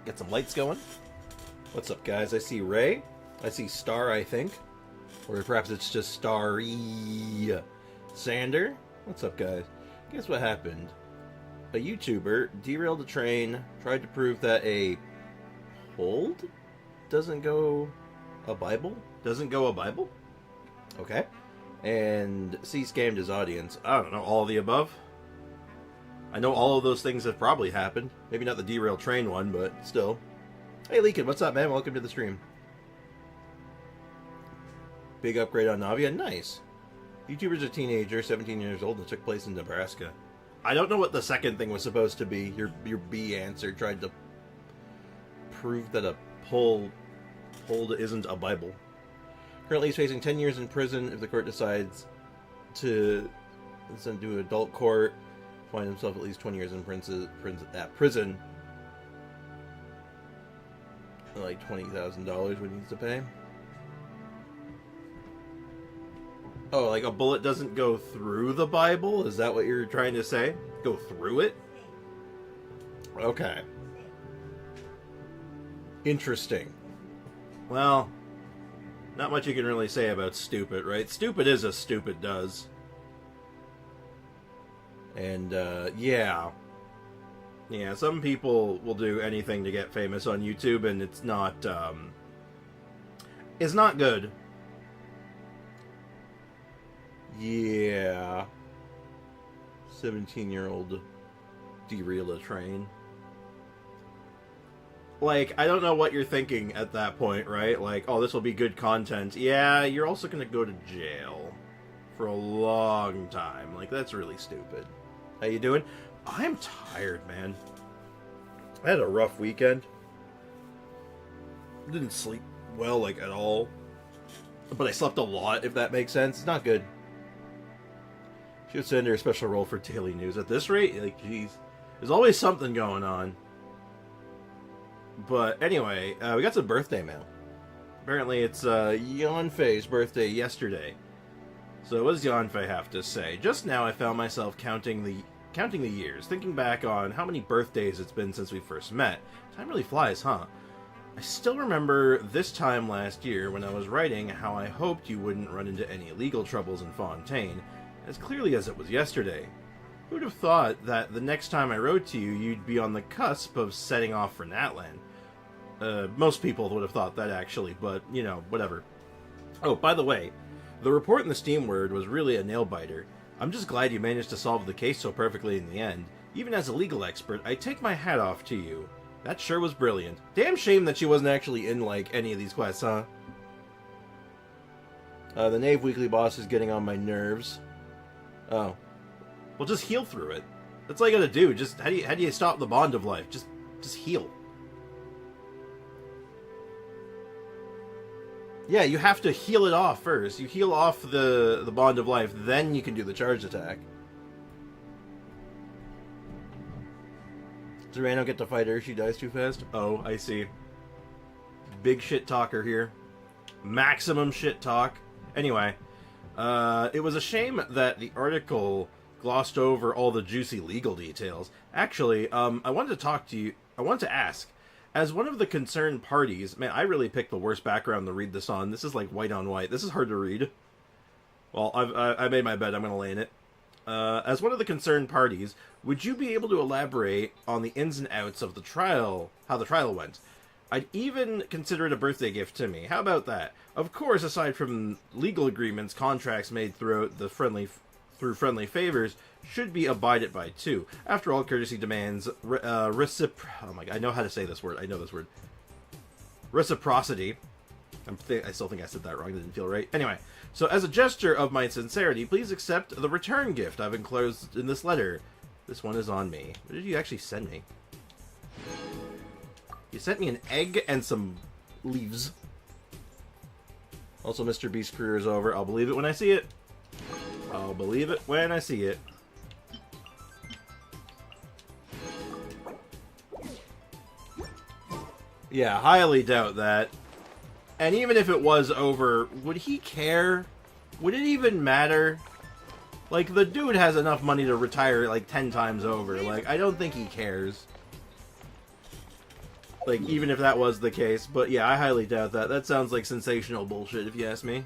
Get some lights going. What's up, guys? I see Ray. I see Star, I think. Or perhaps it's just Starry. Sander. What's up, guys? Guess what happened? A YouTuber derailed a train, tried to prove that a hold doesn't go a Bible? Doesn't go a Bible? Okay. And C scammed his audience. I don't know, all of the above? I know all of those things have probably happened. Maybe not the derailed train one, but still. Hey, Leakin, what's up, man? Welcome to the stream. Big upgrade on Navia. Nice. YouTuber's a teenager, 17 years old, that took place in Nebraska. I don't know what the second thing was supposed to be. Your B answer tried to prove that a hold isn't a Bible. Currently, he's facing 10 years in prison if the court decides to send him to adult court. Find himself at least 20 years in prison. Like $20,000 what he needs to pay. Oh, like a bullet doesn't go through the Bible? Is that what you're trying to say? Go through it? Okay. Interesting. Well, not much you can really say about stupid, right? Stupid is as stupid does. And, yeah. Yeah, some people will do anything to get famous on YouTube, and it's not good. Yeah. 17-year-old derail a train. Like, I don't know what you're thinking at that point, right? Like, oh, this will be good content. Yeah, you're also gonna go to jail for a long time. Like, that's really stupid. How you doing? I'm tired, man. I had a rough weekend. Didn't sleep well, like, at all. But I slept a lot, if that makes sense. It's not good. Should send her a special role for daily news. At this rate, like, jeez. There's always something going on. But anyway, we got some birthday mail. Apparently it's Yanfei's birthday yesterday. So what does Yanfei have to say? Just now I found myself counting the years, thinking back on how many birthdays it's been since we first met. Time really flies, huh? I still remember this time last year when I was writing how I hoped you wouldn't run into any legal troubles in Fontaine, as clearly as it was yesterday. Who'd have thought that the next time I wrote to you, you'd be on the cusp of setting off for Natlan? Most people would have thought that, actually, but, you know, whatever. Oh, by the way, the report in the Steam word was really a nail-biter. I'm just glad you managed to solve the case so perfectly in the end. Even as a legal expert, I take my hat off to you. That sure was brilliant. Damn shame that she wasn't actually in, like, any of these quests, huh? The Knave Weekly boss is getting on my nerves. Oh. Well, just heal through it. That's all you gotta do. Just, how do you stop the bond of life? Just heal. Yeah, you have to heal it off first. You heal off the bond of life, then you can do the charged attack. Does Rano get to fight her? She dies too fast? Oh, I see. Big shit talker here. Maximum shit talk. Anyway, it was a shame that the article glossed over all the juicy legal details. Actually, I wanted to talk to you. I wanted to ask. As one of the concerned parties, man, I really picked the worst background to read this on. This is like white on white. This is hard to read. Well, I made my bed. I'm going to lay in it. As one of the concerned parties, would you be able to elaborate on the ins and outs of the trial, how the trial went? I'd even consider it a birthday gift to me. How about that? Of course, aside from legal agreements, contracts made through friendly favors should be abided by too. After all, courtesy demands oh my god, I know how to say this word. I know this word. Reciprocity. I still think I said that wrong. It didn't feel right. Anyway, so as a gesture of my sincerity, please accept the return gift I've enclosed in this letter. This one is on me. What did you actually send me? You sent me an egg and some leaves. Also, Mr. Beast's career is over. I'll believe it when I see it. I'll believe it when I see it. Yeah, highly doubt that. And even if it was over, would he care? Would it even matter? Like, the dude has enough money to retire, like, 10 times over. Like, I don't think he cares. Like, even if that was the case. But yeah, I highly doubt that. That sounds like sensational bullshit, if you ask me.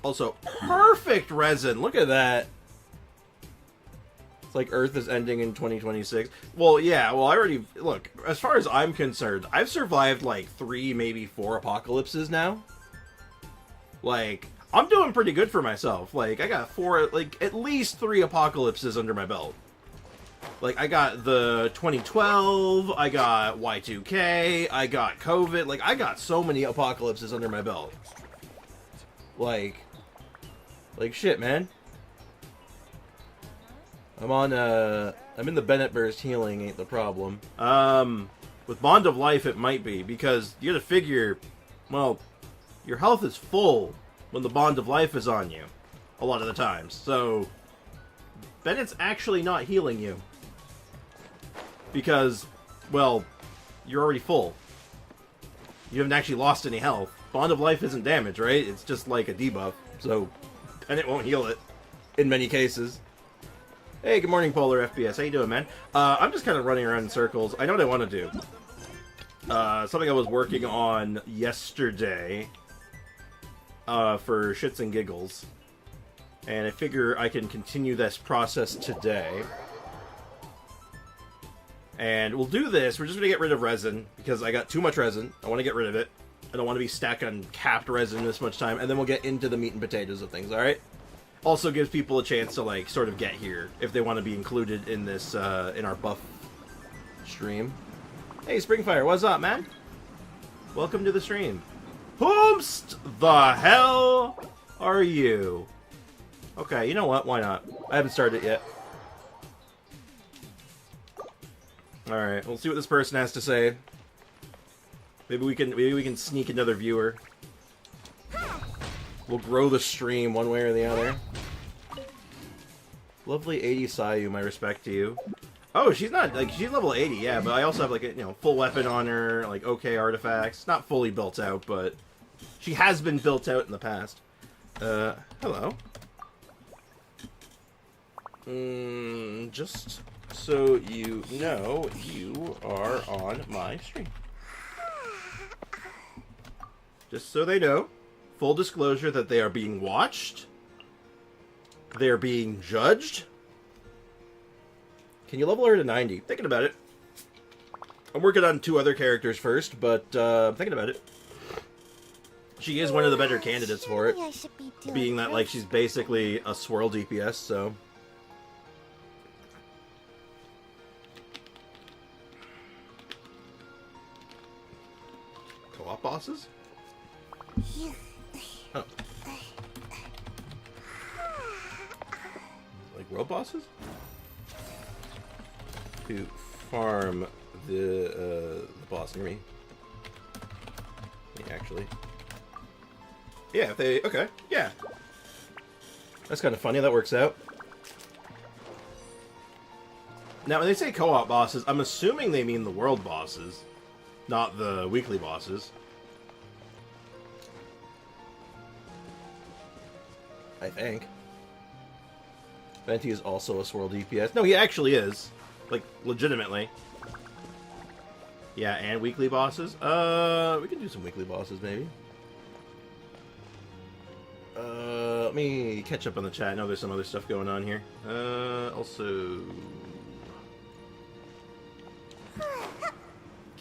Also, perfect resin! Look at that! It's like Earth is ending in 2026. Well, yeah, well, I already... Look, as far as I'm concerned, I've survived, like, 3, maybe 4 apocalypses now. Like, I'm doing pretty good for myself. Like, I got 4, like, at least 3 apocalypses under my belt. Like, I got the 2012, I got Y2K, I got COVID. Like, I got so many apocalypses under my belt. Like, shit, man. I'm in the Bennett burst. Healing ain't the problem. With Bond of Life it might be, because you gotta figure, well, your health is full when the Bond of Life is on you, a lot of the times. So, Bennett's actually not healing you. Because, well, you're already full. You haven't actually lost any health. Bond of Life isn't damage, right? It's just like a debuff, so Bennett won't heal it, in many cases. Hey, good morning, Polar FPS. How you doing, man? I'm just kind of running around in circles. I know what I want to do. Something I was working on yesterday for shits and giggles. And I figure I can continue this process today. And we'll do this. We're just going to get rid of resin, because I got too much resin. I want to get rid of it. I don't want to be stuck on capped resin this much time. And then we'll get into the meat and potatoes of things, alright? Also gives people a chance to, like, sort of get here if they want to be included in this, in our buff stream. Hey, Springfire, what's up, man? Welcome to the stream. Whomst the hell are you? Okay, you know what? Why not? I haven't started it yet. Alright, we'll see what this person has to say. Maybe we can sneak another viewer. We'll grow the stream one way or the other. Lovely 80 Sayu, my respect to you. Oh, she's not, like, she's level 80, yeah, but I also have, like, a, you know, full weapon on her, like, okay artifacts. Not fully built out, but she has been built out in the past. Hello. Just so you know, you are on my stream. Just so they know. Full disclosure that they are being watched. They are being judged. Can you level her to 90? Thinking about it. I'm working on 2 other characters first, but I'm thinking about it. She is one of the better candidates for it. Being that, like, she's basically a swirl DPS, so... Co-op bosses? Oh. Like world bosses? To farm the boss near me. Yeah, actually. Yeah, if they... Okay, yeah. That's kind of funny, that works out. Now, when they say co-op bosses, I'm assuming they mean the world bosses, not the weekly bosses. I think. Venti is also a swirl DPS. No, he actually is. Like, legitimately. Yeah, and weekly bosses. We can do some weekly bosses, maybe. Let me catch up on the chat. I know there's some other stuff going on here. Also...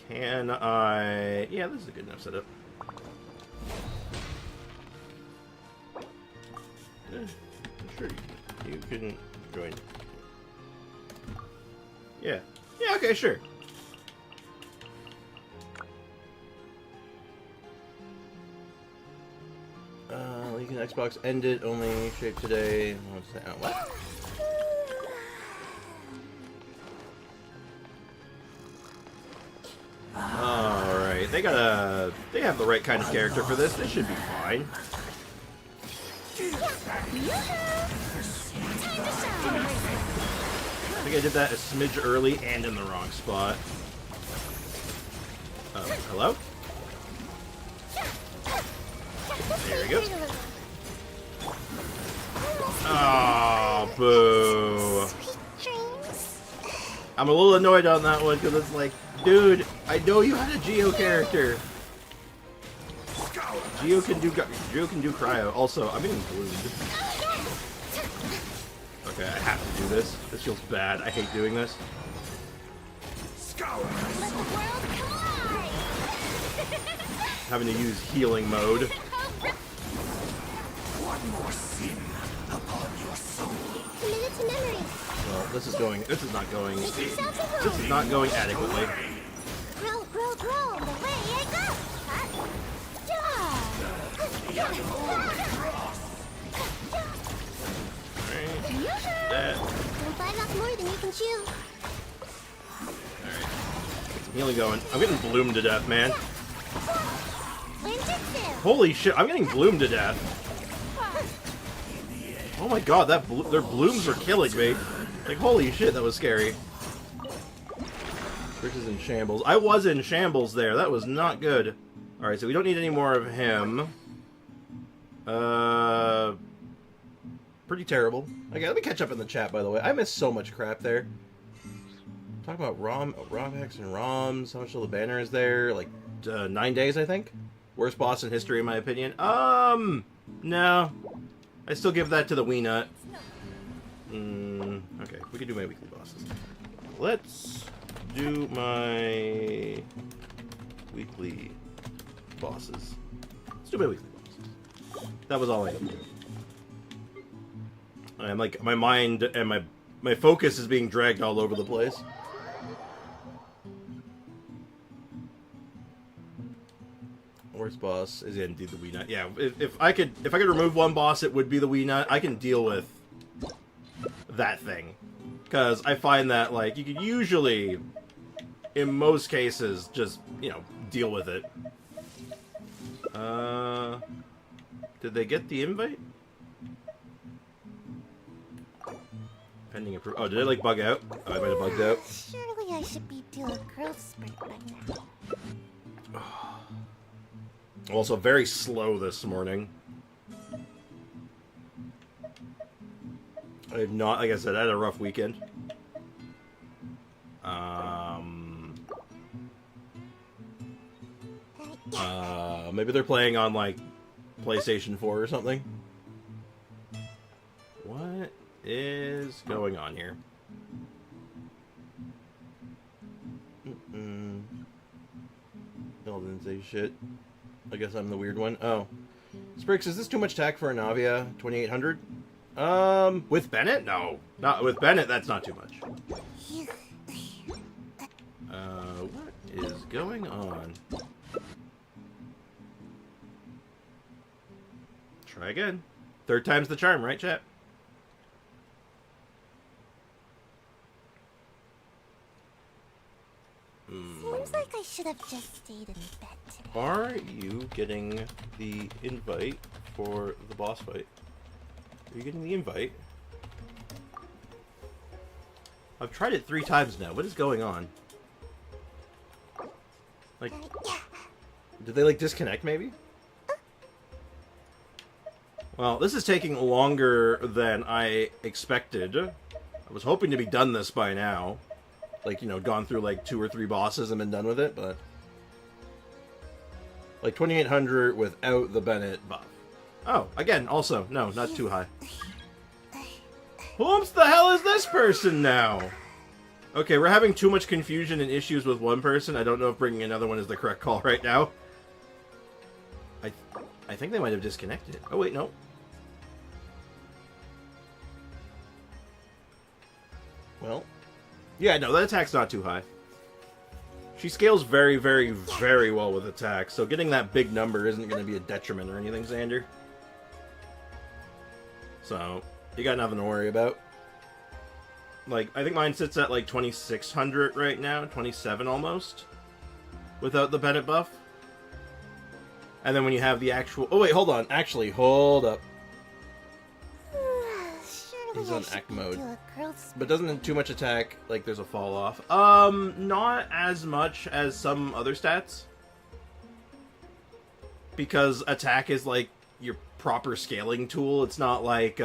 Can I... Yeah, this is a good enough setup. Sure, you can join. Yeah. Yeah, okay, sure. You can Xbox end it, only shape today. What's that? What? Alright, they have the right kind of character for this. They should be fine. I think I did that a smidge early and in the wrong spot. Hello? There we go. Oh, boo. I'm a little annoyed on that one because it's like, dude, I know you had a Geo character. Geo can do cryo. Also, I'm getting bloomed. Okay, I have to do this. This feels bad. I hate doing this. Having to use healing mode. One more sin upon your soul. Committed to memory. Well, this is not going adequately. Grow, grow, grow. The way I go. That. Don't bite off more than you can chew. Alright. Get some healing going. I'm getting bloomed to death, man. Holy shit, I'm getting bloomed to death. Oh my god, their blooms were killing me. Like, holy shit, that was scary. Chris is in shambles. I was in shambles there. That was not good. Alright, so we don't need any more of him. Pretty terrible. Okay, let me catch up in the chat, by the way. I missed so much crap there. Talk about ROMhacks and ROMs. How much of the banner is there? Like, 9 days, I think? Worst boss in history, in my opinion. No. I still give that to the Wii Nut. Okay, we can do my weekly bosses. Let's do my weekly bosses. Let's do my weekly bosses. That was all I had to do. I'm like, my mind and my focus is being dragged all over the place. Worst boss is indeed the Wii Nut. Yeah, if I could remove one boss, it would be the Wii Nut. I can deal with that thing, because I find that like you could usually, in most cases, just deal with it. Did they get the invite? Pending approval. Oh, did it like bug out? Oh, I might have bugged out. Surely I should be due a growth spurt by now. Also, very slow this morning. I have not, like I said, I had a rough weekend. Maybe they're playing on, like, PlayStation 4 or something. What is going on here? Bill didn't say shit. I guess I'm the weird one. Oh. Sprix, is this too much tack for a Navia 2800? With Bennett? No. Not with Bennett, that's not too much. What is going on? Try again. Third time's the charm, right, chat? Seems like I should have just stayed in bed today. Are you getting the invite for the boss fight? Are you getting the invite? I've tried it 3 times now. What is going on? Like, did they like disconnect maybe? Well, this is taking longer than I expected. I was hoping to be done this by now. Like, gone through like 2 or 3 bosses and been done with it, but like 2800 without the Bennett buff. Oh, again, also, no, not too high. Whoops, the hell is this person now? Okay, we're having too much confusion and issues with one person. I don't know if bringing another one is the correct call right now. I think they might have disconnected. Oh, wait, no. Well, yeah, no, that attack's not too high. She scales very, very, very well with attack, so getting that big number isn't going to be a detriment or anything, Xander. So, you got nothing to worry about. Like, I think mine sits at like 2600 right now, 27 almost, without the Bennett buff. And then when you have the actual... Oh, wait, hold on. Actually, hold up. He's on act mode. But doesn't too much attack, like, there's a fall off. Not as much as some other stats. Because attack is, like, your proper scaling tool. It's not like,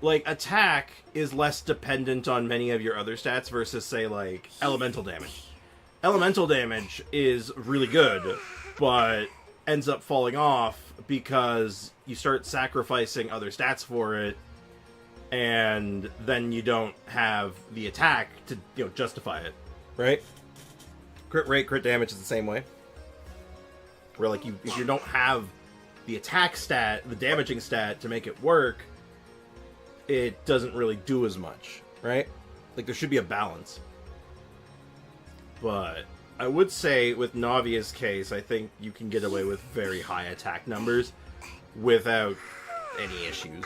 like, attack is less dependent on many of your other stats versus, say, like, elemental damage. Elemental damage is really good, but ends up falling off because you start sacrificing other stats for it, and then you don't have the attack to, you know, justify it, right? Crit rate, crit damage is the same way. Where, like, if you don't have the attack stat, the damaging stat to make it work, it doesn't really do as much, right? Like, there should be a balance. But I would say with Navia's case, I think you can get away with very high attack numbers without any issues.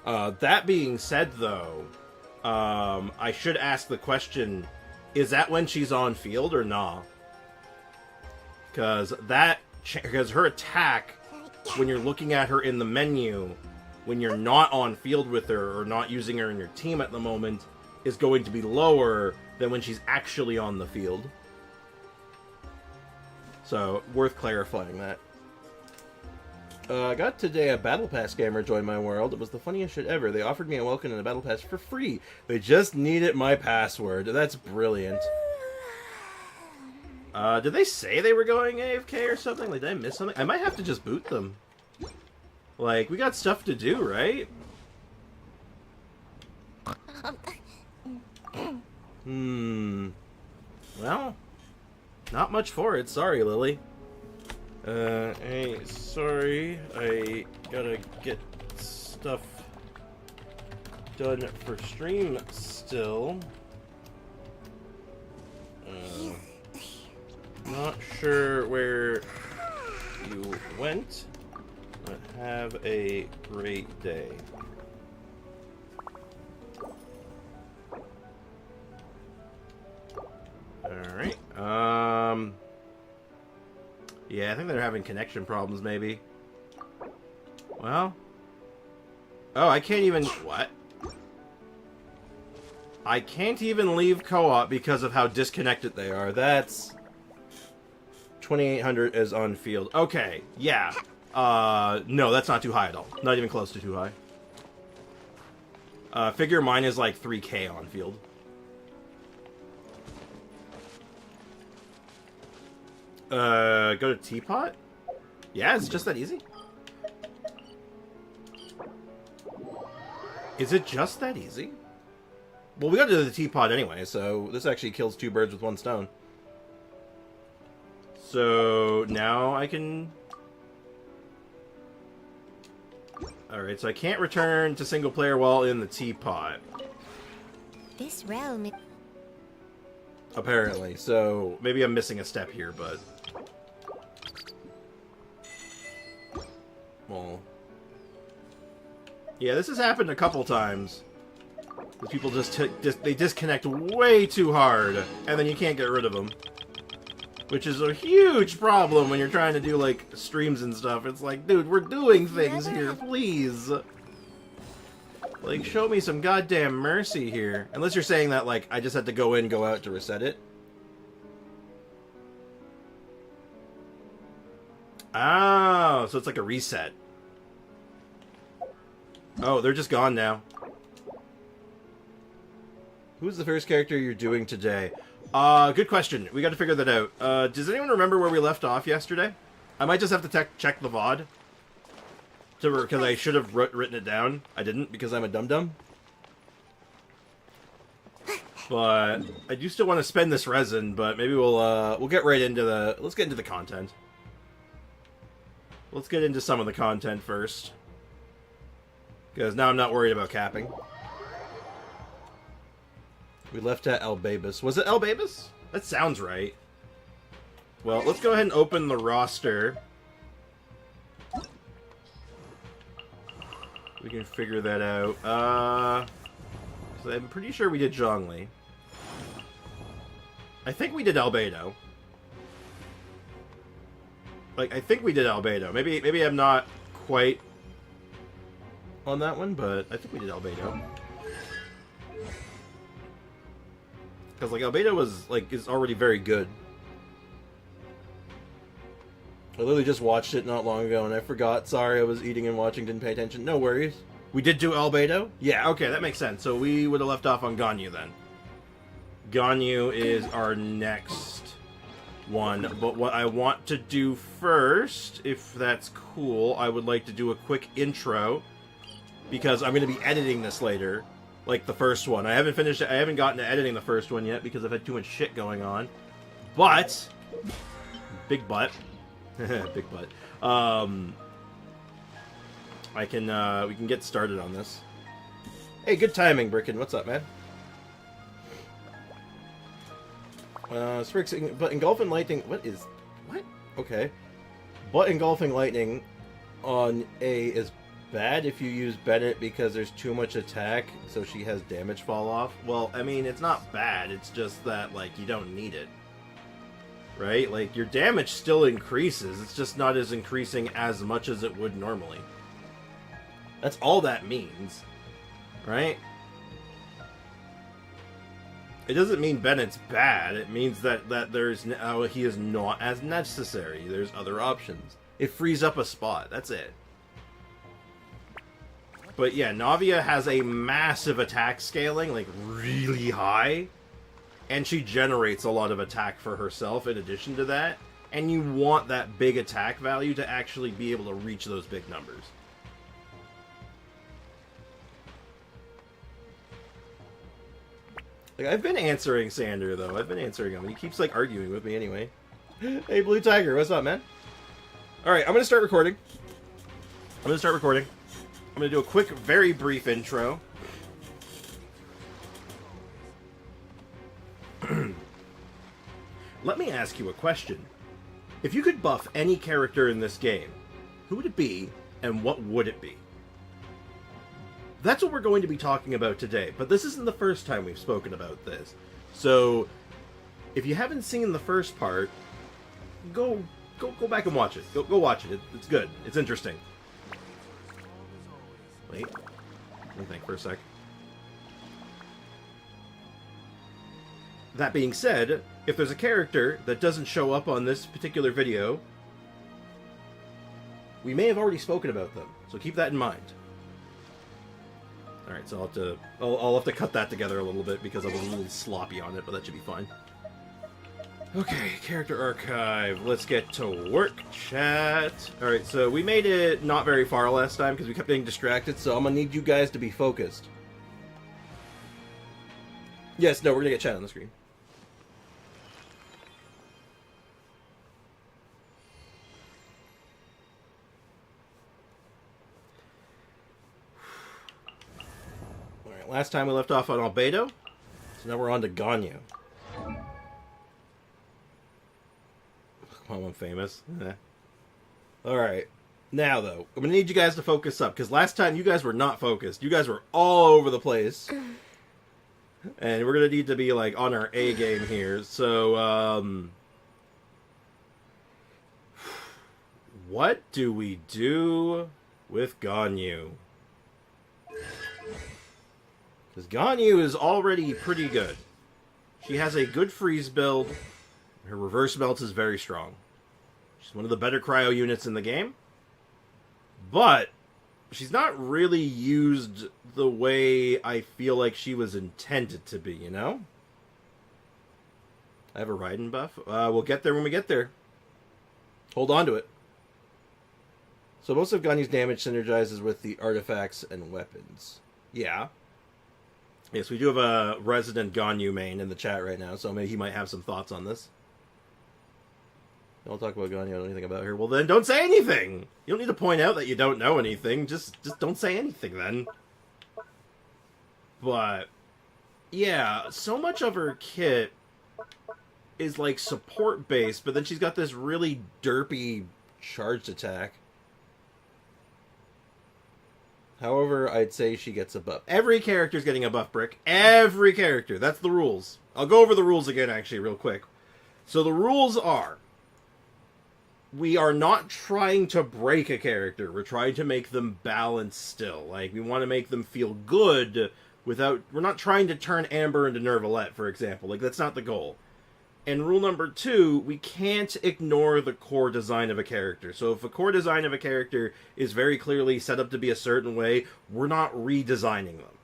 That being said, though, I should ask the question, is that when she's on field or nah? Because her attack, when you're looking at her in the menu, when you're not on field with her or not using her in your team at the moment, is going to be lower than when she's actually on the field. So, worth clarifying that. I got today a Battle Pass gamer join my world. It was the funniest shit ever. They offered me a welcome and a Battle Pass for free. They just needed my password. That's brilliant. Did they say they were going AFK or something? Like, did I miss something? I might have to just boot them. Like, we got stuff to do, right? Well, not much for it. Sorry, Lily. Hey, sorry. I gotta get stuff done for stream still. Not sure where you went, but have a great day. Alright, yeah, I think they're having connection problems, maybe. Well... Oh, I can't even... What? I can't even leave co-op because of how disconnected they are. That's... 2800 is on field. Okay, yeah. No, that's not too high at all. Not even close to too high. Figure mine is like 3k on field. Go to Teapot? Yeah, it's just that easy? Is it just that easy? Well, we got to do the Teapot anyway, so this actually kills two birds with one stone. So, now I can... Alright, so I can't return to single player while in the Teapot. This realm... Apparently, so maybe I'm missing a step here, but... Well... Yeah, this has happened a couple times. People they disconnect way too hard, and then you can't get rid of them. Which is a huge problem when you're trying to do, like, streams and stuff. It's like, dude, we're doing things here, please! Like, show me some goddamn mercy here. Unless you're saying that, like, I just had to go in, go out to reset it. Oh, so it's like a reset. Oh, they're just gone now. Who's the first character you're doing today? Good question. We got to figure that out. Does anyone remember where we left off yesterday? I might just have to check the VOD. Because I should have written it down. I didn't, because I'm a dum-dum. But I do still want to spend this resin, but maybe we'll get right into let's get into the content. Let's get into some of the content first. Because now I'm not worried about capping. We left at Albabus. Was it Albabus? That sounds right. Well, let's go ahead and open the roster. We can figure that out. So I'm pretty sure we did Zhongli. I think we did Albedo. Like, I think we did Albedo. Maybe I'm not quite on that one, but I think we did Albedo. Because, like, Albedo is already very good. I literally just watched it not long ago, and I forgot. Sorry, I was eating and watching, didn't pay attention. No worries. We did do Albedo? Yeah, okay, that makes sense. So we would have left off on Ganyu, then. Ganyu is our next one. But what I want to do first, if that's cool, I would like to do a quick intro. Because I'm going to be editing this later. Like the first one. I haven't finished it. I haven't gotten to editing the first one yet because I've had too much shit going on. But... Big butt. Big butt. We can get started on this. Hey, good timing, Bricken. What's up, man? But engulfing lightning... What? Okay. But engulfing lightning on A is bad if you use Bennett because there's too much attack, so she has damage fall off. Well, I mean, it's not bad. It's just that, like, you don't need it. Right? Like, your damage still increases. It's just not as increasing as much as it would normally. That's all that means. Right? It doesn't mean Bennett's bad. It means that he is not as necessary. There's other options. It frees up a spot. That's it. But yeah, Navia has a massive attack scaling, like really high. And she generates a lot of attack for herself in addition to that. And you want that big attack value to actually be able to reach those big numbers. Like, I've been answering Sander, though. I've been answering him. He keeps, like, arguing with me anyway. Hey, Blue Tiger, what's up, man? Alright, I'm going to start recording. I'm going to do a quick, very brief intro. Let me ask you a question. If you could buff any character in this game, who would it be, and what would it be? That's what we're going to be talking about today, but this isn't the first time we've spoken about this. So, if you haven't seen the first part, go back and watch it. Go watch it. It's good. It's interesting. Wait. Let me think for a sec. That being said, if there's a character that doesn't show up on this particular video, we may have already spoken about them, so keep that in mind. Alright, so I'll have to cut that together a little bit because I was a little sloppy on it, but that should be fine. Okay, character archive. Let's get to work, chat. Alright, so we made it not very far last time because we kept getting distracted, so I'm gonna need you guys to be focused. Yes, no, we're gonna get chat on the screen. Alright, last time we left off on Albedo, so now we're on to Ganyu. Well, I'm famous. Alright. Now, though, I'm going to need you guys to focus up, because last time you guys were not focused. You guys were all over the place. And we're going to need to be, like, on our A game here. So, what do we do with Ganyu? Because Ganyu is already pretty good. She has a good freeze build. Her reverse melt is very strong. She's one of the better cryo units in the game. But she's not really used the way I feel like she was intended to be, you know? I have a Raiden buff. We'll get there when we get there. Hold on to it. So most of Ganyu's damage synergizes with the artifacts and weapons. Yeah. Yes, we do have a resident Ganyu main in the chat right now, so maybe he might have some thoughts on this. Don't talk about Ganyu, I don't know anything about her. Well, then don't say anything! You don't need to point out that you don't know anything. Just don't say anything, then. But, yeah, so much of her kit is, like, support-based, but then she's got this really derpy charged attack. However, I'd say she gets a buff. Every character's getting a buff, Brick. Every character. That's the rules. I'll go over the rules again, actually, real quick. So the rules are, we are not trying to break a character. We're trying to make them balanced still. Like, we want to make them feel good without... We're not trying to turn Amber into Nervalette, for example. Like, that's not the goal. And rule number 2, we can't ignore the core design of a character. So if a core design of a character is very clearly set up to be a certain way, we're not redesigning them.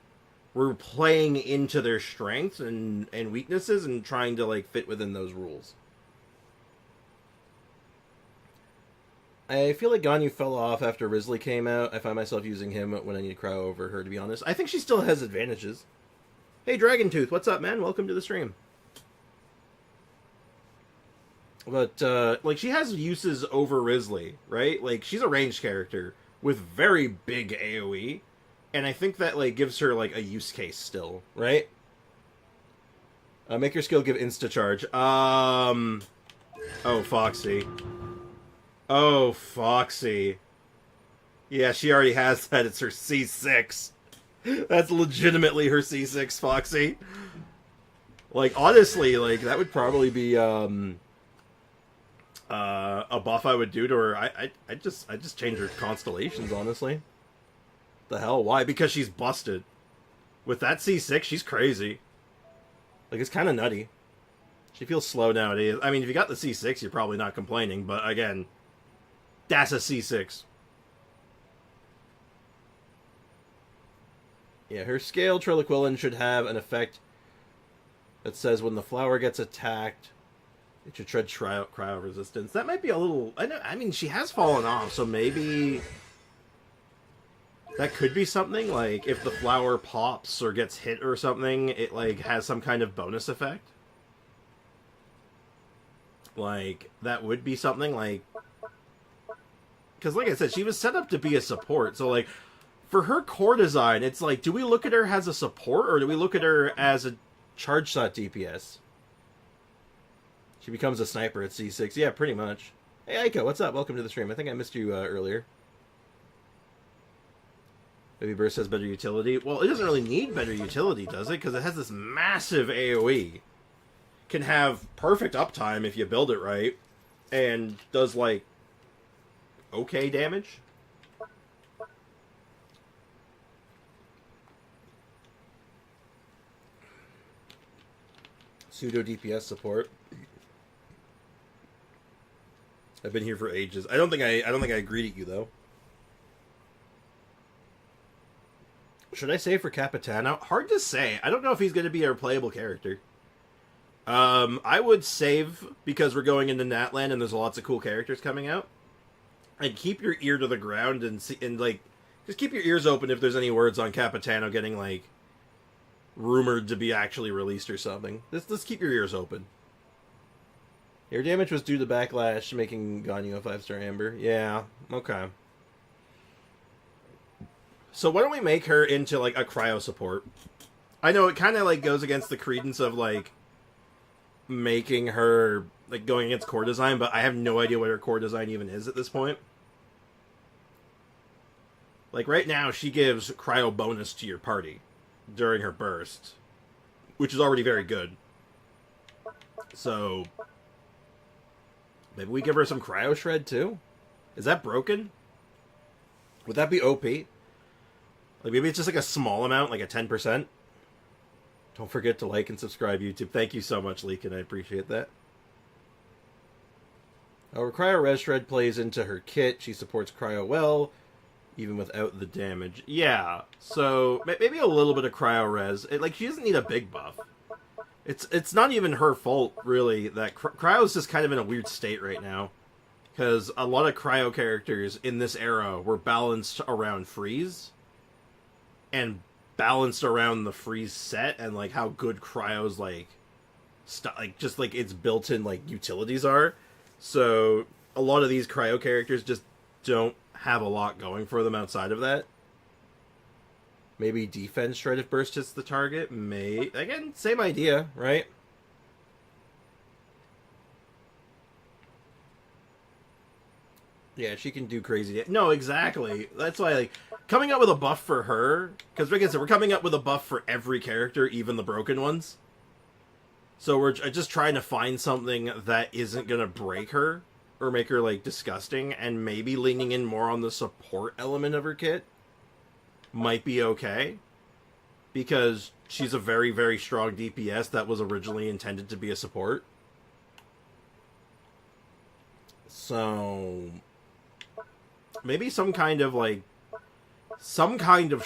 We're playing into their strengths and weaknesses and trying to, like, fit within those rules. I feel like Ganyu fell off after Risley came out. I find myself using him when I need to cry over her, to be honest. I think she still has advantages. Hey, Dragon Tooth, what's up, man? Welcome to the stream. But, like, she has uses over Risley, right? Like, she's a ranged character with very big AoE, and I think that, like, gives her, like, a use case still, right? Make your skill give insta-charge. Oh, Foxy. Oh, Foxy. Yeah, she already has that. It's her C6. That's legitimately her C6, Foxy. Like, honestly, like, that would probably be, a buff I would do to her. I just change her constellations, honestly. The hell? Why? Because she's busted. With that C6, she's crazy. Like, it's kind of nutty. She feels slow nowadays. I mean, if you got the C6, you're probably not complaining, but again, that's a C6. Yeah, her scale Triloquilin should have an effect that says when the flower gets attacked, it should tread cryo resistance. That might be a little... I mean, she has fallen off, so maybe... That could be something, like, if the flower pops or gets hit or something, it, like, has some kind of bonus effect. Like, that would be something, like... Because, like I said, she was set up to be a support, so, like, for her core design, it's like, do we look at her as a support, or do we look at her as a charge shot DPS? She becomes a sniper at C6. Yeah, pretty much. Hey, Ayaka, what's up? Welcome to the stream. I think I missed you earlier. Baby Burst has better utility. Well, it doesn't really need better utility, does it? Because it has this massive AoE. Can have perfect uptime if you build it right. And does, like, okay damage. Pseudo DPS support. I've been here for ages. I don't think I greeted you though. Should I save for Capitano? Hard to say. I don't know if he's going to be a playable character. I would save because we're going into Natland and there's lots of cool characters coming out. And keep your ear to the ground and see, and like just keep your ears open if there's any words on Capitano getting like rumored to be actually released or something. Just keep your ears open. Your damage was due to backlash, making Ganyu a 5-star Amber. Yeah, okay. So why don't we make her into, like, a cryo support? I know it kind of, like, goes against the credence of, like, making her, like, going against core design, but I have no idea what her core design even is at this point. Like, right now, she gives cryo bonus to your party during her burst, which is already very good. So... maybe we give her some Cryo Shred, too? Is that broken? Would that be OP? Like, maybe it's just, like, a small amount, like a 10%? Don't forget to like and subscribe, YouTube. Thank you so much, Leakin. I appreciate that. Our Cryo Res Shred plays into her kit. She supports Cryo well, even without the damage. Yeah, so maybe a little bit of Cryo Res. Like, she doesn't need a big buff. It's not even her fault, really, that Cryo's just kind of in a weird state right now. Because a lot of Cryo characters in this era were balanced around freeze. And balanced around the freeze set and like how good Cryo's like just like its built-in like utilities are. So a lot of these Cryo characters just don't have a lot going for them outside of that. Maybe defense shred if burst hits the target. Again, same idea, right? Yeah, she can do crazy. No, exactly. That's why, like, coming up with a buff for her, because like I said, we're coming up with a buff for every character, even the broken ones. So we're just trying to find something that isn't gonna break her or make her like disgusting, and maybe leaning in more on the support element of her kit might be okay, because she's a very, very strong DPS that was originally intended to be a support. So maybe some kind of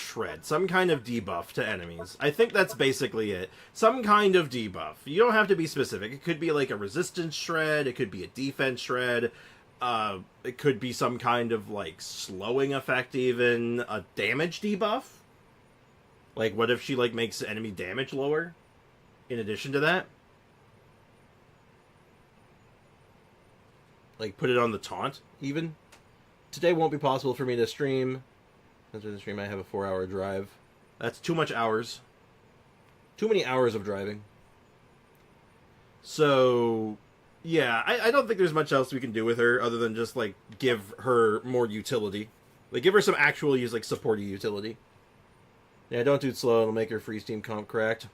shred, some kind of debuff to enemies. I think that's basically it. Some kind of debuff. You don't have to be specific. It could be like a resistance shred, it could be a defense shred, it could be some kind of like slowing effect, even a damage debuff. Like, what if she like makes enemy damage lower in addition to that? Like, put it on the taunt, even. Today won't be possible for me to stream. After the stream, I have a 4-hour drive. That's too much hours. Too many hours of driving. So, yeah, I don't think there's much else we can do with her other than just, like, give her more utility. Like, give her some actual use, like, supporty utility. Yeah, don't do it slow. It'll make her freeze team comp cracked.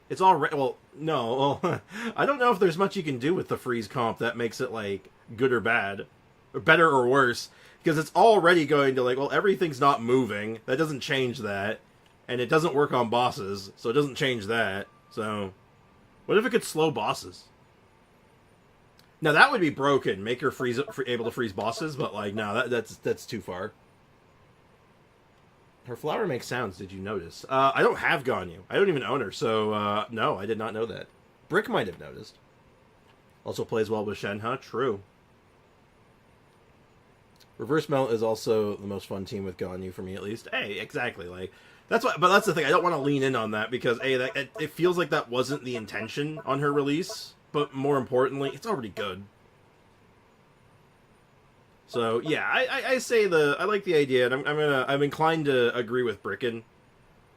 It's already... Well, no. Well, I don't know if there's much you can do with the freeze comp that makes it, like, good or bad. Or better or worse. Because it's already going to, like, well, everything's not moving. That doesn't change that. And it doesn't work on bosses, so it doesn't change that. So, what if it could slow bosses? Now, that would be broken. Make her able to freeze bosses, but, like, no, that's too far. Her flower makes sounds, did you notice? I don't have Ganyu. I don't even own her, so, no, I did not know that. Brick might have noticed. Also plays well with Shenhe, true. Reverse Melt is also the most fun team with Ganyu for me, at least. Hey, exactly. Like, that's what. But that's the thing. I don't want to lean in on that because it feels like that wasn't the intention on her release. But more importantly, it's already good. So yeah, I say I like the idea, and I'm inclined to agree with Bricken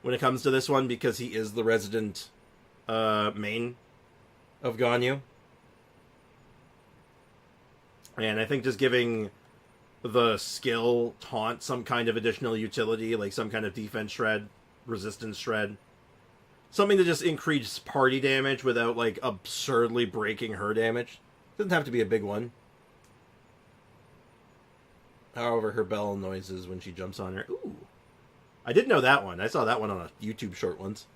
when it comes to this one because he is the resident main of Ganyu, and I think just giving the skill taunt some kind of additional utility, like some kind of defense shred, resistance shred, something to just increase party damage without like absurdly breaking her damage. Doesn't have to be a big one. However, her bell noises when she jumps on her. Ooh, I didn't know that one. I saw that one on a YouTube short once.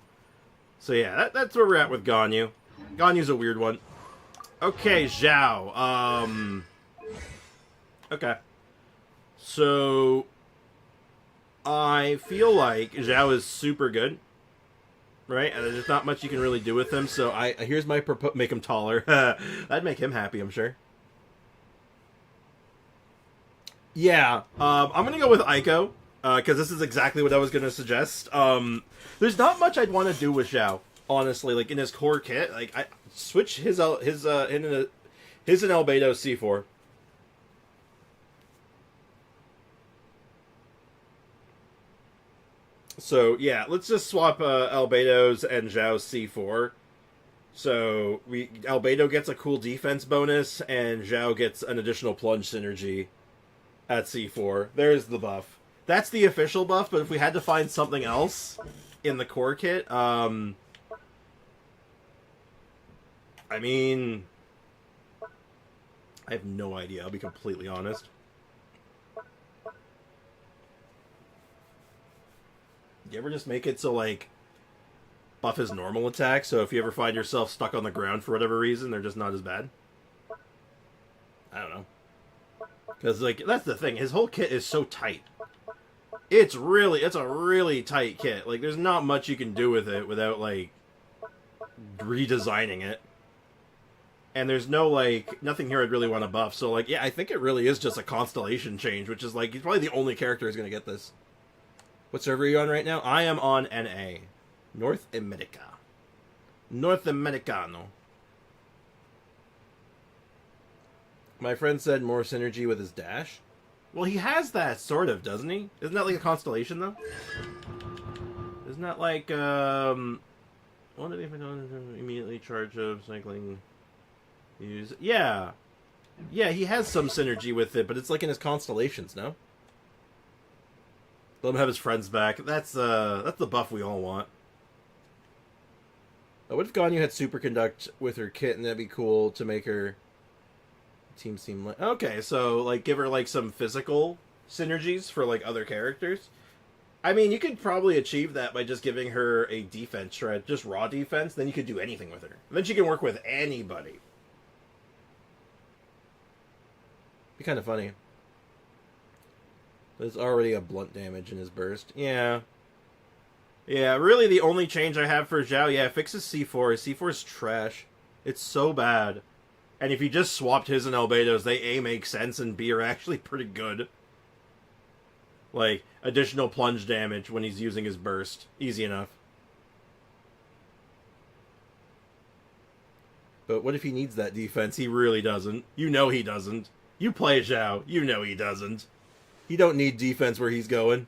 So yeah, that's where we're at with Ganyu. Ganyu's a weird one. Okay, Zhao. Okay. So, I feel like Zhao is super good, right? And there's not much you can really do with him, so here's my make him taller. That'd make him happy, I'm sure. Yeah, I'm gonna go with Aiko, because this is exactly what I was gonna suggest. There's not much I'd want to do with Zhao, honestly, like in his core kit. Like, I switch his Albedo C4. So, yeah, let's just swap Albedo's and Zhao's C4. So, Albedo gets a cool defense bonus, and Zhao gets an additional plunge synergy at C4. There's the buff. That's the official buff, but if we had to find something else in the core kit, I mean, I have no idea, I'll be completely honest. You ever just make it so, like, buff his normal attack, so if you ever find yourself stuck on the ground for whatever reason, they're just not as bad? I don't know. Because, like, that's the thing. His whole kit is so tight. It's a really tight kit. Like, there's not much you can do with it without, like, redesigning it. And there's no, like, nothing here I'd really want to buff. So, like, yeah, I think it really is just a constellation change, which is, like, he's probably the only character who's going to get this. What server are you on right now? I am on NA. North America. North Americano. My friend said more synergy with his dash. Well, he has that, sort of, doesn't he? Isn't that like a constellation, though? Isn't that like, what did he immediately charge of cycling? Use. Yeah. Yeah, he has some synergy with it, but it's like in his constellations, no? Let him have his friends back. That's the buff we all want. What if Ganyu had Superconduct with her kit, and that'd be cool to make her team seem like... Okay, so, like, give her, like, some physical synergies for, like, other characters. I mean, you could probably achieve that by just giving her a defense shred, just raw defense, then you could do anything with her. And then she can work with anybody. Be kind of funny. There's already a blunt damage in his burst. Yeah. Yeah, really the only change I have for Zhao, yeah, fix his C4. His C4 is trash. It's so bad. And if you just swapped his and Albedo's, they A, make sense, and B, are actually pretty good. Like, additional plunge damage when he's using his burst. Easy enough. But what if he needs that defense? He really doesn't. You know he doesn't. You play Zhao. You know he doesn't. He don't need defense where he's going.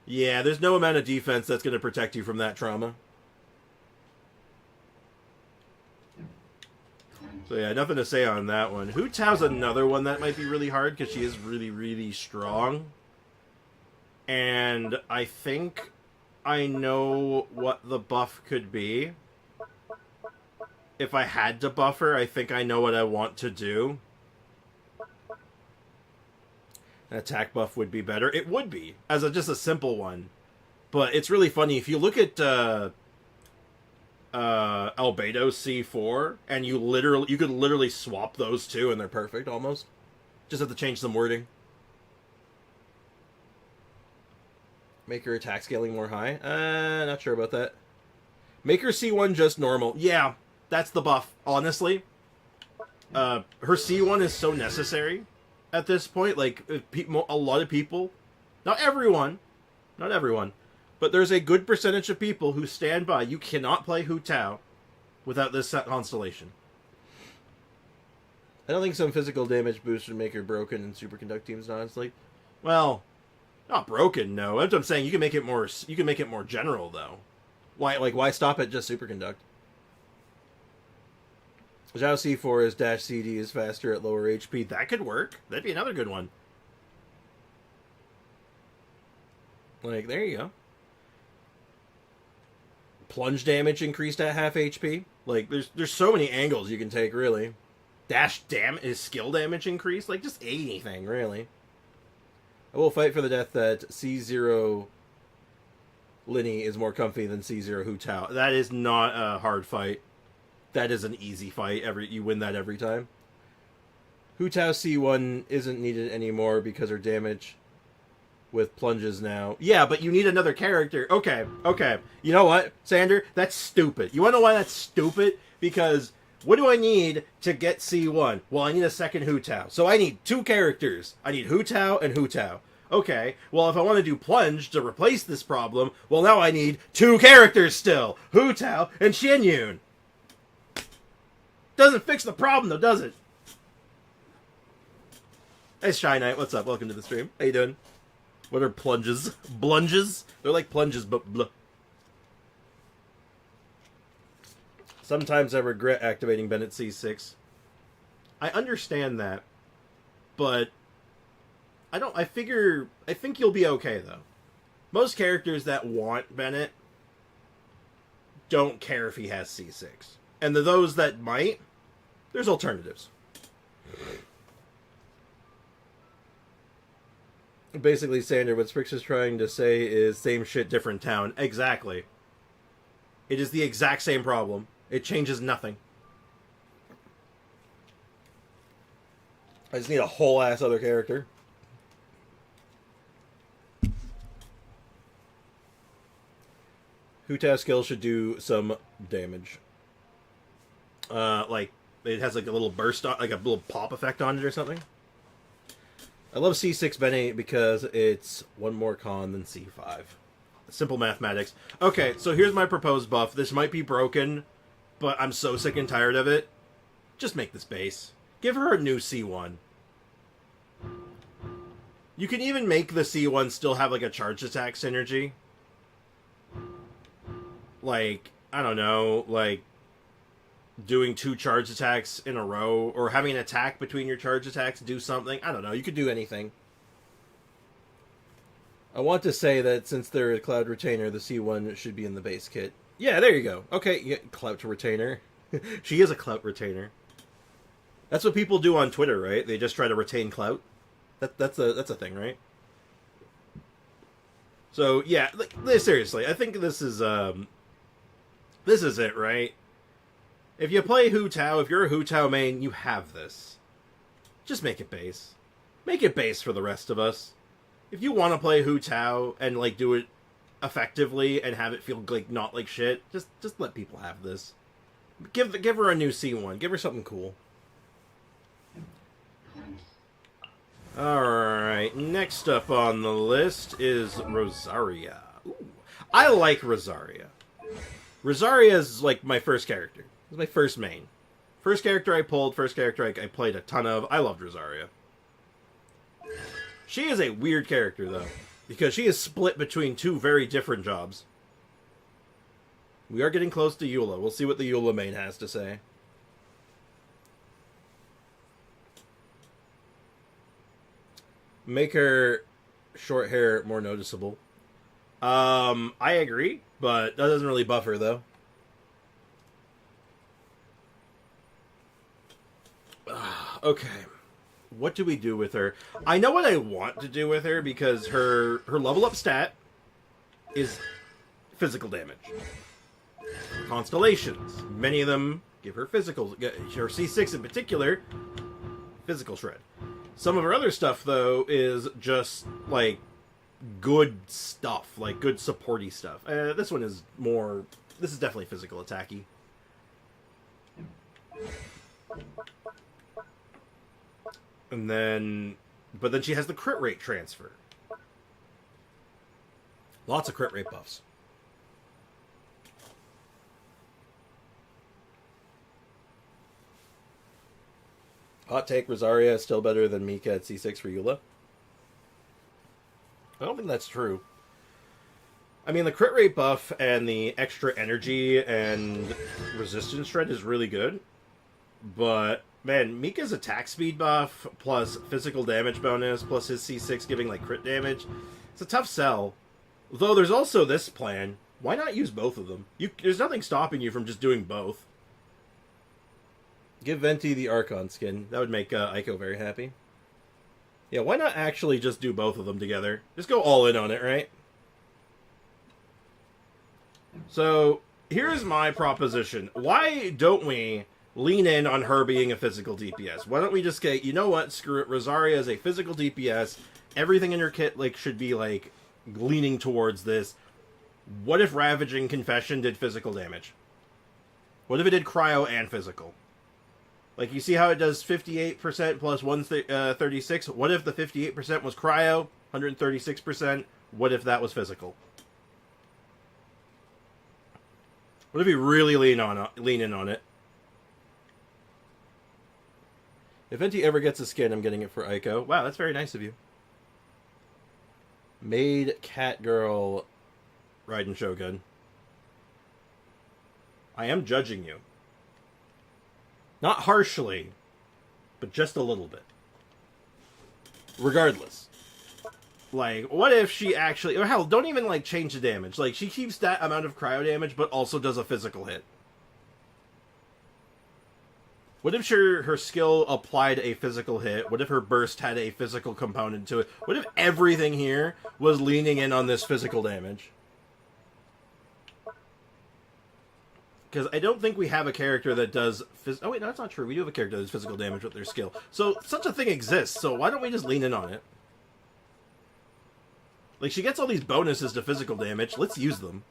Yeah, there's no amount of defense that's going to protect you from that trauma. So yeah, nothing to say on that one. Hu Tao's another one that might be really hard because she is really, really strong. And I think I know what the buff could be. If I had to buff her, I think I know what I want to do. An attack buff would be better. It would be, as just a simple one. But it's really funny. If you look at Albedo's C4, and you could literally swap those two, and they're perfect, almost. Just have to change some wording. Make her attack scaling more high? Not sure about that. Make her C1 just normal. Yeah, that's the buff, honestly. Her C1 is so necessary at this point. Like, a lot of people, not everyone, but there's a good percentage of people who stand by. You cannot play Hu Tao without this constellation. I don't think some physical damage boost would make her broken in Superconduct teams, honestly. Well, not broken, no. That's what I'm saying. You can make it more. You can make it more general, though. Why stop at just Superconduct? Zhao C4 is dash CD is faster at lower HP. That could work. That'd be another good one. Like, there you go. Plunge damage increased at half HP. Like, there's so many angles you can take, really. Dash is skill damage increased. Like, just anything, really. I will fight for the death that C0 Linny is more comfy than C0 Hu Tao. That is not a hard fight. That is an easy fight. You win that every time. Hu Tao C1 isn't needed anymore because her damage with plunges now. Yeah, but you need another character. Okay. You know what, Sander? That's stupid. You want to know why that's stupid? Because what do I need to get C1? Well, I need a second Hu Tao. So I need two characters. I need Hu Tao and Hu Tao. Okay, well, if I want to do Plunge to replace this problem, well, now I need two characters still. Hu Tao and Xian Yun. Doesn't fix the problem, though, does it? Hey, Shy Knight, what's up? Welcome to the stream. How you doing? What are plunges? Blunges? They're like plunges, but blah. Sometimes I regret activating Bennett C6. I understand that, but I think you'll be okay, though. Most characters that want Bennett don't care if he has C6. And those that might, there's alternatives. Basically, Sander, what Sprix is trying to say is same shit, different town. Exactly. It is the exact same problem. It changes nothing. I just need a whole ass other character. Hu Tao skill should do some damage. Like, it has like a little burst, like a little pop effect on it or something. I love C6 Benny because it's one more con than C5. Simple mathematics. Okay, so here's my proposed buff. This might be broken, but I'm so sick and tired of it. Just make this base. Give her a new C1. You can even make the C1 still have, like, a charge attack synergy. Like, I don't know, like, doing 2 charge attacks in a row, or having an attack between your charge attacks do something. I don't know, you could do anything. I want to say that since they're a Cloud Retainer, the C1 should be in the base kit. Yeah, there you go. Okay, yeah, Clout Retainer. She is a Clout Retainer. That's what people do on Twitter, right? They just try to retain clout. That's a thing, right? So yeah, like, seriously, I think this is it, right? If you play Hu Tao, if you're a Hu Tao main, you have this. Just make it base. Make it base for the rest of us. If you want to play Hu Tao and like do it effectively and have it feel like not like shit, just let people have this. Give her a new C1. Give her something cool. Alright, next up on the list is Rosaria. Ooh, I like Rosaria. Rosaria is like my first character. It's my first main. First character I pulled, first character I played a ton of. I loved Rosaria. She is a weird character, though, because she is split between 2 very different jobs. We are getting close to Eula. We'll see what the Eula main has to say. Make her short hair more noticeable. I agree, but that doesn't really buff her, though. Okay. What do we do with her? I know what I want to do with her because her level up stat is physical damage. Constellations. Many of them give her physical. Her C6 in particular, physical shred. Some of her other stuff, though, is just, like, good stuff. Like, good supporty stuff. This one is more... This is definitely physical attacky. And then... But then she has the crit rate transfer. Lots of crit rate buffs. Hot take, Rosaria is still better than Mika at C6 for Eula. I don't think that's true. I mean, the crit rate buff and the extra energy and resistance shred is really good. But, man, Mika's attack speed buff plus physical damage bonus plus his C6 giving, like, crit damage. It's a tough sell. Though there's also this plan. Why not use both of them? There's nothing stopping you from just doing both. Give Venti the Archon skin. That would make Aiko very happy. Yeah, why not actually just do both of them together? Just go all in on it, right? So, here's my proposition. Why don't we lean in on her being a physical DPS? Why don't we just say, you know what, screw it, Rosaria is a physical DPS. Everything in her kit like should be like leaning towards this. What if Ravaging Confession did physical damage? What if it did cryo and physical? Like, you see how it does 58% plus 136? What if the 58% was cryo, 136%? What if that was physical? What if you really lean in on it? If Venti ever gets a skin, I'm getting it for Aiko. Wow, that's very nice of you. Maid Cat Girl Raiden Shogun. I am judging you. Not harshly, but just a little bit. Regardless. Like, what if she actually... Or hell, don't even, like, change the damage. Like, she keeps that amount of cryo damage, but also does a physical hit. What if her skill applied a physical hit? What if her burst had a physical component to it? What if everything here was leaning in on this physical damage? Because I don't think we have a character that does... Oh, wait, no, that's not true. We do have a character that does physical damage with their skill. So, such a thing exists, so why don't we just lean in on it? Like, she gets all these bonuses to physical damage. Let's use them.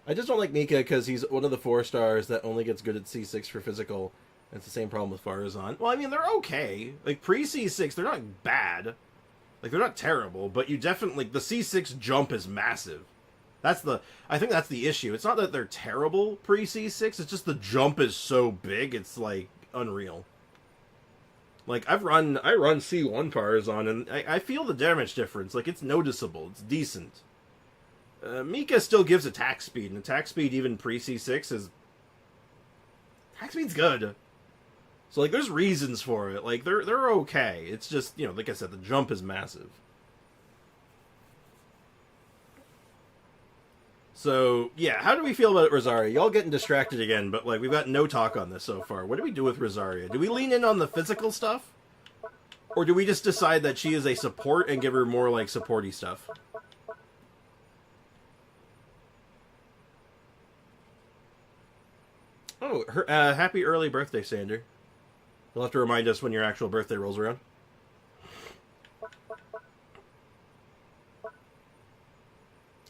I just don't like Mika because he's one of the 4 stars that only gets good at C6 for physical, It's the same problem with Farazan. Well, I mean, they're okay. Like, pre-C6, they're not bad. Like, they're not terrible, but you definitely... the C6 jump is massive. I think that's the issue. It's not that they're terrible pre-C6, it's just the jump is so big, it's, like, unreal. Like, I run C1 Farazan, and I feel the damage difference. Like, it's noticeable. It's decent. Mika still gives attack speed, and attack speed even pre-C6 is... attack speed's good. So, like, there's reasons for it. Like, they're okay. It's just, you know, like I said, the jump is massive. So, yeah, how do we feel about Rosaria? Y'all getting distracted again, but, like, we've got no talk on this so far. What do we do with Rosaria? Do we lean in on the physical stuff? Or do we just decide that she is a support and give her more, like, supporty stuff? Oh, happy early birthday, Sander. You'll have to remind us when your actual birthday rolls around.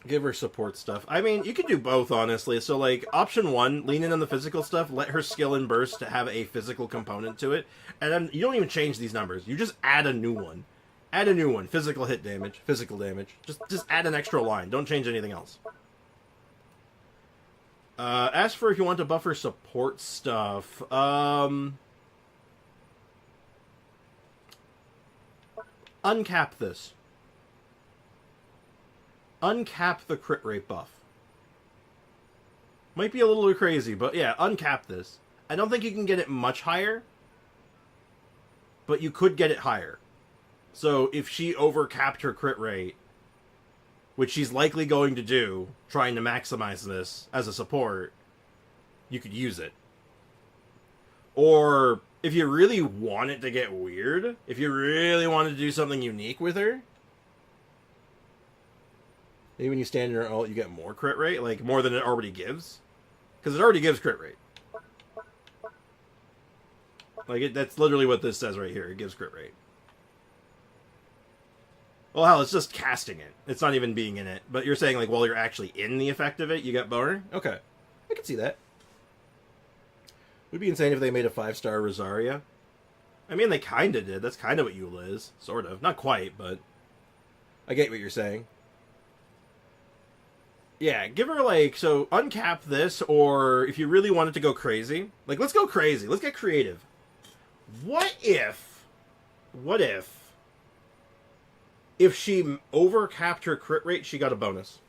Give her support stuff. I mean, you could do both, honestly. So, like, option 1, lean in on the physical stuff, let her skill and burst to have a physical component to it, and then you don't even change these numbers. You just add a new one. Add a new one. Physical hit damage. Physical damage. Just add an extra line. Don't change anything else. As for if you want to buffer support stuff, uncap this. Uncap the crit rate buff. Might be a little bit crazy, but yeah, uncap this. I don't think you can get it much higher, but you could get it higher. So if she overcapped her crit rate, which she's likely going to do, trying to maximize this as a support, you could use it. Or if you really want it to get weird, if you really wanted to do something unique with her, maybe when you stand in her ult, you get more crit rate, like more than it already gives. Because it already gives crit rate. Like, that's literally what this says right here. It gives crit rate. Well, hell, it's just casting it. It's not even being in it. But you're saying, like, while you're actually in the effect of it, you get boner? Okay. I can see that. It would be insane if they made a 5-star Rosaria. I mean, they kind of did. That's kind of what Eula is. Sort of. Not quite, but I get what you're saying. Yeah, give her, like, so uncap this, or if you really wanted to go crazy, like, let's go crazy. Let's get creative. What if she overcapped her crit rate, she got a bonus?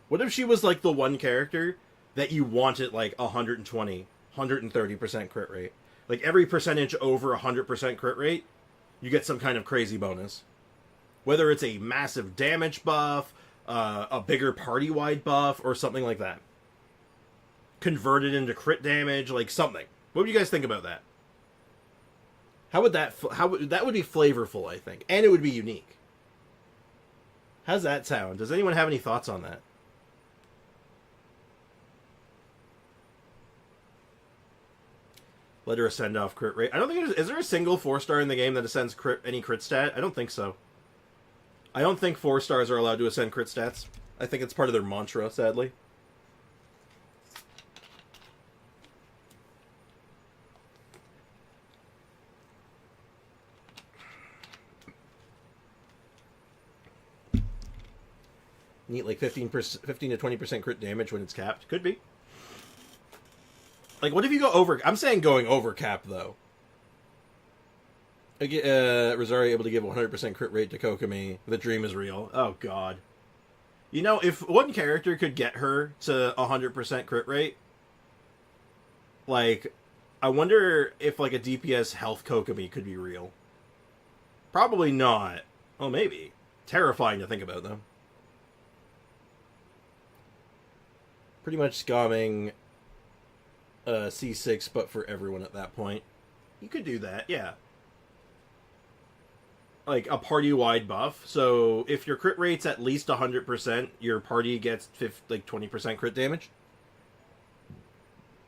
What if she was, like, the one character that you wanted, like, 120, 130% crit rate? Like, every percentage over 100% crit rate, you get some kind of crazy bonus. Whether it's a massive damage buff, a bigger party-wide buff, or something like that. Converted into crit damage, like something. What would you guys think about that? That would be flavorful, I think. And it would be unique. How's that sound? Does anyone have any thoughts on that? Let her ascend off crit rate. I don't think is there a single 4-star in the game that ascends any crit stat? I don't think so. I don't think 4-stars are allowed to ascend crit stats. I think it's part of their mantra, sadly. Need like 15 to 20% crit damage when it's capped. Could be. Like, what if you go over... I'm saying going over cap, though. Rosaria able to give 100% crit rate to Kokomi. The dream is real. Oh, God. You know, if one character could get her to 100% crit rate, like, I wonder if, like, a DPS health Kokomi could be real. Probably not. Well, maybe. Terrifying to think about, though. Pretty much scamming C6, but for everyone at that point. You could do that, yeah. Like, a party-wide buff. So, if your crit rate's at least 100%, your party gets 20% crit damage.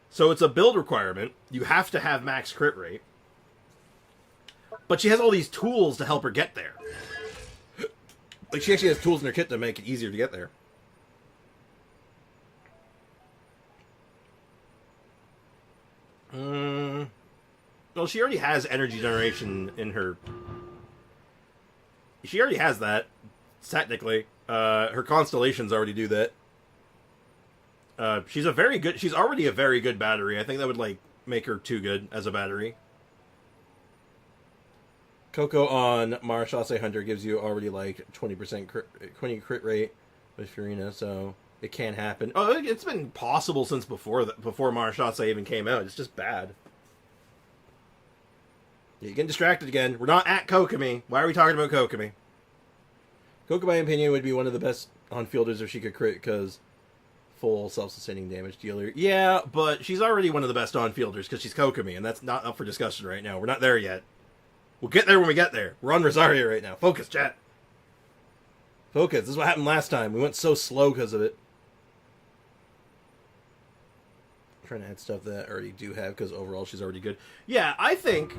So, it's a build requirement. You have to have max crit rate. But she has all these tools to help her get there. Like, she actually has tools in her kit to make it easier to get there. Well, she already has energy generation in her. She already has that, technically. Her constellations already do that. She's already a very good battery. I think that would, like, make her too good as a battery. Coco on Mara Shase Hunter gives you already, like, 20% 20 crit rate with Furina, so it can happen. Oh, it's been possible since before Mara Shase even came out. It's just bad. You're getting distracted again. We're not at Kokomi. Why are we talking about Kokomi? Kokomi, in my opinion, would be one of the best on-fielders if she could crit, because full self-sustaining damage dealer. Yeah, but she's already one of the best on-fielders because she's Kokomi, and that's not up for discussion right now. We're not there yet. We'll get there when we get there. We're on Rosaria right now. Focus, chat. Focus. This is what happened last time. We went so slow because of it. Trying to add stuff that I already do have because overall she's already good. Yeah, I think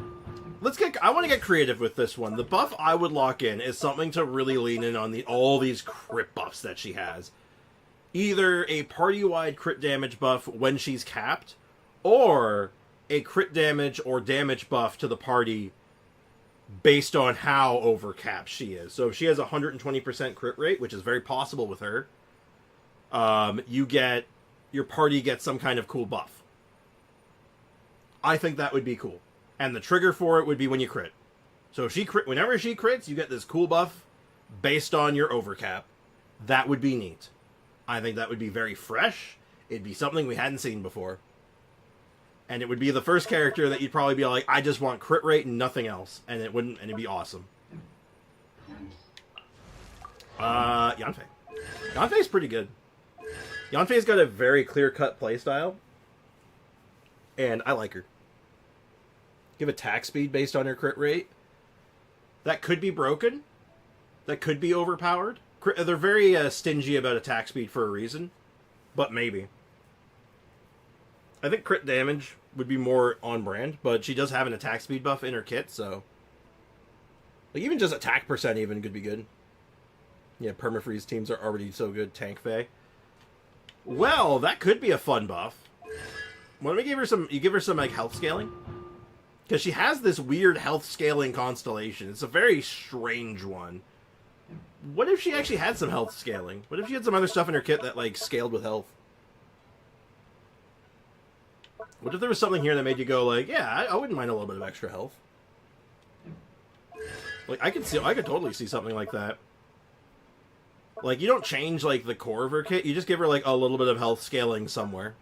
I want to get creative with this one. The buff I would lock in is something to really lean in on all these crit buffs that she has. Either a party-wide crit damage buff when she's capped, or a crit damage or damage buff to the party based on how overcapped she is. So if she has a 120% crit rate, which is very possible with her, your party gets some kind of cool buff. I think that would be cool. And the trigger for it would be when you crit. So if whenever she crits, you get this cool buff based on your overcap. That would be neat. I think that would be very fresh. It'd be something we hadn't seen before. And it would be the first character that you'd probably be like, I just want crit rate and nothing else. And it'd be awesome. Yanfei. Yanfei's pretty good. Yanfei's got a very clear-cut playstyle, and I like her. Give attack speed based on her crit rate. That could be broken. That could be overpowered. They're very stingy about attack speed for a reason, but maybe. I think crit damage would be more on-brand, but she does have an attack speed buff in her kit, so... Like, even just attack percent even could be good. Yeah, permafreeze teams are already so good. Tank Fae. Well, that could be a fun buff. Why don't we give her some... You give her some, like, health scaling? Because she has this weird health scaling constellation. It's a very strange one. What if she actually had some health scaling? What if she had some other stuff in her kit that, like, scaled with health? What if there was something here that made you go, like, yeah, I wouldn't mind a little bit of extra health. Like, I could totally see something like that. Like, you don't change, like, the core of her kit. You just give her, like, a little bit of health scaling somewhere.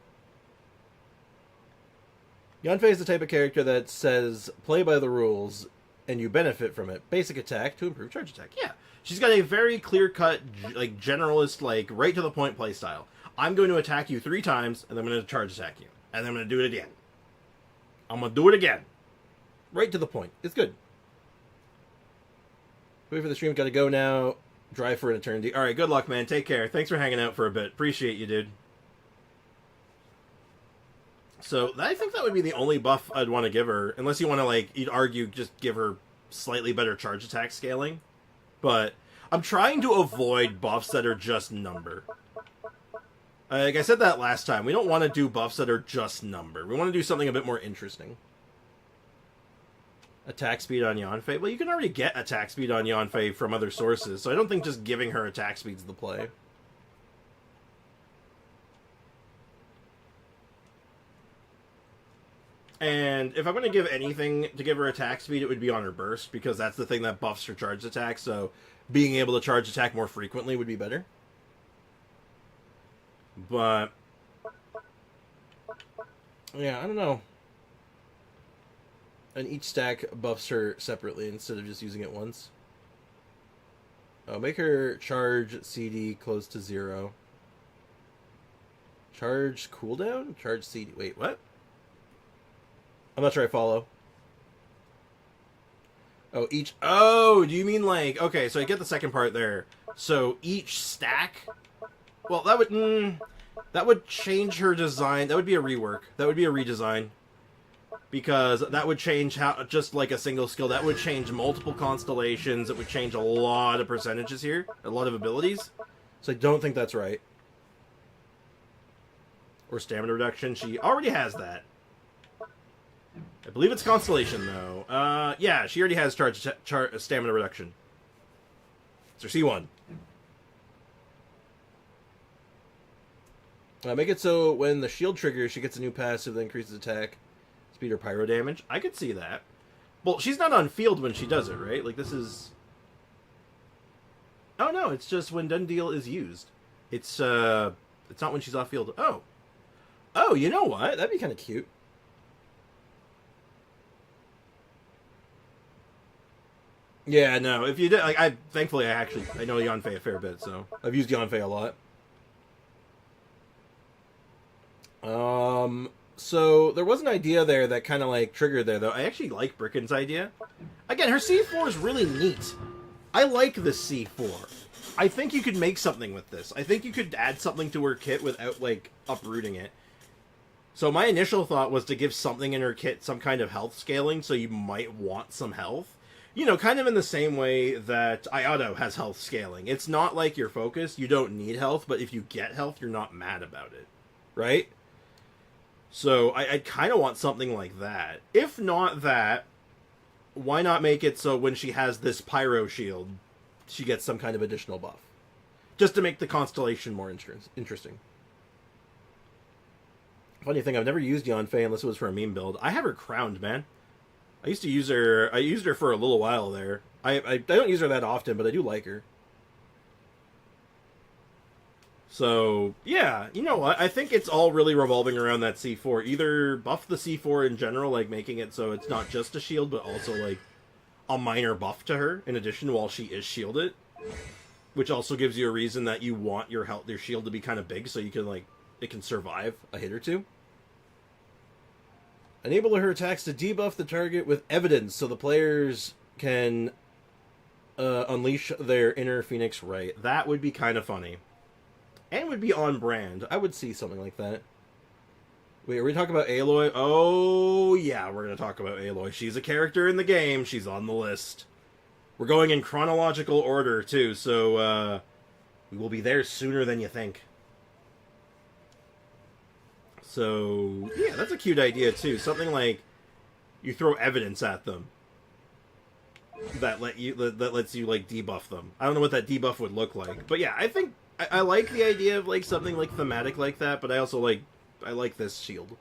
Yanfei is the type of character that says, play by the rules, and you benefit from it. Basic attack to improve charge attack. Yeah. She's got a very clear-cut, like, generalist, like, right-to-the-point playstyle. I'm going to attack you 3 times, and then I'm going to charge attack you. And then I'm going to do it again. I'm going to do it again. Right to the point. It's good. Wait for the stream. Got to go now. Drive for an eternity. Alright, good luck, man. Take care. Thanks for hanging out for a bit. Appreciate you, dude. So, I think that would be the only buff I'd want to give her. Unless you want to, like, you'd argue just give her slightly better charge attack scaling. But I'm trying to avoid buffs that are just number. Like I said that last time, we don't want to do buffs that are just number. We want to do something a bit more interesting. Attack speed on Yanfei? Well, you can already get attack speed on Yanfei from other sources, so I don't think just giving her attack speed's the play. And if I'm going to give anything to give her attack speed, it would be on her burst, because that's the thing that buffs her charge attack, so being able to charge attack more frequently would be better. But, yeah, I don't know. And each stack buffs her separately instead of just using it once. Oh, make her charge CD close to 0. Charge cooldown? Charge CD. Wait, what? I'm not sure I follow. Oh, each... Oh, do you mean like... Okay, so I get the second part there. So each stack... Well, that would change her design. That would be a rework. That would be a redesign. Because that would change how, just like a single skill, that would change multiple constellations. It would change a lot of percentages here. A lot of abilities. So I don't think that's right. Or stamina reduction. She already has that. I believe it's Constellation, though. Yeah, she already has stamina reduction. It's her C1. Make it so when the shield triggers, she gets a new passive that increases attack, speed, or pyro damage. I could see that. Well, she's not on field when she does it, right? Like, this is... Oh, no, it's just when Dundeel is used. It's not when she's off field. Oh. Oh, you know what? That'd be kind of cute. Yeah, no, if you did... Like, thankfully, I know Yanfei a fair bit, so... I've used Yanfei a lot. So there was an idea there that kind of like triggered there, though. I actually like Bricken's idea. Again, her C4 is really neat. I like this C4. I think you could make something with this. I think you could add something to her kit without, like, uprooting it. So my initial thought was to give something in her kit some kind of health scaling, so you might want some health. You know, kind of in the same way that Ayato has health scaling. It's not like you're focused, you don't need health, but if you get health, you're not mad about it. Right? So, I kind of want something like that. If not that, why not make it so when she has this Pyro Shield, she gets some kind of additional buff? Just to make the Constellation more interesting. Funny thing, I've never used Yanfei unless it was for a meme build. I have her crowned, man. I used her for a little while there. I don't use her that often, but I do like her. So, yeah, you know what? I think it's all really revolving around that C4. Either buff the C4 in general, like making it so it's not just a shield, but also, like, a minor buff to her in addition while she is shielded. Which also gives you a reason that you want your shield to be kind of big so you can, like, it can survive a hit or two. Enable her attacks to debuff the target with evidence so the players can unleash their inner Phoenix Right. That would be kind of funny. And would be on brand. I would see something like that. Wait, are we talking about Aloy? Oh, yeah, we're going to talk about Aloy. She's a character in the game. She's on the list. We're going in chronological order, too, so we will be there sooner than you think. So, yeah, that's a cute idea, too. Something like you throw evidence at them that lets you, like, debuff them. I don't know what that debuff would look like. But, yeah, I think... I like the idea of, like, something, like, thematic like that, but I also, like, I like this shield.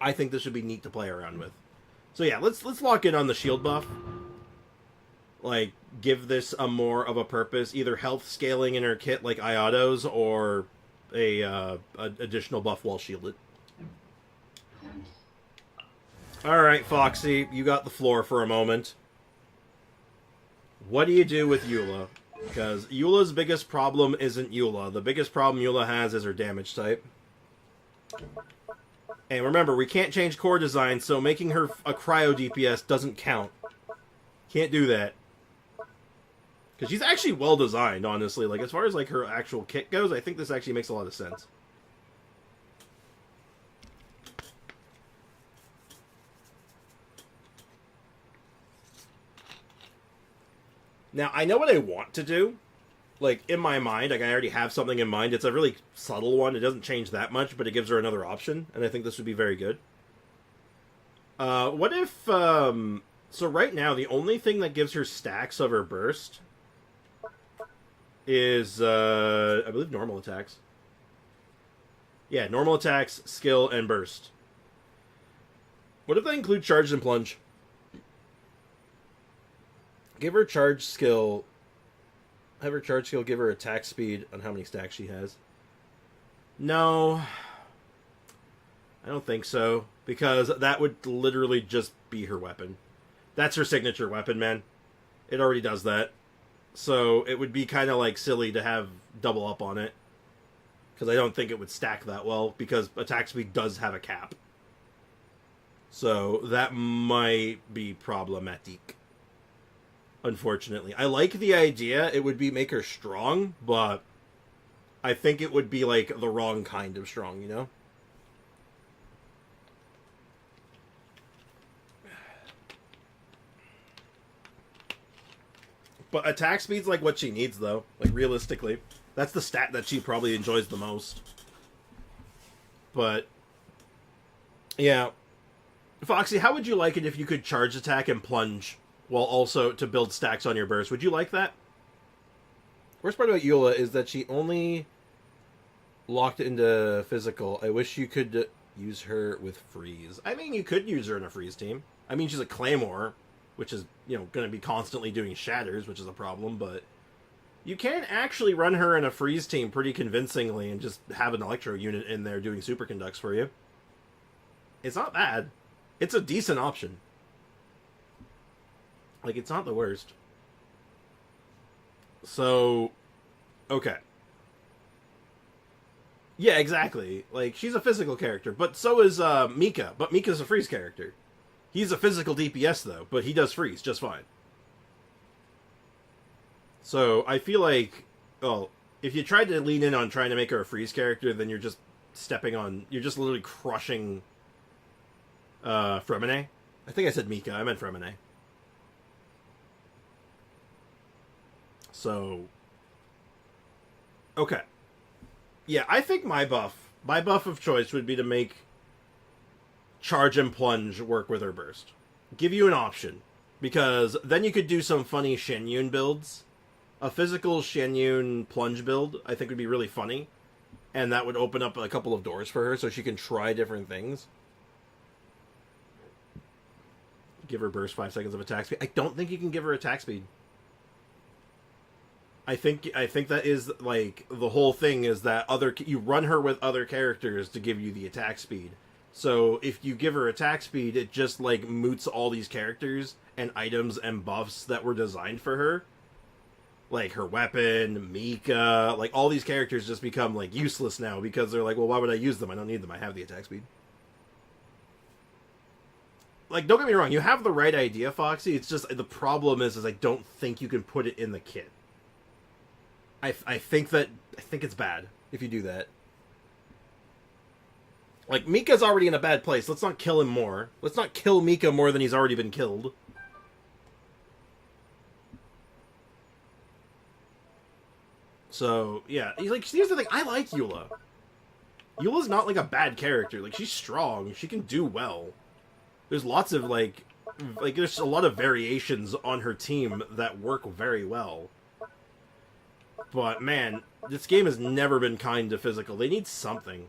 I think this would be neat to play around with. So, yeah, let's lock in on the shield buff. Like, give this a more of a purpose. Either health scaling in her kit, like Ayato's, or a additional buff while shielded. Alright, Foxy, you got the floor for a moment. What do you do with Eula? Because Eula's biggest problem isn't Eula. The biggest problem Eula has is her damage type. And remember, we can't change core design, so making her a cryo DPS doesn't count. Can't do that. Because she's actually well designed, honestly. Like, as far as like her actual kit goes, I think this actually makes a lot of sense. Now, I know what I want to do. Like, in my mind, like, I already have something in mind. It's a really subtle one. It doesn't change that much, but it gives her another option. And I think this would be very good. What if, so right now, the only thing that gives her stacks of her burst is, I believe normal attacks. Yeah, normal attacks, skill, and burst. What if they include charge and plunge? Give her charge skill. Have her charge skill give her attack speed on how many stacks she has. No. I don't think so. Because that would literally just be her weapon. That's her signature weapon, man. It already does that. So it would be kind of like silly to have double up on it. Because I don't think it would stack that well. Because attack speed does have a cap. So that might be problematic. Unfortunately. I like the idea. It would be make her strong, but I think it would be like the wrong kind of strong, you know? But attack speed's like what she needs, though. Like, realistically. That's the stat that she probably enjoys the most. But, yeah. Foxy, how would you like it if you could charge attack and plunge while also to build stacks on your burst? Would you like that? Worst part about Eula is that she only locked into physical. I wish you could use her with freeze. I mean, you could use her in a freeze team. I mean, she's a Claymore, which is, you know, going to be constantly doing shatters, which is a problem, but you can actually run her in a freeze team pretty convincingly and just have an electro unit in there doing superconducts for you. It's not bad. It's a decent option. Like, it's not the worst. So, okay. Yeah, exactly. Like, she's a physical character, but so is Mika. But Mika's a freeze character. He's a physical DPS, though, but he does freeze just fine. So, I feel like, well, if you tried to lean in on trying to make her a freeze character, then you're just stepping on... You're just literally crushing Fremine. I think I said Mika. I meant Fremine. So, okay. Yeah, I think my buff of choice would be to make charge and plunge work with her burst. Give you an option. Because then you could do some funny Shenyun builds. A physical Shenyun plunge build, I think, would be really funny. And that would open up a couple of doors for her so she can try different things. Give her burst 5 seconds of attack speed. I don't think you can give her attack speed. I think that is, like, the whole thing is that you run her with other characters to give you the attack speed. So if you give her attack speed, it just, like, moots all these characters and items and buffs that were designed for her. Like, her weapon, Mika, like, all these characters just become, like, useless now because they're like, well, why would I use them? I don't need them. I have the attack speed. Like, don't get me wrong. You have the right idea, Foxy. It's just, the problem is I don't think you can put it in the kit. I think it's bad if you do that. Like, Mika's already in a bad place. Let's not kill him more. Let's not kill Mika more than he's already been killed. So, yeah. Like, here's the thing. I like Eula. Eula's not, like, a bad character. Like, she's strong. She can do well. There's lots of, like, there's a lot of variations on her team that work very well. But, man, this game has never been kind to physical. They need something.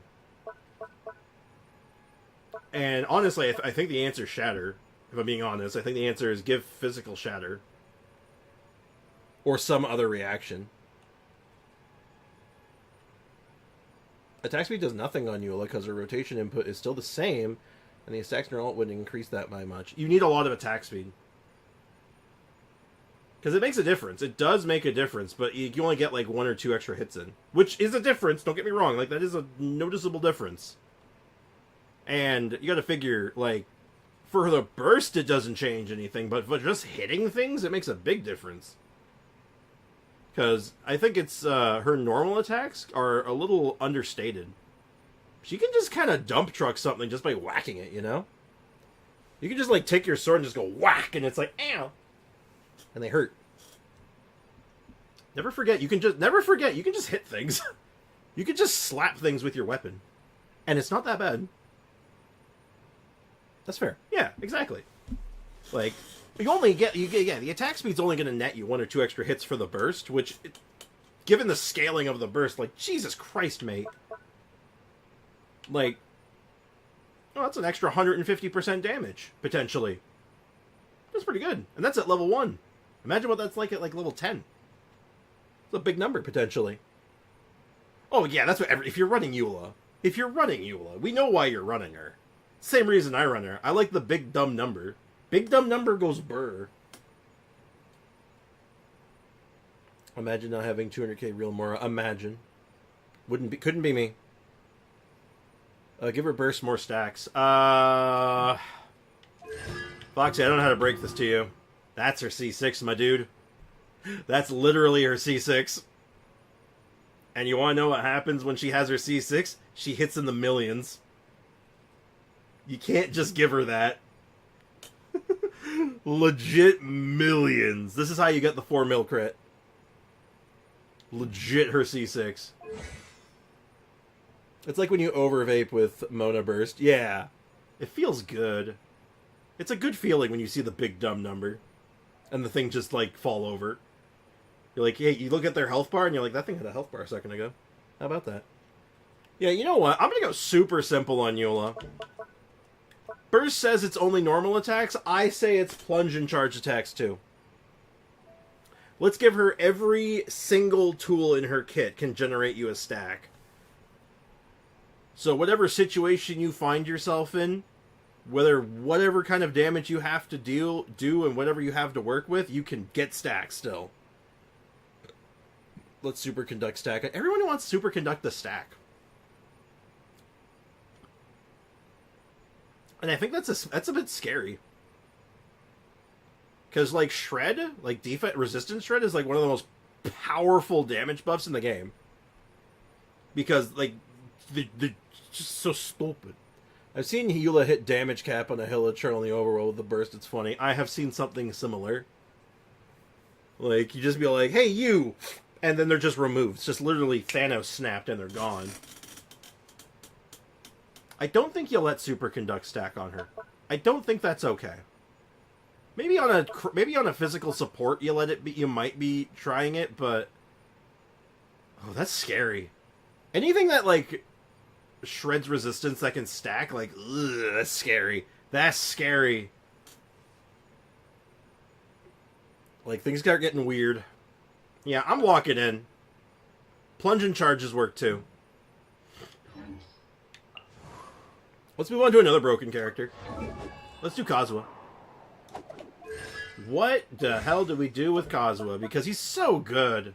And, honestly, I think the answer is Shatter. If I'm being honest, I think the answer is give physical Shatter. Or some other reaction. Attack speed does nothing on Eula because her rotation input is still the same, and the attacks in her ult wouldn't increase that by much. You need a lot of attack speed. Because it makes a difference. It does make a difference, but you only get like 1 or 2 extra hits in. Which is a difference, don't get me wrong. Like, that is a noticeable difference. And you gotta figure, like, for the burst it doesn't change anything, but for just hitting things, it makes a big difference. Because I think it's, her normal attacks are a little understated. She can just kind of dump truck something just by whacking it, you know? You can just, like, take your sword and just go whack, and it's like, ow! And they hurt. Never forget, you can just hit things. You can just slap things with your weapon. And it's not that bad. That's fair. Yeah, exactly. Like, the attack speed's only going to net you 1 or 2 extra hits for the burst, which, given the scaling of the burst, like, Jesus Christ, mate. Like, oh, that's an extra 150% damage, potentially. That's pretty good. And that's at level 1. Imagine what that's like at, like, level 10. It's a big number, potentially. Oh, yeah, that's what if you're running Eula. If you're running Eula, we know why you're running her. Same reason I run her. I like the big dumb number. Big dumb number goes burr. Imagine not having 200k real Mora. Imagine. Couldn't be me. Give her burst more stacks. Foxy, I don't know how to break this to you. That's her C6, my dude. That's literally her C6. And you want to know what happens when she has her C6? She hits in the millions. You can't just give her that. Legit millions. This is how you get the 4 mil crit. Legit her C6. It's like when you overvape with Mona Burst. Yeah. It feels good. It's a good feeling when you see the big dumb number, and the thing just, like, fall over. You're like, hey, you look at their health bar, and you're like, that thing had a health bar a second ago. How about that? Yeah, you know what? I'm gonna go super simple on Eula. Burst says it's only normal attacks. I say it's plunge and charge attacks, too. Let's give her every single tool in her kit can generate you a stack. So whatever situation you find yourself in, whatever kind of damage you have to do and whatever you have to work with, you can get stacks still. Let's superconduct stack. Everyone wants superconduct the stack. And I think that's a bit scary. Because, like, Shred, like, defense resistance Shred is, like, one of the most powerful damage buffs in the game. Because, like, they're just so stupid. I've seen Eula hit damage cap on a Hilichurl in the overworld with the burst. It's funny. I have seen something similar. Like, you just be like, hey, you! And then they're just removed. It's just literally Thanos snapped and they're gone. I don't think you'll let superconduct stack on her. I don't think that's okay. Maybe on a physical support you let it be. You might be trying it, but oh, that's scary. Anything that like shreds resistance that can stack, like ugh, that's scary. That's scary. Like things start getting weird. Yeah, I'm walking in. Plunge and charges work too. Let's move on to another broken character. Let's do Kazuha. What the hell do we do with Kazuha? Because he's so good.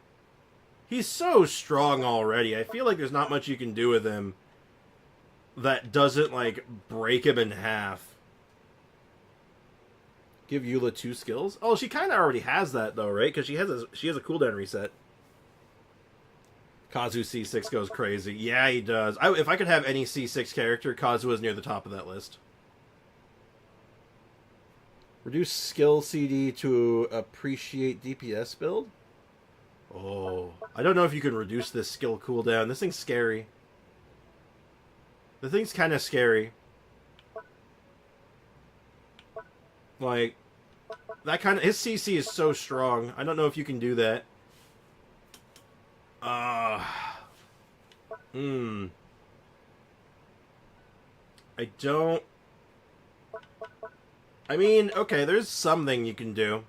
He's so strong already. I feel like there's not much you can do with him that doesn't, like, break him in half. Give Eula 2 skills? Oh, she kind of already has that, though, right? Because she has a cooldown reset. Kazu C6 goes crazy. Yeah, he does. If I could have any C6 character, Kazuha's near the top of that list. Reduce skill CD to appreciate DPS build? Oh, I don't know if you can reduce this skill cooldown. This thing's scary. The thing's kind of scary. Like, that kind of... His CC is so strong. I don't know if you can do that. I don't... I mean, okay, there's something you can do.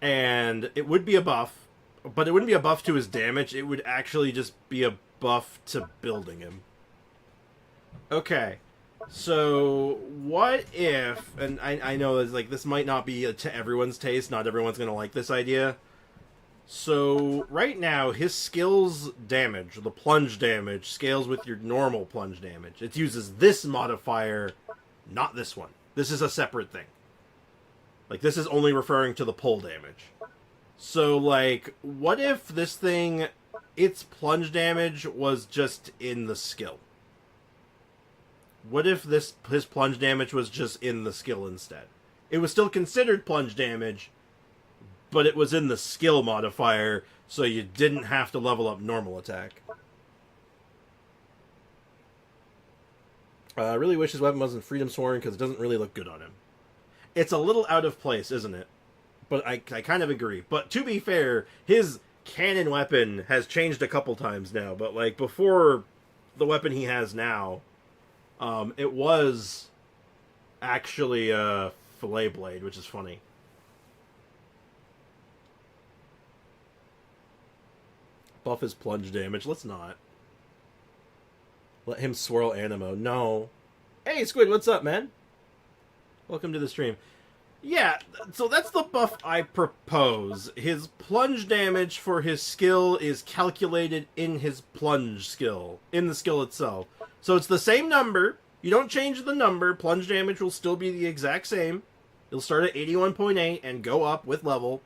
And it would be a buff. But it wouldn't be a buff to his damage. It would actually just be a buff to building him. Okay. So, what if... And I know it's like this might not be to everyone's taste. Not everyone's going to like this idea. So, right now, his skill's damage, the plunge damage, scales with your normal plunge damage. It uses this modifier, not this one. This is a separate thing. Like, this is only referring to the pull damage. So, like, what if this thing, its plunge damage was just in the skill? What if his plunge damage was just in the skill instead? It was still considered plunge damage, but it was in the skill modifier, so you didn't have to level up normal attack. I really wish his weapon wasn't Freedom Sworn, because it doesn't really look good on him. It's a little out of place, isn't it? But I kind of agree. But to be fair, his cannon weapon has changed a couple times now. But, like, before the weapon he has now, it was actually a fillet blade, which is funny. Buff his plunge damage. Let's not. Let him swirl Animo. No. Hey, Squid, what's up, man? Welcome to the stream. Yeah, so that's the buff I propose. His plunge damage for his skill is calculated in his plunge skill. In the skill itself. So it's the same number. You don't change the number. Plunge damage will still be the exact same. It'll start at 81.8 and go up with level.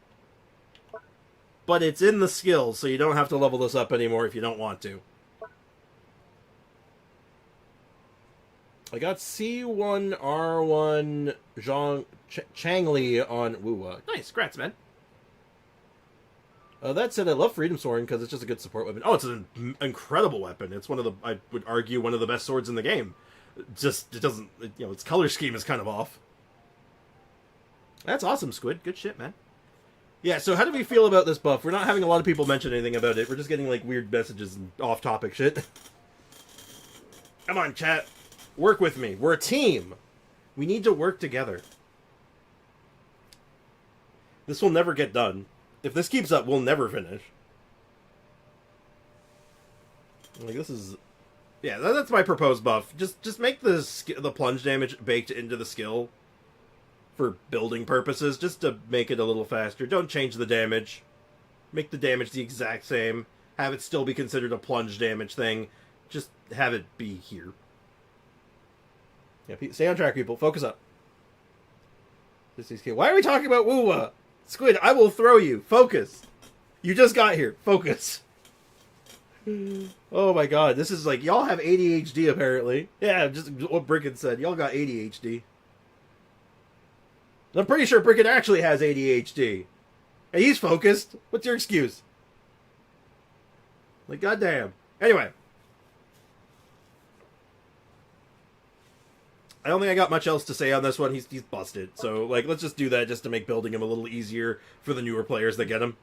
But it's in the skill, so you don't have to level this up anymore if you don't want to. I got C1R1 Changli on Wuwa. Nice, congrats, man. That said, I love Freedom Sworn because it's just a good support weapon. Oh, it's an incredible weapon. It's one of the, I would argue, one of the best swords in the game. Just, it doesn't, you know, its color scheme is kind of off. That's awesome, Squid. Good shit, man. Yeah, so how do we feel about this buff? We're not having a lot of people mention anything about it. We're just getting, like, weird messages and off-topic shit. Come on, chat. Work with me. We're a team. We need to work together. This will never get done. If this keeps up, we'll never finish. Like, this is... Yeah, that's my proposed buff. Just make the plunge damage baked into the skill for building purposes, just to make it a little faster. Don't change the damage. Make the damage the exact same. Have it still be considered a plunge damage thing. Just have it be here. Yeah, stay on track, people. Focus up. Why are we talking about Woowa? Squid, I will throw you. Focus. You just got here. Focus. Oh my god, this is like, y'all have ADHD apparently. Yeah, just what Bricken said. Y'all got ADHD. I'm pretty sure Bricken actually has ADHD. Hey, he's focused. What's your excuse? Like, goddamn. Anyway. I don't think I got much else to say on this one. He's busted. So, like, let's just do that just to make building him a little easier for the newer players that get him.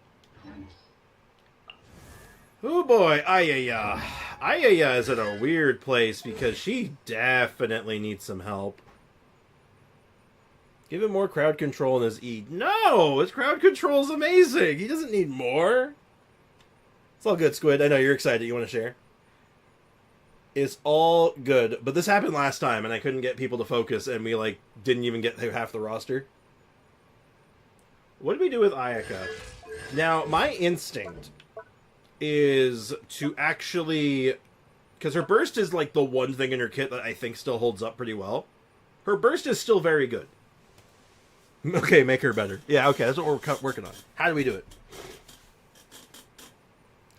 Oh boy, Ayaya. Ayaya is in a weird place because she definitely needs some help. Give him more crowd control in his E. No! His crowd control is amazing! He doesn't need more. It's all good, Squid. I know you're excited. You want to share? It's all good. But this happened last time, and I couldn't get people to focus, and we, like, didn't even get half the roster. What did we do with Ayaka? Now, my instinct is to actually... Because her burst is, like, the one thing in her kit that I think still holds up pretty well. Her burst is still very good. Okay, make her better. Yeah, okay, that's what we're working on. How do we do it?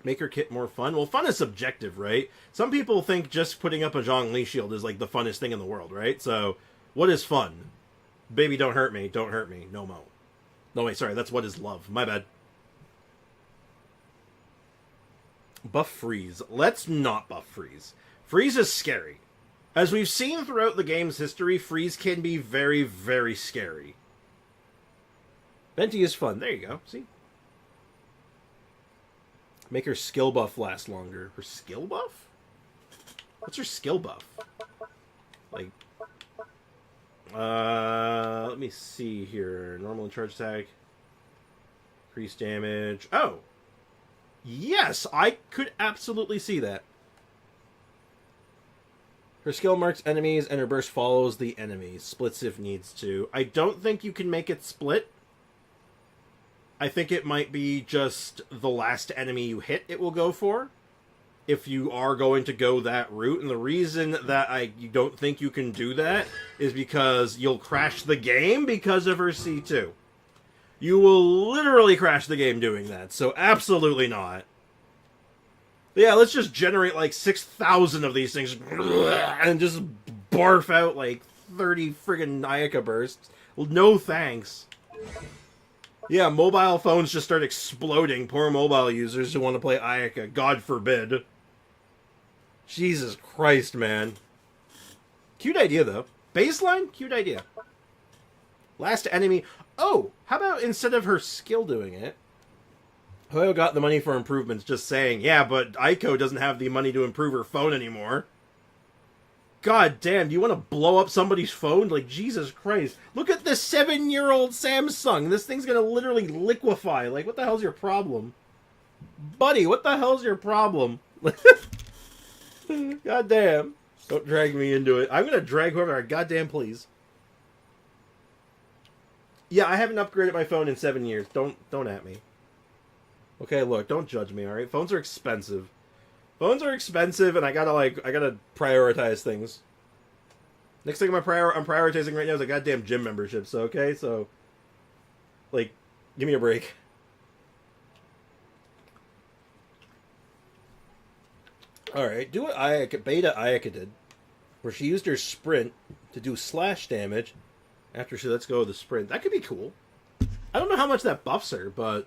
Make her kit more fun? Well, fun is subjective, right? Some people think just putting up a Zhongli shield is, like, the funnest thing in the world, right? So, what is fun? Baby, don't hurt me. Don't hurt me. No mo. No, wait, sorry. That's what is love. My bad. Buff Freeze. Let's not buff Freeze. Freeze is scary. As we've seen throughout the game's history, Freeze can be very, very scary. Venti is fun. There you go. See? Make her skill buff last longer. Her skill buff? What's her skill buff? Like... let me see here. Normal charge attack. Increase damage. Oh! Yes! I could absolutely see that. Her skill marks enemies, and her burst follows the enemies. Splits if needs to. I don't think you can make it split. I think it might be just the last enemy you hit it will go for. If you are going to go that route. And the reason that you don't think you can do that is because you'll crash the game because of her C2. You will literally crash the game doing that. So absolutely not. Yeah, let's just generate like 6,000 of these things and just barf out like 30 friggin' Ayaka bursts. No thanks. Yeah, mobile phones just start exploding. Poor mobile users who want to play Ayaka. God forbid. Jesus Christ, man. Cute idea, though. Baseline? Cute idea. Last enemy. Oh, how about instead of her skill doing it, Hoyo got the money for improvements just saying, yeah, but Aiko doesn't have the money to improve her phone anymore. God damn, do you want to blow up somebody's phone? Like, Jesus Christ. Look at this 7-year-old Samsung. This thing's gonna literally liquefy. Like, what the hell's your problem? Buddy, what the hell's your problem? God damn. Don't drag me into it. I'm gonna drag whoever I goddamn please. Yeah, I haven't upgraded my phone in 7 years. Don't at me. Okay, look, don't judge me, alright? Phones are expensive. Phones are expensive, and I gotta prioritize things. Next thing I'm prioritizing right now is a goddamn gym membership, so, okay? So, like, give me a break. Alright, do what Beta Ayaka did, where she used her sprint to do slash damage after she lets go of the sprint. That could be cool. I don't know how much that buffs her, but...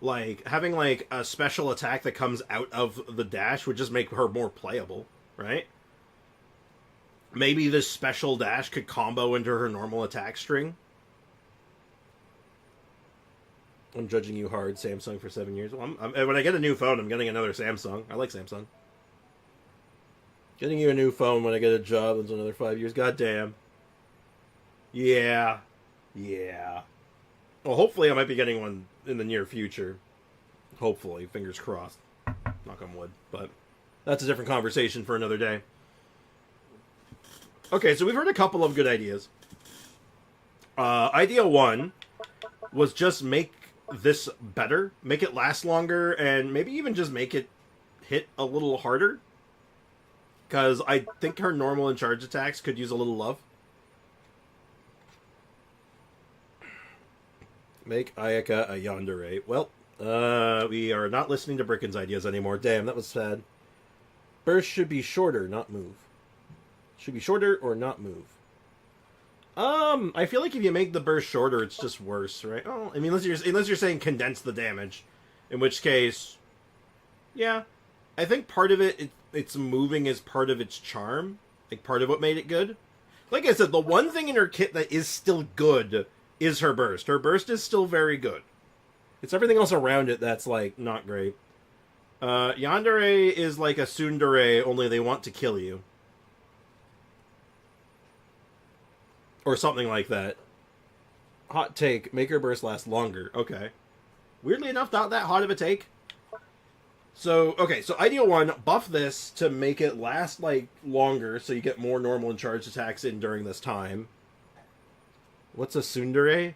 like, having, like, a special attack that comes out of the dash would just make her more playable, right? Maybe this special dash could combo into her normal attack string. I'm judging you hard, Samsung, for 7 years. Well, when I get a new phone, I'm getting another Samsung. I like Samsung. Getting you a new phone when I get a job, that's another 5 years. God damn. Yeah. Yeah. Well, hopefully I might be getting one in the near future. Hopefully. Fingers crossed. Knock on wood. But that's a different conversation for another day. Okay, so we've heard a couple of good ideas. Idea 1 was just make this better. Make it last longer, and maybe even just make it hit a little harder. Because I think her normal and charge attacks could use a little love. Make Ayaka a yandere. Well, we are not listening to Bricken's ideas anymore. Damn, that was sad. Burst should be shorter, not move. Should be shorter or not move. I feel like if you make the burst shorter, it's just worse, right? Oh, I mean, unless you're saying condense the damage, in which case, yeah, I think part of it's moving is part of its charm, like part of what made it good. Like I said, the one thing in her kit that is still good is her burst. Her burst is still very good. It's everything else around it that's like not great. Yandere is like a tsundere, only they want to kill you. Or something like that. Hot take, make her burst last longer. Okay. Weirdly enough, not that hot of a take. So, okay, so idea 1, buff this to make it last, like, longer, so you get more normal and charged attacks in during this time. What's a tsundere?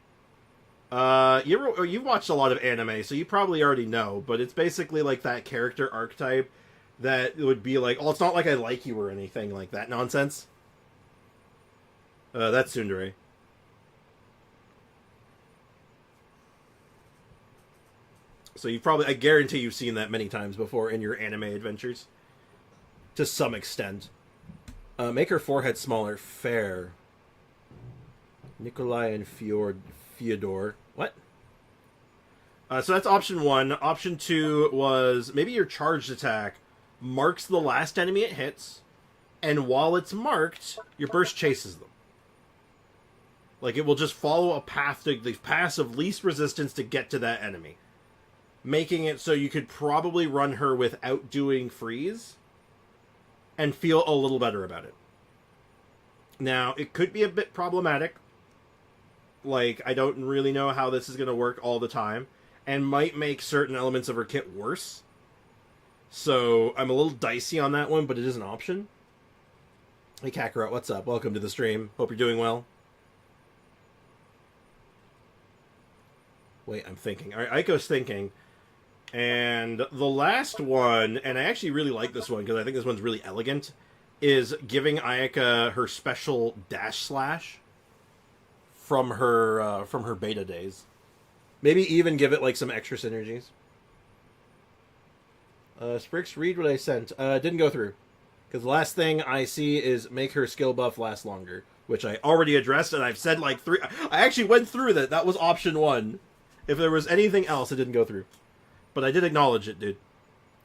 You've watched a lot of anime, so you probably already know, but it's basically like that character archetype that would be like, oh, it's not like I like you or anything like that nonsense. That's tsundere. So you probably, I guarantee you've seen that many times before in your anime adventures. To some extent. Make her forehead smaller. Fair. Nikolai and Fyodor. What? So that's option 1. Option 2 was maybe your charged attack marks the last enemy it hits, and while it's marked, your burst chases them. Like, it will just follow a path, to the path of least resistance to get to that enemy. Making it so you could probably run her without doing freeze and feel a little better about it. Now, it could be a bit problematic. Like, I don't really know how this is going to work all the time, and might make certain elements of her kit worse. So, I'm a little dicey on that one, but it is an option. Hey, Kakarot, what's up? Welcome to the stream. Hope you're doing well. Wait, I'm thinking. All right, Aiko's thinking. And the last one, and I actually really like this one because I think this one's really elegant, is giving Ayaka her special dash slash from her beta days. Maybe even give it like some extra synergies. Sprix, read what I sent. Didn't go through. Because the last thing I see is make her skill buff last longer, which I already addressed, and I've said like 3... I actually went through that. That was option 1. If there was anything else, it didn't go through. But I did acknowledge it, dude.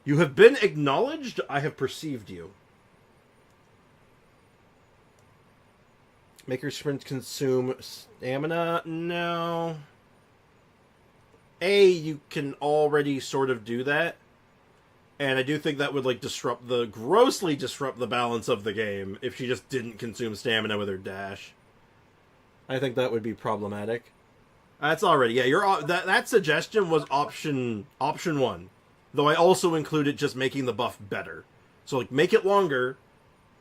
You have been acknowledged. I have perceived you. Make her sprint consume stamina? No. You can already sort of do that. And I do think that would, like, grossly disrupt the balance of the game if she just didn't consume stamina with her dash. I think that would be problematic. That's already, yeah, that suggestion was option 1. Though I also included just making the buff better. So, like, make it longer.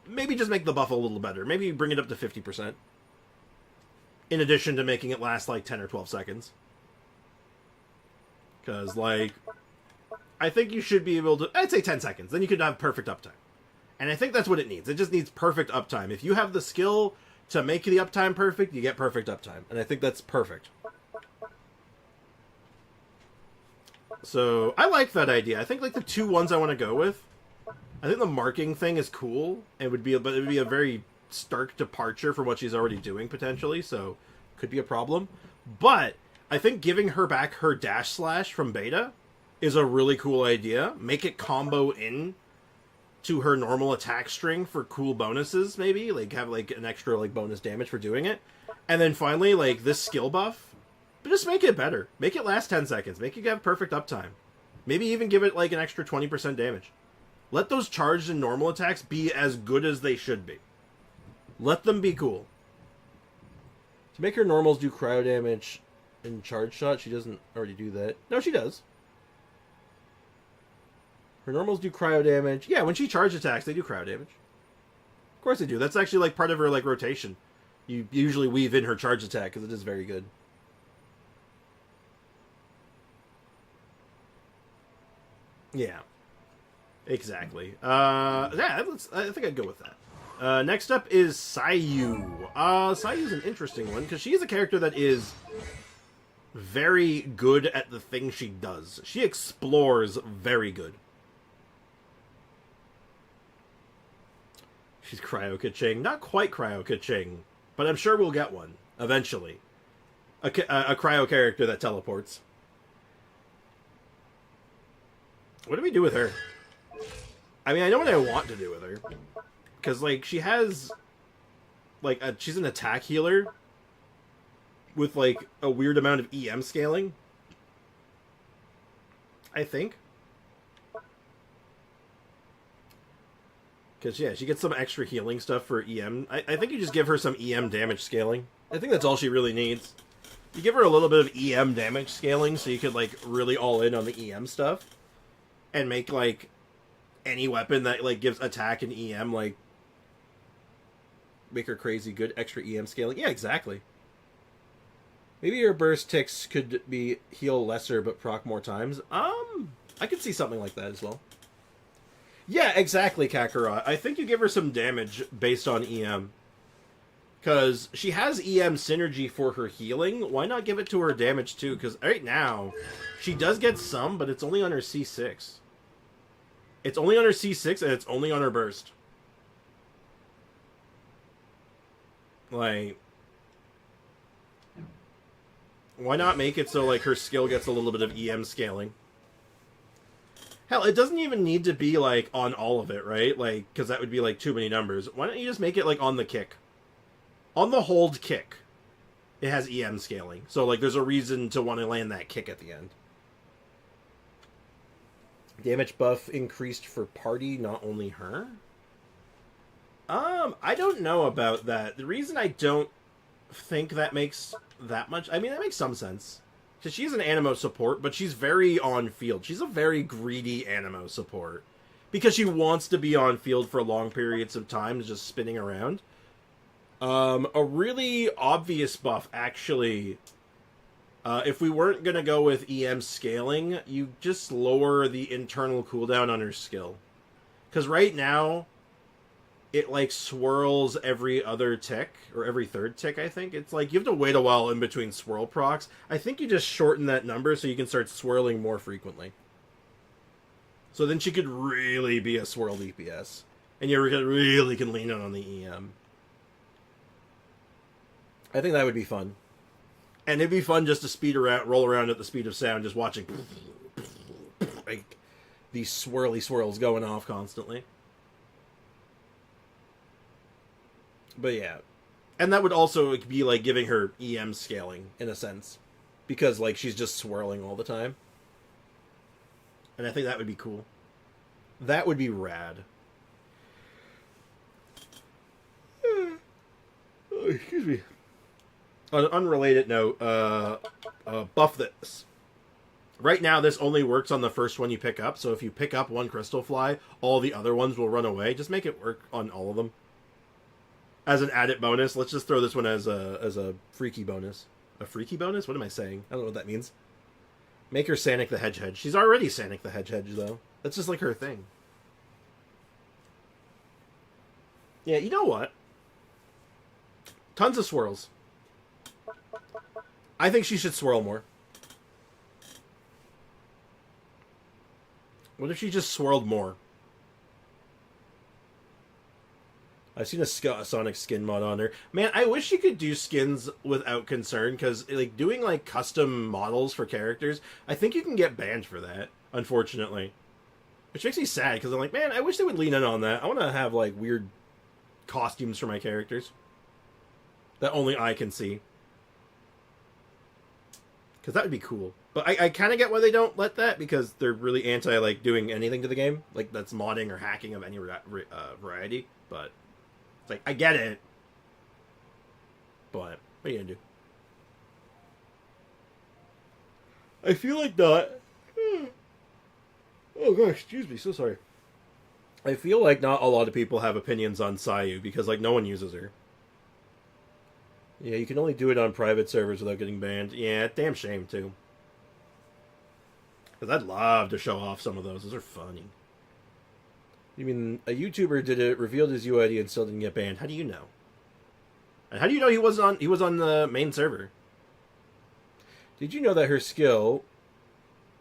Maybe just make the buff a little better. Maybe bring it up to 50%. In addition to making it last, like, 10 or 12 seconds. Because, like, I think you should be able to... I'd say 10 seconds. Then you could have perfect uptime. And I think that's what it needs. It just needs perfect uptime. If you have the skill to make the uptime perfect, you get perfect uptime. And I think that's perfect. So, I like that idea. I think, like, the 2 ones I want to go with. I think the marking thing is cool. But it would be a very stark departure from what she's already doing, potentially. So, could be a problem. But, I think giving her back her dash slash from beta is a really cool idea. Make it combo in to her normal attack string for cool bonuses, maybe like have like an extra like bonus damage for doing it, and then finally like this skill buff, but just make it better, make it last 10 seconds, make it have perfect uptime, maybe even give it like an extra 20% damage. Let those charged and normal attacks be as good as they should be. Let them be cool. To make her normals do cryo damage in charge shot, she doesn't already do that. No, she does. Her normals do cryo damage. Yeah, when she charge attacks, they do cryo damage. Of course they do. That's actually like part of her like rotation. You usually weave in her charge attack because it is very good. Yeah. Exactly. Yeah, I think I'd go with that. Next up is Sayu. Sayu's an interesting one because she is a character that is very good at the thing she does. She explores very good. She's cryo-ka-ching. Not quite cryo-ka-ching, but I'm sure we'll get one eventually. A cryo character that teleports. What do we do with her? I mean, I know what I want to do with her. Because, like, she has... Like, she's an attack healer with, like, a weird amount of EM scaling. I think. Because, yeah, she gets some extra healing stuff for EM. I think you just give her some EM damage scaling. I think that's all she really needs. You give her a little bit of EM damage scaling so you could, like, really all in on the EM stuff. And make, like, any weapon that, like, gives attack and EM, like, make her crazy good extra EM scaling. Yeah, exactly. Maybe your burst ticks could be heal lesser but proc more times. I could see something like that as well. Yeah, exactly, Kakarot. I think you give her some damage based on EM. Because she has EM synergy for her healing. Why not give it to her damage too? Because right now, she does get some, but it's only on her C6. It's only on her C6, and it's only on her burst. Like, why not make it so, like, her skill gets a little bit of EM scaling? Hell, it doesn't even need to be, like, on all of it, right? Like, because that would be, like, too many numbers. Why don't you just make it, like, on the kick? On the hold kick, it has EM scaling. So, like, there's a reason to want to land that kick at the end. Damage buff increased for party, not only her? I don't know about that. The reason I don't think that makes that much... I mean, that makes some sense. Because she's an Anemo support, but she's very on-field. She's a very greedy Anemo support. Because she wants to be on-field for long periods of time, just spinning around. A really obvious buff, actually... if we weren't going to go with EM scaling, you just lower the internal cooldown on her skill. Because right now, it, like, swirls every other tick, or every third tick, I think. It's like, you have to wait a while in between swirl procs. I think you just shorten that number so you can start swirling more frequently. So then she could really be a swirl DPS. And you really can lean on the EM. I think that would be fun. And it'd be fun just to speed around, roll around at the speed of sound, just watching like these swirly swirls going off constantly. But yeah. And that would also be like giving her EM scaling, in a sense. Because like she's just swirling all the time. And I think that would be cool. That would be rad. Oh, excuse me. On an unrelated note, buff this. Right now, this only works on the first one you pick up, so if you pick up one crystal fly, all the other ones will run away. Just make it work on all of them. As an added bonus, let's just throw this one as a freaky bonus. A freaky bonus? What am I saying? I don't know what that means. Make her Sanic the Hedgehog. She's already Sanic the Hedgehog, though. That's just like her thing. Yeah, you know what? Tons of swirls. I think she should swirl more. What if she just swirled more? I've seen a Sonic skin mod on her. Man, I wish you could do skins without concern, because like doing like custom models for characters, I think you can get banned for that, unfortunately. Which makes me sad, because I'm like, man, I wish they would lean in on that. I want to have, like, weird costumes for my characters that only I can see. Because that would be cool. But I kind of get why they don't let that, because they're really anti, like, doing anything to the game. Like, that's modding or hacking of any variety. But, it's like, I get it. But, what are you going to do? I feel like not. Oh gosh, excuse me, so sorry. I feel like not a lot of people have opinions on Sayu, because, like, no one uses her. Yeah, you can only do it on private servers without getting banned. Yeah, damn shame, too. Because I'd love to show off some of those. Those are funny. You mean a YouTuber did it, revealed his UID, and still didn't get banned? How do you know? And how do you know he was on the main server? Did you know that her skill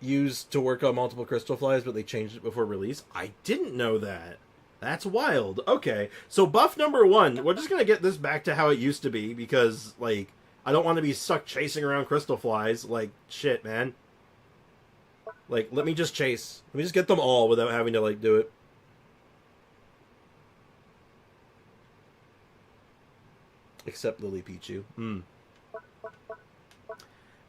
used to work on multiple crystal flies, but they changed it before release? I didn't know that. That's wild. Okay, so buff number 1. We're just gonna get this back to how it used to be, because, like, I don't want to be stuck chasing around crystal flies. Like, shit, man. Like, let me just chase. Let me just get them all without having to, like, do it. Except Lily Pichu.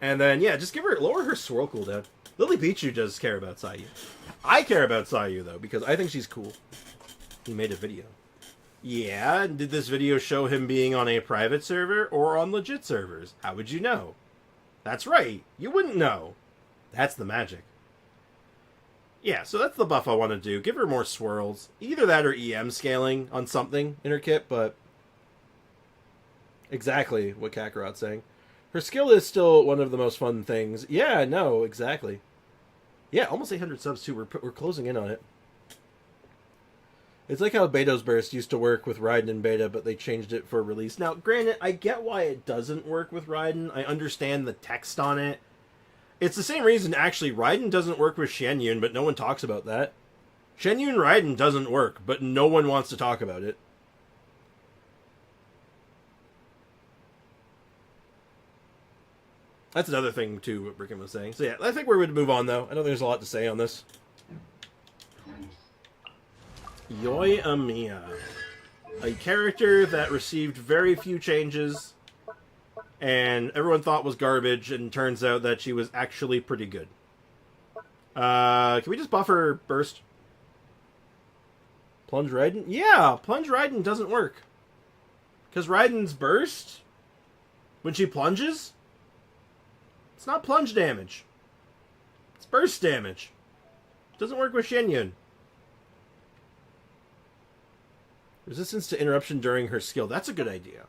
And then, yeah, just lower her swirl cooldown. Lily Pichu does care about Sayu. I care about Sayu, though, because I think she's cool. He made a video. Yeah, did this video show him being on a private server or on legit servers? How would you know? That's right, you wouldn't know. That's the magic. Yeah, so that's the buff I want to do. Give her more swirls. Either that or EM scaling on something in her kit, but... Exactly what Kakarot's saying. Her skill is still one of the most fun things. Yeah, no, exactly. Yeah, almost 800 subs, too. We're closing in on it. It's like how Beto's Burst used to work with Raiden in beta, but they changed it for release. Now, granted, I get why it doesn't work with Raiden. I understand the text on it. It's the same reason, actually, Raiden doesn't work with Shenyun, but no one talks about that. Shenyun Raiden doesn't work, but no one wants to talk about it. That's another thing, too, what Bricken was saying. So, yeah, I think we're going to move on, though. I know there's a lot to say on this. Yoi Amiya. A character that received very few changes, and everyone thought was garbage, and turns out that she was actually pretty good. Can we just buff her burst? Plunge Raiden? Yeah, Plunge Raiden doesn't work. Because Raiden's burst, when she plunges... It's not plunge damage. It's burst damage. It doesn't work with Shenyun. Resistance to interruption during her skill. That's a good idea.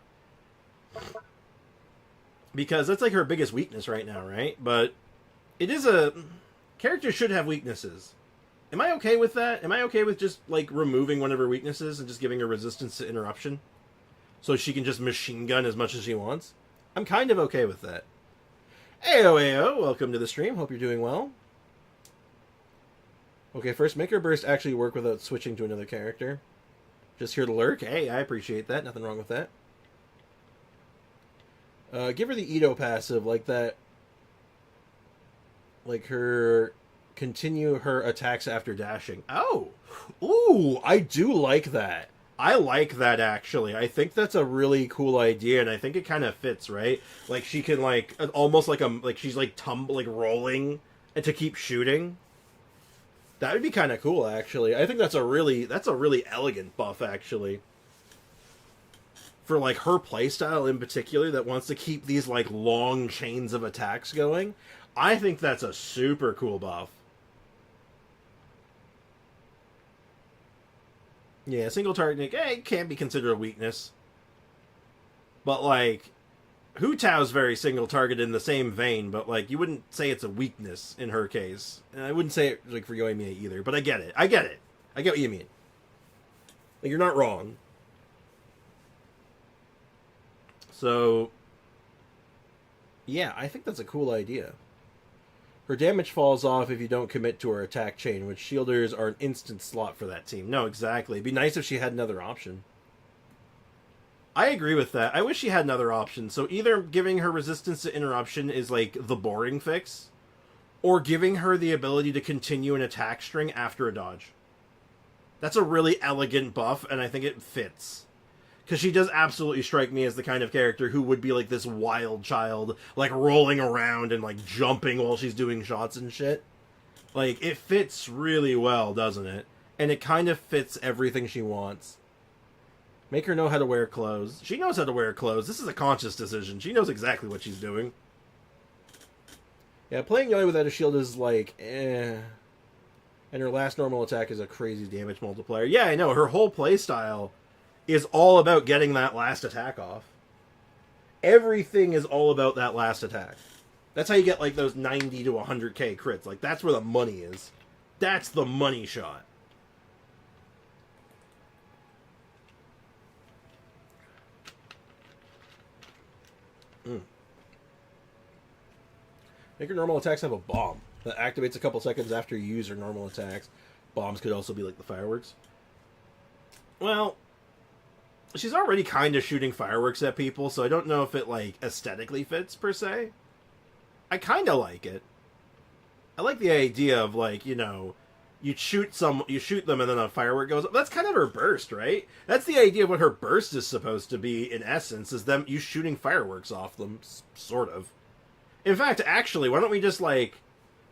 Because that's like her biggest weakness right now, right? But it is a... Character should have weaknesses. Am I okay with that? Am I okay with just, like, removing one of her weaknesses and just giving her resistance to interruption? So she can just machine gun as much as she wants? I'm kind of okay with that. Ayo, welcome to the stream. Hope you're doing well. Okay, first, make her burst actually work without switching to another character. Just here to lurk. Hey, I appreciate that. Nothing wrong with that. Give her the Edo passive, like that. Like her... Continue her attacks after dashing. Oh! Ooh, I do like that. I like that, actually. I think that's a really cool idea, and I think it kind of fits, right? Like, she can, like, almost like she's, like, rolling and to keep shooting. That would be kind of cool, actually. I think that's a really elegant buff, actually. For, like, her playstyle in particular that wants to keep these, like, long chains of attacks going. I think that's a super cool buff. Yeah, single target, it can't be considered a weakness. But, like, Hu Tao's very single target in the same vein, but, like, you wouldn't say it's a weakness in her case. And I wouldn't say it, like, for Yoimiya either, but I get it. I get what you mean. Like, you're not wrong. So, yeah, I think that's a cool idea. Her damage falls off if you don't commit to her attack chain, which shielders are an instant slot for that team. No, exactly. It'd be nice if she had another option. I agree with that. I wish she had another option. So either giving her resistance to interruption is, like, the boring fix, or giving her the ability to continue an attack string after a dodge. That's a really elegant buff, and I think it fits. Because she does absolutely strike me as the kind of character who would be like this wild child, like rolling around and like jumping while she's doing shots and shit. Like, it fits really well, doesn't it? And it kind of fits everything she wants. Make her know how to wear clothes. She knows how to wear clothes. This is a conscious decision. She knows exactly what she's doing. Yeah, playing Yoi without a shield is like, eh. And her last normal attack is a crazy damage multiplier. Yeah, I know. Her whole playstyle is all about getting that last attack off. Everything is all about that last attack. That's how you get, like, those 90 to 100k crits. Like, that's where the money is. That's the money shot. Make your normal attacks have a bomb that activates a couple seconds after you use your normal attacks. Bombs could also be like the fireworks. Well, she's already kind of shooting fireworks at people, so I don't know if it, like, aesthetically fits, per se. I kind of like it. I like the idea of, like, you know, you shoot them and then a firework goes up. That's kind of her burst, right? That's the idea of what her burst is supposed to be, in essence, is you shooting fireworks off them, sort of. In fact, actually, why don't we just, like,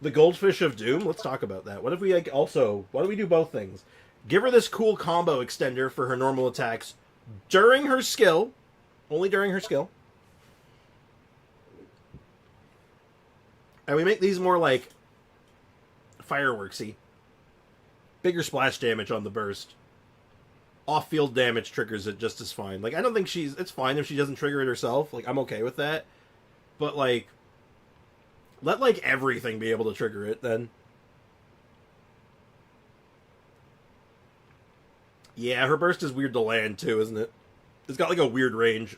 the Goldfish of Doom? Let's talk about that. What if we, like, also, why don't we do both things? Give her this cool combo extender for her normal attacks during her skill. Only during her skill. And we make these more, like, fireworksy. Bigger splash damage on the burst. Off-field damage triggers it just as fine. Like, I don't think it's fine if she doesn't trigger it herself. Like, I'm okay with that. But, like, let, like, everything be able to trigger it, then. Yeah, her burst is weird to land, too, isn't it? It's got, like, a weird range.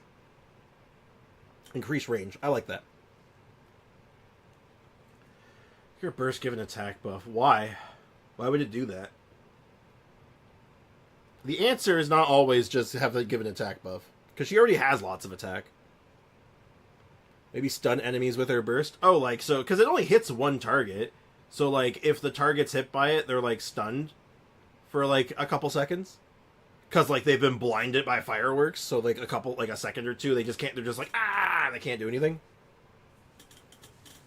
Increased range. I like that. Your burst give an attack buff. Why? Why would it do that? The answer is not always just have it give an attack buff. Because she already has lots of attack. Maybe stun enemies with her burst? Oh, like, so, because it only hits one target. So, like, if the target's hit by it, they're, like, stunned for, like, a couple seconds. Because, like, they've been blinded by fireworks. So, like, a second or two, they just can't, they're just like, ah, they can't do anything.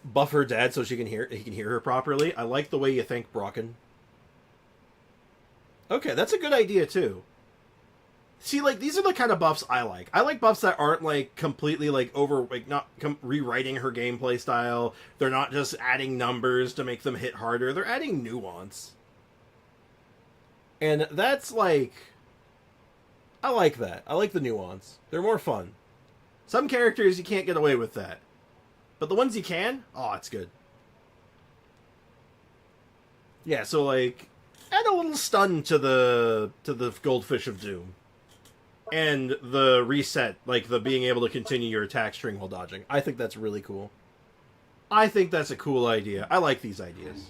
Buff her dad so he can hear her properly. I like the way you think, Brocken. Okay, that's a good idea, too. See, like, these are the kind of buffs I like. I like buffs that aren't, like, completely, like, not rewriting her gameplay style. They're not just adding numbers to make them hit harder. They're adding nuance. And that's, like, I like that. I like the nuance. They're more fun. Some characters, you can't get away with that. But the ones you can, oh, it's good. Yeah, so, like, add a little stun to the Goldfish of Doom. And the reset, like the being able to continue your attack string while dodging. I think that's really cool. I think that's a cool idea. I like these ideas.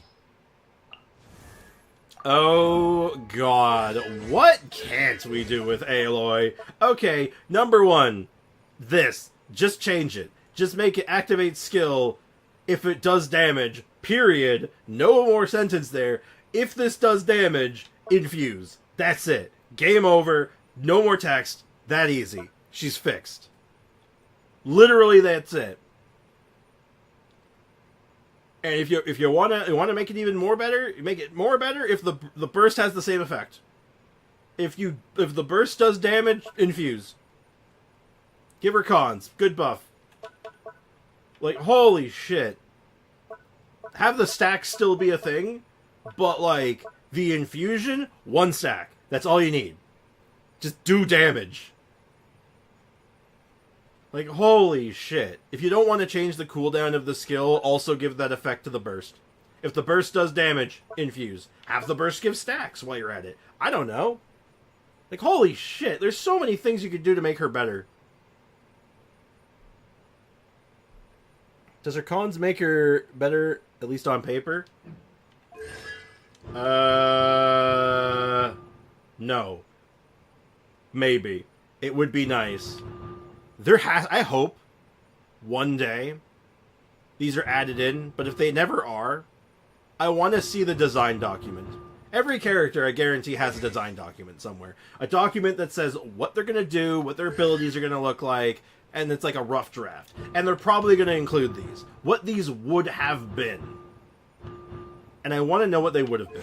Oh, God. What can't we do with Aloy? Okay, number one. This. Just change it. Just make it activate skill if it does damage. Period. No more sentence there. If this does damage, infuse. That's it. Game over. No more text. That easy. She's fixed. Literally, that's it. And if you want to make it even more better, make it more better if the burst has the same effect. If the burst does damage, infuse. Give her cons. Good buff. Like, holy shit. Have the stacks still be a thing, but like the infusion, one stack. That's all you need. Just do damage. Like, holy shit. If you don't want to change the cooldown of the skill, also give that effect to the burst. If the burst does damage, infuse. Have the burst give stacks while you're at it. I don't know. Like, holy shit. There's so many things you could do to make her better. Does her cons make her better, at least on paper? No. Maybe. It would be nice. I hope, one day, these are added in, but if they never are, I want to see the design document. Every character, I guarantee, has a design document somewhere. A document that says what they're going to do, what their abilities are going to look like, and it's like a rough draft. And they're probably going to include these. What these would have been. And I want to know what they would have been.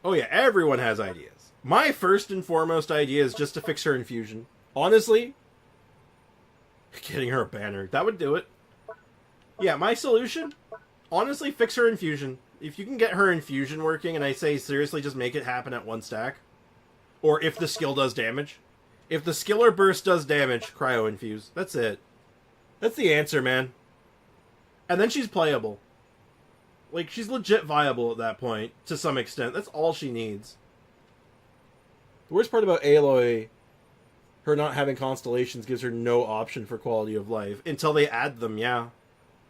Oh yeah, everyone has ideas. My first and foremost idea is just to fix her infusion. Honestly, getting her a banner, that would do it. Yeah, my solution, honestly, fix her infusion. If you can get her infusion working, and I say seriously, just make it happen at 1 stack. Or if the skill does damage. If the skill or burst does damage, cryo infuse. That's it. That's the answer, man. And then she's playable. Like, she's legit viable at that point, to some extent. That's all she needs. The worst part about Aloy, her not having constellations gives her no option for quality of life. Until they add them, yeah.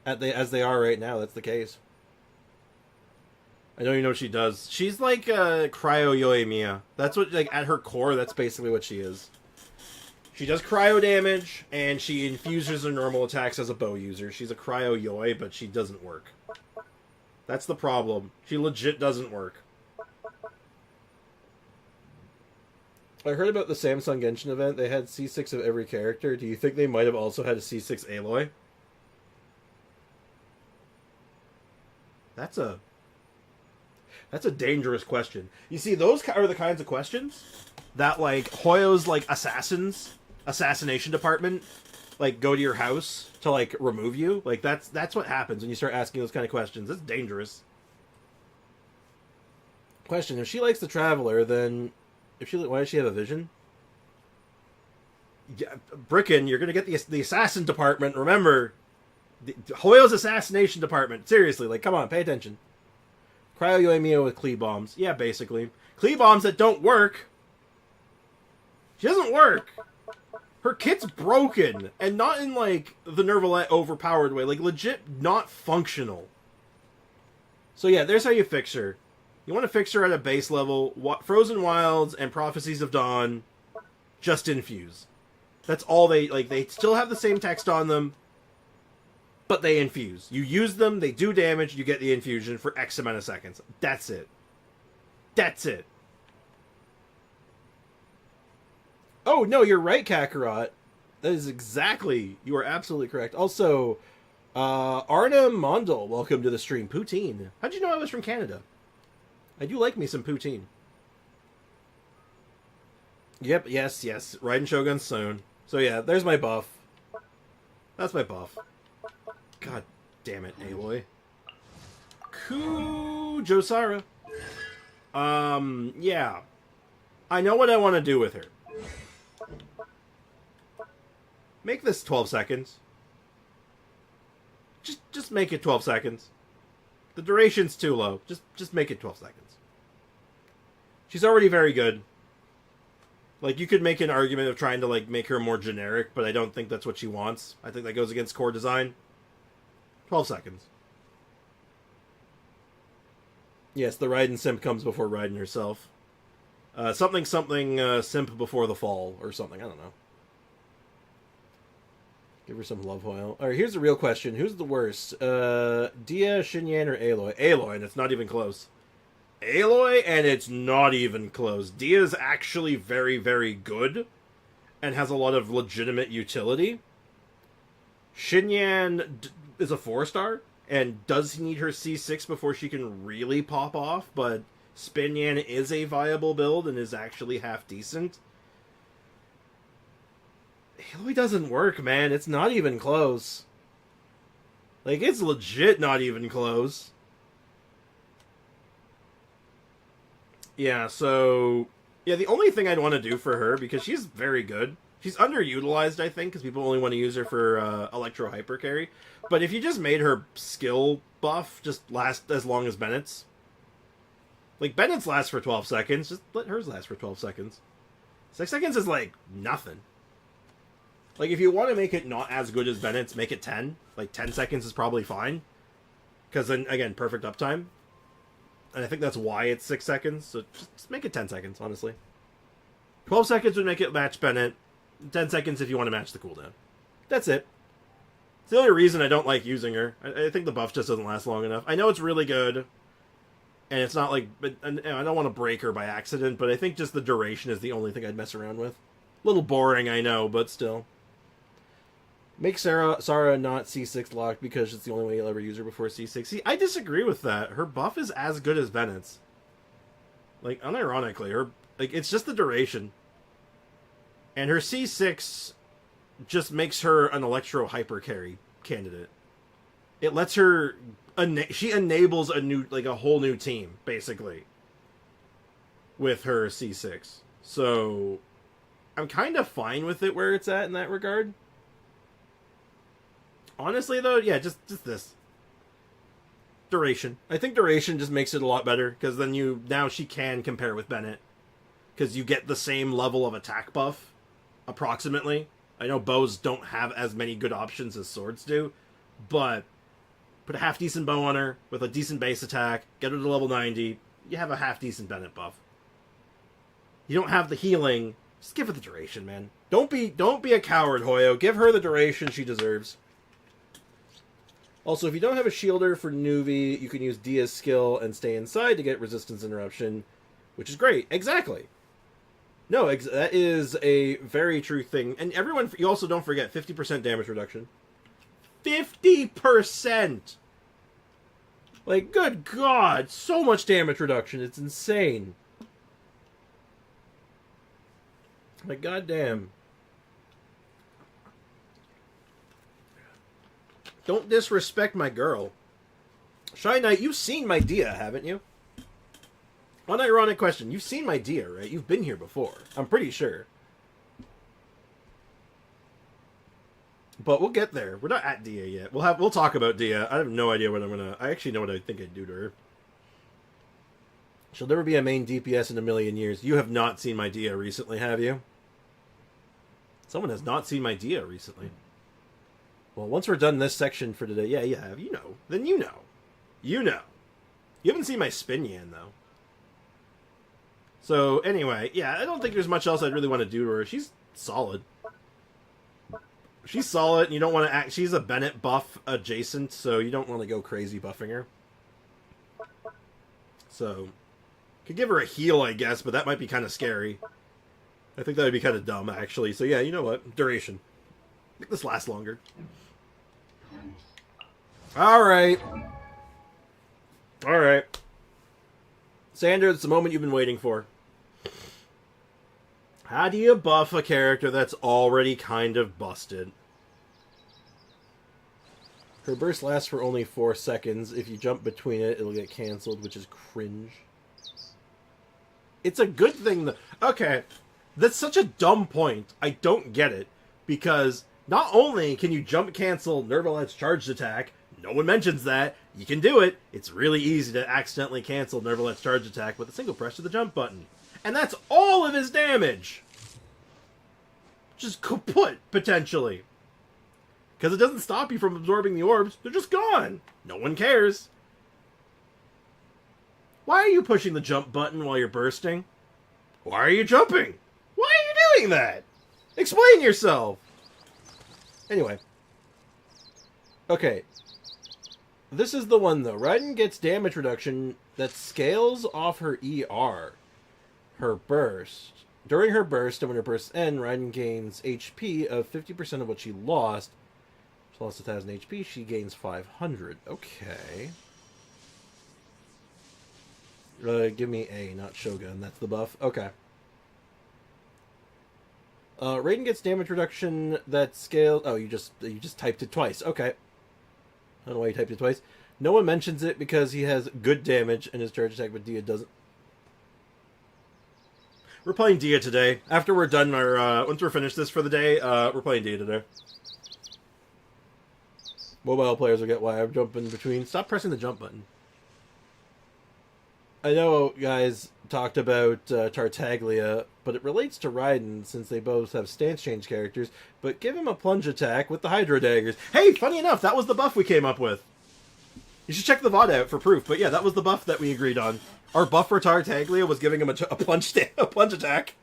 As they are right now, that's the case. I don't even know what she does. She's like Cryo Yoimiya. That's what, like, at her core, that's basically what she is. She does cryo damage, and she infuses her normal attacks as a bow user. She's a Cryo Yoi, but she doesn't work. That's the problem. She legit doesn't work. I heard about the Samsung Genshin event. They had C6 of every character. Do you think they might have also had a C6 Aloy? That's a dangerous question. You see, those are the kinds of questions that, like, Hoyo's, like, assassination department, like, go to your house to, like, remove you. Like, that's what happens when you start asking those kind of questions. It's dangerous. Question, if she likes the Traveler, then why does she have a vision? Yeah, Bricken, you're gonna get the assassin department. Remember, Hoyo's assassination department. Seriously, like, come on, pay attention. Cryo Yoimiya with Clee bombs. Yeah, basically. Clee bombs that don't work. She doesn't work. Her kit's broken, and not in, like, the Nervalette overpowered way. Like, legit not functional. So yeah, there's how you fix her. You want to fix her at a base level. Frozen Wilds and Prophecies of Dawn just infuse. That's all they still have the same text on them, but they infuse. You use them, they do damage, you get the infusion for X amount of seconds. That's it. That's it. Oh, no, you're right, Kakarot. That is exactly... You are absolutely correct. Also, Arna Mondal, welcome to the stream. Poutine. How'd you know I was from Canada? I do like me some poutine. Yep, yes. Raiden Shogun soon. So yeah, there's my buff. That's my buff. God damn it, Aloy. Josara. Yeah. I know what I want to do with her. Make this 12 seconds. Just make it 12 seconds. The duration's too low. Just make it 12 seconds. She's already very good. Like, you could make an argument of trying to, like, make her more generic, but I don't think that's what she wants. I think that goes against core design. 12 seconds. Yes, the Raiden simp comes before Raiden herself. Something simp before the fall, or something. I don't know. Give her some love oil. Alright, here's the real question. Who's the worst? Dia, Xinyan, or Aloy? Aloy, and it's not even close. Aloy, and it's not even close. Dia's actually very, very good, and has a lot of legitimate utility. Xinyan is a 4-star, and does need her C6 before she can really pop off, but Spinyan is a viable build, and is actually half decent. Aloy doesn't work, man. It's not even close. Like, it's legit not even close. Yeah, so... Yeah, the only thing I'd want to do for her, because she's very good. She's underutilized, I think, because people only want to use her for Electro Hyper Carry. But if you just made her skill buff just last as long as Bennett's... Like, Bennett's lasts for 12 seconds. Just let hers last for 12 seconds. 6 seconds is, like, nothing. Like, if you want to make it not as good as Bennett's, make it 10. Like, 10 seconds is probably fine. Because then, again, perfect uptime. And I think that's why it's 6 seconds. So just make it 10 seconds, honestly. 12 seconds would make it match Bennett. 10 seconds if you want to match the cooldown. That's it. It's the only reason I don't like using her. I think the buff just doesn't last long enough. I know it's really good, and it's not like... I don't want to break her by accident, but I think just the duration is the only thing I'd mess around with. A little boring, I know, but still. Make Sarah not C6 locked because it's the only way you'll ever use her before C6. See, I disagree with that. Her buff is as good as Bennett's. Like, unironically, her... Like, it's just the duration. And her C6 just makes her an Electro Hyper Carry candidate. It lets her... she enables a whole new team, basically. With her C6. So, I'm kind of fine with it where it's at in that regard. Honestly, though, yeah, just this. Duration. I think duration just makes it a lot better, because then now she can compare with Bennett. Because you get the same level of attack buff, approximately. I know bows don't have as many good options as swords do, but put a half-decent bow on her, with a decent base attack, get her to level 90, you have a half-decent Bennett buff. You don't have the healing, just give her the duration, man. Don't be a coward, Hoyo. Give her the duration she deserves. Also, if you don't have a shielder for Nuvi, you can use Dia's skill and stay inside to get resistance interruption, which is great. Exactly. No, that is a very true thing. And everyone, you also don't forget, 50% damage reduction. 50%! Like, good God, so much damage reduction. It's insane. Like, goddamn. Don't disrespect my girl. Shy Knight, you've seen my Dia, haven't you? Unironic question. You've seen my Dia, right? You've been here before. I'm pretty sure. But we'll get there. We're not at Dia yet. We'll talk about Dia. I have no idea what I'm gonna... I actually know what I think I'd do to her. She'll never be a main DPS in a million years. You have not seen my Dia recently, have you? Someone has not seen my Dia recently. Well, once we're done this section for today... Yeah, you have. You know. Then you know. You know. You haven't seen my Spin Yan, though. So, anyway, yeah, I don't think there's much else I'd really want to do to her. She's solid. She's solid, and you don't want to act... She's a Bennett buff adjacent, so you don't want to go crazy buffing her. So, could give her a heal, I guess, but that might be kind of scary. I think that would be kind of dumb, actually. So, yeah, you know what? Duration. Make this last longer. Alright. Alright. Sander, it's the moment you've been waiting for. How do you buff a character that's already kind of busted? Her burst lasts for only 4 seconds. If you jump between it, it'll get cancelled, which is cringe. It's a good thing that... Okay, that's such a dumb point. I don't get it. Because not only can you jump cancel Nervalet's charged attack, no one mentions that, you can do it. It's really easy to accidentally cancel Nervalet's charge attack with a single press of the jump button. And that's all of his damage! Just kaput, potentially. Because it doesn't stop you from absorbing the orbs, they're just gone! No one cares. Why are you pushing the jump button while you're bursting? Why are you jumping? Why are you doing that? Explain yourself! Anyway. Okay. This is the one, though. Raiden gets damage reduction that scales off her ER. Her burst. During her burst, and when her bursts end, Raiden gains HP of 50% of what she lost. She lost 1,000 HP, she gains 500. Okay. Give me A, not Shogun. That's the buff. Okay. Raiden gets damage reduction that scales... Oh, you just typed it twice. Okay. I don't know why you typed it twice. No one mentions it because he has good damage and his charge attack, but Dia doesn't. We're playing Dia today. After we're done, once we're finished this for the day, we're playing Dia today. Mobile players will get why I'm jumping between. Stop pressing the jump button. I know guys talked about Tartaglia, but it relates to Raiden since they both have stance change characters, but give him a plunge attack with the Hydro Daggers. Hey, funny enough, that was the buff we came up with. You should check the VOD out for proof, but yeah, that was the buff that we agreed on. Our buff for Tartaglia was giving him a plunge attack.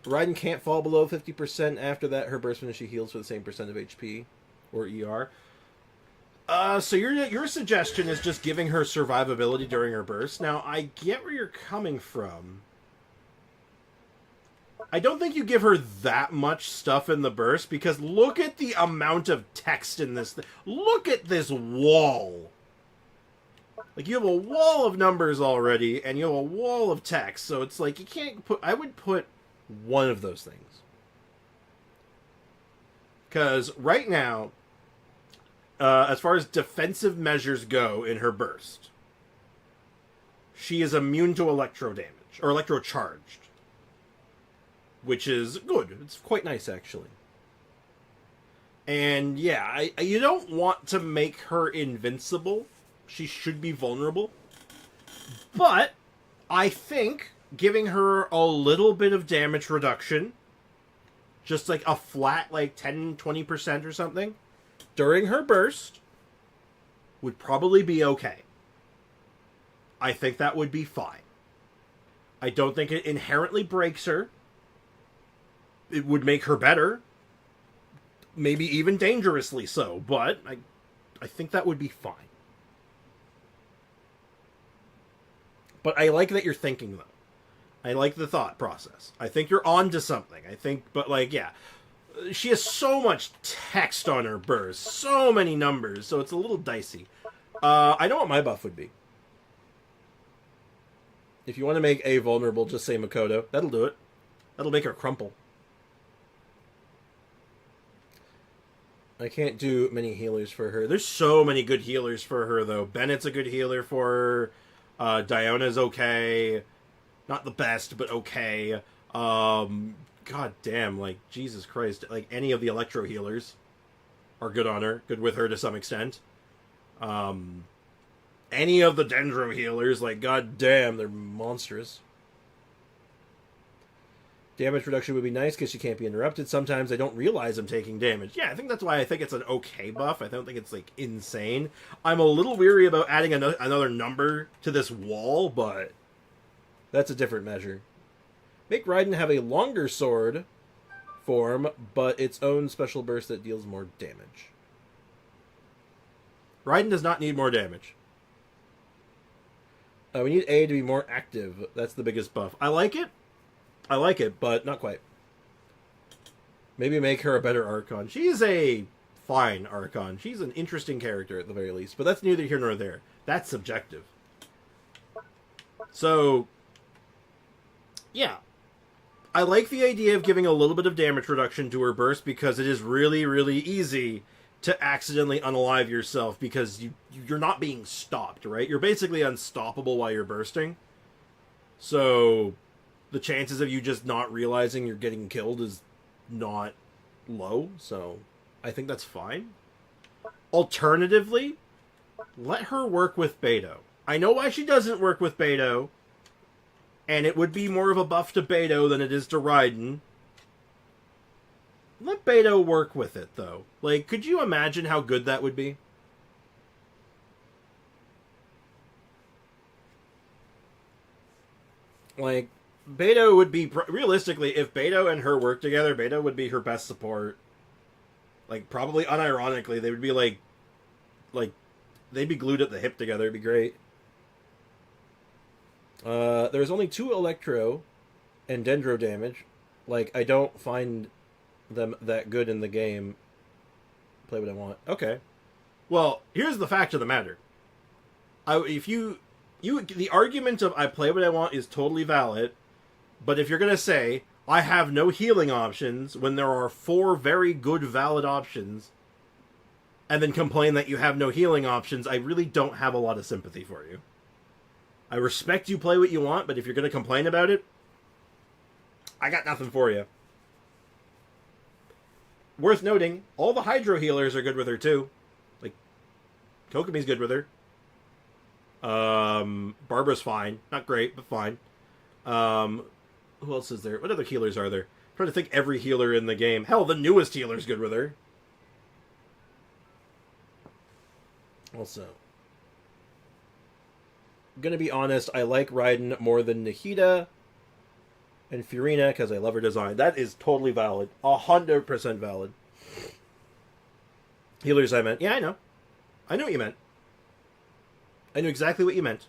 Raiden can't fall below 50% after that. Her burst when she heals for the same percent of HP or ER. So your suggestion is just giving her survivability during her burst. Now, I get where you're coming from. I don't think you give her that much stuff in the burst, because look at the amount of text in this thing. Look at this wall. Like, you have a wall of numbers already, and you have a wall of text, so it's like, you can't put... I would put one of those things. Because right now, as far as defensive measures go in her burst, she is immune to electro damage, or electro charged. Which is good. It's quite nice, actually. And yeah, you don't want to make her invincible. She should be vulnerable. But I think giving her a little bit of damage reduction, just like a flat, like 10-20% or something, during her burst, would probably be okay. I think that would be fine. I don't think it inherently breaks her. It would make her better. Maybe even dangerously so, but I think that would be fine. But I like that you're thinking, though. I like the thought process. I think you're on to something. But like, yeah. She has so much text on her burst. So many numbers, so it's a little dicey. I know what my buff would be. If you want to make A vulnerable, just say Makoto. That'll do it. That'll make her crumple. I can't do many healers for her. There's so many good healers for her, though. Bennett's a good healer for her. Diona's okay. Not the best, but okay. God damn, like, Jesus Christ. Like, any of the electro healers are good on her. Good with her to some extent. Any of the dendro healers, like, god damn, they're monstrous. Damage reduction would be nice because she can't be interrupted. Sometimes I don't realize I'm taking damage. Yeah, I think that's why I think it's an okay buff. I don't think it's, like, insane. I'm a little weary about adding another number to this wall, but that's a different measure. Make Raiden have a longer sword form, but its own special burst that deals more damage. Raiden does not need more damage. We need A to be more active. That's the biggest buff. I like it. I like it, but not quite. Maybe make her a better Archon. She's a fine Archon. She's an interesting character at the very least, but that's neither here nor there. That's subjective. So, yeah. I like the idea of giving a little bit of damage reduction to her burst because it is really, really easy to accidentally unalive yourself because you're not being stopped, right? You're basically unstoppable while you're bursting. So the chances of you just not realizing you're getting killed is not low, so I think that's fine. Alternatively, let her work with Beto. I know why she doesn't work with Beto, and it would be more of a buff to Beto than it is to Raiden. Let Beto work with it, though. Like, could you imagine how good that would be? Like, Beto would be... Realistically, if Beto and her work together, Beto would be her best support. Like, probably unironically, they would be like... they'd be glued at the hip together. It'd be great. There's only 2 Electro and Dendro damage. Like, I don't find them that good in the game. Play what I want. Okay. Well, here's the fact of the matter. The argument of I play what I want is totally valid, but if you're going to say, I have no healing options when there are 4 very good valid options, and then complain that you have no healing options, I really don't have a lot of sympathy for you. I respect you play what you want, but if you're going to complain about it, I got nothing for you. Worth noting, all the Hydro healers are good with her too. Like, Kokomi's good with her. Barbruh's fine. Not great, but fine. Who else is there? What other healers are there? I'm trying to think every healer in the game. Hell, the newest healer's good with her. Also, I'm gonna be honest, I like Raiden more than Nahida. And Furina, because I love her design. That is totally valid. 100% valid. Healers, I meant. Yeah, I know. I know what you meant. I knew exactly what you meant.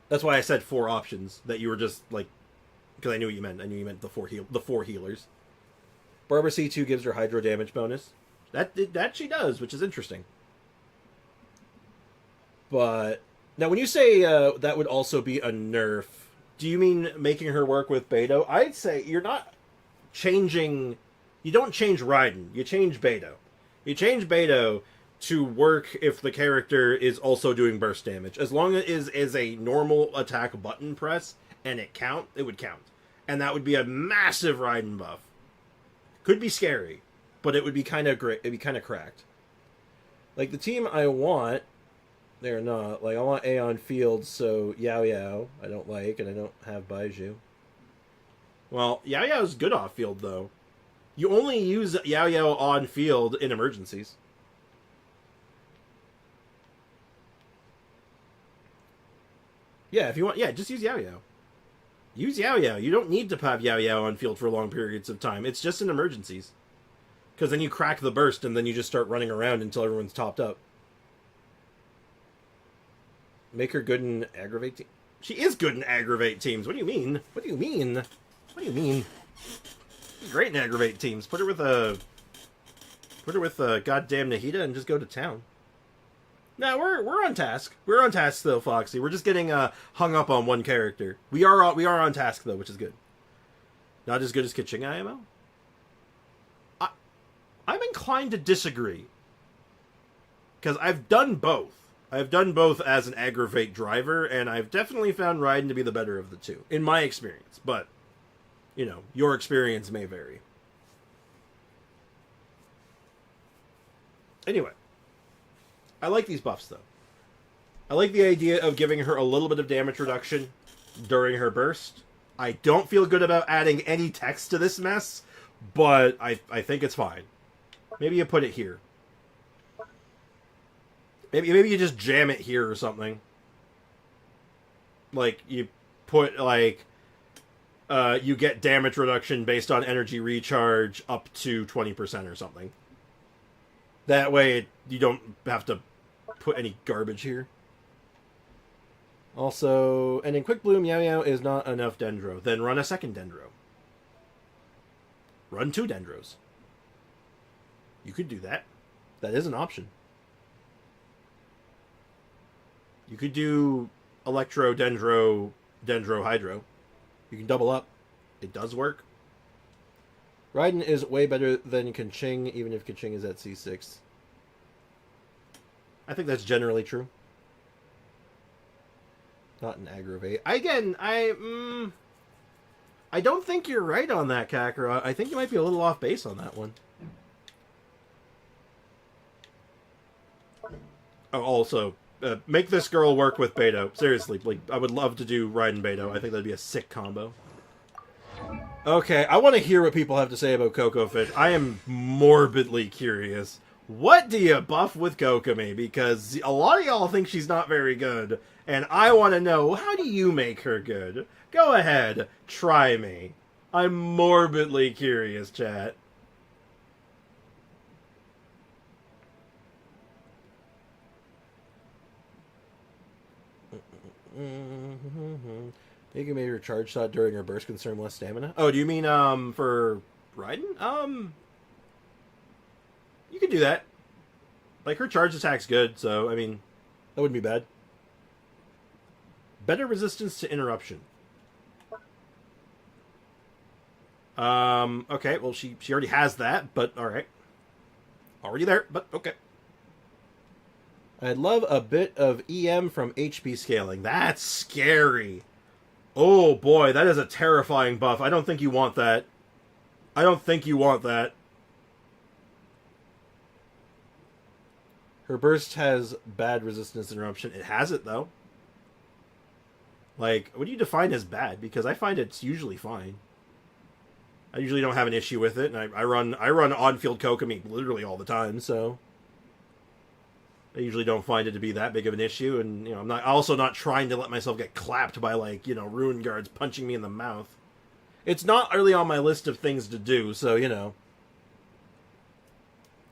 That's why I said 4 options. That you were just, like... Because I knew what you meant. I knew you meant the four healers. Barbruh C2 gives her hydro damage bonus. That she does, which is interesting. But... Now, when you say that would also be a nerf, do you mean making her work with Beidou? I'd say you're not changing... You don't change Raiden. You change Beidou. You change Beidou to work if the character is also doing burst damage. As long as it is a normal attack button press and it would count. And that would be a massive Raiden buff. Could be scary, but it would be kind of great. It'd be kind of cracked. Like, the team I want, they're not. Like, I want Aeon Field, so Yao Yao I don't like, and I don't have Baiju. Well, Yao Yao's good off field, though. You only use Yao Yao on field in emergencies. Yeah, if you want, just use Yao Yao. Use Yao Yao. You don't need to have Yao Yao on field for long periods of time. It's just in emergencies. Because then you crack the burst, and then you just start running around until everyone's topped up. Make her good in aggravate teams. She is good in aggravate teams. What do you mean? What do you mean? What do you mean? She's great in aggravate teams. Put her with a goddamn Nahida and just go to town. No, we're on task. We're on task still, Foxy. We're just getting hung up on one character. We are on task though, which is good. Not as good as Kaching IMO. I'm inclined to disagree. Because I've done both. I've done both as an aggravate driver, and I've definitely found Raiden to be the better of the two, in my experience. But, you know, your experience may vary. Anyway. I like these buffs, though. I like the idea of giving her a little bit of damage reduction during her burst. I don't feel good about adding any text to this mess, but I think it's fine. Maybe you put it here. Maybe you just jam it here or something. Like, you put, like, you get damage reduction based on energy recharge up to 20% or something. That way, you don't have to put any garbage here. Also, and in Quick Bloom, Yao Yao is not enough Dendro. Then run a second Dendro. Run 2 Dendros. You could do that. That is an option. You could do Electro, Dendro, Hydro. You can double up. It does work. Raiden is way better than Kaching, even if Kaching is at C6. I think that's generally true. Not an aggravate. Again, I don't think you're right on that, Kakarot. I think you might be a little off base on that one. Oh, also, make this girl work with Beidou. Seriously, like, I would love to do Raiden Beidou. I think that'd be a sick combo. Okay, I want to hear what people have to say about Coco Fish. I am morbidly curious. What do you buff with Kokomi? Because a lot of y'all think she's not very good, and I want to know, how do you make her good? Go ahead, try me. I'm morbidly curious, chat. You can maybe her charge shot during her burst consume less stamina. Oh, do you mean for Raiden? You could do that. Like, her charge attack's good, so I mean, that wouldn't be bad. Better resistance to interruption. Okay, well she already has that, but alright. Already there, but okay. I'd love a bit of EM from HP scaling. That's scary. Oh boy, that is a terrifying buff. I don't think you want that. I don't think you want that. Her burst has bad resistance interruption. It has it, though. Like, what do you define as bad? Because I find it's usually fine. I usually don't have an issue with it, and I run on-field Kokomi literally all the time, so... I usually don't find it to be that big of an issue, and I'm also not trying to let myself get clapped by ruin guards punching me in the mouth. It's not really on my list of things to do, so You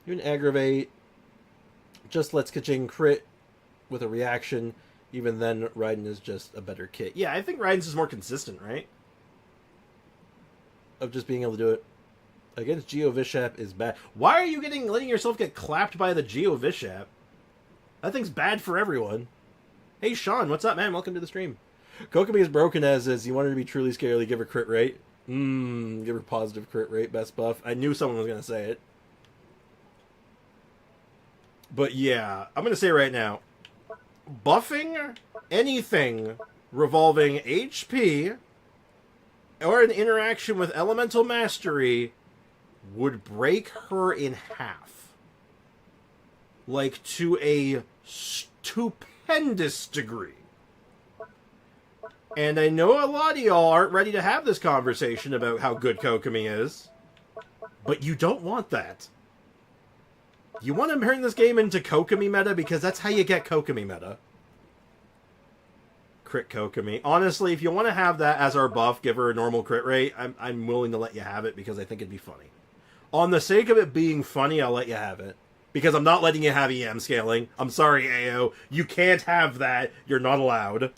can aggravate. Just lets Kaching crit with a reaction. Even then, Raiden is just a better kit. Yeah, I think Raiden's is more consistent, right? Of just being able to do it. Against Geo Vishap is bad. Why are you letting yourself get clapped by the Geo Vishap? That thing's bad for everyone. Hey, Sean, what's up, man? Welcome to the stream. Kokomi is broken as is. You want her to be truly scarily, give her crit rate. Give her positive crit rate, best buff. I knew someone was going to say it. But yeah, I'm going to say right now, buffing anything revolving HP or an interaction with Elemental Mastery would break her in half. Like, to a stupendous degree. And I know a lot of y'all aren't ready to have this conversation about how good Kokomi is, but you don't want that. You want to turn this game into Kokomi meta, because that's how you get Kokomi meta. Crit Kokomi. Honestly, if you want to have that as our buff, give her a normal crit rate, I'm willing to let you have it, because I think it'd be funny. On the sake of it being funny, I'll let you have it. Because I'm not letting you have EM scaling. I'm sorry, AO. You can't have that. You're not allowed.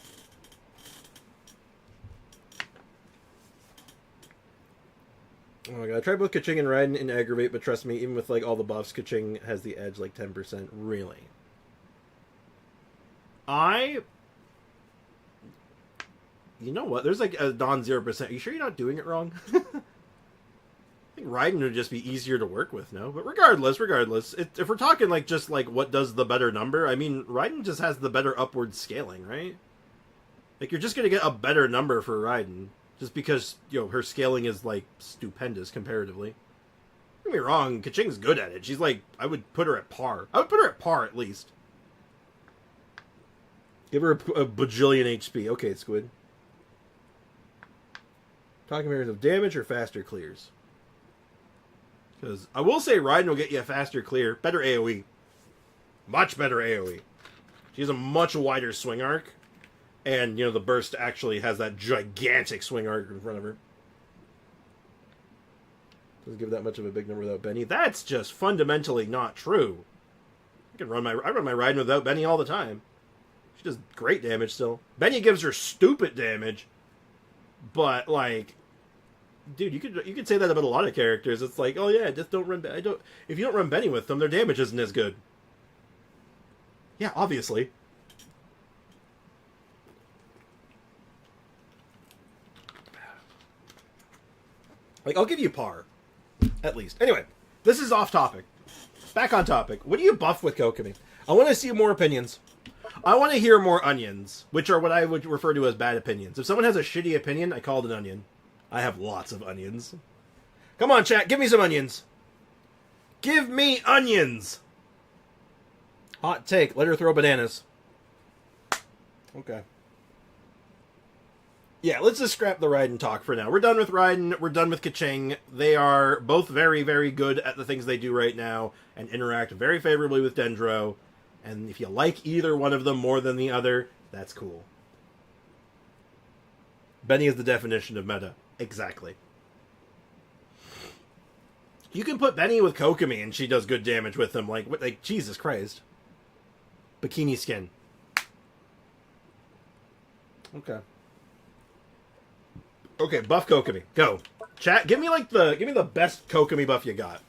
Oh my god, I tried both Kaching and Raiden in Aggravate, but trust me, even with all the buffs, Kaching has the edge 10%. Really. You know what? There's a non-0%. Are you sure you're not doing it wrong? I think Raiden would just be easier to work with, no? But regardless, if we're talking just what does the better number, I mean, Raiden just has the better upward scaling, right? You're just gonna get a better number for Raiden, just because, her scaling is, stupendous comparatively. Don't get me wrong, Kaching's good at it. She's I would put her at par. I would put her at par, at least. Give her a bajillion HP. Okay, Squid. Talking about of damage or faster clears? Because I will say Raiden will get you a faster clear. Better AoE. Much better AoE. She has a much wider swing arc. And, the burst actually has that gigantic swing arc in front of her. Doesn't give that much of a big number without Benny. That's just fundamentally not true. I run my Raiden without Benny all the time. She does great damage still. Benny gives her stupid damage. But, dude, you could say that about a lot of characters. It's oh yeah, just don't run. If you don't run Benny with them, their damage isn't as good. Yeah, obviously. I'll give you par, at least. Anyway, this is off topic. Back on topic. What do you buff with Kokomi? I want to see more opinions. I want to hear more onions, which are what I would refer to as bad opinions. If someone has a shitty opinion, I call it an onion. I have lots of onions. Come on, chat. Give me some onions. Give me onions. Hot take. Let her throw bananas. Okay. Yeah, let's just scrap the Raiden talk for now. We're done with Raiden. We're done with Kaching. They are both very, very good at the things they do right now and interact very favorably with Dendro. And if you like either one of them more than the other, that's cool. Benny is the definition of meta. Exactly. You can put Benny with Kokomi and she does good damage with them. Jesus Christ. Bikini skin. Okay. Okay, buff Kokomi. Go. Chat, give me the best Kokomi buff you got.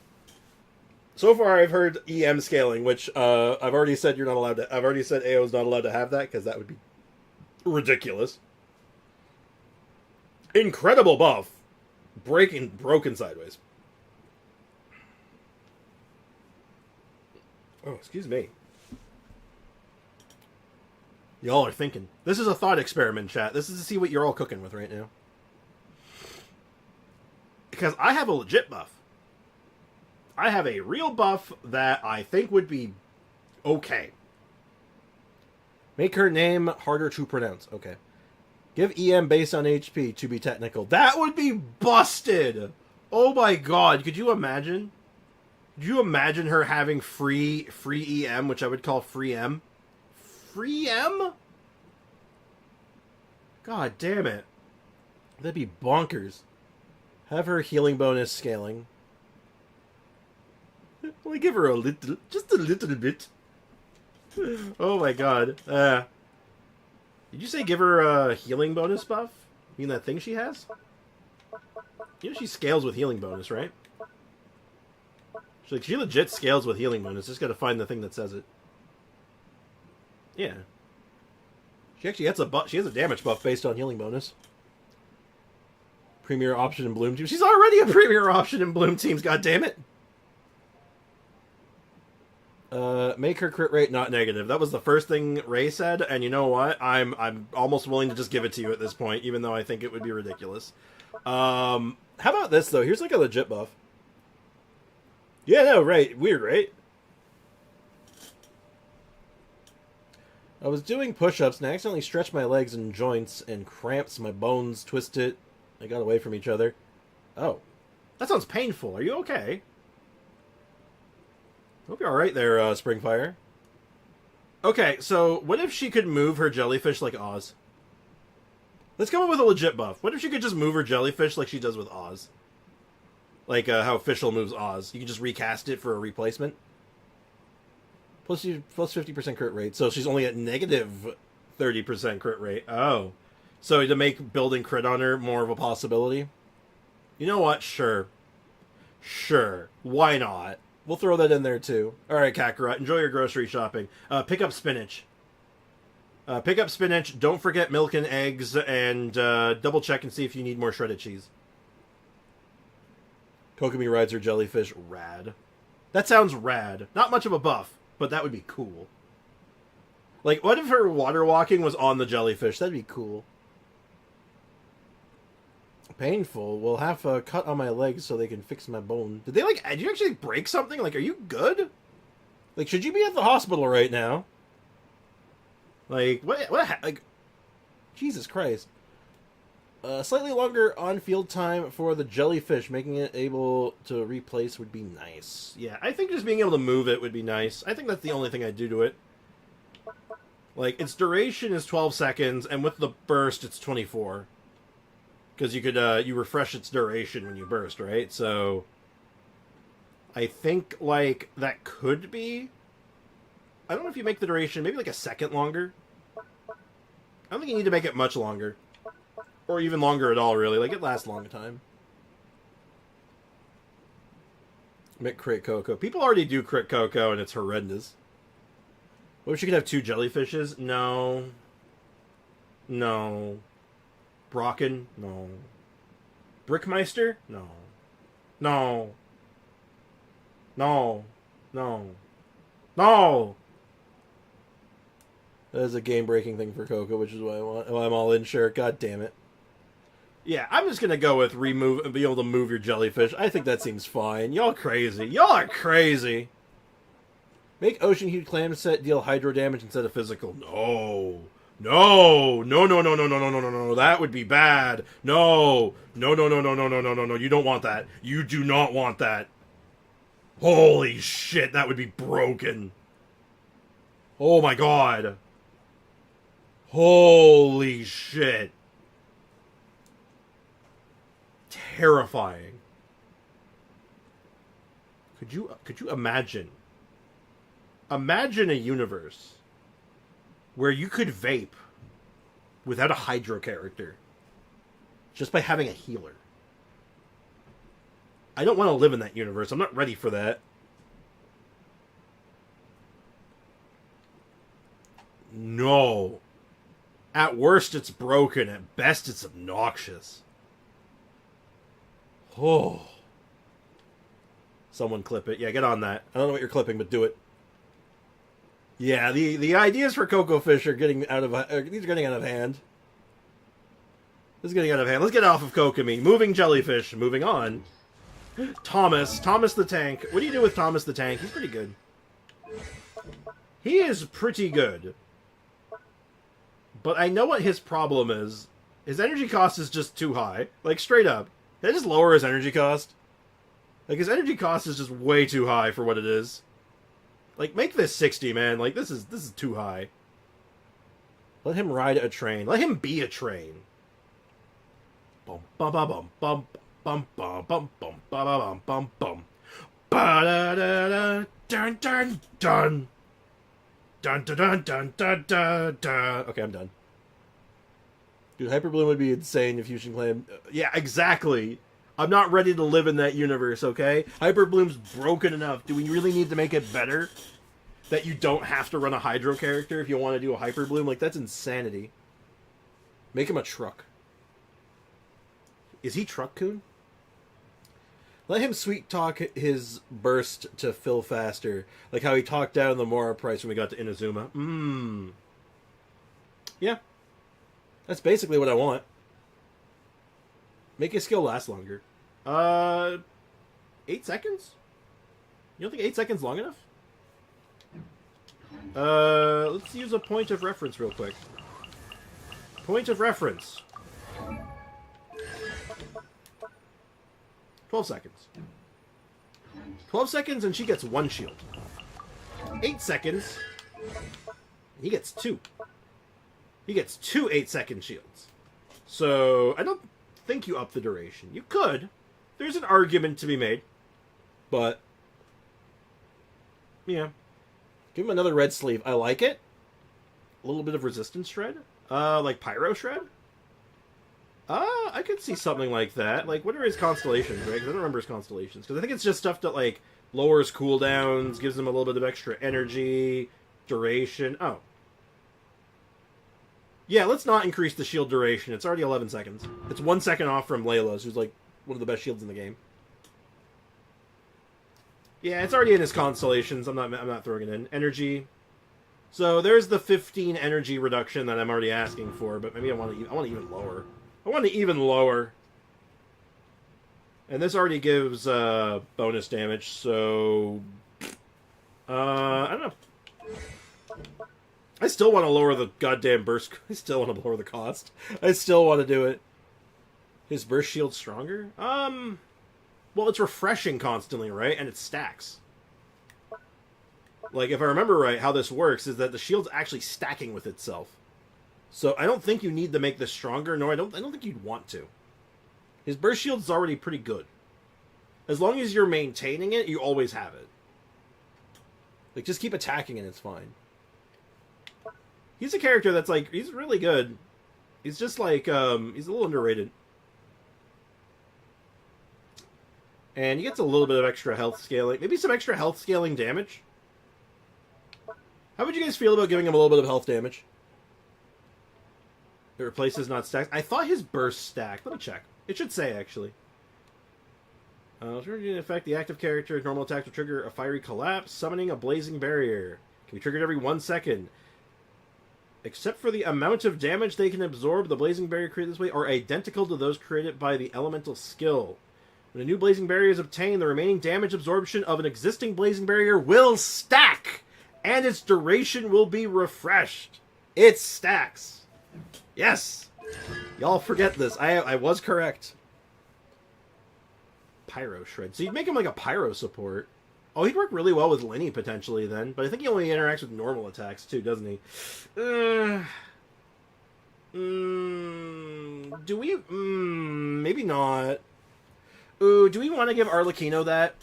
So far I've heard EM scaling, which I've already said you're not allowed to. I've already said AO's not allowed to have that because that would be ridiculous. Incredible buff. Broken sideways. Oh, excuse me. Y'all are thinking. This is a thought experiment, chat. This is to see what you're all cooking with right now. Because I have a legit buff. I have a real buff that I think would be okay. Make her name harder to pronounce. Okay. Give EM based on HP to be technical. That would be busted! Oh my god, could you imagine? Do you imagine her having free EM, which I would call free M? Free M? God damn it. That'd be bonkers. Have her healing bonus scaling. Only give her a little, just a little bit. Oh my god. Did you say give her a healing bonus buff? You mean that thing she has? You know she scales with healing bonus, right? She legit scales with healing bonus. Just gotta find the thing that says it. Yeah. She actually gets she has a damage buff based on healing bonus. Premier option in Bloom Teams. She's already a premier option in Bloom Teams, goddammit! Make her crit rate not negative. That was the first thing Ray said, and you know what? I'm almost willing to just give it to you at this point, even though I think it would be ridiculous. How about this, though? Here's like a legit buff. Yeah, no, right. Weird, right? I was doing push-ups and I accidentally stretched my legs and joints and cramps my bones, twisted. They got away from each other. Oh. That sounds painful. Are you okay? Hope you're alright there, Springfire. Okay, so what if she could move her jellyfish like Oz? Let's come up with a legit buff. What if she could just move her jellyfish like she does with Oz? Like how Fischl moves Oz. You can just recast it for a replacement. Plus 50% crit rate. So she's only at negative 30% crit rate. Oh. So to make building crit on her more of a possibility? You know what? Sure. Sure. Why not? We'll throw that in there too. Alright, Kakarot. Enjoy your grocery shopping. Pick up spinach. Pick up spinach. Don't forget milk and eggs. And double check and see if you need more shredded cheese. Kokomi rides her jellyfish. Rad. That sounds rad. Not much of a buff, but that would be cool. Like, what if her water walking was on the jellyfish? That'd be cool. Painful. Will have a cut on my legs so they can fix my bone. Did you actually break something? Like, are you good? Like, should you be at the hospital right now? Like, what like, Jesus Christ. Slightly longer on-field time for the jellyfish, making it able to replace would be nice. Yeah, I think just being able to move it would be nice. I think that's the only thing I'd do to it. Like, its duration is 12 seconds, and with the burst, it's 24. Because you could, you refresh its duration when you burst, right? So, I think, like, that could be... I don't know if you make the duration maybe like a second longer. I don't think you need to make it much longer. Or even longer at all, really. Like, it lasts a long time. Make crit Coco. People already do crit Coco, and it's horrendous. What if you could have 2 jellyfishes? No. No. Brocken? No. Brickmeister? No. No. No. No. No! That is a game-breaking thing for Coco, which is why I'm all in. Sure, god damn it. Yeah, I'm just gonna go with remove and be able to move your jellyfish. I think that seems fine. Y'all crazy. Y'all are crazy. Make Ocean Heat Clam Set deal hydro damage instead of physical. No. No. No, no, no, no, no, no, no, no, no. That would be bad. No. No, no, no, no, no, no, no, no, no. You don't want that. You do not want that. Holy shit, that would be broken. Oh my god. Holy shit. Terrifying. Could you imagine? Imagine a universe where you could vape without a Hydro character. Just by having a healer. I don't want to live in that universe. I'm not ready for that. No. At worst, it's broken. At best, it's obnoxious. Oh. Someone clip it. Yeah, get on that. I don't know what you're clipping, but do it. Yeah, the ideas for Coco Fish are getting out of... these are getting out of hand. This is getting out of hand. Let's get off of Kokomi. Moving jellyfish. Moving on. Thomas the Tank. What do you do with Thomas the Tank? He's pretty good. He is pretty good. But I know what his problem is. His energy cost is just too high. Like, straight up. Did I just lower his energy cost? Like, his energy cost is just way too high for what it is. Like, make this 60, man. Like, this is too high. Let him ride a train. Let him be a train. Bum bum bum bum bum bum bum bum bum bum bum bum. Ba da da da dun dun dun. Dun dun dun dun dun dun dun. Okay, I'm done. Dude, Hyperbloom would be insane if Fusion Clan... yeah, exactly. I'm not ready to live in that universe, okay? Hyperbloom's broken enough. Do we really need to make it better? That you don't have to run a Hydro character if you want to do a Hyperbloom? Like, that's insanity. Make him a truck. Is he Truck-kun? Let him sweet talk his burst to fill faster. Like how he talked down the Mora price when we got to Inazuma. Yeah. That's basically what I want. Make his skill last longer. 8 seconds? You don't think 8 seconds long enough? Let's use a point of reference real quick. Point of reference. 12 seconds. 12 seconds and she gets 1 shield. 8 seconds. He gets 2. He gets 2 8-second shields. So, I don't think you up the duration. You could. There's an argument to be made. But, yeah. Give him another red sleeve. I like it. A little bit of resistance shred. Like Pyro Shred? I could see something like that. Like, what are his constellations, right? Because I don't remember his constellations. Because I think it's just stuff that, like, lowers cooldowns, gives him a little bit of extra energy, duration. Oh. Yeah, let's not increase the shield duration. It's already 11 seconds. It's 1 second off from Layla's, who's, like, one of the best shields in the game. Yeah, it's already in his constellations. I'm not throwing it in. Energy. So there's the 15 energy reduction that I'm already asking for, but maybe I want even lower. I want it even lower. And this already gives bonus damage, so I don't know. I still want to lower the goddamn burst. I still want to lower the cost. I still want to do it. His burst shield's stronger? Well, it's refreshing constantly, right? And it stacks. Like, if I remember right, how this works is that the shield's actually stacking with itself. So I don't think you need to make this stronger. No, I don't think you'd want to. His burst shield's already pretty good. As long as you're maintaining it, you always have it. Like, just keep attacking and it's fine. He's a character that's, like, he's really good. He's just, like, he's a little underrated. And he gets a little bit of extra health scaling. Maybe some extra health scaling damage. How would you guys feel about giving him a little bit of health damage? It replaces not stacked. I thought his burst stacked. Let me check. It should say, actually. In effect, the active character's normal attack will trigger a fiery collapse, summoning a blazing barrier. Can be triggered every 1 second. Except for the amount of damage they can absorb, the blazing barrier created this way are identical to those created by the elemental skill. When a new blazing barrier is obtained, the remaining damage absorption of an existing blazing barrier will stack, and its duration will be refreshed. It stacks. Yes! Y'all forget this. I was correct. Pyro Shred. So you'd make him like a Pyro support. Oh, he'd work really well with Lenny, potentially, then. But I think he only interacts with normal attacks, too, doesn't he? Do we... maybe not. Ooh, do we want to give Arlecchino that?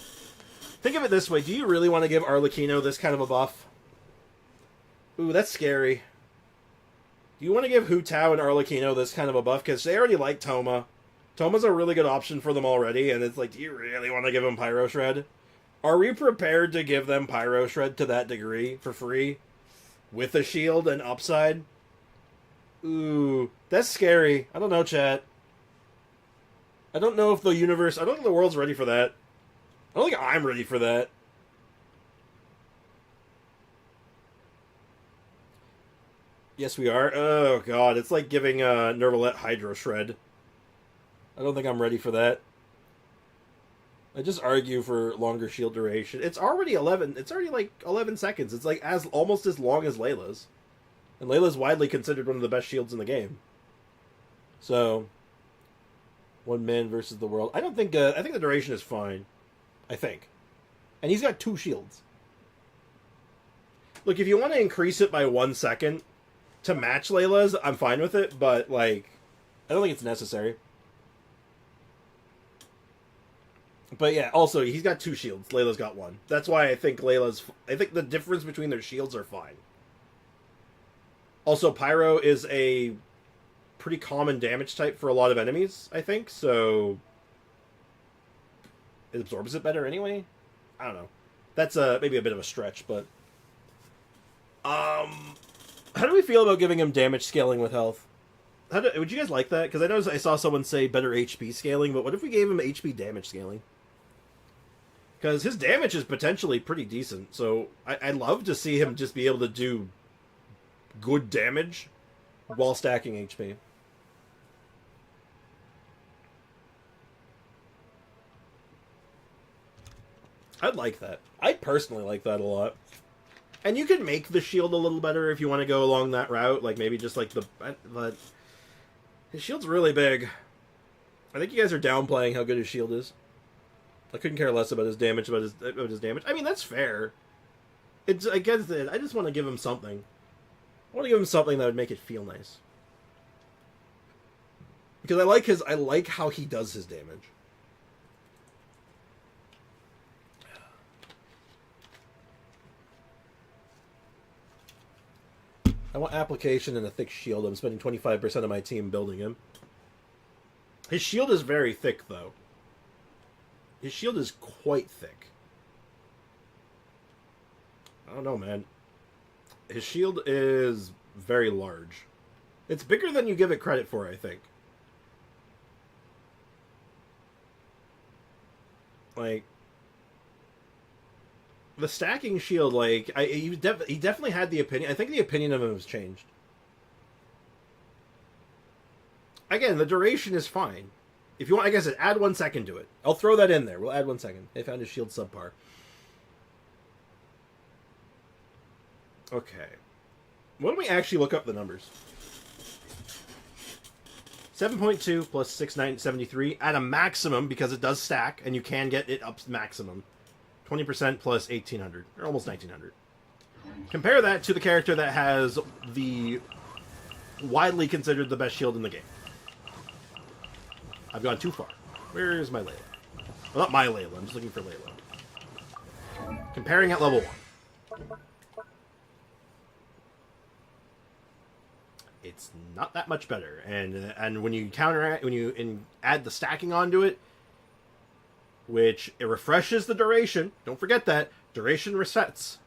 Think of it this way. Do you really want to give Arlecchino this kind of a buff? Ooh, that's scary. Do you want to give Hu Tao and Arlecchino this kind of a buff? Because they already like Toma. Toma's a really good option for them already, and it's like, do you really want to give them Pyro Shred? Are we prepared to give them Pyro Shred to that degree for free? With a shield and upside? Ooh, that's scary. I don't know, chat. I don't know if the universe... I don't think the world's ready for that. I don't think I'm ready for that. Yes, we are. Oh, God. It's like giving Nervalette Hydro Shred. I don't think I'm ready for that. I just argue for longer shield duration. It's already 11. It's already like 11 seconds. It's like almost as long as Layla's. And Layla's widely considered one of the best shields in the game. So, one man versus the world. I don't think... I think the duration is fine. I think. And he's got 2 shields. Look, if you want to increase it by 1 second to match Layla's, I'm fine with it, but, like, I don't think it's necessary. But yeah, also, he's got 2 shields. Layla's got 1. That's why I think I think the difference between their shields are fine. Also, Pyro is a pretty common damage type for a lot of enemies, I think, so it absorbs it better anyway? I don't know. That's maybe a bit of a stretch, but... how do we feel about giving him damage scaling with health? Would you guys like that? Because I know I saw someone say better HP scaling, but what if we gave him HP damage scaling? Because his damage is potentially pretty decent, so I'd love to see him just be able to do good damage while stacking HP. I'd like that. I personally like that a lot. And you can make the shield a little better if you want to go along that route, like maybe just like but his shield's really big. I think you guys are downplaying how good his shield is. I couldn't care less about his damage, about his damage. I mean, that's fair. I guess I just want to give him something. I want to give him something that would make it feel nice. Because I like how he does his damage. I want application and a thick shield. I'm spending 25% of my team building him. His shield is very thick, though. His shield is quite thick. I don't know, man. His shield is very large. It's bigger than you give it credit for, I think. Like, the stacking shield, like, he definitely had the opinion. I think the opinion of him has changed. Again, the duration is fine. If you want, like I said, add 1 second to it. I'll throw that in there. We'll add 1 second. They found his shield subpar. Okay. Why don't we actually look up the numbers? 7.2 plus 6,973 at a maximum, because it does stack, and you can get it up to maximum. 20% plus 1,800, or almost 1,900. Compare that to the character that has the widely considered the best shield in the game. I've gone too far. Where is my Layla? Well, not my Layla. I'm just looking for Layla. Comparing at level 1. It's not that much better, and when you add the stacking onto it, which it refreshes the duration. Don't forget that duration refreshes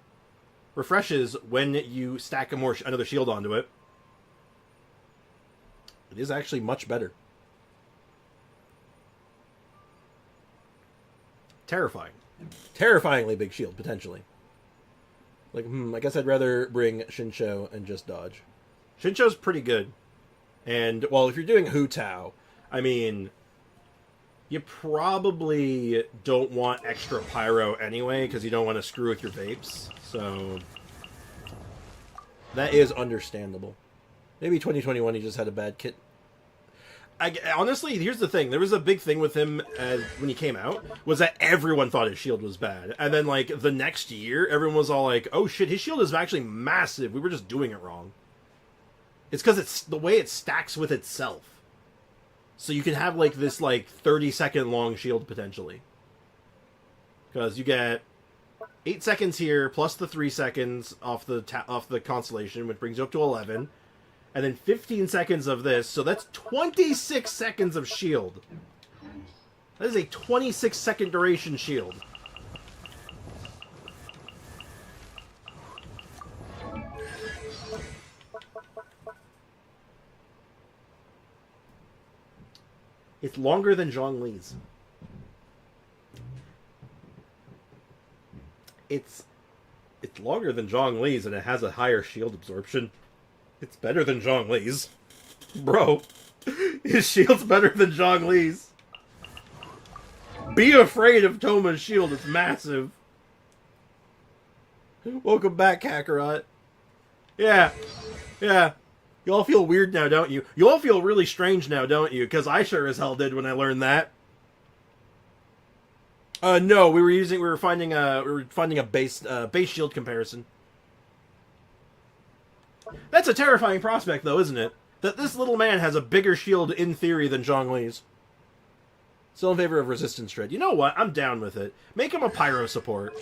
when you stack another shield onto it. It is actually much better. Terrifyingly big shield potentially. Like, I guess I'd rather bring Shinsho and just dodge. Shinsho's pretty good. And, well, if you're doing Hu Tao, I mean, you probably don't want extra pyro anyway, because you don't want to screw with your vapes. So, that is understandable. Maybe 2021 he just had a bad kit. Honestly, here's the thing. There was a big thing with him when he came out, was that everyone thought his shield was bad. And then, like, the next year, everyone was all like, oh shit, his shield is actually massive. We were just doing it wrong. It's because it's the way it stacks with itself. So you can have, like, this, like, 30-second long shield, potentially. Because you get 8 seconds here, plus the 3 seconds off the constellation, which brings you up to 11. And then 15 seconds of this, so that's 26 seconds of shield. That is a 26-second duration shield. It's longer than Zhongli's. It's longer than Zhongli's, and it has a higher shield absorption. It's better than Zhongli's. Bro, his shield's better than Zhongli's. Be afraid of Toma's shield, it's massive. Welcome back, Kakarot. Yeah. You all feel weird now, don't you? You all feel really strange now, don't you? Because I sure as hell did when I learned that. No, we were finding a base shield comparison. That's a terrifying prospect, though, isn't it? That this little man has a bigger shield in theory than Zhongli's. Still in favor of resistance shred. You know what? I'm down with it. Make him a pyro support.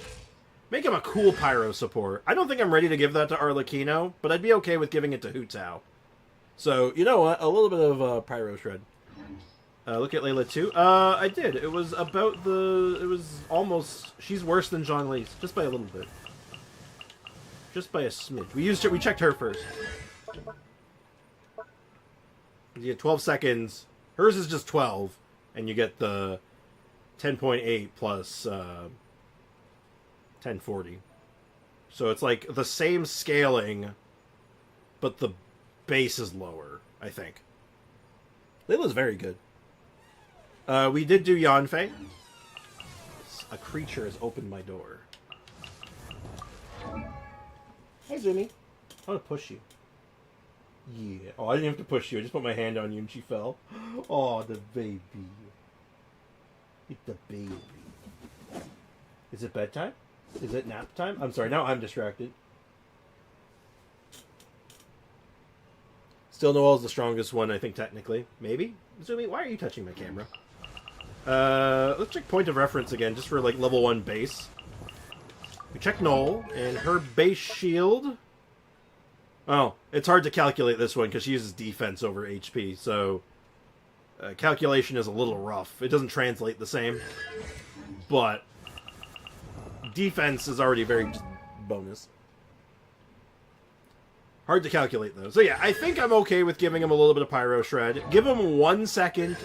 Make him a cool pyro support. I don't think I'm ready to give that to Arlecchino, but I'd be okay with giving it to Hu Tao. So, you know what? A little bit of pyro shred. Look at Layla too. I did. It was about the... It was almost... She's worse than Zhongli's. Just by a little bit. Just by a smidge. We checked her first. You get 12 seconds. Hers is just 12. And you get the 10.8 plus 1040. So it's like the same scaling, but the base is lower, I think. Layla's very good. We did do Yanfei. A creature has opened my door. Hi, Zumi. I want to push you. Yeah. Oh, I didn't have to push you. I just put my hand on you and she fell. Oh, the baby. It's the baby. Is it bedtime? Is it nap time? I'm sorry, now I'm distracted. Still Noel's the strongest one, I think, technically. Maybe? Zumi, why are you touching my camera? Let's check point of reference again, just for, like, level 1 base. We checked Noel, and her base shield... Oh, it's hard to calculate this one, because she uses defense over HP, so... calculation is a little rough. It doesn't translate the same. But... defense is already very bonus. Hard to calculate, though. So yeah, I think I'm okay with giving him a little bit of Pyro Shred. Give him 1 second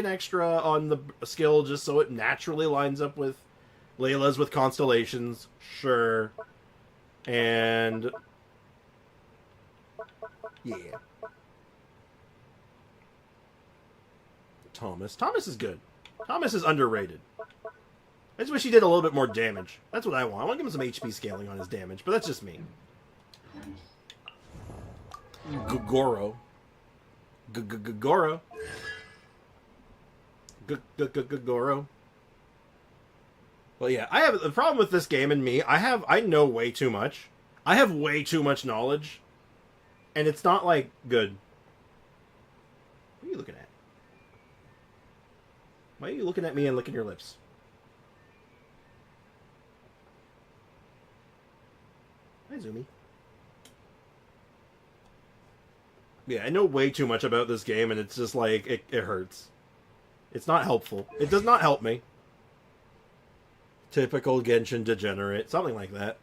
extra on the skill, just so it naturally lines up with Layla's with Constellations. Sure. And... yeah. Thomas. Thomas is good. Thomas is underrated. I just wish he did a little bit more damage. That's what I want. I want to give him some HP scaling on his damage, but that's just me. Goro. Goro. Goro. Well, yeah, I have the problem with this game and me. I know way too much. I have way too much knowledge, and it's not like good. What are you looking at? Why are you looking at me and licking your lips? Hi, Zumi. Yeah, I know way too much about this game, and it's just like, it hurts. It's not helpful. It does not help me. Typical Genshin degenerate. Something like that.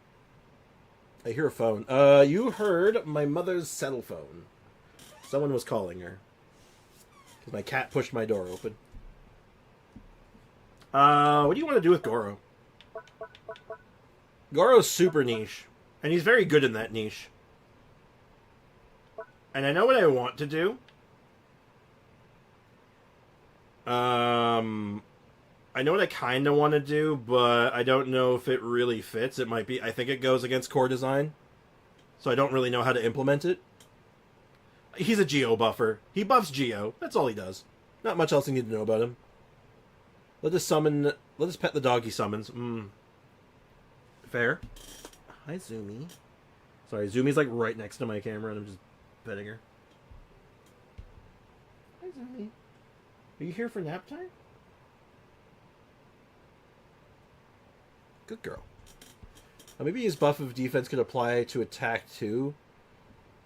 I hear a phone. You heard my mother's cell phone. Someone was calling her. Because my cat pushed my door open. What do you want to do with Goro? Goro's super niche. And he's very good in that niche. And I know what I want to do. I know what I kind of want to do, but I don't know if it really fits. It might be... I think it goes against core design. So I don't really know how to implement it. He's a Geo buffer. He buffs Geo. That's all he does. Not much else you need to know about him. Let us summon... Let us pet the dog he summons. Fair. Hi, Zumi. Sorry, Zumi's like right next to my camera and I'm just petting her. Hi, Zumi. Are you here for nap time? Good girl. Maybe his buff of defense could apply to attack too.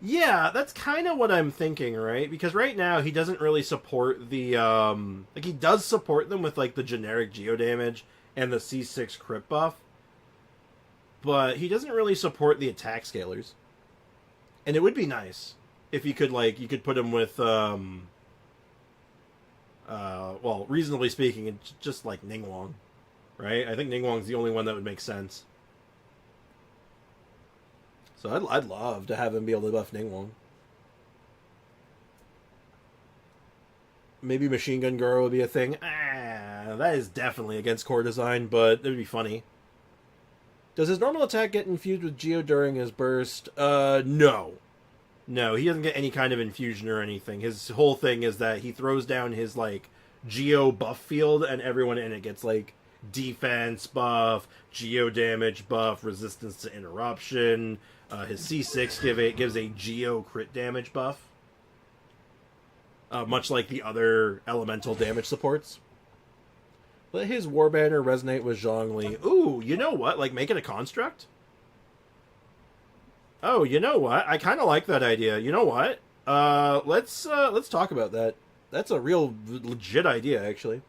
Yeah, that's kind of what I'm thinking, right? Because right now he doesn't really support the like he does support them with like the generic geo damage and the C6 crit buff. But he doesn't really support the attack scalers. And it would be nice if you could like you could put him with well, reasonably speaking, it's just like Ningguang, right? I think Ningguang's the only one that would make sense. So I'd love to have him be able to buff Ningguang. Maybe Machine Gun Goro would be a thing. That is definitely against core design, but it would be funny. Does his normal attack get infused with Geo during his burst? No. No, he doesn't get any kind of infusion or anything. His whole thing is that he throws down his, like, Geo buff field, and everyone in it gets, like, defense buff, geo damage buff, resistance to interruption. His C6 gives a geo crit damage buff. Much like the other elemental damage supports. Let his war banner resonate with Zhongli. Ooh, you know what? Like, make it a construct? Oh, you know what? I kind of like that idea. You know what? Let's talk about that. That's a real legit idea, actually.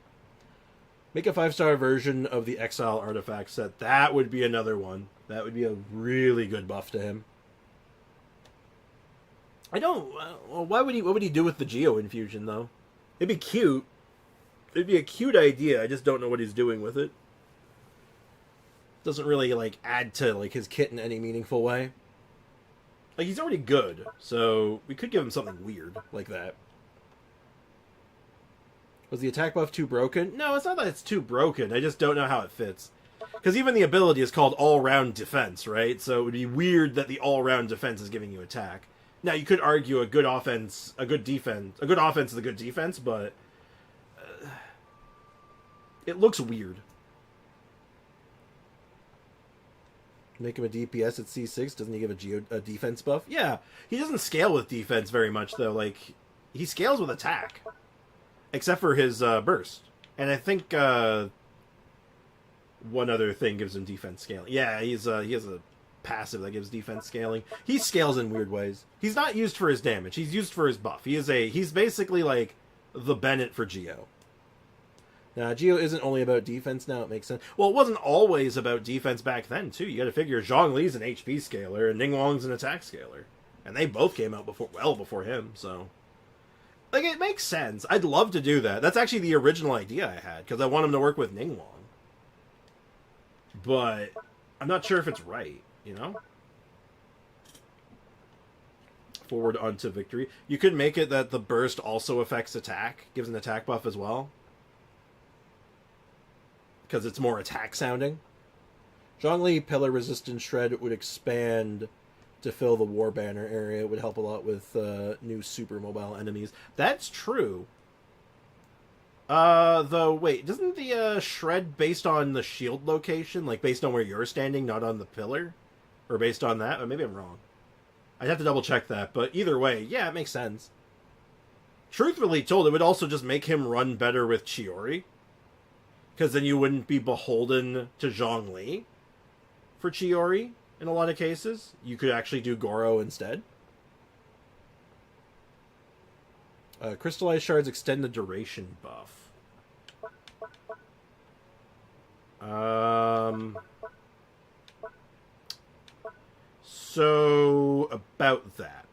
Make a 5-star version of the Exile artifact set. That would be another one. That would be a really good buff to him. I don't... well, what would he do with the Geo Infusion, though? It'd be cute. It'd be a cute idea. I just don't know what he's doing with it. Doesn't really, like, add to, like, his kit in any meaningful way. Like, he's already good, so we could give him something weird like that. Was the attack buff too broken? No, it's not that it's too broken. I just don't know how it fits. Because even the ability is called all-round defense, right? So it would be weird that the all-round defense is giving you attack. Now, you could argue a good offense is a good defense, but it looks weird. Make him a DPS at C6. Doesn't he give a defense buff? Yeah, he doesn't scale with defense very much, though. Like, he scales with attack. Except for his burst. And I think one other thing gives him defense scaling. Yeah, he has a passive that gives defense scaling. He scales in weird ways. He's not used for his damage. He's used for his buff. He's basically like the Bennett for Geo. Now, Geo isn't only about defense now, it makes sense. Well, it wasn't always about defense back then, too. You gotta figure Zhongli's an HP scaler and Ningguang's an attack scaler. And they both came out well before him, so... Like, it makes sense. I'd love to do that. That's actually the original idea I had, because I want him to work with Ningguang. But I'm not sure if it's right, you know? Forward onto victory. You could make it that the burst also affects attack, gives an attack buff as well. Because it's more attack sounding. Zhongli Pillar Resistance Shred would expand to fill the War Banner area. It would help a lot with new super mobile enemies. That's true. Though, wait, doesn't the shred based on the shield location, like based on where you're standing, not on the pillar? Or based on that? Or maybe I'm wrong. I'd have to double check that, but either way, yeah, it makes sense. Truthfully told, it would also just make him run better with Chiori. Because then you wouldn't be beholden to Zhongli for Chiori in a lot of cases. You could actually do Goro instead. Crystallized shards extend the duration buff. So, about that.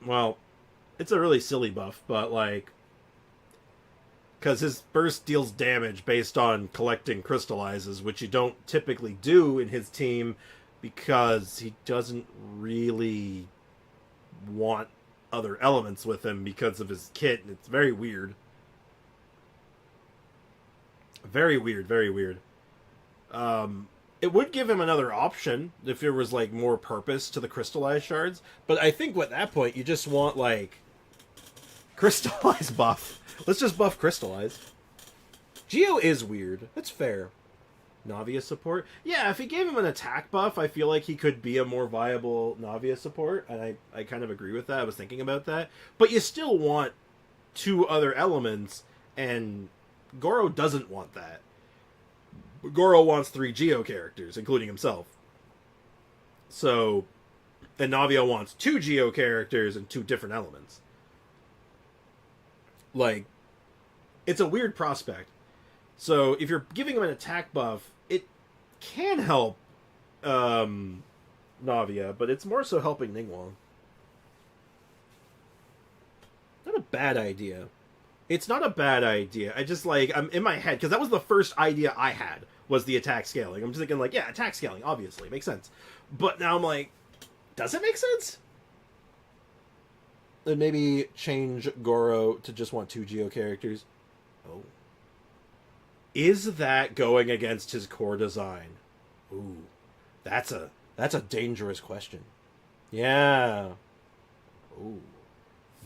Well, it's a really silly buff, but like... Because his burst deals damage based on collecting crystallizes, which you don't typically do in his team because he doesn't really want other elements with him because of his kit, and it's very weird. Very weird, very weird. It would give him another option if there was, like, more purpose to the crystallized shards, but I think at that point you just want, like, crystallized buff. Let's just buff crystallized. Geo is weird. That's fair. Navia support? Yeah, if he gave him an attack buff, I feel like he could be a more viable Navia support, and I kind of agree with that. I was thinking about that. But you still want two other elements, and Goro doesn't want that. Goro wants 3 Geo characters, including himself. So, and Navia wants 2 Geo characters and 2 different elements. Like, it's a weird prospect. So, if you're giving him an attack buff, it can help Navia, but it's more so helping Ningguang. Not a bad idea. It's not a bad idea. I just, like, I'm in my head, because that was the first idea I had, was the attack scaling. I'm just thinking, like, yeah, attack scaling, obviously, makes sense. But now I'm like, does it make sense? Then maybe change Goro to just want 2 Geo characters. Oh. Is that going against his core design? Ooh. That's a dangerous question. Yeah. Ooh.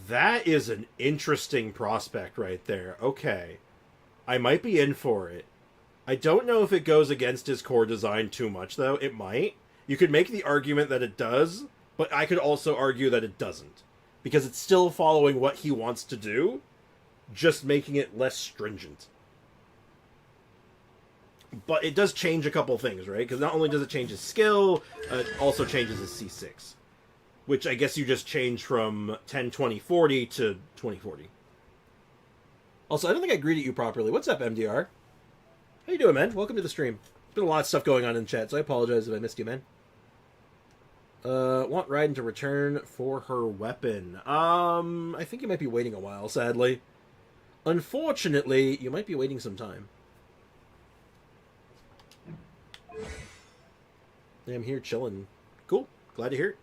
That is an interesting prospect right there. Okay. I might be in for it. I don't know if it goes against his core design too much, though. It might. You could make the argument that it does, but I could also argue that it doesn't. Because it's still following what he wants to do, just making it less stringent. But it does change a couple things, right? Because not only does it change his skill, it also changes his C6. Which I guess you just change from 10, 20, 40 to 20, 40. Also, I don't think I greeted you properly. What's up, MDR? How you doing, man? Welcome to the stream. There's been a lot of stuff going on in chat, so I apologize if I missed you, man. Want Raiden to return for her weapon. I think you might be waiting a while, sadly. Unfortunately, you might be waiting some time. Yeah, I'm here chilling. Cool. Glad to hear it.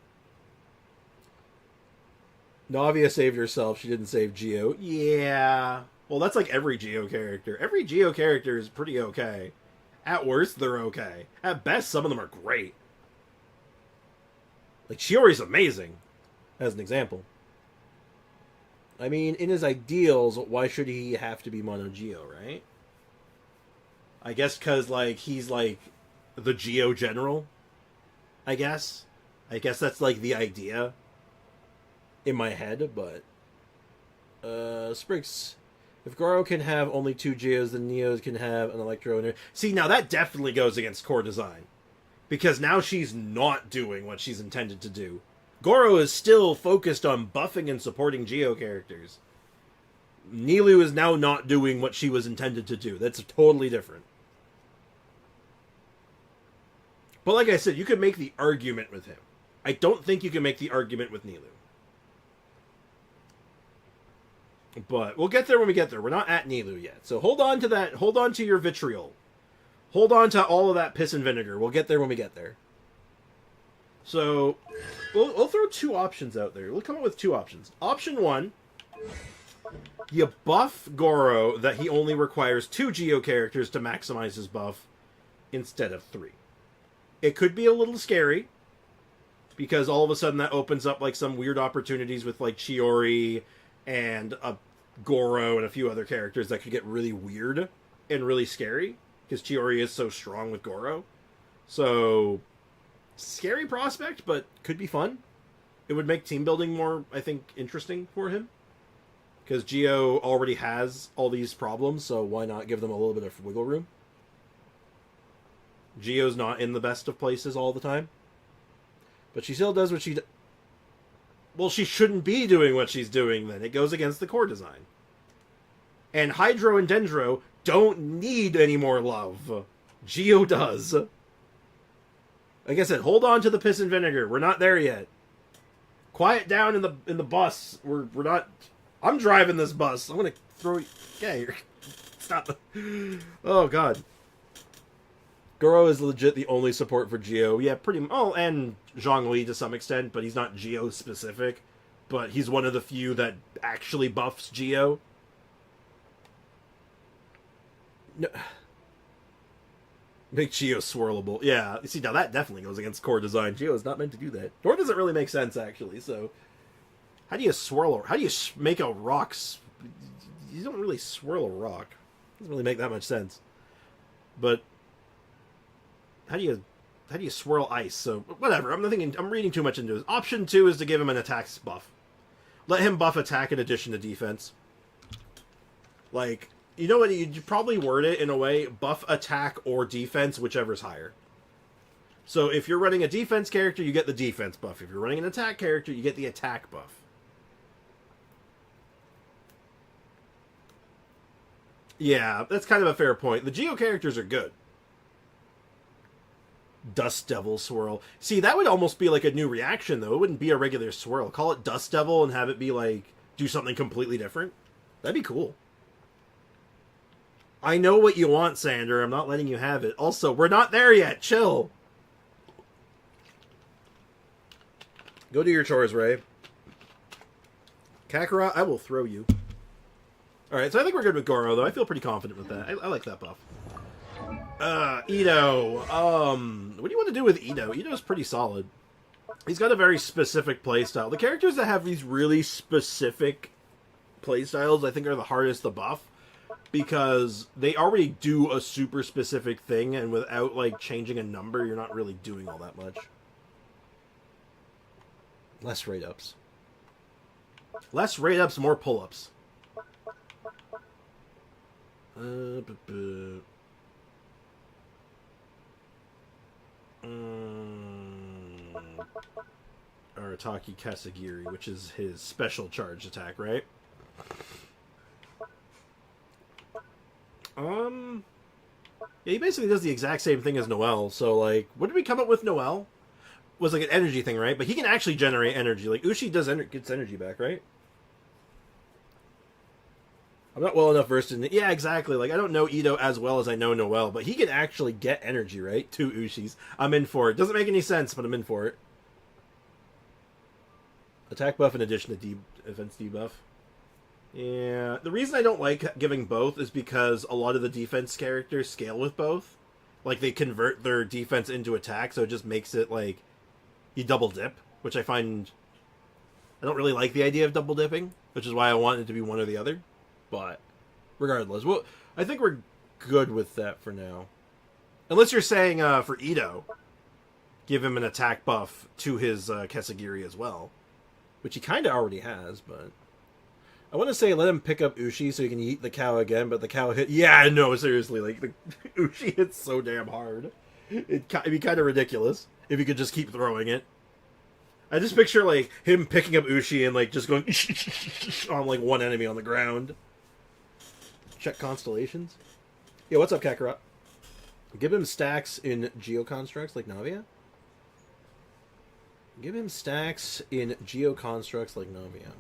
Navia saved herself. She didn't save Geo. Yeah. Well, that's like every Geo character. Every Geo character is pretty okay. At worst, they're okay. At best, some of them are great. Like, Shiori's amazing, as an example. I mean, in his ideals, why should he have to be Mono Geo, right? I guess because, like, he's, like, the Geo General, I guess. I guess that's, like, the idea in my head, but... Spriggs... If Goro can have only 2 Geos, then Neos can have an Electro in her. See, now that definitely goes against core design. Because now she's not doing what she's intended to do. Goro is still focused on buffing and supporting Geo characters. Nilou is now not doing what she was intended to do. That's totally different. But like I said, you could make the argument with him. I don't think you can make the argument with Nilou. But we'll get there when we get there. We're not at Nilou yet. So hold on to that. Hold on to your vitriol. Hold on to all of that piss and vinegar. We'll get there when we get there. So we'll throw 2 options out there. We'll come up with 2 options. Option 1, you buff Goro that he only requires 2 Geo characters to maximize his buff instead of 3. It could be a little scary, because all of a sudden that opens up like some weird opportunities with like Chiori and a Goro and a few other characters that could get really weird and really scary, because Chiori is so strong with Goro. So, scary prospect, but could be fun. It would make team building more, I think, interesting for him, because Geo already has all these problems, so why not give them a little bit of wiggle room? Geo's not in the best of places all the time, but she still does what she well, she shouldn't be doing what she's doing then. It goes against the core design. And Hydro and Dendro don't need any more love. Geo does. Like I said, hold on to the piss and vinegar. We're not there yet. Quiet down in the bus. We're not... I'm driving this bus. I'm gonna throw you... Yeah, you're... Stop. Oh, God. Goro is legit the only support for Geo. Yeah, pretty... Oh, and Zhongli to some extent, but he's not Geo-specific. But he's one of the few that actually buffs Geo. No. Make Geo swirlable. Yeah, you see, now that definitely goes against core design. Geo is not meant to do that. Nor does it really make sense, actually, so... How do you swirl... How do you make a rock... You don't really swirl a rock. Doesn't really make that much sense. But... How do you swirl ice? So, whatever. I'm reading too much into this. Option 2 is to give him an attack buff. Let him buff attack in addition to defense. Like, you know what? You'd probably word it in a way, buff attack or defense, whichever's higher. So, if you're running a defense character, you get the defense buff. If you're running an attack character, you get the attack buff. Yeah, that's kind of a fair point. The Geo characters are good. Dust Devil swirl. See, that would almost be like a new reaction, though. It wouldn't be a regular swirl. Call it Dust Devil and have it be like, do something completely different. That'd be cool. I know what you want, Sander. I'm not letting you have it. Also, we're not there yet. Chill. Go do your chores, Ray. Kakarot, I will throw you. Alright, so I think we're good with Goro, though. I feel pretty confident with that. I like that buff. Ito. What do you want to do with Ito? Ito's pretty solid. He's got a very specific playstyle. The characters that have these really specific playstyles, I think, are the hardest to buff. Because they already do a super specific thing, and without, like, changing a number, you're not really doing all that much. Less rate-ups. Less rate-ups, more pull-ups. Arataki Kasagiri, which is his special charge attack, right? Yeah, he basically does the exact same thing as Noelle. So, like, what did we come up with Noelle? Was like an energy thing, right? But he can actually generate energy. Like, Ushi gets energy back, right? I'm not well enough versed in it. Yeah, exactly. Like, I don't know Ito as well as I know Noelle, but he can actually get energy, right? 2 Ushis. I'm in for it. Doesn't make any sense, but I'm in for it. Attack buff in addition to defense debuff. Yeah, the reason I don't like giving both is because a lot of the defense characters scale with both. Like, they convert their defense into attack, so it just makes it, like, you double dip, which I find... I don't really like the idea of double dipping, which is why I want it to be one or the other. But, regardless, well, I think we're good with that for now. Unless you're saying, for Ito, give him an attack buff to his Kesagiri as well. Which he kind of already has, but... I want to say let him pick up Ushi so he can eat the cow again, but the cow hit... Yeah, no, seriously, like, the Ushi hits so damn hard. It'd be kind of ridiculous if he could just keep throwing it. I just picture, like, him picking up Ushi and, like, just going on, like, one enemy on the ground. Check constellations. Yeah, what's up, Kakarot? Give him stacks in geoconstructs like Navia. Give him stacks in geoconstructs like Navia.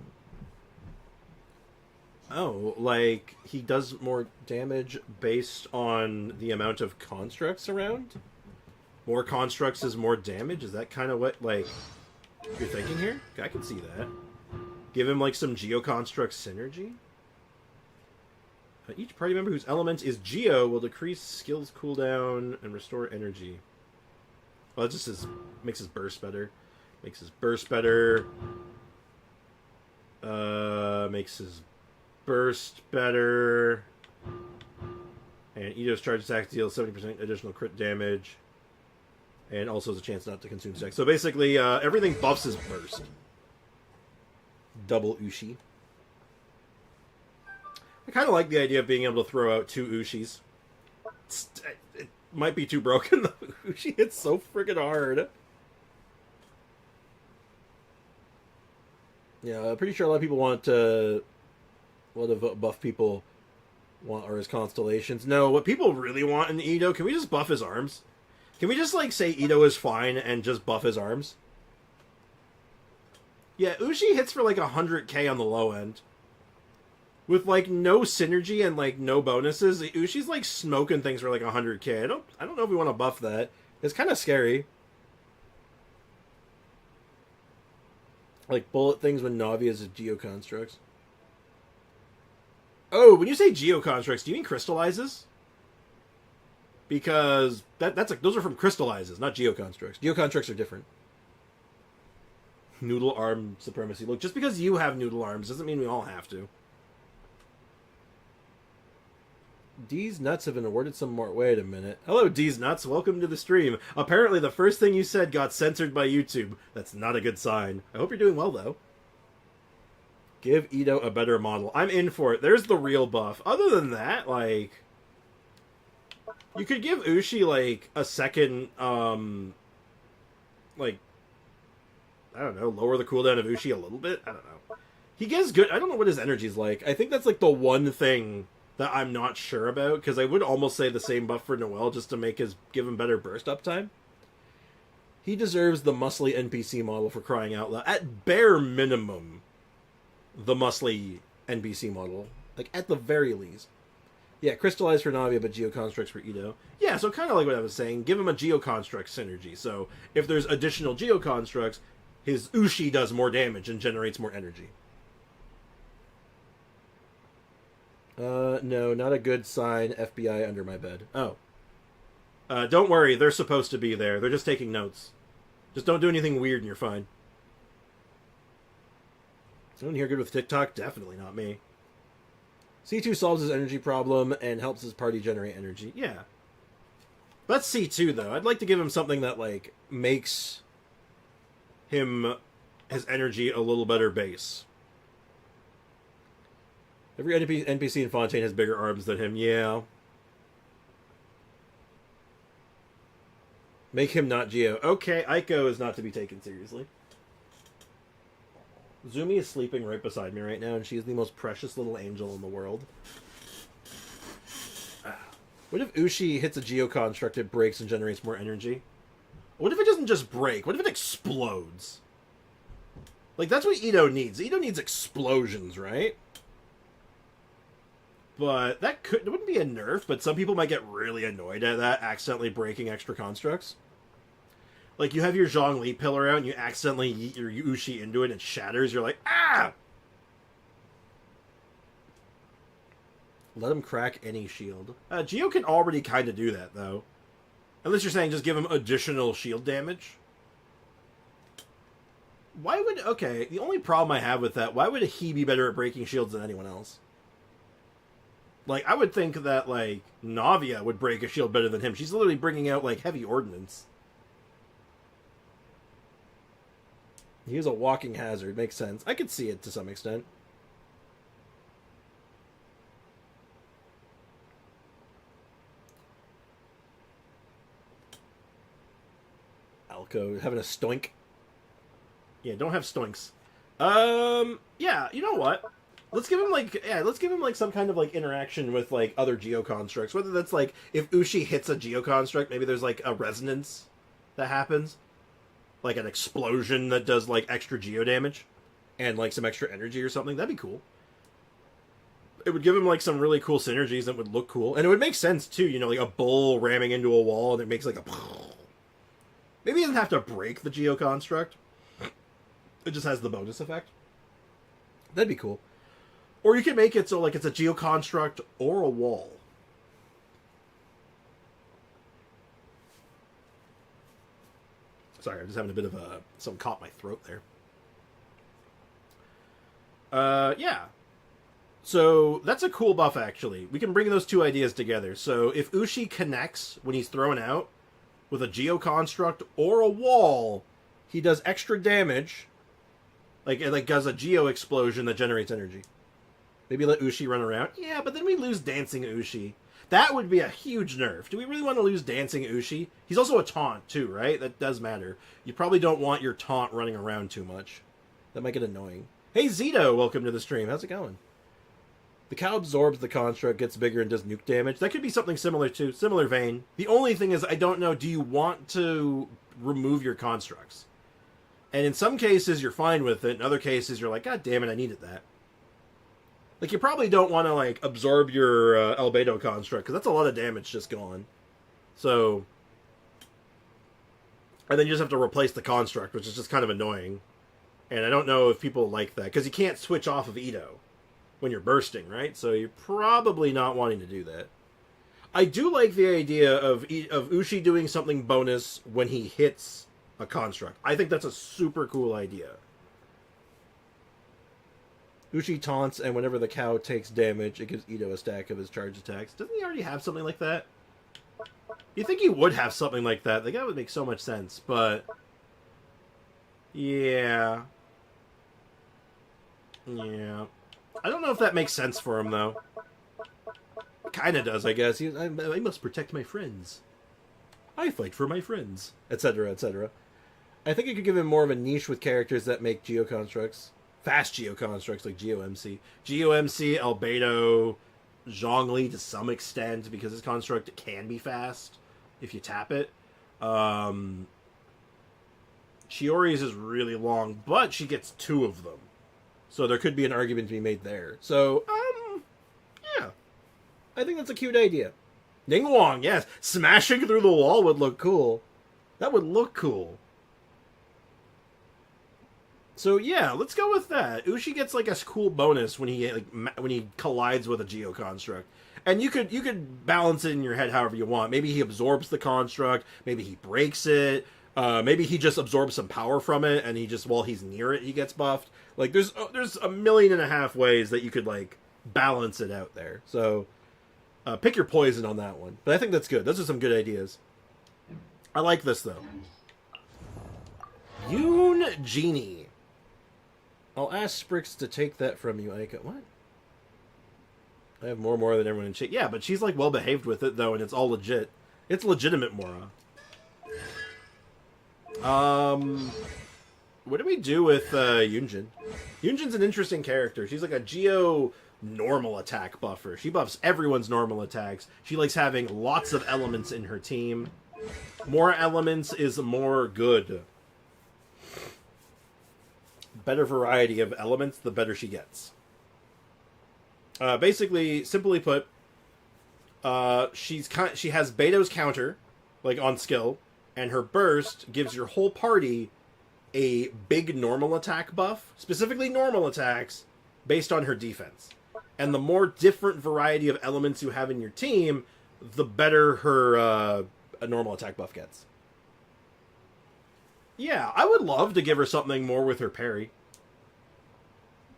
Oh, like, he does more damage based on the amount of constructs around? More constructs is more damage? Is that kind of what, like, you're thinking here? I can see that. Give him, like, some geoconstruct synergy? Each party member whose element is Geo will decrease skills cooldown and restore energy. Well, it just makes his burst better. Makes his burst better. Makes his burst better. And Ito's charge attack deals 70% additional crit damage. And also has a chance not to consume stacks. So basically, everything buffs his burst. Double Ushi. I kind of like the idea of being able to throw out 2 Ushis. It might be too broken, though. Ushi hits so freaking hard. Yeah, I'm pretty sure a lot of people want to... A lot of buff people want are his constellations. No, what people really want in Ito, can we just buff his arms? Can we just, like, say Ito is fine and just buff his arms? Yeah, Ushi hits for, like, 100k on the low end. With, like, no synergy and, like, no bonuses, Ushi's, like, smoking things for, like, 100k. I don't know if we want to buff that. It's kind of scary. Like, bullet things when Navi is a geoconstructs. Oh, when you say geoconstructs, do you mean crystallizes? Because those are from crystallizes, not geoconstructs. Geoconstructs are different. Noodle arm supremacy. Look, just because you have noodle arms doesn't mean we all have to. D's Nuts have been awarded some more... Wait a minute. Hello, D's Nuts. Welcome to the stream. Apparently, the first thing you said got censored by YouTube. That's not a good sign. I hope you're doing well, though. Give Ito a better model. I'm in for it. There's the real buff. Other than that, like... You could give Ushi, like, a second, like... I don't know, lower the cooldown of Ushi a little bit? I don't know. He gets good... I don't know what his energy's like. I think that's, like, the one thing that I'm not sure about, because I would almost say the same buff for Noelle just to give him better burst uptime. He deserves the muscly NPC model for crying out loud. At bare minimum, the muscly NPC model. Like, at the very least. Yeah, crystallized for Navia, but geoconstructs for Ito. Yeah, so kind of like what I was saying. Give him a geoconstruct synergy. So, if there's additional geoconstructs, his Ushi does more damage and generates more energy. No, not a good sign. FBI under my bed. Oh. Don't worry, they're supposed to be there. They're just taking notes. Just don't do anything weird and you're fine. Anyone here good with TikTok? Definitely not me. C2 solves his energy problem and helps his party generate energy. Yeah. That's C2, though. I'd like to give him something that, like, makes his energy a little better base. Every NPC in Fontaine has bigger arms than him. Yeah. Make him not Geo. Okay, Aiko is not to be taken seriously. Zumi is sleeping right beside me right now, and she is the most precious little angel in the world. What if Ushi hits a geoconstruct, it breaks and generates more energy? What if it doesn't just break? What if it explodes? Like, that's what Ito needs. Ito needs explosions, right? But it wouldn't be a nerf, but some people might get really annoyed at that, accidentally breaking extra constructs. Like, you have your Zhongli pillar out, and you accidentally yeet your Ushi into it, and it shatters, you're like, ah! Let him crack any shield. Geo can already kind of do that, though. Unless you're saying just give him additional shield damage. Why would... Okay, the only problem I have with that, why would he be better at breaking shields than anyone else? Like, I would think that, like, Navia would break a shield better than him. She's literally bringing out, like, heavy ordnance. He is a walking hazard. Makes sense. I could see it to some extent. Alco having a stoink. Yeah, don't have stoinks. Yeah, you know what? Let's give him like some kind of like interaction with like other geoconstructs. Whether that's like if Ushi hits a geoconstruct, maybe there's like a resonance that happens. Like an explosion that does like extra geo damage and like some extra energy or something. That'd be cool. It would give him like some really cool synergies that would look cool. And it would make sense too, you know, like a bull ramming into a wall and it makes like a... Maybe he doesn't have to break the geoconstruct. It just has the bonus effect. That'd be cool. Or you can make it so like it's a geoconstruct or a wall. Sorry, I'm just having a bit of something caught my throat there. Yeah. So, that's a cool buff, actually. We can bring those two ideas together. So, if Ushi connects when he's thrown out with a geoconstruct or a wall, he does extra damage. Like, it does a geo explosion that generates energy. Maybe let Ushi run around. Yeah, but then we lose Dancing Ushi. That would be a huge nerf. Do we really want to lose Dancing Ushi? He's also a taunt, too, right? That does matter. You probably don't want your taunt running around too much. That might get annoying. Hey, Zito, welcome to the stream. How's it going? The cow absorbs the construct, gets bigger, and does nuke damage. That could be something similar to, similar vein. The only thing is, I don't know, do you want to remove your constructs? And in some cases, you're fine with it. In other cases, you're like, God damn it, I needed that. Like, you probably don't want to, like, absorb your Albedo construct, because that's a lot of damage just gone. So... And then you just have to replace the construct, which is just kind of annoying. And I don't know if people like that, because you can't switch off of Ito when you're bursting, right? So you're probably not wanting to do that. I do like the idea of Ushi doing something bonus when he hits a construct. I think that's a super cool idea. Ushi taunts, and whenever the cow takes damage, it gives Ito a stack of his charge attacks. Doesn't he already have something like that? You'd think he would have something like that. Like, that would make so much sense, but... Yeah. Yeah. I don't know if that makes sense for him, though. Kinda does, I guess. I must protect my friends. I fight for my friends. Etc., etc. I think it could give him more of a niche with characters that make geoconstructs. Fast geoconstructs like GeoMC. GeoMC, Albedo, Zhongli to some extent, because his construct can be fast if you tap it. Chiori's is really long, but she gets 2 of them. So there could be an argument to be made there. So, yeah. I think that's a cute idea. Ningguang, yes. Smashing through the wall would look cool. That would look cool. So yeah, let's go with that. Ushi gets like a cool bonus when he collides with a geoconstruct. And you could balance it in your head however you want. Maybe he absorbs the construct, maybe he breaks it, Maybe he just absorbs some power from it, and he just, while he's near it, he gets buffed. Like, there's 1.5 million ways that you could, like, balance it out there. So, pick your poison on that one. But I think that's good. Those are some good ideas. I like this, though. Yoon Genie. I'll ask Sprix to take that from you, Ayaka. What? I have more than everyone in chat. Yeah, but she's, like, well-behaved with it, though, and it's all legit. It's legitimate Mora. What do we do with Yunjin? Yunjin's an interesting character. She's like a Geo normal attack buffer. She buffs everyone's normal attacks. She likes having lots of elements in her team. More elements is more good. Better variety of elements, the better she gets. Basically, simply put, she has Beto's counter, like on skill, and her burst gives your whole party a big normal attack buff, specifically normal attacks, based on her defense. And the more different variety of elements you have in your team, the better her a normal attack buff gets. Yeah, I would love to give her something more with her parry.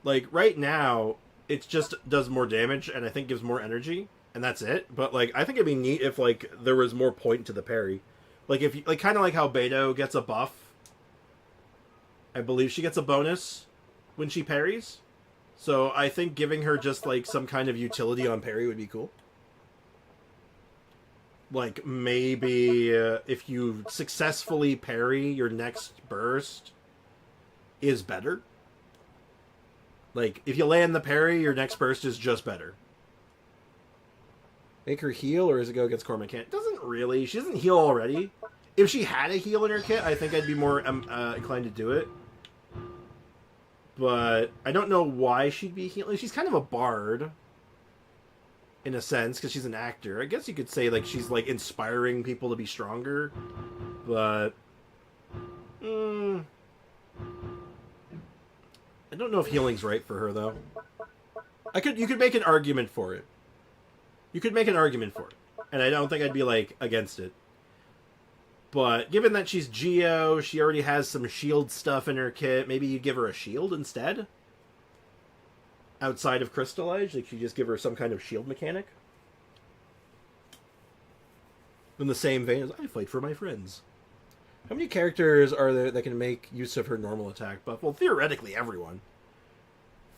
Like, right now, it just does more damage, and I think gives more energy, and that's it. But, like, I think it'd be neat if, like, there was more point to the parry. Like, if you, like, kind of like how Beto gets a buff. I believe she gets a bonus when she parries. So I think giving her just, like, some kind of utility on parry would be cool. Like, maybe if you successfully parry, your next burst is better. Like, if you land the parry, your next burst is just better. Make her heal, or does it go against core mechanic? Doesn't really. She doesn't heal already. If she had a heal in her kit, I think I'd be more inclined to do it. But I don't know why she'd be healing. She's kind of a bard, in a sense, because she's an actor. I guess you could say, like, she's, like, inspiring people to be stronger. But I don't know if healing's right for her, though. You could make an argument for it. You could make an argument for it. And I don't think I'd be, like, against it. But given that she's Geo, she already has some shield stuff in her kit, maybe you'd give her a shield instead? Outside of Crystal Edge? Like, you just give her some kind of shield mechanic? In the same vein as, I fight for my friends. How many characters are there that can make use of her normal attack buff? Well, theoretically, everyone.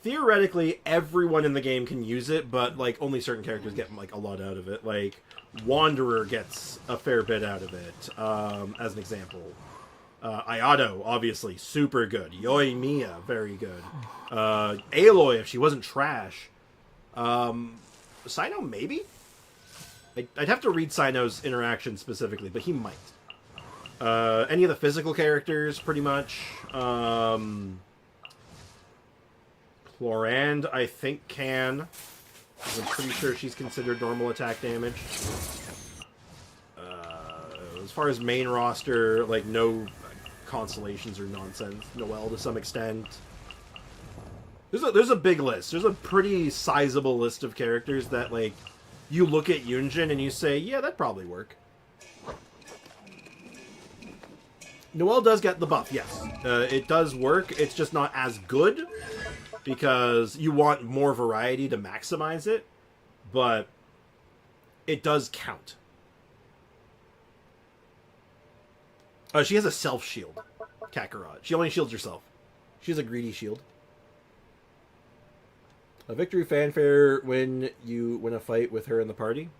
Theoretically, everyone in the game can use it, but, like, only certain characters get, like, a lot out of it. Like, Wanderer gets a fair bit out of it, as an example. Ayato, obviously, super good. Yoimiya, very good. Aloy, if she wasn't trash. Sino, maybe? I'd have to read Sino's interaction specifically, but he might. Any of the physical characters, pretty much. Chlorand, I think, can. I'm pretty sure she's considered normal attack damage. As far as main roster, like, no constellations or nonsense. Noelle to some extent. There's a big list. There's a pretty sizable list of characters that, like, you look at Yunjin and you say, yeah, that'd probably work. Noelle does get the buff, yes. It does work. It's just not as good, because you want more variety to maximize it, but it does count. She has a self-shield, Kakarot. She only shields herself. She has a greedy shield. A victory fanfare when you win a fight with her in the party.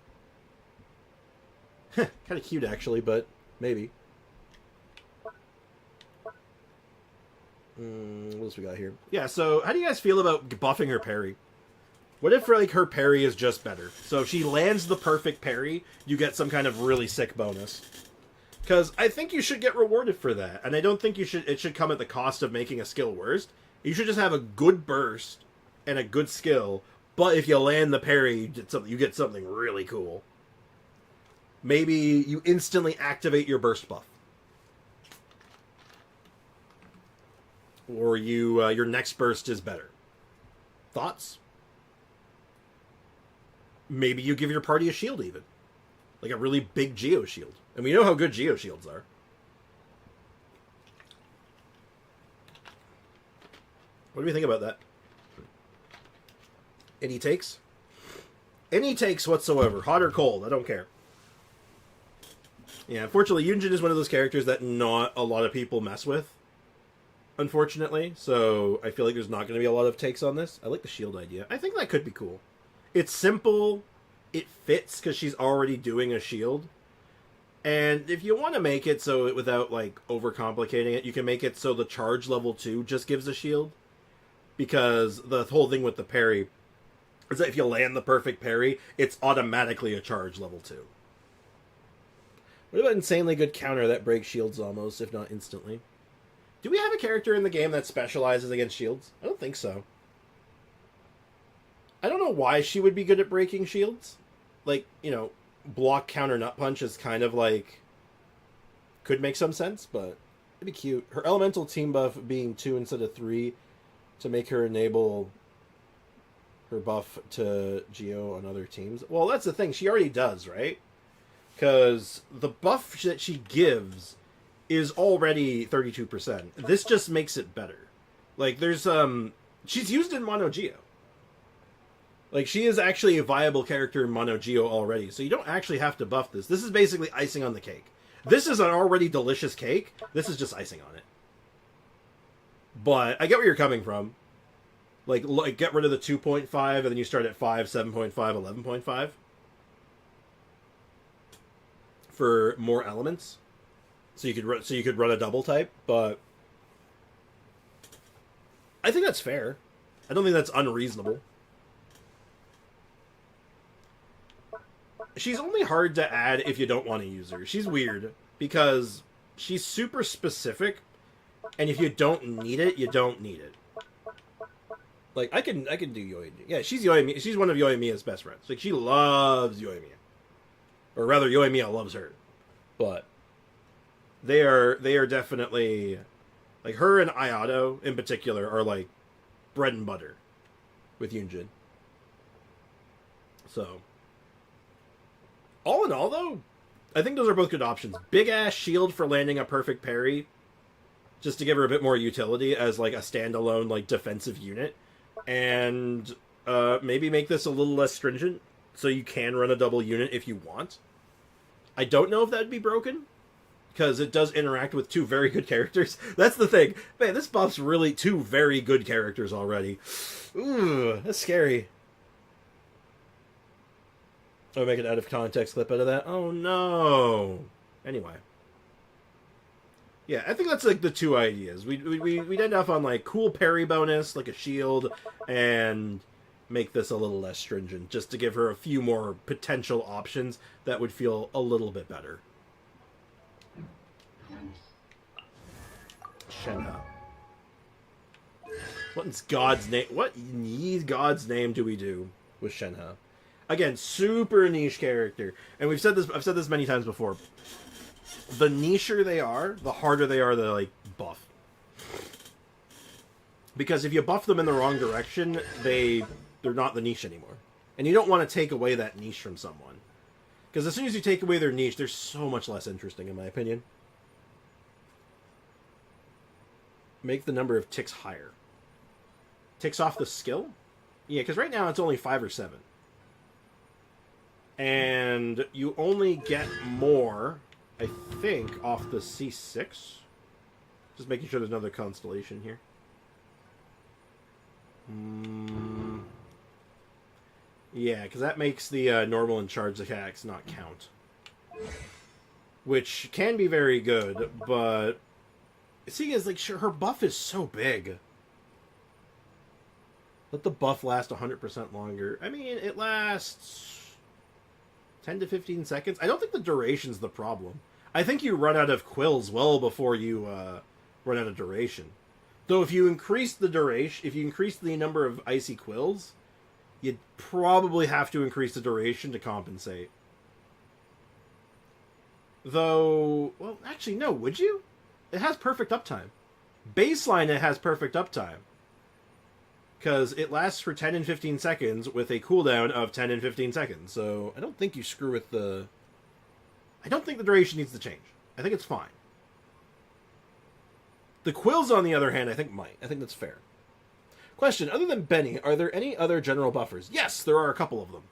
Kind of cute, actually, but maybe. What else we got here? Yeah, so how do you guys feel about buffing her parry? What if, like, her parry is just better? So if she lands the perfect parry, you get some kind of really sick bonus. Because I think you should get rewarded for that. And I don't think it should come at the cost of making a skill worse. You should just have a good burst and a good skill, but if you land the parry, you get something really cool. Maybe you instantly activate your burst buff. Or your next burst is better. Thoughts? Maybe you give your party a shield even. Like a really big Geo shield. And we know how good Geo shields are. What do we think about that? Any takes? Any takes whatsoever, hot or cold, I don't care. Yeah, unfortunately, Yunjin is one of those characters that not a lot of people mess with. Unfortunately, so I feel like there's not going to be a lot of takes on this. I like the shield idea. I think that could be cool. It's simple. It fits because she's already doing a shield. And if you want to make it so without, like, overcomplicating it, you can make it so the charge level 2 just gives a shield. Because the whole thing with the parry is that if you land the perfect parry, it's automatically a charge level 2. What about insanely good counter that breaks shields almost, if not instantly? Do we have a character in the game that specializes against shields? I don't think so. I don't know why she would be good at breaking shields. Like, you know, block, counter, nut punch is kind of like... could make some sense, but it'd be cute. Her elemental team buff being 2 instead of 3 to make her enable her buff to Geo on other teams. Well, that's the thing. She already does, right? Because the buff that she gives is already 32%. This just makes it better. Like, there's, she's used in Mono Geo. Like, she is actually a viable character in Mono Geo already, so you don't actually have to buff this. This is basically icing on the cake. This is an already delicious cake. This is just icing on it. But I get where you're coming from. Like get rid of the 2.5, and then you start at 5, 7.5, 11.5. For more elements. So you could run a double type, but I think that's fair. I don't think that's unreasonable. She's only hard to add if you don't want to use her. She's weird because she's super specific, and if you don't need it, you don't need it. Like I can do Yoimiya. Yeah, she's Yoimiya. She's one of Yoimiya's best friends. Like she loves Yoimiya, or rather, Yoimiya loves her. But they are definitely, like, her and Ayato in particular are like bread and butter with Yunjin. So, all in all, though, I think those are both good options. Big ass shield for landing a perfect parry, just to give her a bit more utility as like a standalone like defensive unit, and maybe make this a little less stringent so you can run a double unit if you want. I don't know if that'd be broken, because it does interact with 2 very good characters. That's the thing. Man, this buff's really 2 very good characters already. Ooh, that's scary. Oh, make an out-of-context clip out of that? Oh, no. Anyway. Yeah, I think that's, like, the 2 ideas. We'd end up on, like, cool parry bonus, like a shield, and make this a little less stringent, just to give her a few more potential options that would feel a little bit better. Shenhe. What in God's name? What in God's name do we do with Shenhe? Again, super niche character, and we've said this. I've said this many times before. The nicher they are, the harder they are to like buff. Because if you buff them in the wrong direction, they're not the niche anymore, and you don't want to take away that niche from someone. Because as soon as you take away their niche, they're so much less interesting, in my opinion. Make the number of ticks higher. Ticks off the skill? Yeah, because right now it's only 5 or 7. And you only get more, I think, off the C6. Just making sure there's another constellation here. Yeah, because that makes the normal and charged attacks not count. Which can be very good, but... Seeing as, like, her buff is so big. Let the buff last 100% longer. I mean, it lasts 10 to 15 seconds. I don't think the duration's the problem. I think you run out of quills well before you run out of duration. Though if you increase the duration, if you increase the number of icy quills, you'd probably have to increase the duration to compensate. Though, well, actually, no, would you? It has perfect uptime. Baseline, it has perfect uptime. Because it lasts for 10 and 15 seconds with a cooldown of 10 and 15 seconds. So I don't think you screw with the... I don't think the duration needs to change. I think it's fine. The quills, on the other hand, I think might. I think that's fair. Question, other than Benny, are there any other general buffers? Yes, there are a couple of them.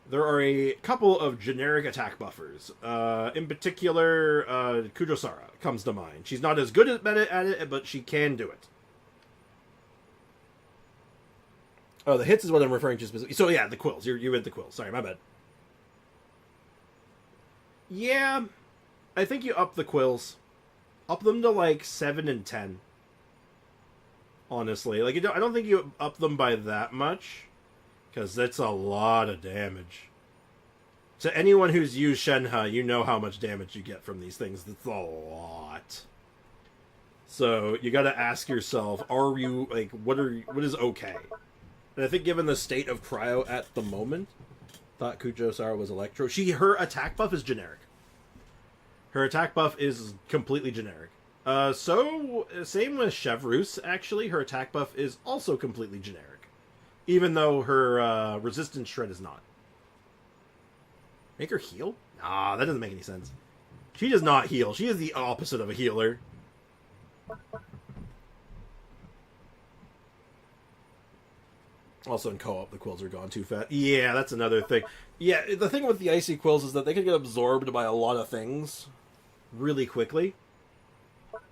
There are a couple of generic attack buffers. In particular, Kujosara comes to mind. She's not as good at it, but she can do it. Oh, the hits is what I'm referring to specifically. So yeah, the quills. You read the quills. Sorry, my bad. Yeah, I think you up the quills. Up them to like 7 and 10. Honestly, like I don't think you up them by that much, because that's a lot of damage. To anyone who's used Shenhe, you know how much damage you get from these things. That's a lot. So you got to ask yourself: are you like what is okay? And I think given the state of Cryo at the moment, thought Kujosara was Electro. Her attack buff is generic. Her attack buff is completely generic. So same with Chevrus, actually. Her attack buff is also completely generic. Even though her resistance shred is not. Make her heal? Nah, that doesn't make any sense. She does not heal. She is the opposite of a healer. Also in co-op, the quills are gone too fast. Yeah, that's another thing. Yeah, the thing with the icy quills is that they can get absorbed by a lot of things really quickly.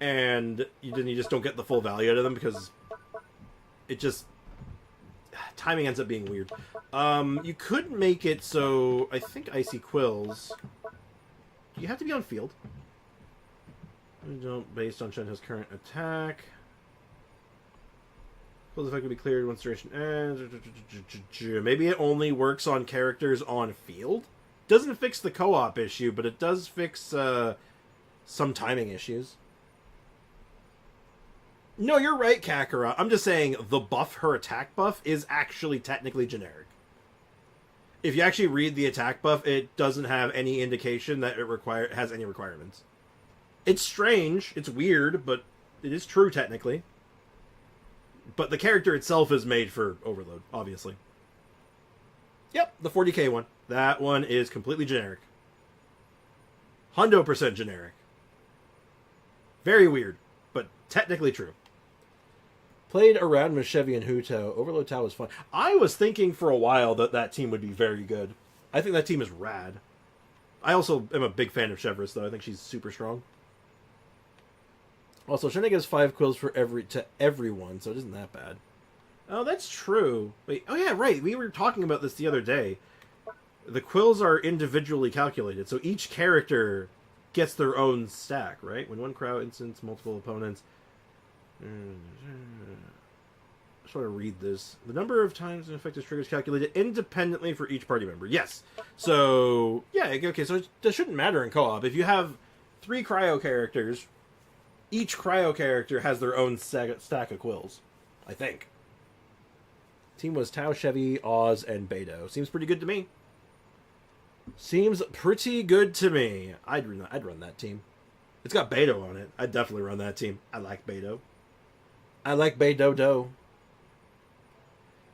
And you just don't get the full value out of them because it just... timing ends up being weird. You could make it so... I think icy quills... You have to be on field. Don't based on Shenhe's current attack. Quills effect will be cleared once duration ends. Maybe it only works on characters on field? Doesn't fix the co-op issue, but it does fix some timing issues. No, you're right, Kakarot. I'm just saying the buff, her attack buff, is actually technically generic. If you actually read the attack buff, it doesn't have any indication that it has any requirements. It's strange, it's weird, but it is true technically. But the character itself is made for Overload, obviously. Yep, the 40k one. That one is completely generic. 100% generic. Very weird, but technically true. Played around with Chevy and Huto. Overload Tau was fun. I was thinking for a while that team would be very good. I think that team is rad. I also am a big fan of Chevrolet, though. I think she's super strong. Also, Shenhe gives 5 quills to everyone, so it isn't that bad. Oh, that's true. Wait, oh yeah, right. We were talking about this the other day. The quills are individually calculated, so each character gets their own stack, right? When one crowd instance, multiple opponents... I just want to read this. The number of times an effect is triggered is calculated independently for each party member. Yes. So, yeah, okay, so it shouldn't matter in co-op. If you have 3 cryo characters, each cryo character has their own stack of quills. I think. Team was Tau, Chevy, Oz, and Beto. Seems pretty good to me. Seems pretty good to me. I'd run that team. It's got Beto on it. I'd definitely run that team. I like Beto. I like Beto-do.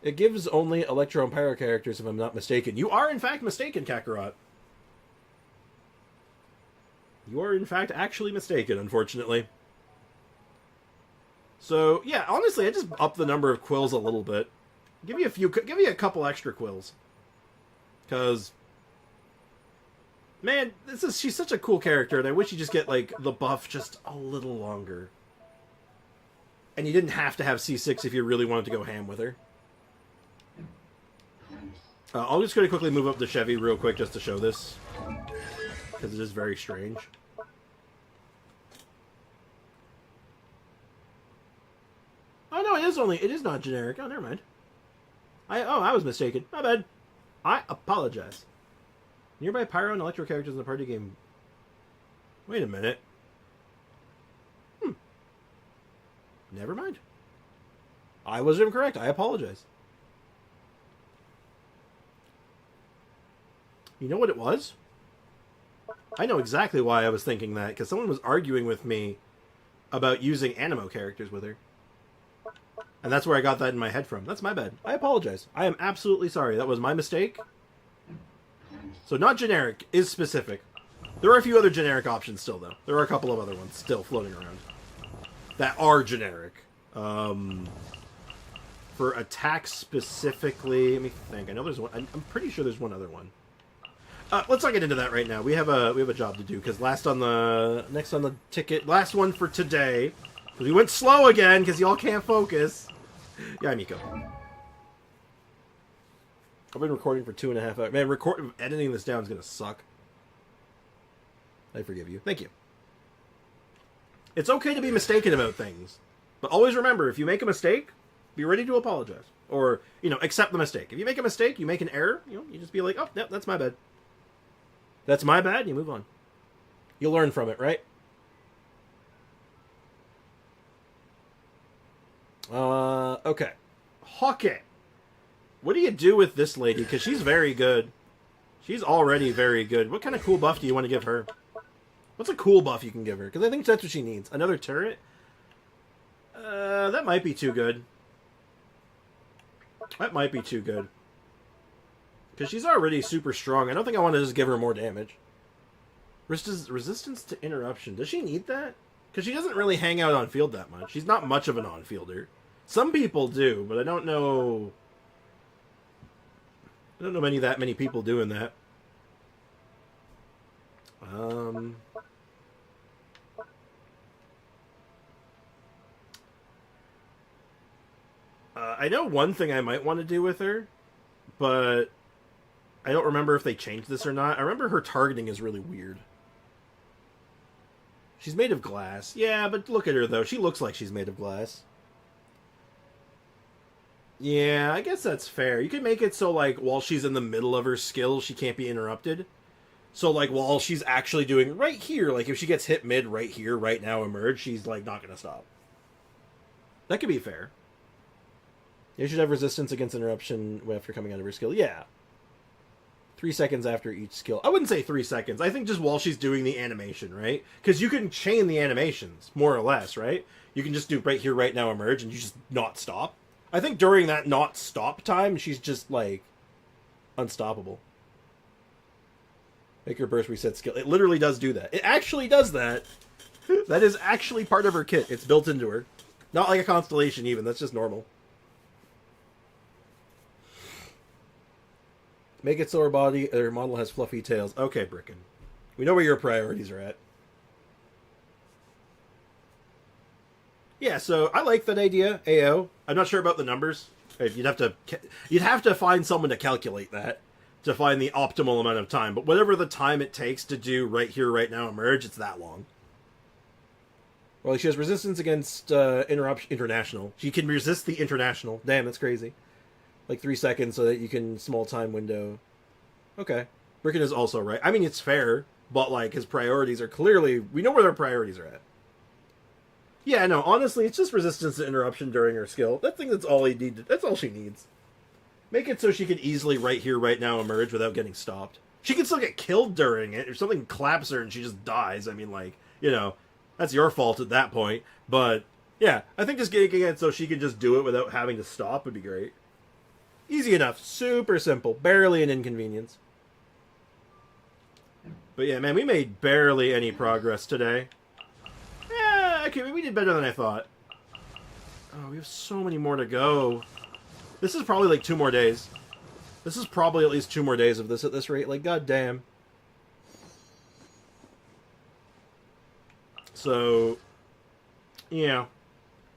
It gives only Electro and Pyro characters, if I'm not mistaken. You are, in fact, mistaken, Kakarot. You are, in fact, actually mistaken, unfortunately. So, yeah, honestly, I just upped the number of quills a little bit. Give me a couple extra quills. Because, man, she's such a cool character, and I wish you just get, like, the buff just a little longer. And you didn't have to have C6 if you really wanted to go ham with her. I'm just going to quickly move up the Chevy real quick just to show this. Because it is very strange. Oh no, it is not generic. Oh, never mind. I was mistaken. My bad. I apologize. Nearby Pyro and Electro characters in the party game. Wait a minute. Never mind. I was incorrect. I apologize. You know what it was? I know exactly why I was thinking that, because someone was arguing with me about using Animo characters with her. And that's where I got that in my head from. That's my bad. I apologize. I am absolutely sorry. That was my mistake. So not generic, is specific. There are a few other generic options still, though. There are a couple of other ones still floating around that are generic. For attacks specifically, let me think. I know there's one. I'm pretty sure there's one other one. Let's not get into that right now. We have a job to do because next on the ticket, last one for today. We went slow again because y'all can't focus. Yeah, Miko. I've been recording for 2.5 hours. Man, editing this down is gonna suck. I forgive you. Thank you. It's okay to be mistaken about things, but always remember, if you make a mistake, be ready to apologize. Or, accept the mistake. If you make a mistake, you make an error, you just be like, oh, yep, that's my bad. That's my bad, and you move on. You'll learn from it, right? Okay. Hadoken. What do you do with this lady? Because she's very good. She's already very good. What kind of cool buff do you want to give her? What's a cool buff you can give her? Because I think that's what she needs. Another turret? That might be too good. That might be too good. Because she's already super strong. I don't think I want to just give her more damage. Resistance to interruption. Does she need that? Because she doesn't really hang out on field that much. She's not much of an on-fielder. Some people do, but I don't know... I don't know that many people doing that. I know one thing I might want to do with her, but I don't remember if they changed this or not. I remember her targeting is really weird. She's made of glass. Yeah, but look at her, though. She looks like she's made of glass. Yeah, I guess that's fair. You can make it so, like, while she's in the middle of her skill, she can't be interrupted. So, like, while she's actually doing right here, like, if she gets hit mid right here, right now, emerge, she's, like, not going to stop. That could be fair. You should have resistance against interruption after coming out of her skill. Yeah. 3 seconds after each skill. I wouldn't say 3 seconds. I think just while she's doing the animation, right? Because you can chain the animations, more or less, right? You can just do right here, right now, emerge, and you just not stop. I think during that not stop time, she's just, like, unstoppable. Make her burst reset skill. It literally does do that. It actually does that. That is actually part of her kit. It's built into her. Not like a constellation, even. That's just normal. Make it so her model has fluffy tails. Okay, Bricken. We know where your priorities are at. Yeah, so I like that idea, AO. I'm not sure about the numbers. You'd have to find someone to calculate that to find the optimal amount of time. But whatever the time it takes to do right here, right now, emerge, it's that long. Well, she has resistance against international. She can resist the international. Damn, that's crazy. Like 3 seconds so that you can small time window. Okay. Bricken is also right. I mean, it's fair, but like his priorities are clearly... We know where their priorities are at. Yeah, no, honestly, it's just resistance to interruption during her skill. That's all he needed. That's all she needs. Make it so she can easily right here, right now emerge without getting stopped. She can still get killed during it. If something claps her and she just dies, I mean, like, that's your fault at that point. But, yeah, I think just getting it so she can just do it without having to stop would be great. Easy enough. Super simple. Barely an inconvenience. But yeah, man, we made barely any progress today. Yeah, okay, we did better than I thought. Oh, we have so many more to go. This is probably like 2 more days. This is probably at least 2 more days of this at this rate. Like, goddamn. So, yeah.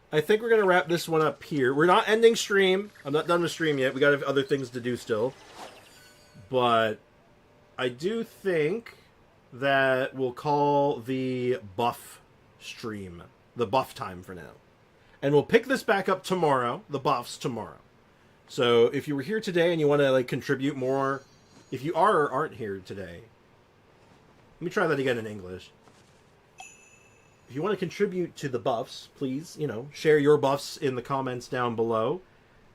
I think we're going to wrap this one up here. We're not ending stream. I'm not done with stream yet. We got other things to do still. But I do think that we'll call the buff stream the buff time for now. And we'll pick this back up tomorrow, the buffs tomorrow. So if you were here today and you want to like contribute more, if you are or aren't here today, let me try that again in English. If you want to contribute to the buffs, please, share your buffs in the comments down below.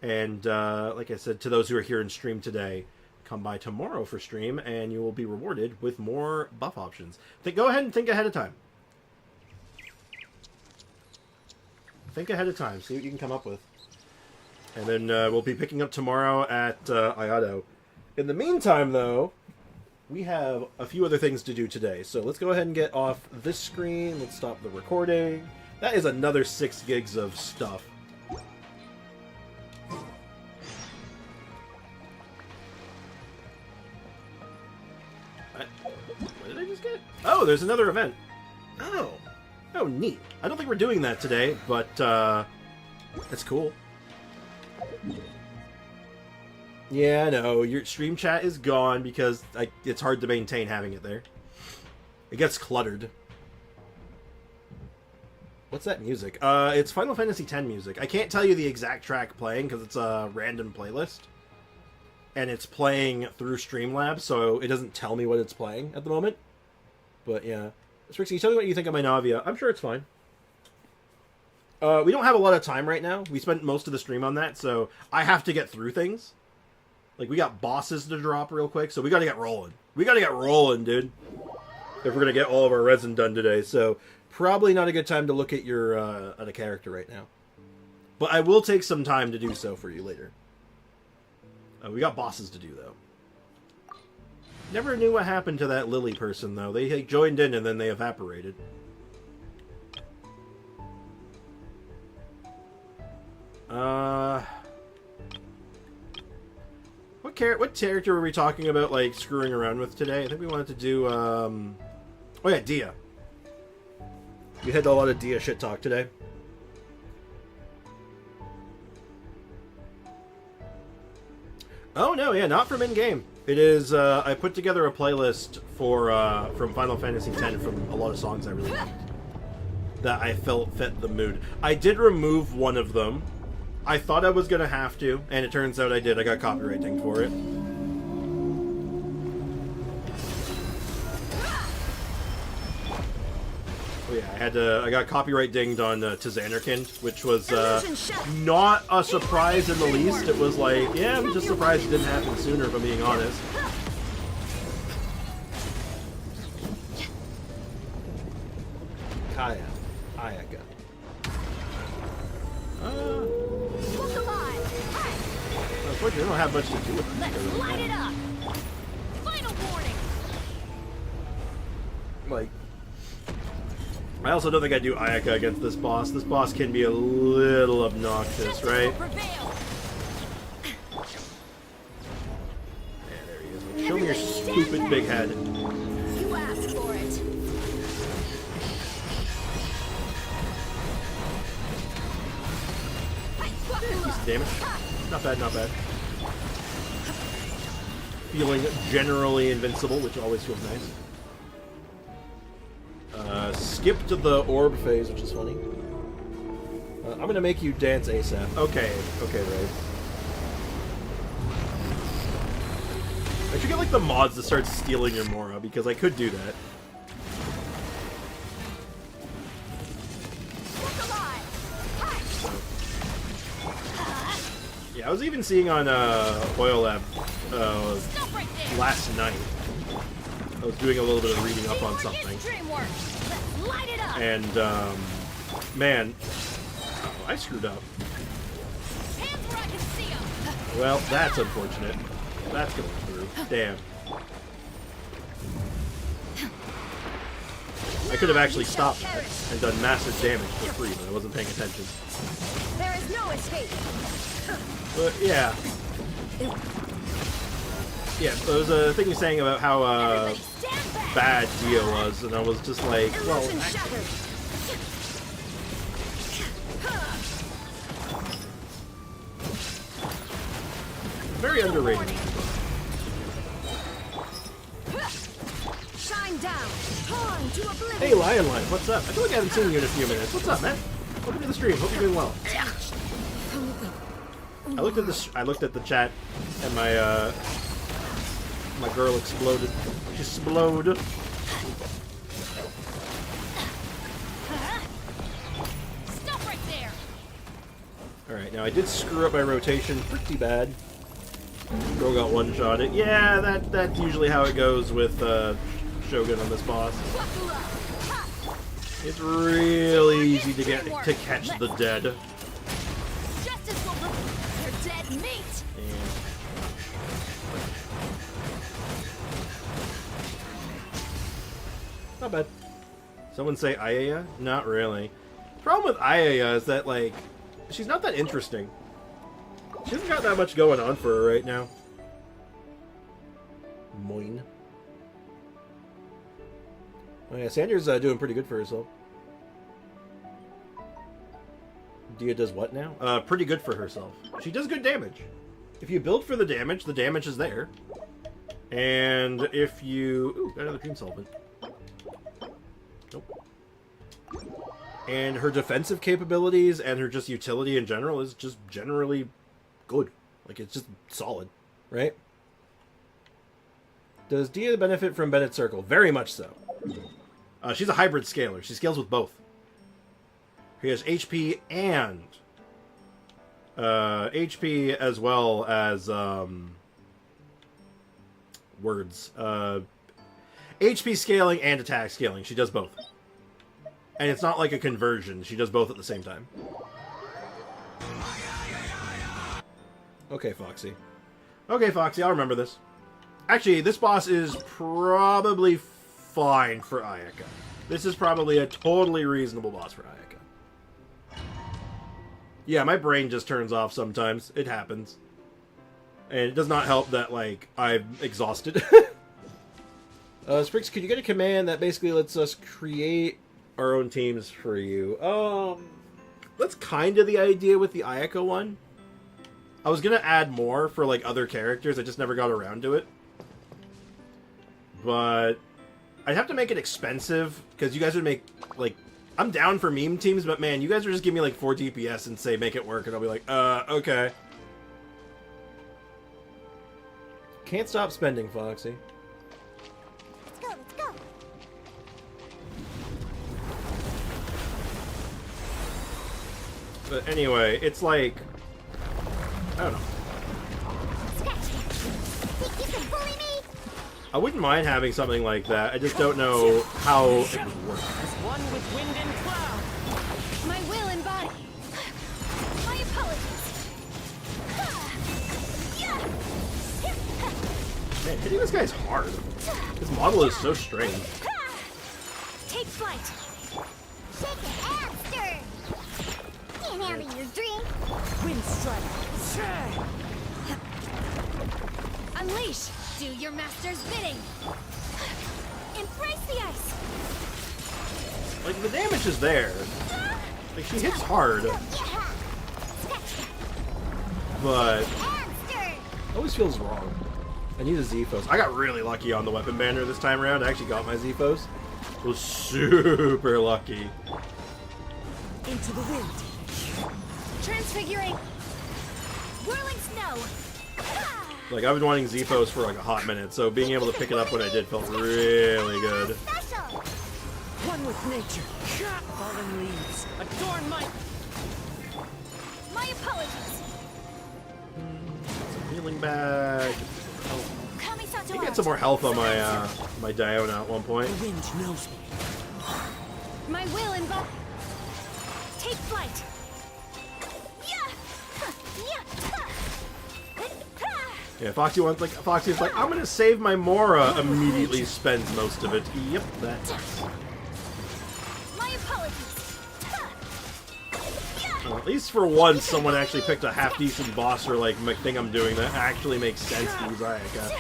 And like I said, to those who are here in stream today, come by tomorrow for stream, and you will be rewarded with more buff options. Go ahead and think ahead of time. Think ahead of time. See what you can come up with. And then we'll be picking up tomorrow at Ayaka. In the meantime, though, we have a few other things to do today. So let's go ahead and get off this screen. Let's stop the recording. That is another 6 gigs of stuff. Oh, there's another event. Oh. Oh, neat. I don't think we're doing that today, but, that's cool. Yeah, I know. Your stream chat is gone because it's hard to maintain having it there. It gets cluttered. What's that music? It's Final Fantasy X music. I can't tell you the exact track playing because it's a random playlist. And it's playing through Streamlabs, so it doesn't tell me what it's playing at the moment. But yeah. Strixie, tell me what you think of my Navia. I'm sure it's fine. We don't have a lot of time right now. We spent most of the stream on that, so I have to get through things. Like, we got bosses to drop real quick, so we gotta get rolling. We gotta get rolling, dude. If we're gonna get all of our resin done today, so probably not a good time to look at your at a character right now. But I will take some time to do so for you later. We got bosses to do, though. Never knew what happened to that Lily person, though. They joined in and then they evaporated. What character were we talking about, like, screwing around with today? I think we wanted to do, oh yeah, Dia. We had a lot of Dia shit talk today. Oh, no, yeah, not from in-game. It is, I put together a playlist for, from Final Fantasy X from a lot of songs I really liked. That I felt fit the mood. I did remove one of them. I thought I was gonna have to, and it turns out I did. I got copyright dinged for it. Oh yeah, I got copyright dinged on Tizanarkin, which was not a surprise in the least. It was like, yeah, I'm just surprised it didn't happen sooner, if I'm being honest. Kaya. Ayaka. Unfortunately, I don't have much to do with it. Let's light it up. Final warning. Like, I also don't think I do Ayaka against this boss. This boss can be a little obnoxious, right? Yeah, there he is. Like, show me your stupid big head. You asked for it. Decent damage. Not bad, not bad. Feeling generally invincible, which always feels nice. Skip to the orb phase, which is funny. I'm gonna make you dance ASAP. Okay, Ray. I should get like the mods to start stealing your Mora, because I could do that. Yeah, I was even seeing on Oil Lab last night. I was doing a little bit of reading up on something. And, man, I screwed up. Well, that's unfortunate. That's going through. Damn. I could have actually stopped that and done massive damage for free, but I wasn't paying attention. There is no escape. But, yeah. Yeah, there was a thing saying about how, bad Dia was, and I was just like, well, very underrated. Shine down. Torn to oblivion. Hey, Lion Lion, what's up? I feel like I haven't seen you in a few minutes. What's up, man? Welcome to the stream. Hope you're doing well. I looked at the chat, and my my girl exploded. She exploded. Stop right there. All right, now I did screw up my rotation pretty bad. Girl got one-shotted. Yeah, that's usually how it goes with Shogun on this boss. It's really easy to catch the dead. Justice will look for dead meat. Not bad. Someone say Ayaya? Not really. The problem with Ayaya is that, like, she's not that interesting. She hasn't got that much going on for her right now. Moin. Oh yeah, Sandra's doing pretty good for herself. Dia does what now? Pretty good for herself. She does good damage. If you build for the damage is there. And if you... Ooh, got another cream solvent. Nope. And her defensive capabilities and her just utility in general is just generally good. Like, it's just solid, right? Does Dia benefit from Bennett's Circle? Very much so. She's a hybrid scaler. She scales with both. He has HP and... HP as well as... words. HP scaling and attack scaling. She does both. And it's not like a conversion. She does both at the same time. Okay, Foxy. Okay, Foxy, I'll remember this. Actually, this boss is probably fine for Ayaka. This is probably a totally reasonable boss for Ayaka. Yeah, my brain just turns off sometimes. It happens. And it does not help that, like, I'm exhausted. Spriggs, could you get a command that basically lets us create our own teams for you? That's kind of the idea with the Ayaka one. I was going to add more for, like, other characters. I just never got around to it. But I'd have to make it expensive, because you guys would make, like... I'm down for meme teams, but man, you guys would just give me, like, 4 DPS and say, make it work, and I'll be like, okay. Can't stop spending, Foxy. Let's go, let's go. But anyway, it's like... I don't know. Scratch. Think you can bully me? I wouldn't mind having something like that. I just don't know how it would work. As one with wind and cloud. My will and body. My apologies. Man, hitting this guy's hard. His model is so strange. Take flight. Shake it and stir. Can't handle your drink. Wind strike. Unleash. Do your master's bidding. Embrace the ice. Like, the damage is there. Like, she hits hard. But... And stir. it always feels wrong. I need a Zephos. I got really lucky on the weapon banner this time around. I actually got my Zephos. I was super lucky. Into the wind. Transfiguring. Whirling snow. Like, I've been wanting Zephos for like a hot minute, so being able to pick it up when I did felt really good. Special. One with nature. Fallen leaves. Adorn my... My apologies. Some healing back. Kamisato I get some more health on my my Diona at one point. The wind knows me. My will and body. Take flight. Yeah, Foxy's like, I'm gonna save my Mora. Immediately spends most of it. Yep, that. My apologies. Well, at least for once, someone actually picked a half-decent boss or like thing I'm doing that actually makes sense to use Ayaka.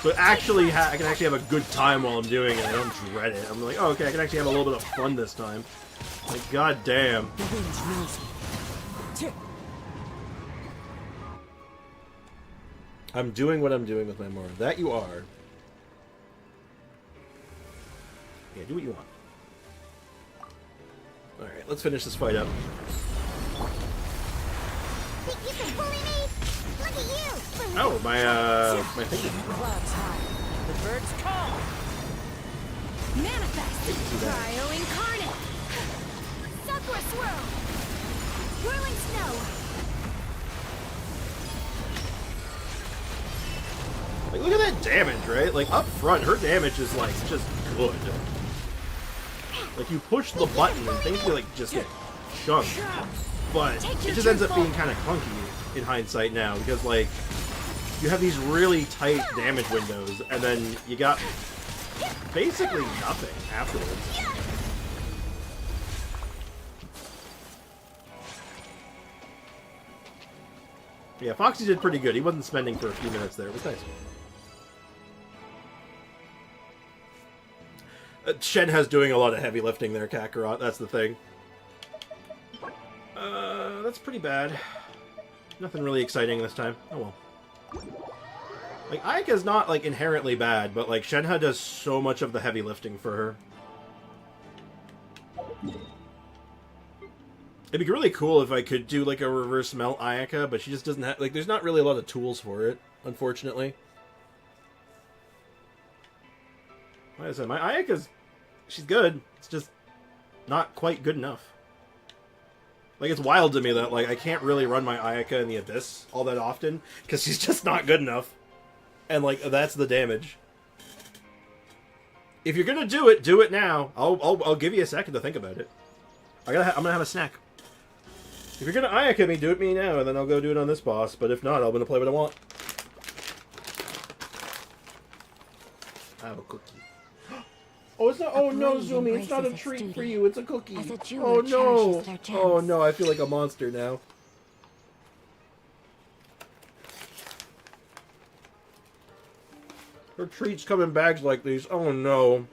So actually, I can actually have a good time while I'm doing it. I don't dread it. I'm like, oh, okay, I can actually have a little bit of fun this time. Like, goddamn. The wind knows me. I'm doing what I'm doing with my Mora. That you are. Yeah, do what you want. Alright, let's finish this fight up. Think you can bully me? Look at you. Oh, my thing. Clouds high. The birds call. Manifest. Cryo incarnate. Sakura swirl. Whirling snow. Like, look at that damage, right? Like, up front, her damage is, like, just good. Like, you push the button and things get, like, just get chunked. But it just ends up being kind of clunky in hindsight now, because, like, you have these really tight damage windows, and then you got basically nothing afterwards. Yeah, Foxy did pretty good. He wasn't spending for a few minutes there. It was nice. Shenhe's doing a lot of heavy lifting there, Kakarot. That's the thing. That's pretty bad. Nothing really exciting this time. Oh well. Like, Ayaka's not, like, inherently bad, but, like, Shenhe does so much of the heavy lifting for her. It'd be really cool if I could do, like, a reverse melt Ayaka, but she just doesn't have... Like, there's not really a lot of tools for it, unfortunately. Like I said, my Ayaka's... She's good. It's just not quite good enough. Like, it's wild to me that, like, I can't really run my Ayaka in the Abyss all that often, because she's just not good enough. And, like, that's the damage. If you're gonna do it now. I'll give you a second to think about it. I'm gonna have a snack. If you're gonna Ayaka me, do it me now, and then I'll go do it on this boss. But if not, I'm gonna play what I want. I have a cookie. Oh, it's not. Oh no, Zumi, it's not a treat for you. It's a cookie. Oh no. Oh no, I feel like a monster now. Her treats come in bags like these. Oh no.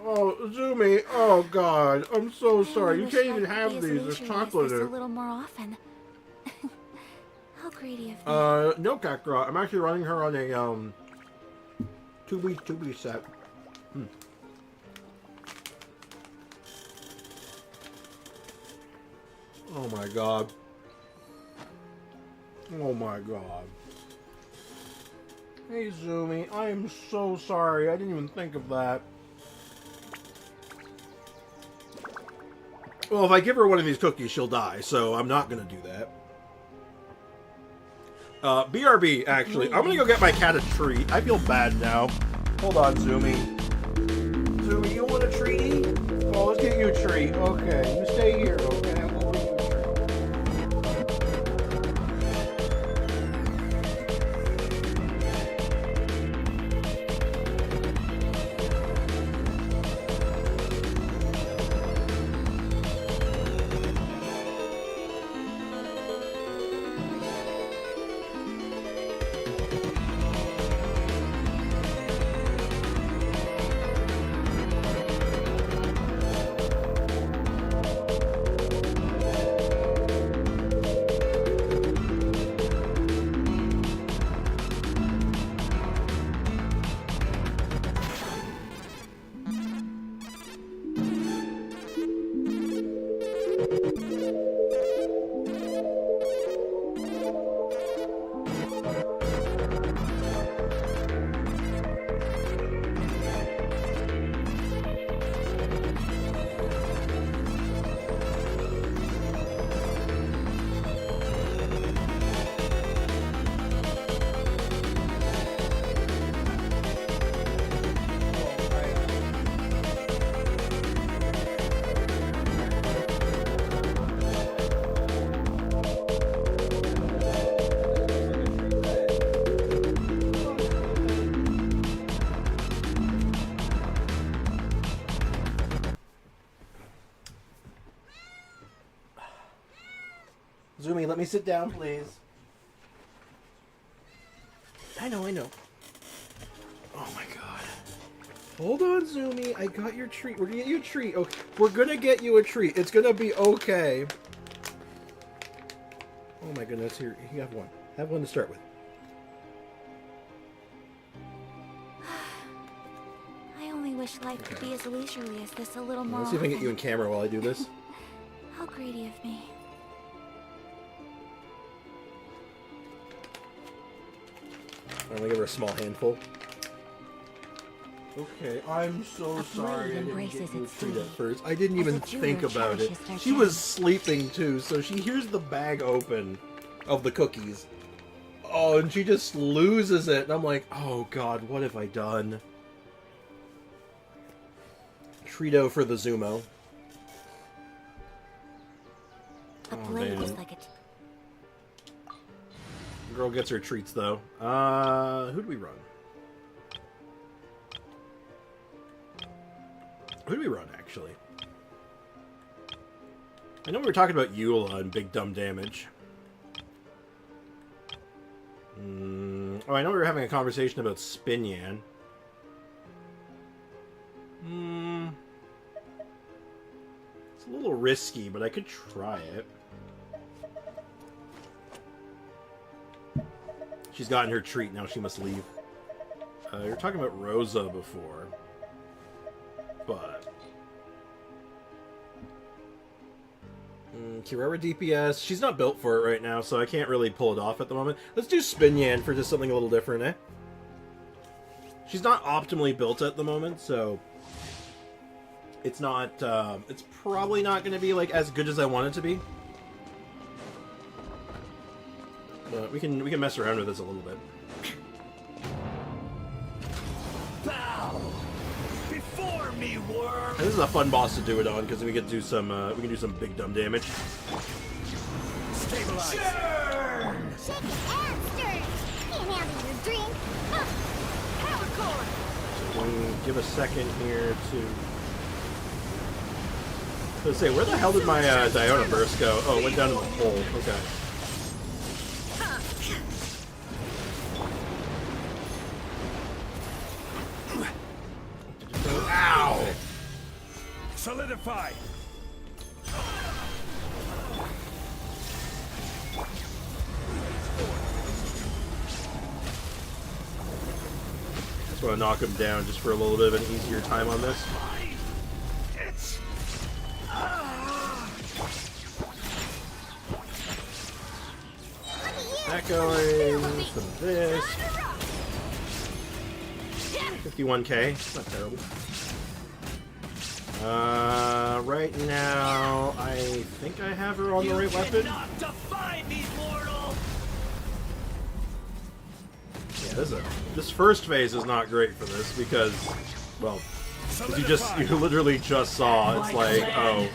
Oh, Zumi. Oh god. I'm so sorry. You can't even have these. There's chocolate in it. A little more often. How greedy of me. No, Kakarot. I'm actually running her on a 2B set. Oh my god. Oh my god. Hey Zumi, I am so sorry. I didn't even think of that. Well, if I give her one of these cookies, she'll die, so I'm not gonna do that. BRB, actually. I'm gonna go get my cat a treat. I feel bad now. Hold on, Zumi. Zumi, you want a treaty? Oh, let's get you a treat. Okay, you stay here, okay? We'll get you a treat. Zumi, let me sit down, please. I know. Oh my god. Hold on, Zumi. I got your treat. We're gonna get you a treat. Okay. We're gonna get you a treat. It's gonna be okay. Oh my goodness. Here, you have one. Have one to start with. I only wish life could be as leisurely as this a little more. Let's see if I can get you in camera while I do this. How greedy of me. I'm gonna give her a small handful. Okay, I'm so sorry I didn't get you a treat at first. I didn't even think about it. She was sleeping too, so she hears the bag open of the cookies. Oh, and she just loses it, and I'm like, oh god, what have I done? Treato for the Zumo. A blade is like it. Girl gets her treats, though. Who do we run? Who do we run, actually? I know we were talking about Eula and big dumb damage. Oh, I know we were having a conversation about Spinyan. It's a little risky, but I could try it. She's gotten her treat, now she must leave. You were talking about Rosa before. But... Kirara DPS. She's not built for it right now, so I can't really pull it off at the moment. Let's do Spinyan for just something a little different, eh? She's not optimally built at the moment, so... It's not, it's probably not going to be, like, as good as I want it to be. But we can mess around with this a little bit. Bow before me, worm. And this is a fun boss to do it on, because we can do some big dumb damage. Stabilize. Shake it and stir. Can't handle your drink. Huh. Power core. Give a second here to... Let's say, where the hell did my Diona burst go? Oh, it went down in the hole. Okay. Ow! Solidify. Just want to knock him down just for a little bit of an easier time on this. That going, some of this. 51k, not terrible. Right now, I think I have her on the right weapon. Yeah, this first phase is not great for this because, well, you literally just saw. It's like, oh,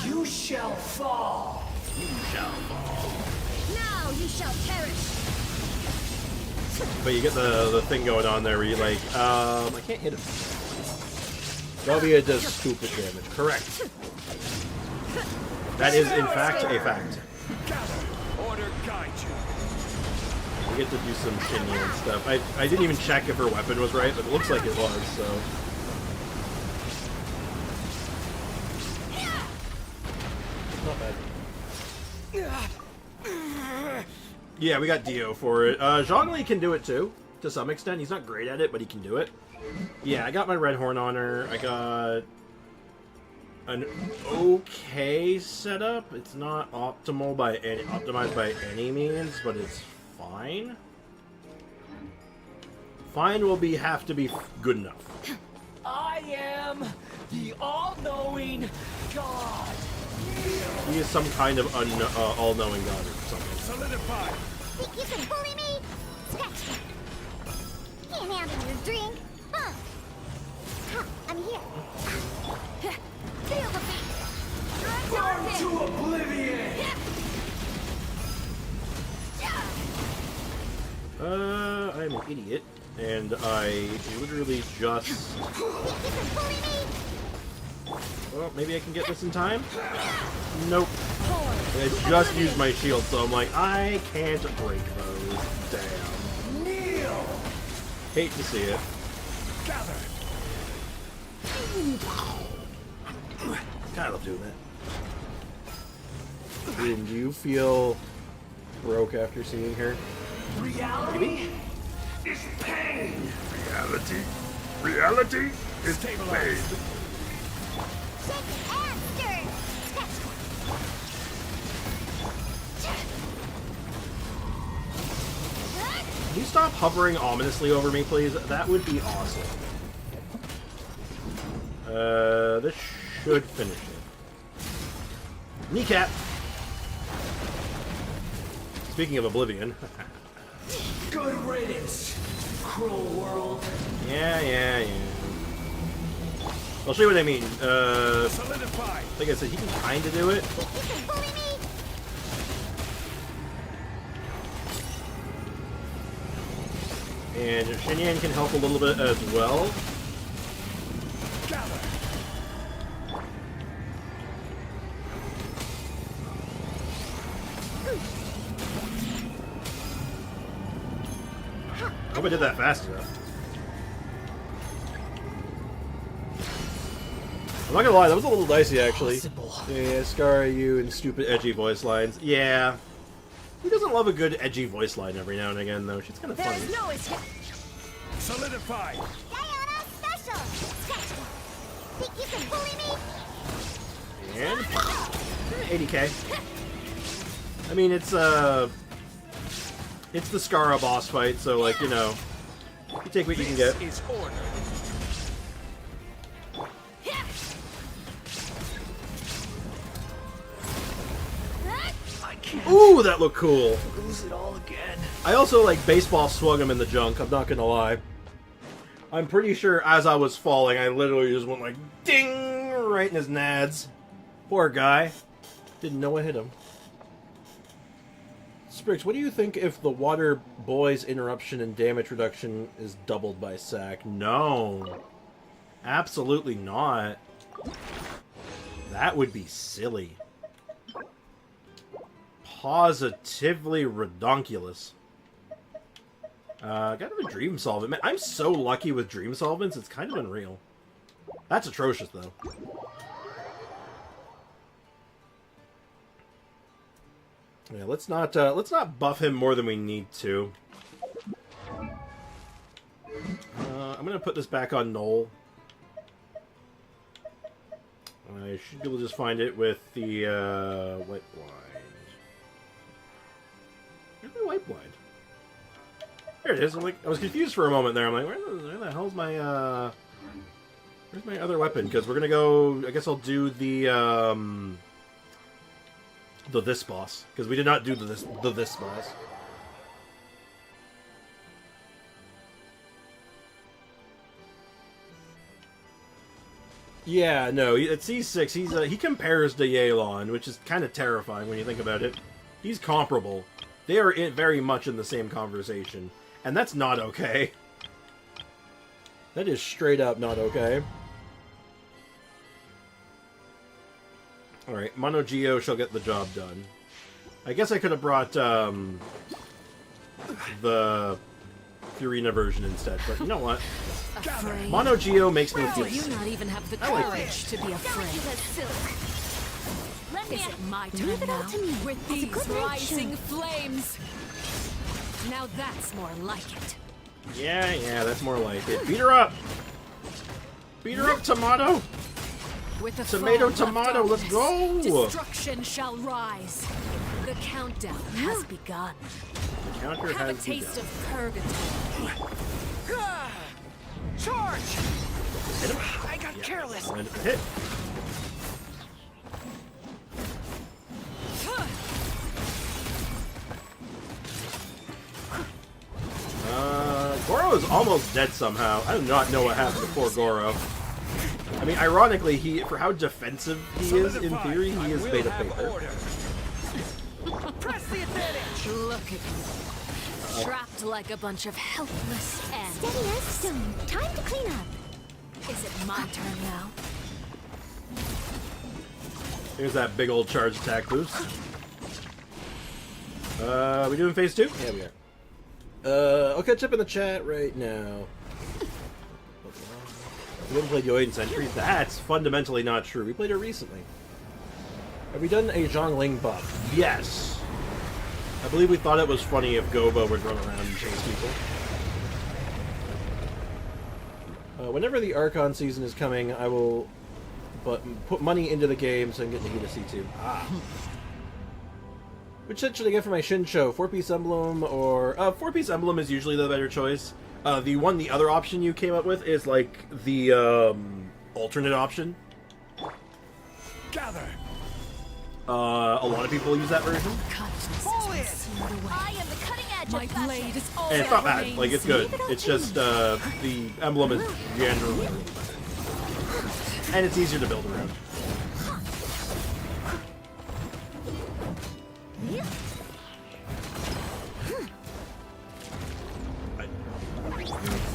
You shall fall. you shall fall. Now you shall perish. But you get the thing going on there where you like, I can't hit him. Velvia does stupid damage. Correct. That is, in fact, a fact. Order guide you. We get to do some Shinyan stuff. I didn't even check if her weapon was right, but it looks like it was, so... Not bad. Yeah, we got Dio for it. Zhongli can do it too, to some extent. He's not great at it, but he can do it. Yeah, I got my red horn on her. I got an okay setup. It's not optimized by any means, but it's fine. Fine will have to be good enough. I am the all-knowing God. He is some kind of all-knowing god or something. Solidify. Think you can bully me? Scratch that. Can't handle your drink. Huh. Huh, I'm here. Feel the beat. Burn to oblivion. I'm an idiot, and I literally just... Think you can bully me? Well, maybe I can get this in time? Nope. I just used my shield, so I'm like, I can't break those. Damn. Kneel. Hate to see it. Gather. God, I love doing that. Boom, do you feel broke after seeing her? Reality is pain. Reality is Stabilize. pain. Shake it and stir. Scratch that. Can you stop hovering ominously over me, please? That would be awesome. This should finish it. Kneecap! Speaking of Oblivion. Good riddance, cruel world. Yeah. I'll show you what I mean. Solidify. Like I said, he can kind of do it. Think you can bully me? And Shinyan can help a little bit as well. Gather. Hope I did that fast enough. I'm not gonna lie, that was a little dicey, actually. Yeah, scar you and stupid edgy voice lines. Yeah. Who doesn't love a good edgy voice line every now and again, though? She's kind of funny. There's no escape. Solidify. Diana special. Sketch. Think you can bully me? And 80k. I mean, it's the Skara boss fight, so like, you know, you take what you can get. Is order. I can't Ooh, that looked cool. lose it all again. I also like baseball swung him in the junk. I'm not gonna lie. I'm pretty sure as I was falling, I literally just went like ding right in his nads. Poor guy. Didn't know what hit him. Spriggs, what do you think if the water boy's interruption and damage reduction is doubled by sack? No. Absolutely not. That would be silly. Positively redonkulous. Got a dream solvent. Man, I'm so lucky with dream solvents, it's kind of unreal. That's atrocious, though. Yeah, let's not buff him more than we need to. I'm gonna put this back on Knoll. I should be able to just find it with the white blind. Where's my white blind? There it is. I'm like, I was confused for a moment there. I'm like, where the hell's my where's my other weapon? Because we're gonna go. I guess I'll do the this boss, because we did not do the this boss. Yeah, no, at C6, he compares to Yelan, which is kind of terrifying when you think about it. He's comparable. They are very much in the same conversation, and that's not okay. That is straight up not okay. Alright, Mono Geo shall get the job done. I guess I could have brought the Furina version instead, but you know what? Afraid? Mono Geo makes me feel Do you sick. not even have the I like courage to be afraid? Is it my turn Leave it all now? to me. With As a these good rising nature. flames. Now that's more like it. Yeah, that's more like it. Beat her up! Beat her up, Tomato! With the Tomato, fall of tomato, let's darkness, go! Destruction shall rise. The countdown has begun. The counter Have a has taste begun. of purgatory. Charge! Hit him? I got careless. And hit. Goro is almost dead somehow. I do not know what happened before Goro. I mean, ironically, for how defensive he is, in theory, he is beta paper. Press the advantage. Look at you. Trapped like a bunch of helpless ants. Steady as stone. Time to clean up. Is it my turn now? Here's that big old charge attack boost. We doing phase 2? Yeah, we are. I'll catch up in the chat right now. We haven't played Yoiden Century? That's fundamentally not true. We played it recently. Have we done a Zhongling buff? Yes. I believe we thought it was funny if Goba would run around and chase people. Whenever the Archon season is coming, I will put money into the game so I can get Nahida C2. Ah. Which set should I get for my Shinsho? 4-piece emblem or... 4-piece emblem is usually the better choice. The other option you came up with is like the alternate option. Gather. A lot of people use that version. Pull in. I am the cutting edge. My blade is all And it's not that bad. Like, it's good. It's just, the emblem is generally a little better. And it's easier to build around.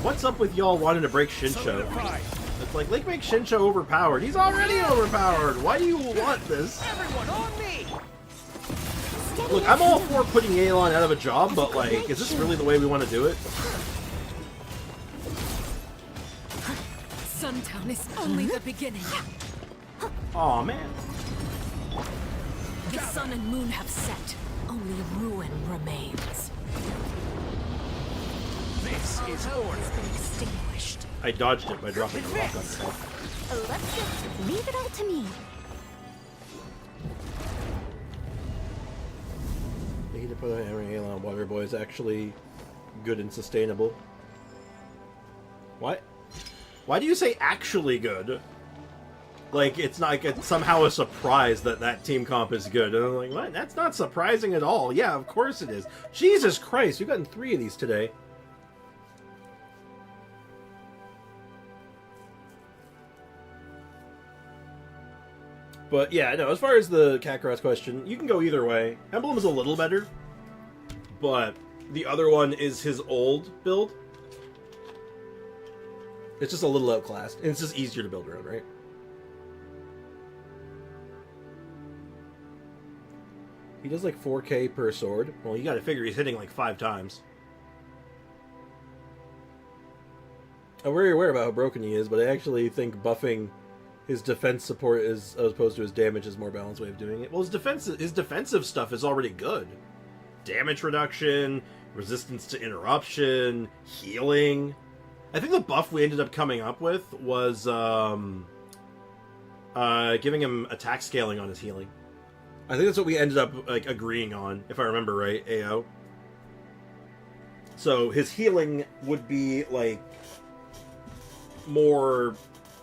What's up with y'all wanting to break Shinsho? Solidify. It's like, make Shinsho overpowered. He's already overpowered. Why do you want this? Everyone on me. Look, I'm all for putting Yelan out of a job, but like, is this really the way we want to do it? Suntown is only the beginning. Aw, man. The sun and moon have set. Only ruin remains. This is Hope order. has been extinguished. I dodged it by dropping a rock on his head. Let's just leave it all to me. The heat to put on hammering on Water Boy is actually good and sustainable. What? Why do you say actually good? Like, it's not like it's somehow a surprise that that team comp is good. And I'm like, what? That's not surprising at all. Yeah, of course it is. Jesus Christ, we've gotten 3 of these today. But yeah, no, as far as the Kakarot's question, you can go either way. Emblem is a little better, but the other one is his old build. It's just a little outclassed, and it's just easier to build around, right? He does like 4k per sword. Well, you gotta figure he's hitting like 5 times. I'm very aware about how broken he is, but I actually think buffing his defense support is, as opposed to his damage, is a more balanced way of doing it. Well, his defensive stuff is already good. Damage reduction, resistance to interruption, healing. I think the buff we ended up coming up with was giving him attack scaling on his healing. I think that's what we ended up like agreeing on, if I remember right, AO. So his healing would be like more,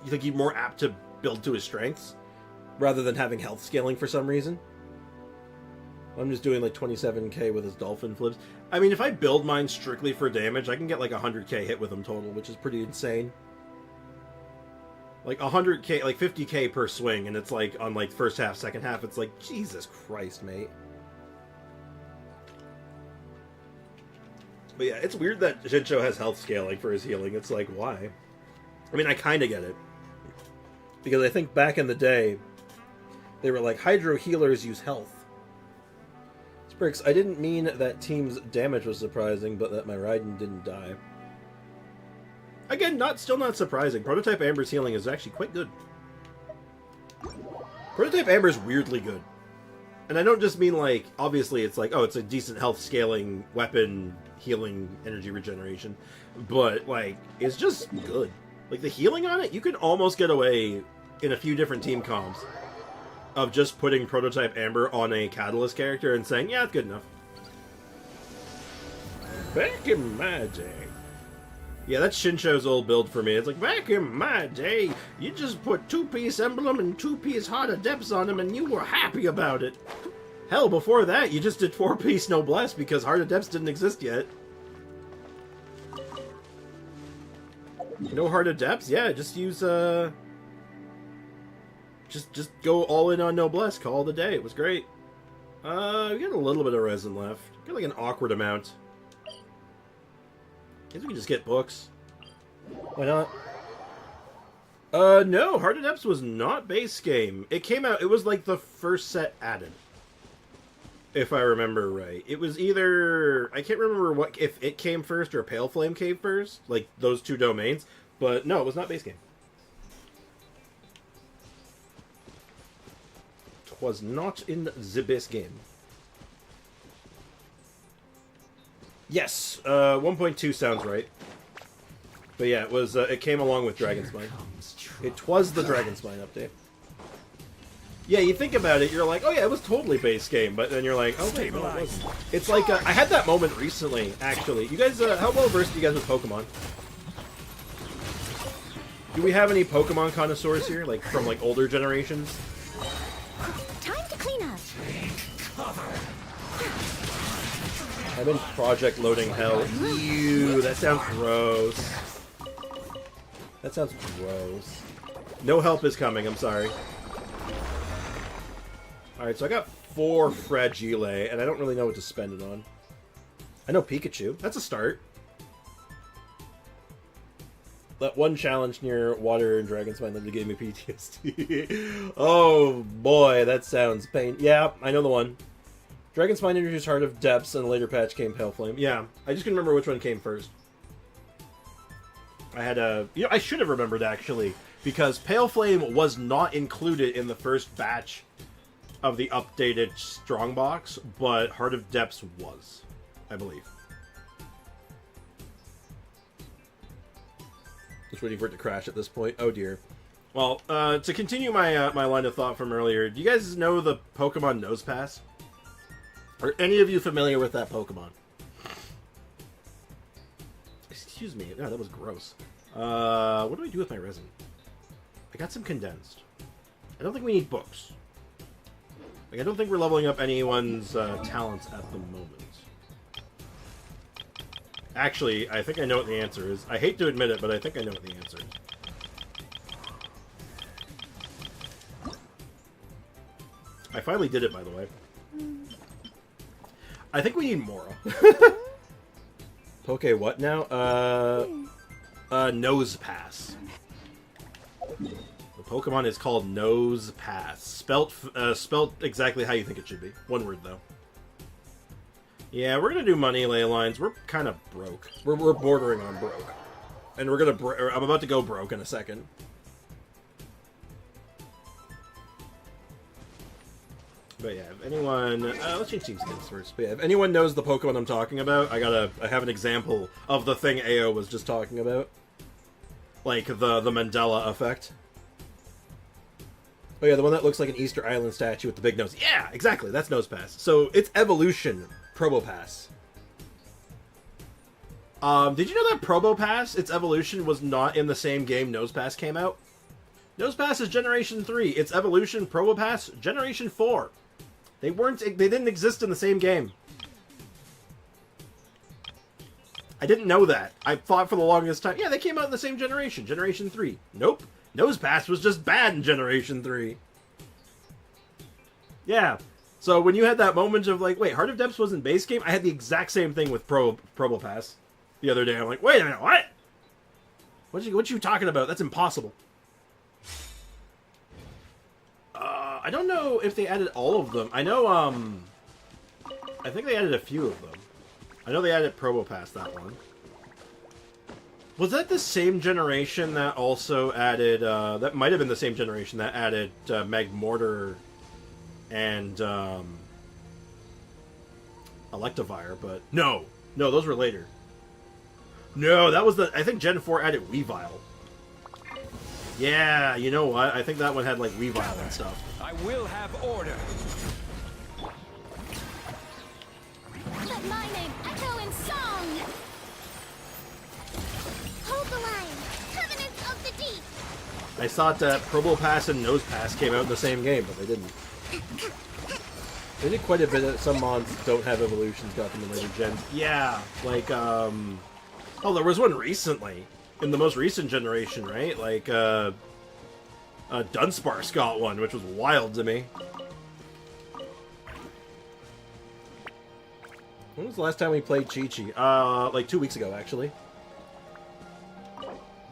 you think he'd more apt to build to his strengths rather than having health scaling for some reason. I'm just doing like 27k with his dolphin flips. I mean, if I build mine strictly for damage, I can get like 100k hit with him total, which is pretty insane. Like 100k, like 50k per swing, and it's like on like first half, second half, it's like, Jesus Christ, mate. But yeah, it's weird that Shinsho has health scaling for his healing. It's like, why? I mean, I kind of get it. Because I think back in the day, they were like, Hydro healers use health. Sprix, I didn't mean that team's damage was surprising, but that my Raiden didn't die. Again, still not surprising. Prototype Amber's healing is actually quite good. Prototype Amber is weirdly good. And I don't just mean like, obviously it's like, oh, it's a decent health scaling weapon, healing, energy regeneration. But like, it's just good. Like the healing on it, you could almost get away in a few different team comps of just putting Prototype Amber on a Catalyst character and saying, yeah, it's good enough. Back in my day. Yeah, that's Shinsho's old build for me. It's like, back in my day, you just put 2-piece Emblem and 2-piece Heart of Depths on them and you were happy about it. Hell, before that, you just did 4-piece Noblesse because Heart of Depths didn't exist yet. No Heart of Depths? Yeah, just use, Just go all in on Noblesse, call it a day. It was great. We got a little bit of resin left. Got like an awkward amount. Guess we can just get books. Why not? No, Heart of Depths was not base game. It came out, it was like the first set added. If I remember right. It was either, I can't remember what, if it came first or Pale Flame came first. Like, those two domains. But no, it was not base game. It was not in the base game. Yes, 1.2 sounds right. But yeah, it was. It came along with Dragon Spine. It was the Dragon Spine update. Yeah, you think about it, you're like, oh yeah, it was totally base game, but then you're like, oh wait, no, it wasn't. It's like I had that moment recently, actually. You guys, how well versed are you guys with Pokemon? Do we have any Pokemon connoisseurs here, like from like older generations? Time to clean up. I'm in project loading hell. Ew, that sounds gross. That sounds gross. No help is coming, I'm sorry. Alright, so I got 4 Fragile, and I don't really know what to spend it on. I know Pikachu. That's a start. That one challenge near Water and Dragon Spine that gave me PTSD. Oh boy, that sounds pain. Yeah, I know the one. Dragon Spine introduced Heart of Depths, and a later patch came Pale Flame. Yeah, I just couldn't remember which one came first. I had a... You know, I should have remembered, actually, because Pale Flame was not included in the first batch of the updated Strongbox, but Heart of Depths was, I believe. Just waiting for it to crash at this point. Oh, dear. Well, to continue my my line of thought from earlier, do you guys know the Pokemon Nosepass? Are any of you familiar with that Pokemon? Excuse me. No, that was gross. What do I do with my resin? I got some condensed. I don't think we need books. Like, I don't think we're leveling up anyone's talents at the moment. Actually, I think I know what the answer is. I hate to admit it, but I think I know what the answer is. I finally did it, by the way. I think we need Mora. Poke what now? Nose Pass. The Pokemon is called Nose Pass. Spelt exactly how you think it should be. One word, though. Yeah, we're gonna do money ley lines. We're kind of broke. We're bordering on broke. And we're gonna... I'm about to go broke in a second. But yeah, if anyone... let's change team skins first. But yeah, if anyone knows the Pokemon I'm talking about, I have an example of the thing AO was just talking about. Like, the Mandela effect. Oh yeah, the one that looks like an Easter Island statue with the big nose. Yeah, exactly, that's Nosepass. So, it's Evolution Probopass. Did you know that Probopass, its evolution, was not in the same game Nosepass came out? Nosepass is Generation 3. Its evolution, Probopass, Generation 4. They didn't exist in the same game. I didn't know that. I thought for the longest time, yeah, they came out in the same generation, Generation 3. Nope. Nosepass was just bad in Generation 3. Yeah. So when you had that moment of like, wait, Heart of Depths was in base game? I had the exact same thing with Probopass the other day. I'm like, wait a minute, what? What you talking about? That's impossible. I don't know if they added all of them. I know, I think they added a few of them. I know they added Probopass, that one. Was that the same generation that also added, that might have been the same generation that added Magmortar and Electivire, but no, those were later. No, that was I think Gen 4 added Weavile. Yeah, you know what? I think that one had like Weavile and stuff. I will have order. Let my name echo in song. Hold the line. Covenant of the Deep. I thought that Probopass and Nosepass came out in the same game, but they didn't. They did quite a bit of some mods don't have evolutions got them in later gens. Yeah, like, oh, there was one recently. In the most recent generation, right? Like, Dunsparce got one, which was wild to me. When was the last time we played Chi-Chi? Like 2 weeks ago, actually.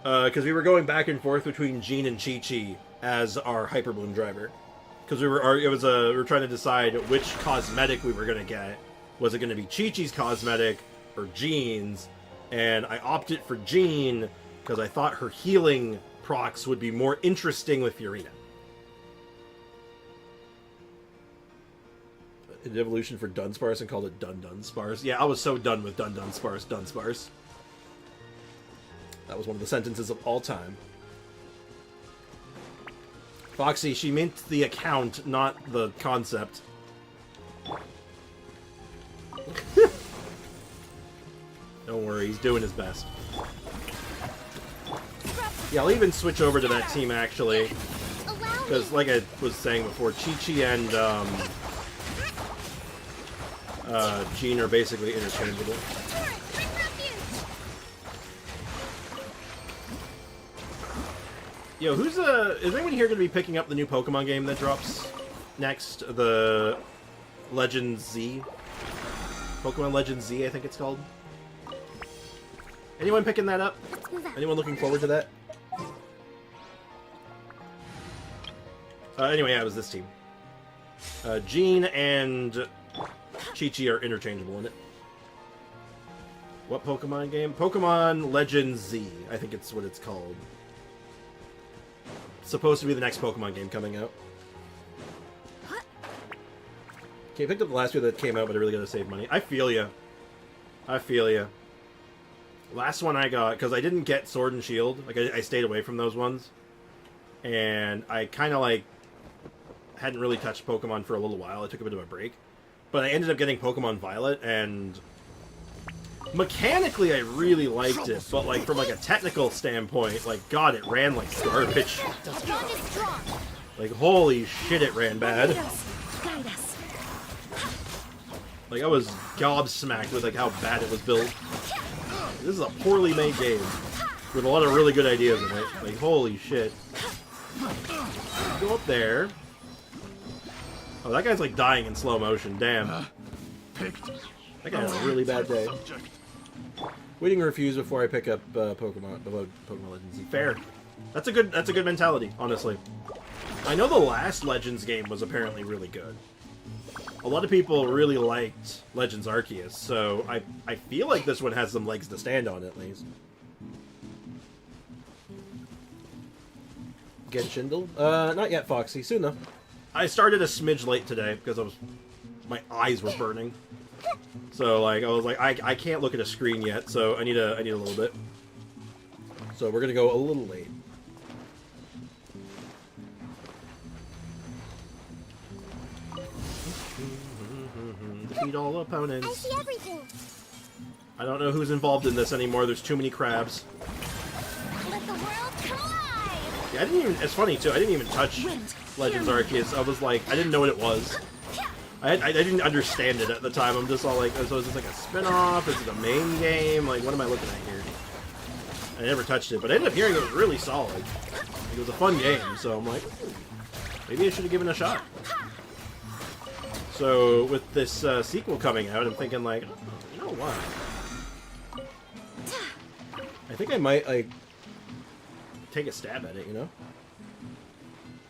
Because we were going back and forth between Jean and Chi-Chi as our Hyper Bloom driver. Because we were trying to decide which cosmetic we were going to get. Was it going to be Chi-Chi's cosmetic or Jean's? And I opted for Jean because I thought her healing procs would be more interesting with Furina. An evolution for Dunsparce and called it Dunsparce. Yeah, I was so done with Dunsparce. That was one of the sentences of all time. Foxy, she meant the account, not the concept. Don't worry, he's doing his best. Yeah, I'll even switch over to that team, actually. Because, like I was saying before, Chi-Chi and Jean are basically interchangeable. Yo, is anyone here going to be picking up the new Pokemon game that drops next? The Legend Z? Pokemon Legend Z, I think it's called. Anyone picking that up? Anyone looking forward to that? Anyway, yeah, it was this team. Jean and Chi-Chi are interchangeable in it. What Pokemon game? Pokemon Legends Z, I think it's what it's called. It's supposed to be the next Pokemon game coming out. Okay, I picked up the last year that came out, but I really gotta save money. I feel ya. I feel ya. Last one I got, because I didn't get Sword and Shield. Like, I stayed away from those ones. And I kind of, like, hadn't really touched Pokemon for a little while. I took a bit of a break. But I ended up getting Pokemon Violet, and mechanically I really liked it. But, like, from, like, a technical standpoint, like, God, it ran like garbage. Like, holy shit, it ran bad. Like, I was gobsmacked with, like, how bad it was built. This is a poorly made game with a lot of really good ideas in it. Like, holy shit. Go up there. Oh, that guy's, like, dying in slow motion. Damn. That guy had a really bad day. Waiting to refuse before I pick up Pokemon Legends. Fair. That's a good mentality, honestly. I know the last Legends game was apparently really good. A lot of people really liked Legends Arceus, so I feel like this one has some legs to stand on, at least. Genshin? Not yet, Foxy. Soon, though. I started a smidge late today, because my eyes were burning. So, like, I was like, I can't look at a screen yet, so I need a little bit. So we're gonna go a little late. Defeat all opponents. I see everything. I don't know who's involved in this anymore. There's too many crabs. Let the world collide. Yeah, I didn't even. It's funny too. I didn't even touch Legends Arceus. I was like, I didn't know what it was. I didn't understand it at the time. I'm just all like, so is this like a spin-off? Is it a main game? Like, what am I looking at here? I never touched it, but I ended up hearing it was really solid. It was a fun game, so I'm like, maybe I should have given it a shot. So with this sequel coming out, I'm thinking like, oh, you know what? I think I might like take a stab at it, you know?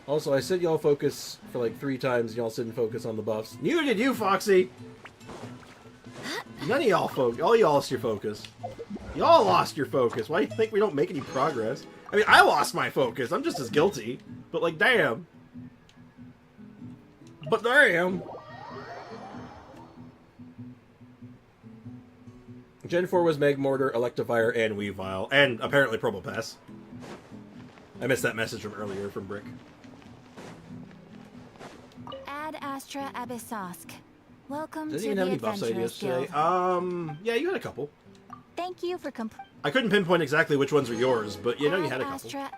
Also, I said y'all focus for like 3 times, y'all didn't focus on the buffs. Neither did you, Foxy! None of y'all focus. All y'all lost your focus. Y'all lost your focus. Why do you think we don't make any progress? I mean, I lost my focus. I'm just as guilty. But like, damn. But damn. Gen 4 was Magmortar, Electivire, and Weavile. And apparently Probopass. I missed that message from earlier from Brick. Ad Astra Abyssosk. Welcome Doesn't to even the have any buffs Adventurers ideas today. Guild. Yeah, you had a couple. Thank you for I couldn't pinpoint exactly which ones were yours, but you know you had a couple. Astra.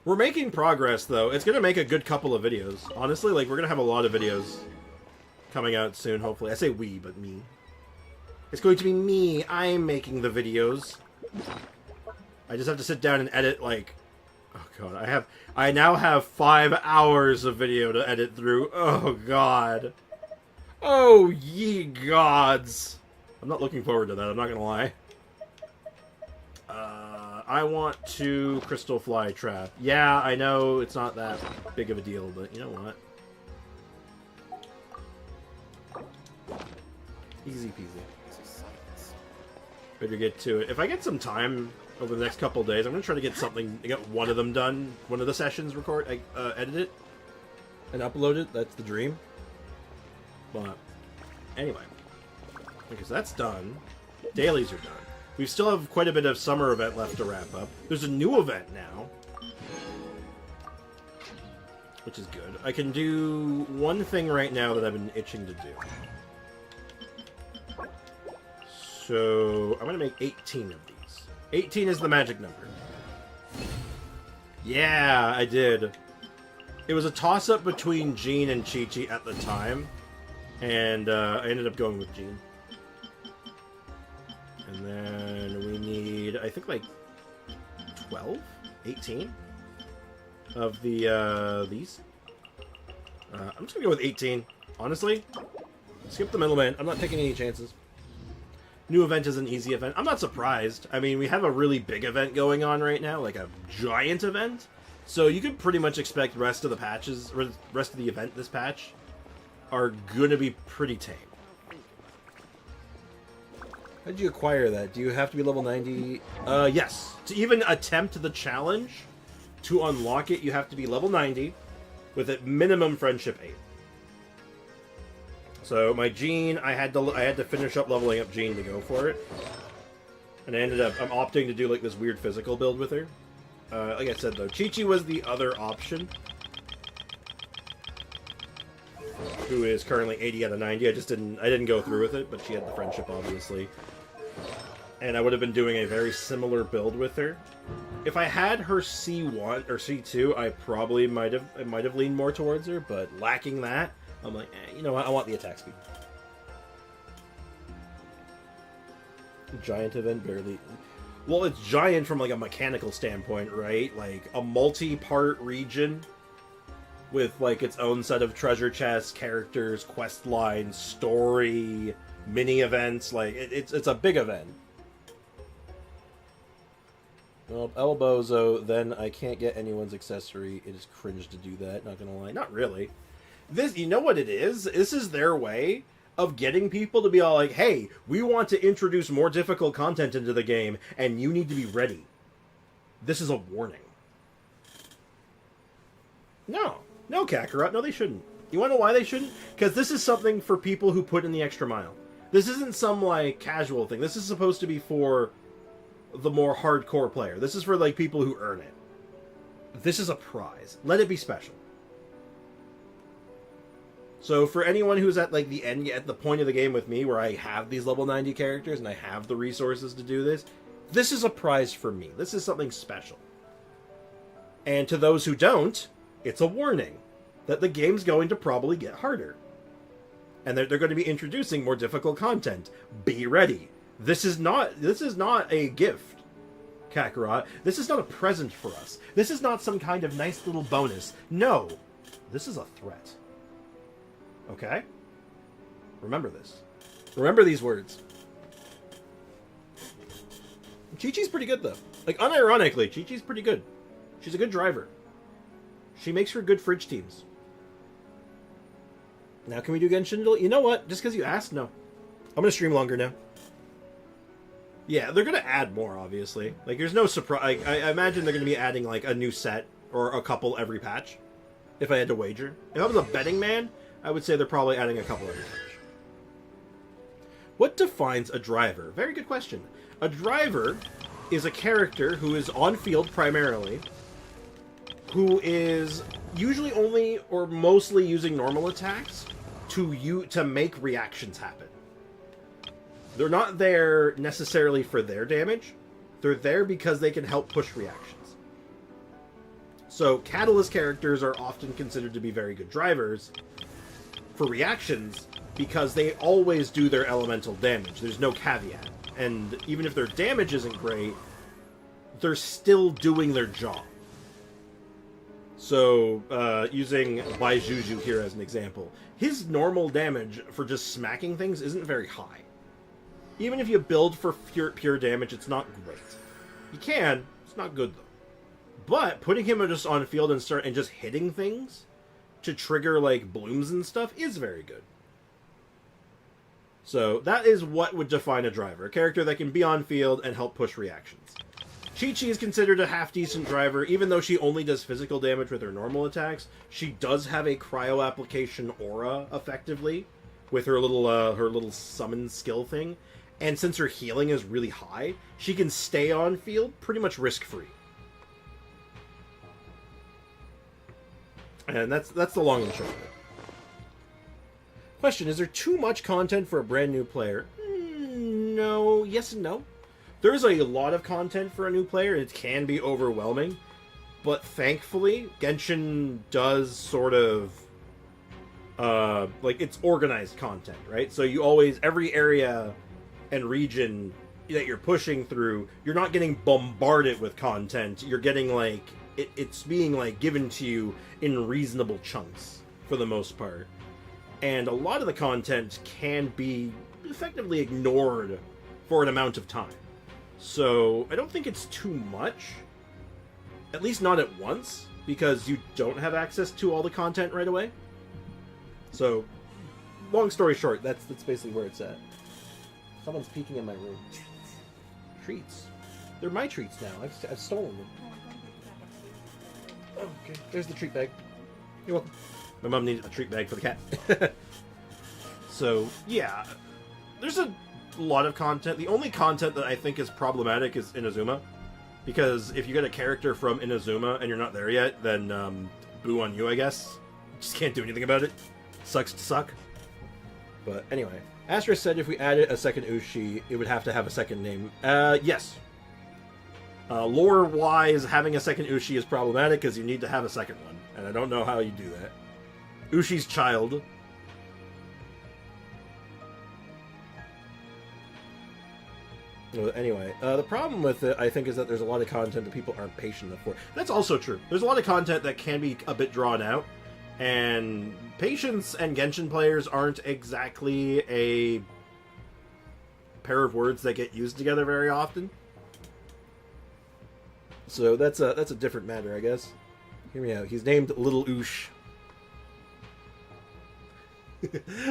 We're making progress, though. It's going to make a good couple of videos. Honestly, like, we're going to have a lot of videos coming out soon, hopefully. I say we, but me. It's going to be me. I'm making the videos. I just have to sit down and edit, like... Oh, God. I now have 5 hours of video to edit through. Oh, God. Oh, ye gods. I'm not looking forward to that. I'm not going to lie. I want to Crystal Fly Trap. Yeah, I know it's not that big of a deal, but you know what? Easy peasy. Better get to it. If I get some time over the next couple of days, I'm going to try to get one of them done. One of the sessions edit it, and upload it. That's the dream. But, anyway. Because that's done. Dailies are done. We still have quite a bit of summer event left to wrap up. There's a new event now, which is good. I can do one thing right now that I've been itching to do. So, I'm going to make 18 of these. 18 is the magic number. Yeah, I did. It was a toss-up between Jean and Chi-Chi at the time, and I ended up going with Jean. And then we need, I think, like 12? 18? Of the, these. I'm just gonna go with 18. Honestly, skip the middleman. I'm not taking any chances. New event is an easy event. I'm not surprised. I mean, we have a really big event going on right now, like a giant event. So you could pretty much expect rest of the patches, or rest of the event this patch are gonna be pretty tame. How did you acquire that? Do you have to be level 90? Yes. To even attempt the challenge, to unlock it, you have to be level 90 with a minimum friendship 8. So my Jean, I had to finish up leveling up Jean to go for it. And I ended up, I'm opting to do like this weird physical build with her. Like I said though, Chi-Chi was the other option. Who is currently 80 out of 90. I didn't go through with it, but she had the friendship obviously. And I would have been doing a very similar build with her. If I had her C1 or C2, I probably might have leaned more towards her, but lacking that, I'm like, you know what, I want the attack speed. Giant event barely. Well, it's giant from like a mechanical standpoint, right? Like a multi-part region with like its own set of treasure chests, characters, quest lines, story, mini events. Like it's a big event. Well, Elbozo, then I can't get anyone's accessory. It is cringe to do that, not gonna lie. Not really. This, you know what it is? This is their way of getting people to be all like, hey, we want to introduce more difficult content into the game, and you need to be ready. This is a warning. No, Kakarot, no, they shouldn't. You wanna know why they shouldn't? Because this is something for people who put in the extra mile. This isn't some, like, casual thing. This is supposed to be for the more hardcore player. This is for like people who earn it. This is a prize. Let it be special. So for anyone who's at like the end, at the point of the game with me where I have these level 90 characters and I have the resources to do this, this is a prize for me. This is something special. And to those who don't, it's a warning that the game's going to probably get harder. And they're going to be introducing more difficult content. Be ready. This is not a gift, Kakarot. This is not a present for us. This is not some kind of nice little bonus. No, this is a threat. Okay? Remember this. Remember these words. Chi-Chi's pretty good, though. Like, unironically, Chi-Chi's pretty good. She's a good driver. She makes for good fridge teams. Now can we do Genshin? You know what? Just because you asked, no. I'm going to stream longer now. Yeah, they're going to add more, obviously. Like, there's no surprise. I imagine they're going to be adding, like, a new set or a couple every patch. If I had to wager. If I was a betting man, I would say they're probably adding a couple every patch. What defines a driver? Very good question. A driver is a character who is on field primarily, who is usually only or mostly using normal attacks to make reactions happen. They're not there necessarily for their damage. They're there because they can help push reactions. So Catalyst characters are often considered to be very good drivers for reactions because they always do their elemental damage. There's no caveat. And even if their damage isn't great, they're still doing their job. So, using Baijuju here as an example, his normal damage for just smacking things isn't very high. Even if you build for pure damage, it's not great. You can, it's not good though. But putting him just on field and just hitting things to trigger like blooms and stuff is very good. So that is what would define a driver. A character that can be on field and help push reactions. Chi-Chi is considered a half-decent driver, even though she only does physical damage with her normal attacks. She does have a cryo application aura, effectively, with her little summon skill thing. And since her healing is really high, she can stay on field pretty much risk-free. And that's the long and short of it. Question, is there too much content for a brand new player? No, yes and no. There's a lot of content for a new player, and it can be overwhelming. But thankfully, Genshin does sort of... like, it's organized content, right? So you always... every area and region that you're pushing through, you're not getting bombarded with content. You're getting, like... it's being, like, given to you in reasonable chunks, for the most part. And a lot of the content can be effectively ignored for an amount of time. So, I don't think it's too much. At least not at once, because you don't have access to all the content right away. So, long story short, that's basically where it's at. Someone's peeking in my room. Treats. They're my treats now. I've stolen them. Oh, okay. There's the treat bag. You're welcome. My mom needed a treat bag for the cat. So, yeah. There's a lot of content. The only content that I think is problematic is Inazuma. Because if you get a character from Inazuma and you're not there yet, then boo on you, I guess. Just can't do anything about it. Sucks to suck. But anyway. Astra said if we added a second Ushi, it would have to have a second name. Yes. Lore-wise, having a second Ushi is problematic because you need to have a second one. And I don't know how you do that. Ushi's child. Well, anyway, the problem with it, I think, is that there's a lot of content that people aren't patient enough for. That's also true. There's a lot of content that can be a bit drawn out. And patience and Genshin players aren't exactly a pair of words that get used together very often. So that's a different matter, I guess. Hear me out. He's named Little Oosh.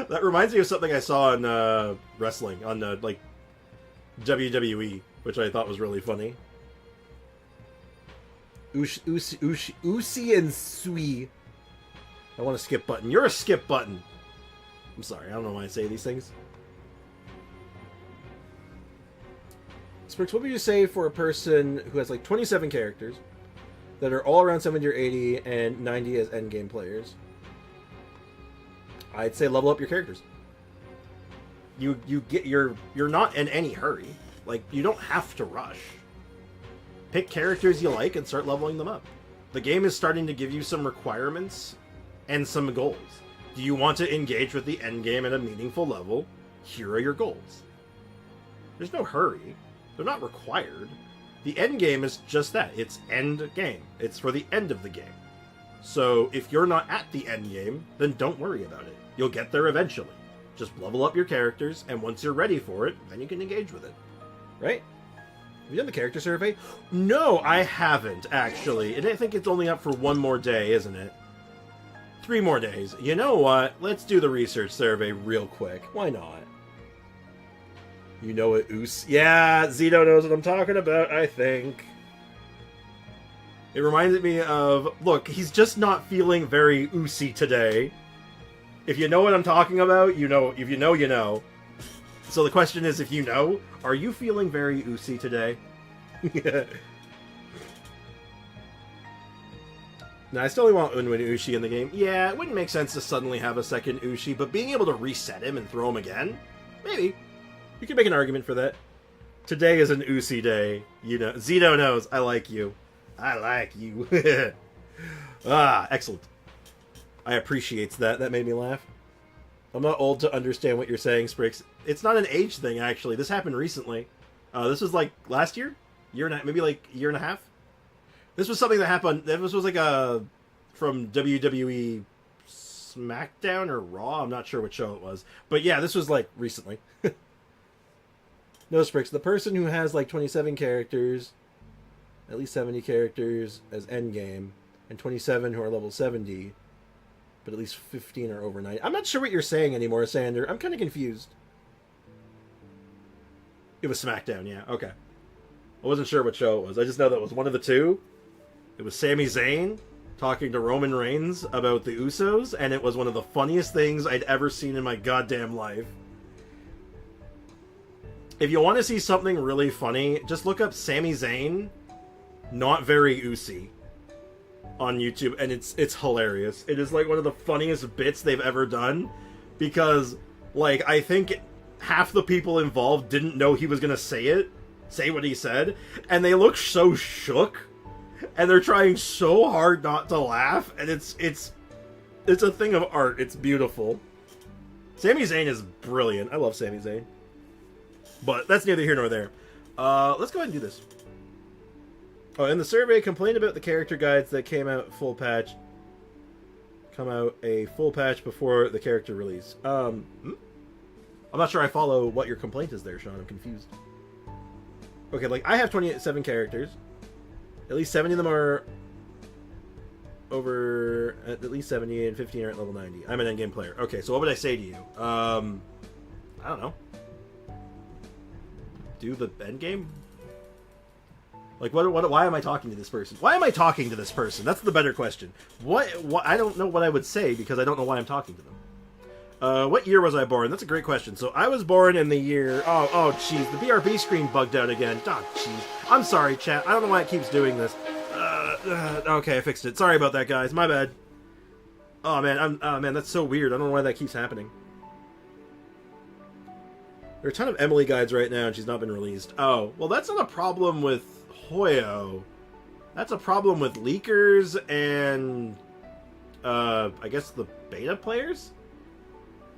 That reminds me of something I saw in wrestling on like WWE, which I thought was really funny. Usi and Sui. I want a skip button. You're a skip button. I'm sorry. I don't know why I say these things. Sprix, what would you say for a person who has like 27 characters that are all around 70 or 80 and 90 as endgame players? I'd say level up your characters. You're not in any hurry. Like, you don't have to rush. Pick characters you like and start leveling them up. The game is starting to give you some requirements and some goals. Do you want to engage with the end game at a meaningful level? Here are your goals. There's no hurry. They're not required. The end game is just that. It's end game. It's for the end of the game. So if you're not at the end game, then don't worry about it. You'll get there eventually. Just level up your characters, and once you're ready for it, then you can engage with it. Right? Have you done the character survey? No, I haven't, actually. And I think it's only up for one more day, isn't it? 3 more days. You know what? Let's do the research survey real quick. Why not? You know what, Oos? Yeah, Zito knows what I'm talking about, I think. It reminded me of... Look, he's just not feeling very Oosy today. If you know what I'm talking about, you know. If you know, you know. So the question is, if you know, are you feeling very Oosy today? Now, I still only want Unwin Ushi in the game. Yeah, it wouldn't make sense to suddenly have a second Ushi, but being able to reset him and throw him again? Maybe. You can make an argument for that. Today is an Usi day. You know, Zito knows. I like you. I like you. Ah, excellent. I appreciate that. That made me laugh. I'm not old to understand what you're saying, Sprix. It's not an age thing, actually. This happened recently. This was like last year? Maybe like a year and a half? This was something that happened. This was like from WWE SmackDown or Raw. I'm not sure what show it was. But yeah, this was like recently. No, Sprix. The person who has like 27 characters, at least 70 characters as endgame, and 27 who are level 70, but at least 15 are over 90. I'm not sure what you're saying anymore, Sander. I'm kind of confused. It was SmackDown, yeah. Okay. I wasn't sure what show it was. I just know that it was one of the two. It was Sami Zayn talking to Roman Reigns about the Usos, and it was one of the funniest things I'd ever seen in my goddamn life. If you want to see something really funny, just look up Sami Zayn, not very Usy, on YouTube, and it's hilarious. It is like one of the funniest bits they've ever done, because, like, I think half the people involved didn't know he was gonna say what he said, and they look so shook, and they're trying so hard not to laugh, and it's a thing of art. It's beautiful. Sami Zayn is brilliant. I love Sami Zayn. But that's neither here nor there. Let's go ahead and do this. Oh, in the survey, complained about the character guides that came out full patch. Come out a full patch before the character release. I'm not sure I follow what your complaint is there, Sean. I'm confused. Okay, like, I have 27 characters. At least 70 of them are over at least 70 and 15 are at level 90. I'm an endgame player. Okay, so what would I say to you? I don't know. Do the endgame? Like, why am I talking to this person? Why am I talking to this person? That's the better question. What I don't know what I would say because I don't know why I'm talking to them. What year was I born? That's a great question. So I was born in the year... Oh, jeez. The BRB screen bugged out again. Oh, jeez. I'm sorry, chat. I don't know why it keeps doing this. Okay, I fixed it. Sorry about that, guys. My bad. Oh, man. Man, that's so weird. I don't know why that keeps happening. There are a ton of Emily guides right now, and she's not been released. Oh, well, that's not a problem with Hoyo. That's a problem with leakers and... I guess the beta players?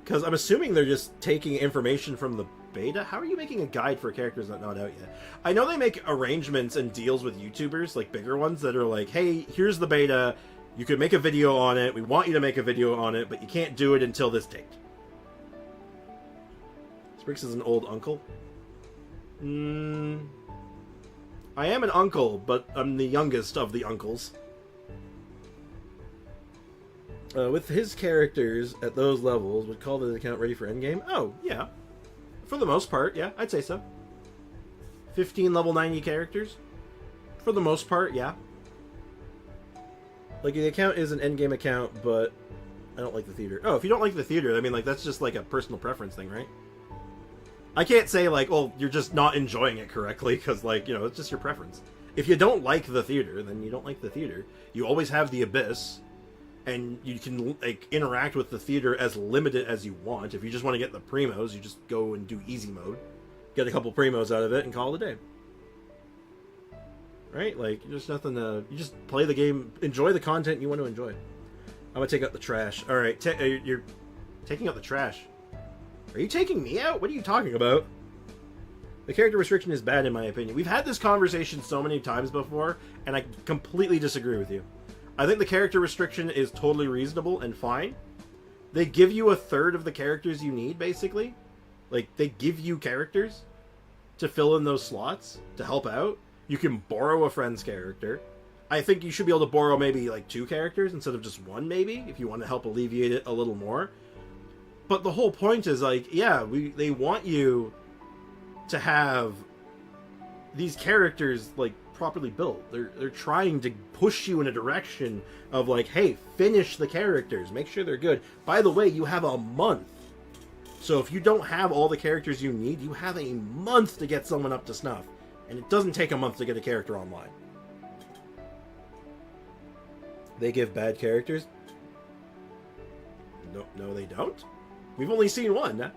Because I'm assuming they're just taking information from the beta. How are you making a guide for characters that are not out yet? I know they make arrangements and deals with YouTubers, like bigger ones, that are like, hey, here's the beta. You could make a video on it. We want you to make a video on it, but you can't do it until this date. Sprix is an old uncle. I am an uncle, but I'm the youngest of the uncles. With his characters at those levels, would call the account ready for endgame? Oh, yeah. For the most part, yeah, I'd say so. 15 level 90 characters? For the most part, yeah. Like, the account is an endgame account, but I don't like the theater. Oh, if you don't like the theater, I mean, like, that's just, like, a personal preference thing, right? I can't say, like, oh, you're just not enjoying it correctly, because, like, you know, it's just your preference. If you don't like the theater, then you don't like the theater. You always have the Abyss, and you can, like, interact with the theater as limited as you want. If you just want to get the primos, you just go and do easy mode. Get a couple primos out of it and call it a day. Right? Like, there's nothing to... You just play the game, enjoy the content you want to enjoy. I'm gonna take out the trash. Alright, you're taking out the trash. Are you taking me out? What are you talking about? The character restriction is bad in my opinion. We've had this conversation so many times before, and I completely disagree with you. I think the character restriction is totally reasonable and fine. They give you a third of the characters you need, basically. Like, they give you characters to fill in those slots, to help out. You can borrow a friend's character. I think you should be able to borrow maybe, like, 2 characters instead of just 1, maybe, if you want to help alleviate it a little more. But the whole point is, like, yeah, they want you to have these characters, like, properly built. They're trying to push you in a direction of, like, hey, finish the characters, make sure they're good. By the way, you have a month. So if you don't have all the characters you need, you have a month to get someone up to snuff. And it doesn't take a month to get a character online. They give bad characters? No, they don't. We've only seen one.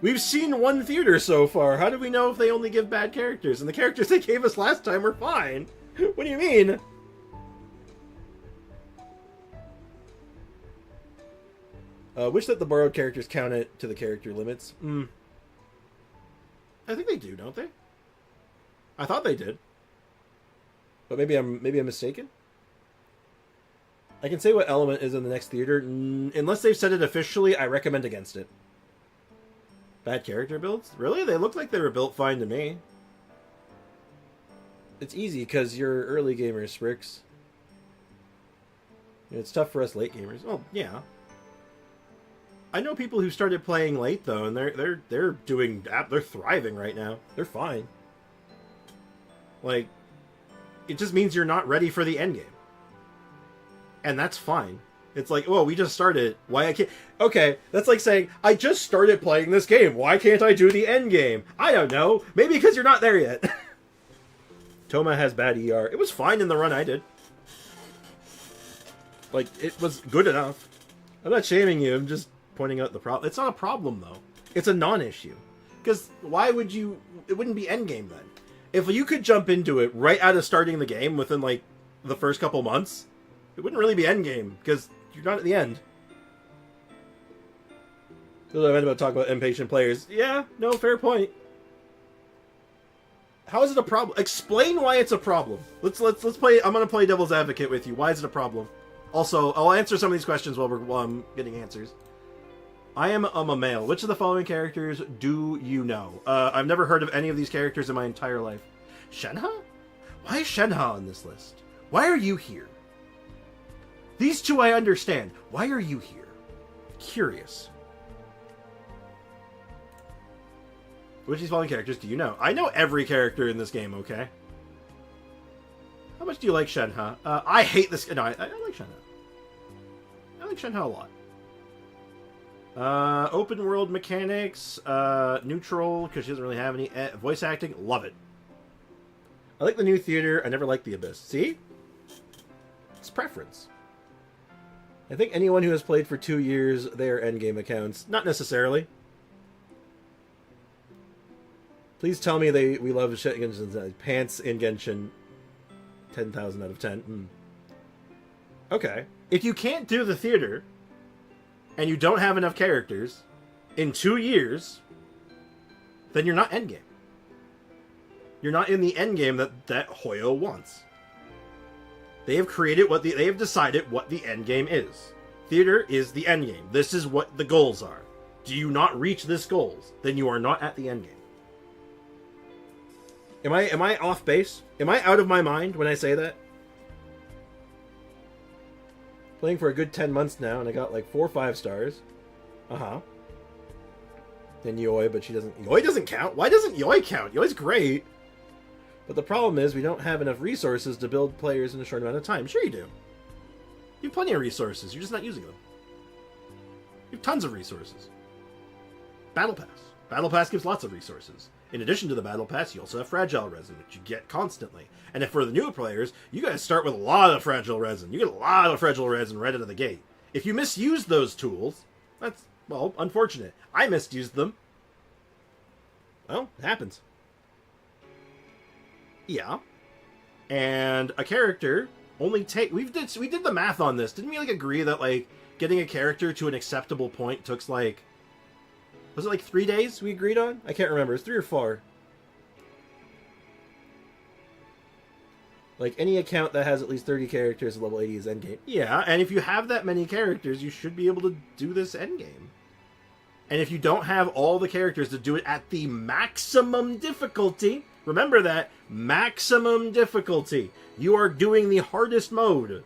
We've seen one theater so far. How do we know if they only give bad characters? And the characters they gave us last time were fine. What do you mean? Wish that the borrowed characters counted to the character limits. I think they do, don't they? I thought they did. But maybe I'm mistaken. I can say what element is in the next theater. Unless they've said it officially, I recommend against it. Bad character builds? Really? They look like they were built fine to me. It's easy because you're early gamers, Sprix. It's tough for us late gamers. Oh, yeah. I know people who started playing late though, and they're thriving right now. They're fine. Like, it just means you're not ready for the end game. And that's fine. It's like, well, we just started. Why I can't... Okay, that's like saying, I just started playing this game. Why can't I do the end game? I don't know. Maybe because you're not there yet. Toma has bad ER. It was fine in the run I did. Like, it was good enough. I'm not shaming you. I'm just pointing out the problem. It's not a problem, though. It's a non-issue. Because why would you... It wouldn't be endgame, then. If you could jump into it right out of starting the game within, like, the first couple months, it wouldn't really be endgame, because you're not at the end. I'm about to talk about impatient players. Yeah, no, fair point. How is it a problem? Explain why it's a problem. Let's play. I'm gonna play devil's advocate with you. Why is it a problem? Also, I'll answer some of these questions while I'm getting answers. I'm a male. Which of the following characters do you know? I've never heard of any of these characters in my entire life. Shenhe? Why is Shenhe on this list? Why are you here? These two I understand. Why are you here? Curious. Which of these following characters do you know? I know every character in this game, okay? How much do you like Shenhe? I hate this... No, I like Shenhe. I like Shenhe a lot. Open world mechanics, neutral, because she doesn't really have any voice acting. Love it. I like the new theater. I never liked the Abyss. See? It's preference. I think anyone who has played for 2 years, they are endgame accounts. Not necessarily. Please tell me we love Genshin's pants in Genshin. 10,000 out of 10. Okay. If you can't do the theater, and you don't have enough characters, in 2 years, then you're not endgame. You're not in the endgame that Hoyo wants. They have created they have decided what the endgame is. Theater is the endgame. This is what the goals are. Do you not reach this goals, then you are not at the endgame. Am I off base? Am I out of my mind when I say that? Playing for a good 10 months now, and I got like 4 5 stars. Uh-huh. Then Yoi, but she doesn't... Yoi doesn't count? Why doesn't Yoi count? Yoi's great. But the problem is we don't have enough resources to build players in a short amount of time. Sure you do. You have plenty of resources. You're just not using them. You have tons of resources. Battle Pass. Battle Pass gives lots of resources. In addition to the Battle Pass, you also have Fragile Resin, which you get constantly. And if for the newer players, you guys start with a lot of Fragile Resin. You get a lot of Fragile Resin right out of the gate. If you misuse those tools, that's, well, unfortunate. I misused them. Well, it happens. Yeah. And a character only we did the math on this. Didn't we like agree that like getting a character to an acceptable point took like, was it like 3 days we agreed on? I can't remember. It's 3 or 4. Like, any account that has at least 30 characters at level 80 is endgame. Yeah, and if you have that many characters, you should be able to do this endgame. And if you don't have all the characters to do it at the maximum difficulty, remember that, maximum difficulty, you are doing the hardest mode.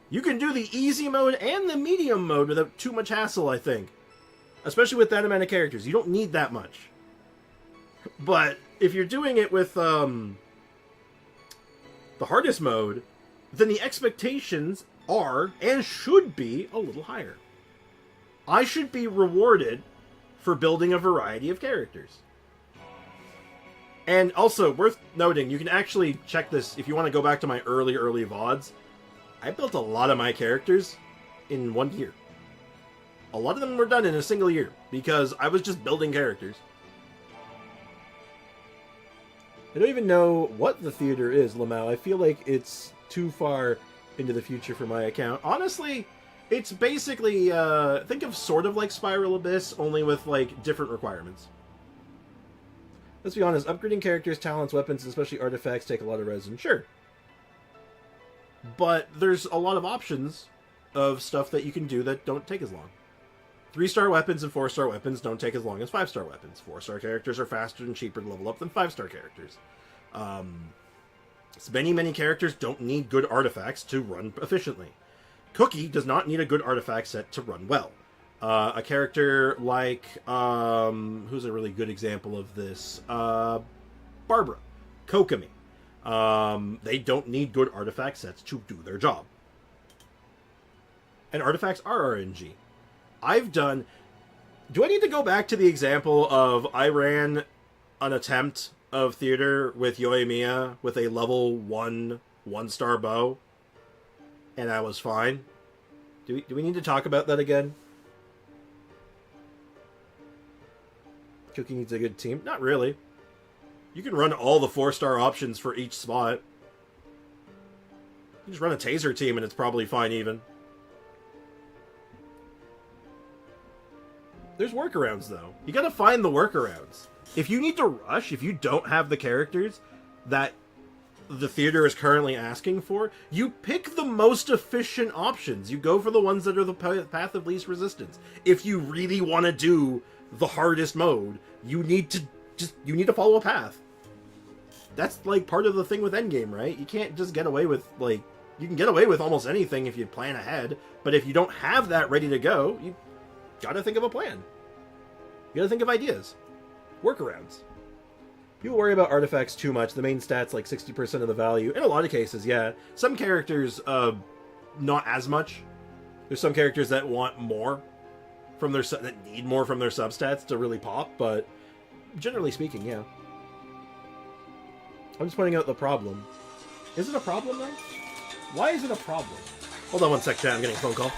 You can do the easy mode and the medium mode without too much hassle, I think. Especially with that amount of characters. You don't need that much. But if you're doing it with the hardest mode, then the expectations are, and should be, a little higher. I should be rewarded for building a variety of characters. And also, worth noting, you can actually check this if you want to go back to my early VODs. I built a lot of my characters in 1 year. A lot of them were done in a single year, because I was just building characters. I don't even know what the theater is, Lamau. I feel like it's too far into the future for my account. Honestly, it's basically, think of sort of like Spiral Abyss, only with, like, different requirements. Let's be honest, upgrading characters, talents, weapons, and especially artifacts take a lot of resin. Sure. But there's a lot of options of stuff that you can do that don't take as long. 3-star weapons and 4-star weapons don't take as long as 5-star weapons. 4-star characters are faster and cheaper to level up than 5-star characters. Many characters don't need good artifacts to run efficiently. Cookie does not need a good artifact set to run well. A character like, who's a really good example of this? Barbruh, Kokomi. They don't need good artifact sets to do their job. And artifacts are RNG. Do I need to go back to the example of I ran an attempt of theater with Yoimiya with a level 1-star bow, and I was fine? Do we need to talk about that again? Cookie needs a good team? Not really. You can run all the 4-star options for each spot. You just run a taser team and it's probably fine even. There's workarounds, though. You gotta find the workarounds. If you need to rush, if you don't have the characters that the theater is currently asking for, you pick the most efficient options. You go for the ones that are the path of least resistance. If you really want to do the hardest mode, you need to follow a path. That's, like, part of the thing with endgame, right? You can't just get away with, like, You can get away with almost anything if you plan ahead, but if you don't have that ready to go, you gotta think of a plan. You gotta think of ideas. Workarounds. People worry about artifacts too much. The main stat's like 60% of the value. In a lot of cases, yeah. Some characters, not as much. There's some characters that want more from their that need more from their substats to really pop, but generally speaking, yeah. I'm just pointing out the problem. Is it a problem, though? Why is it a problem? Hold on one sec, chat. I'm getting a phone call.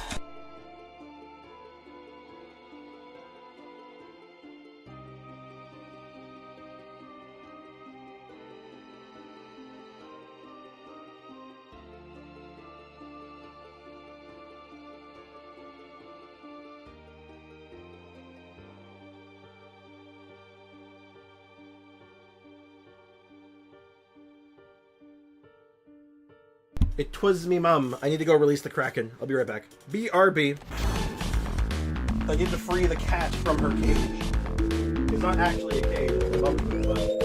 It twas me mum. I need to go release the Kraken. I'll be right back. BRB. I need to free the cat from her cage. It's not actually a cage, it's a bubble, but...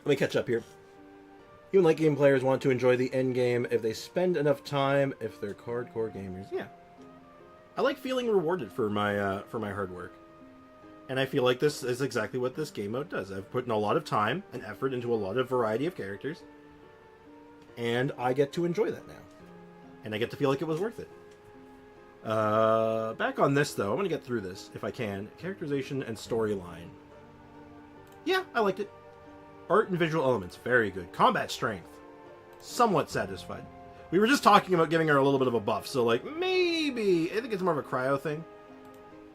Let me catch up here. Even late game players want to enjoy the end game if they spend enough time, if they're hardcore gamers. Yeah. I like feeling rewarded for my hard work. And I feel like this is exactly what this game mode does. I've put in a lot of time and effort into a lot of variety of characters. And I get to enjoy that now. And I get to feel like it was worth it. Back on this, though. I'm going to get through this, if I can. Characterization and storyline. Yeah, I liked it. Art and visual elements, very good. Combat strength, somewhat satisfied. We were just talking about giving her a little bit of a buff, so like, maybe... I think it's more of a cryo thing.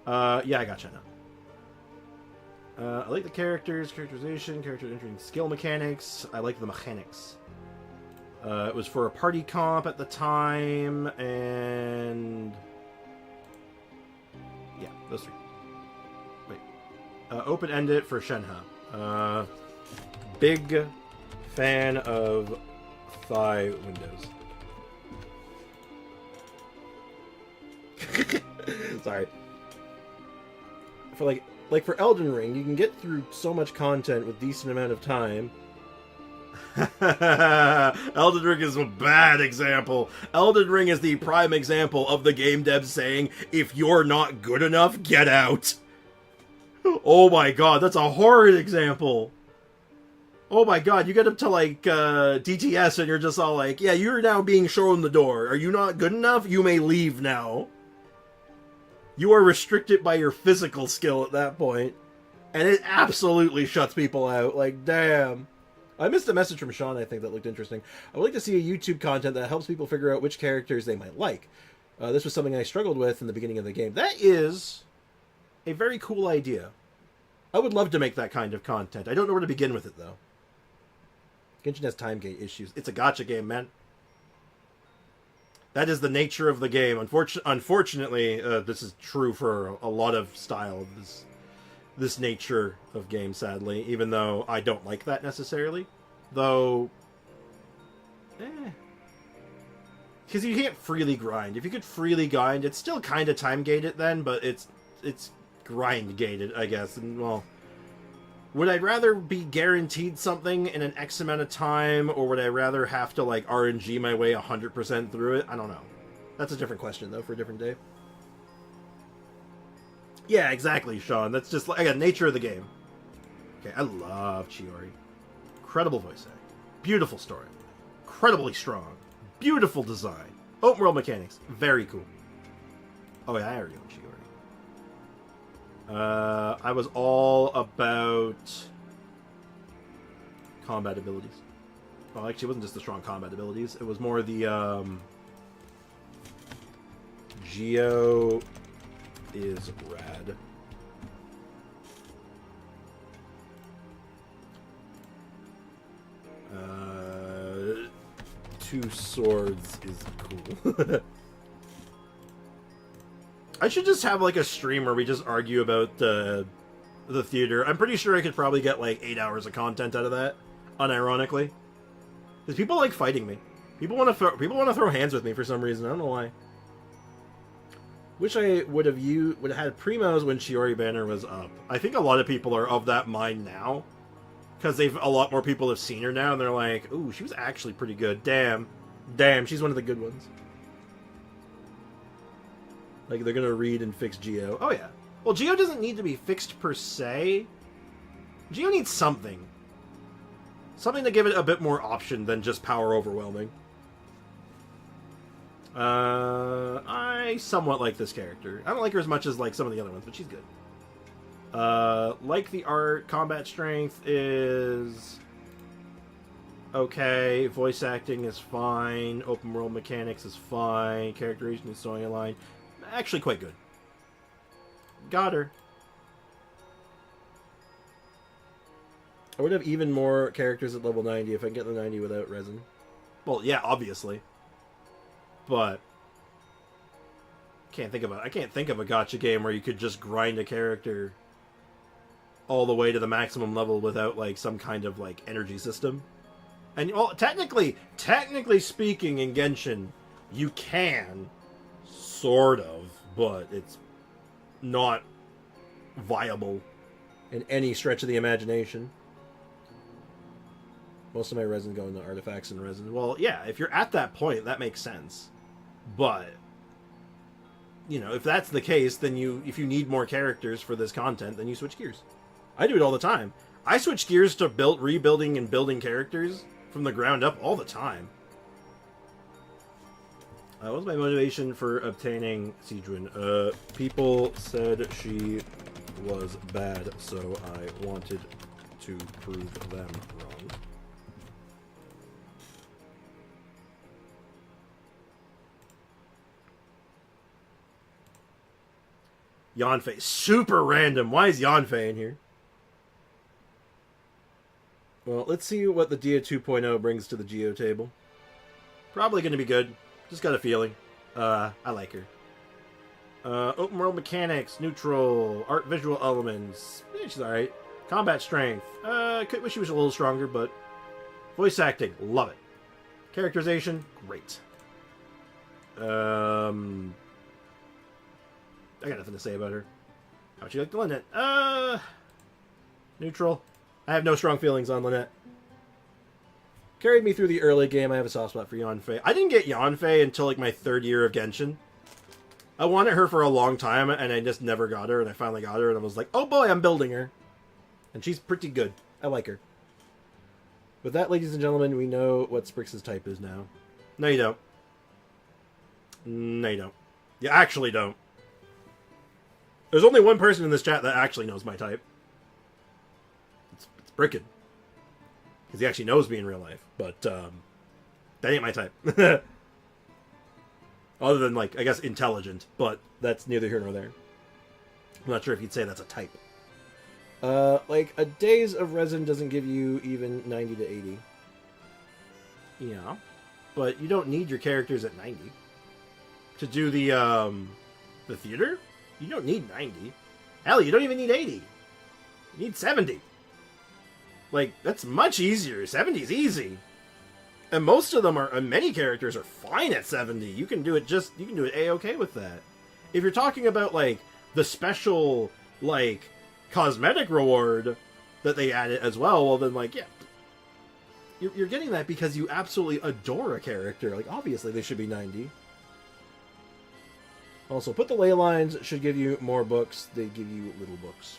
Yeah, I gotcha now. I like the characters, characterization, character entering skill mechanics. I like the mechanics. It was for a party comp at the time, and... yeah, those three. Wait. Open-ended for Shenhe. Big fan of thigh windows. Sorry. For like for Elden Ring, you can get through so much content with decent amount of time. Elden Ring is a bad example. Elden Ring is the prime example of the game devs saying, if you're not good enough, get out. Oh my god, that's a horrid example. Oh my god, you get up to like DTS and you're just all like, yeah, you're now being shown the door. Are you not good enough? You may leave now. You are restricted by your physical skill at that point. And it absolutely shuts people out. Like, damn. I missed a message from Sean, I think, that looked interesting. I would like to see a YouTube content that helps people figure out which characters they might like. This was something I struggled with in the beginning of the game. That is a very cool idea. I would love to make that kind of content. I don't know where to begin with it, though. Genshin has time gate issues. It's a gacha game, man. That is the nature of the game. Unfortunately, this is true for a lot of style of this nature of game, sadly. Even though I don't like that necessarily. Though... because you can't freely grind. If you could freely grind, it's still kind of time-gated then, but it's grind-gated, I guess. And, well... would I rather be guaranteed something in an X amount of time, or would I rather have to, like, RNG my way 100% through it? I don't know. That's a different question, though, for a different day. Yeah, exactly, Sean. That's just, like, again, nature of the game. Okay, I love Chiori. Incredible voice acting. Beautiful story. Incredibly strong. Beautiful design. Open world mechanics. Very cool. Oh, yeah, I already own Chiori. I was all about combat abilities. Well, actually, it wasn't just the strong combat abilities. It was more the, Geo is rad. Two swords is cool. I should just have, like, a stream where we just argue about the theater. I'm pretty sure I could probably get like 8 hours of content out of that, unironically. Because people like fighting me. People want to throw hands with me for some reason. I don't know why. Wish I would have had primos when Shiori Banner was up. I think a lot of people are of that mind now, because a lot more people have seen her now, and they're like, "Ooh, she was actually pretty good. Damn, she's one of the good ones." Like they're gonna read and fix Geo. Oh yeah. Well, Geo doesn't need to be fixed per se. Geo needs something. Something to give it a bit more option than just power overwhelming. I somewhat like this character. I don't like her as much as like some of the other ones, but she's good. Like the art, combat strength is okay. Voice acting is fine. Open world mechanics is fine. Characterization and storyline, actually quite good. Got her. I would have even more characters at level 90 if I can get the 90 without resin. Well, yeah, obviously. But I can't think of a gacha game where you could just grind a character all the way to the maximum level without like some kind of like energy system. And well, technically speaking, in Genshin, you can sort of, but it's not viable in any stretch of the imagination. Most of my resin going to artifacts and resin. Well, yeah, if you're at that point, that makes sense. But, you know, if that's the case, then if you need more characters for this content, then you switch gears. I do it all the time. I switch gears to rebuilding and building characters from the ground up all the time. What was my motivation for obtaining Sejuan? People said she was bad, so I wanted to prove them wrong. Yanfei. Super random. Why is Yanfei in here? Well, let's see what the Dia 2.0 brings to the Geo table. Probably going to be good. Just got a feeling. I like her. Open world mechanics, neutral, art visual elements. She's alright. Combat strength. Could wish she was a little stronger, but voice acting, love it. Characterization, great. I got nothing to say about her. How'd you like the Lynette? Neutral. I have no strong feelings on Lynette. Carried me through the early game. I have a soft spot for Yanfei. I didn't get Yanfei until like my 3rd year of Genshin. I wanted her for a long time, and I just never got her, and I finally got her, and I was like, oh boy, I'm building her. And she's pretty good. I like her. With that, ladies and gentlemen, we know what Sprix's type is now. No, you don't. No, you don't. You actually don't. There's only one person in this chat that actually knows my type. It's Bricken. Because he actually knows me in real life. But, that ain't my type. Other than, like, I guess intelligent. But that's neither here nor there. I'm not sure if you'd say that's a type. Like, a days of resin doesn't give you even 90 to 80. Yeah. But you don't need your characters at 90. To do the theater? You don't need 90. Hell, you don't even need 80. You need 70. Like, that's much easier. 70 is easy. And most of them and many characters are fine at 70. You can do it A-okay with that. If you're talking about, like, the special, like, cosmetic reward that they added as well, then, like, yeah. You're getting that because you absolutely adore a character. Like, obviously they should be 90. Also, put the ley lines should give you more books. They give you little books.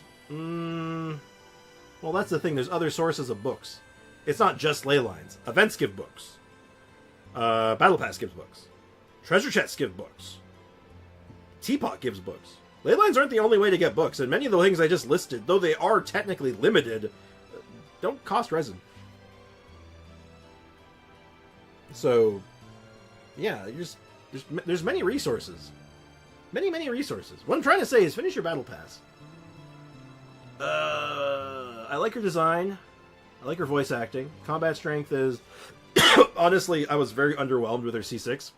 Well, that's the thing. There's other sources of books. It's not just ley lines. Events give books. Battle Pass gives books. Treasure Chests give books. Teapot gives books. Ley lines aren't the only way to get books, and many of the things I just listed, though they are technically limited, don't cost resin. So, yeah, there's many resources. Many resources. What I'm trying to say is finish your Battle Pass. I like her design. I like her voice acting. Combat strength is... Honestly, I was very underwhelmed with her C6.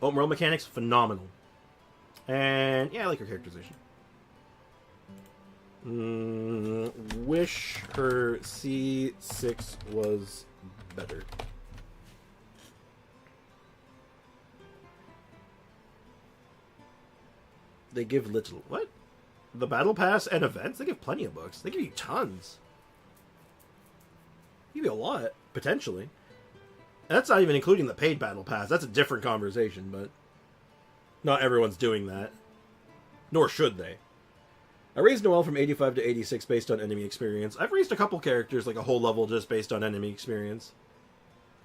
Open world mechanics, phenomenal. And, yeah, I like her characterization. Wish her C6 was better. They give little. What? The battle pass and events? They give plenty of books. They give you tons. They give you a lot, potentially. And that's not even including the paid battle pass. That's a different conversation, but not everyone's doing that. Nor should they. I raised Noelle from 85 to 86 based on enemy experience. I've raised a couple characters like a whole level just based on enemy experience.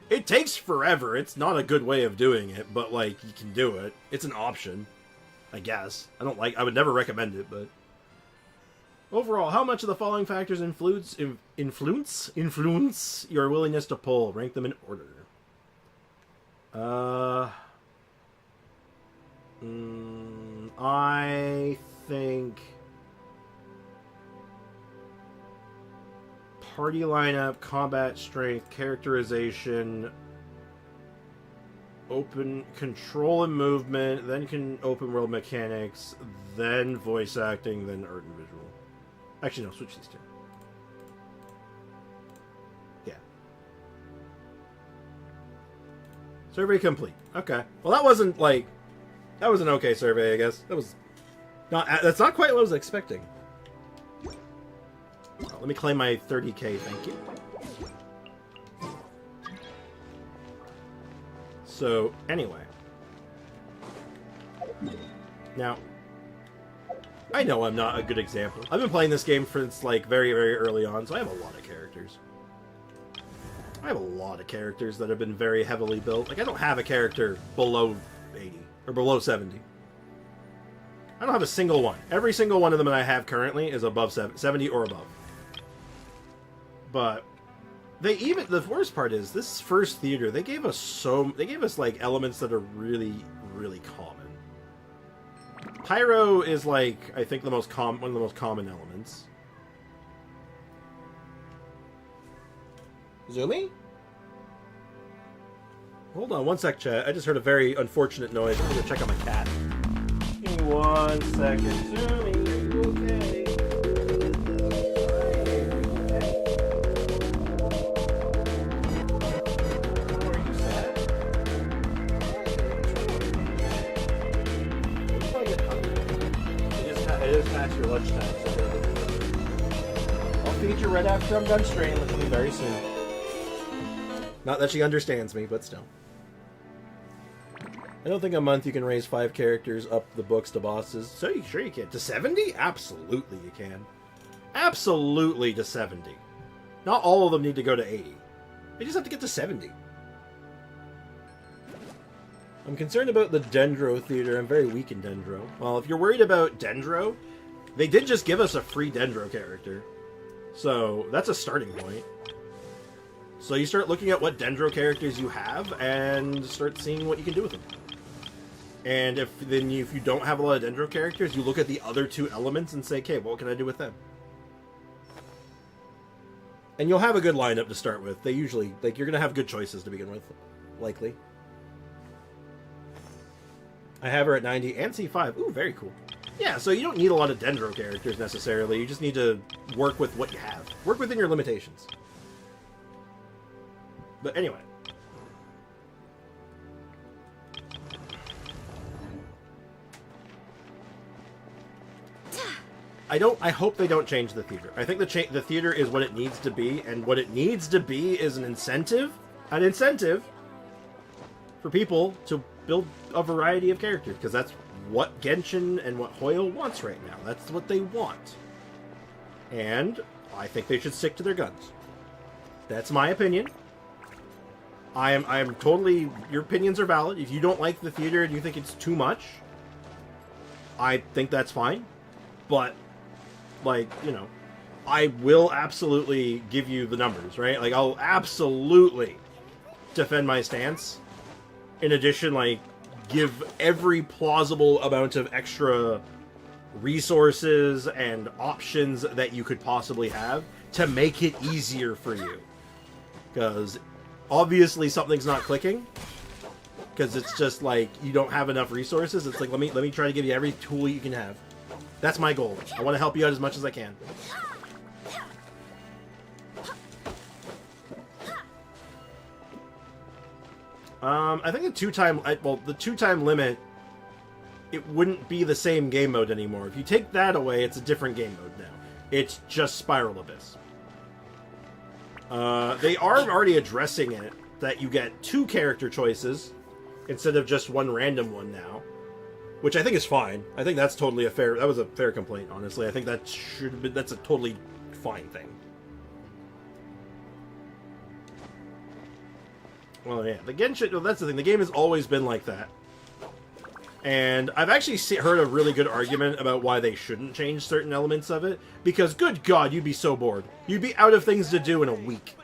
It takes forever. It's not a good way of doing it, but like you can do it. It's an option, I guess. I would never recommend it, but overall, how much of the following factors influence your willingness to pull? Rank them in order. I think party lineup, combat strength, characterization, open control and movement, then open world mechanics, then voice acting, then art and visual. Actually, no, switch these two. Yeah. Survey complete. Okay. Well, that was an okay survey, I guess. That's not quite what I was expecting. Let me claim my 30k, thank you. So, anyway. Now, I know I'm not a good example. I've been playing this game since, like, very, very early on, so I have a lot of characters. I have a lot of characters that have been very heavily built. Like, I don't have a character below 80, or below 70. I don't have a single one. Every single one of them that I have currently is above 70 or above. But the worst part is this first theater, they gave us like elements that are really, really common. Pyro is like, I think one of the most common elements. Zoomy? Hold on one sec, chat. I just heard a very unfortunate noise. I'm gonna check on my cat. Give me 1 second. Zoomy, are you okay? Are you sad? It is past your lunchtime, so I'll feed you right after I'm done streaming, which will be very soon. Not that she understands me, but still. I don't think a month you can raise 5 characters up the books to bosses. So sure you can. To 70? Absolutely you can. Absolutely to 70. Not all of them need to go to 80. They just have to get to 70. I'm concerned about the Dendro Theater. I'm very weak in Dendro. Well, if you're worried about Dendro, they did just give us a free Dendro character. So that's a starting point. So you start looking at what Dendro characters you have and start seeing what you can do with them. And if you don't have a lot of Dendro characters, you look at the other 2 elements and say, okay, what can I do with them? And you'll have a good lineup to start with. They usually, like, you're going to have good choices to begin with, likely. I have her at 90 and C5. Ooh, very cool. Yeah, so you don't need a lot of Dendro characters necessarily. You just need to work with what you have. Work within your limitations. But anyway. I hope they don't change the theater. I think the theater is what it needs to be, and what it needs to be is an incentive for people to build a variety of characters, because that's what Genshin and what Hoyo wants right now. That's what they want. And I think they should stick to their guns. That's my opinion. I am totally... Your opinions are valid. If you don't like the theater and you think it's too much, I think that's fine. But, like, you know, I will absolutely give you the numbers, right? Like, I'll absolutely defend my stance. In addition, like, give every plausible amount of extra resources and options that you could possibly have to make it easier for you. Because obviously something's not clicking. Because it's just like you don't have enough resources. It's like, let me try to give you every tool you can have. That's my goal. I want to help you out as much as I can. I think the two-time limit, it wouldn't be the same game mode anymore. If you take that away, it's a different game mode now. It's just Spiral Abyss. They are already addressing it, that you get 2 character choices instead of just one random one now, which I think is fine. I think that's totally that was a fair complaint, honestly. I think that should have been, that's a totally fine thing. Well, yeah, the Genshin, well, that's the thing, the game has always been like that. And I've actually heard a really good argument about why they shouldn't change certain elements of it, because, good God, you'd be so bored. You'd be out of things to do in a week.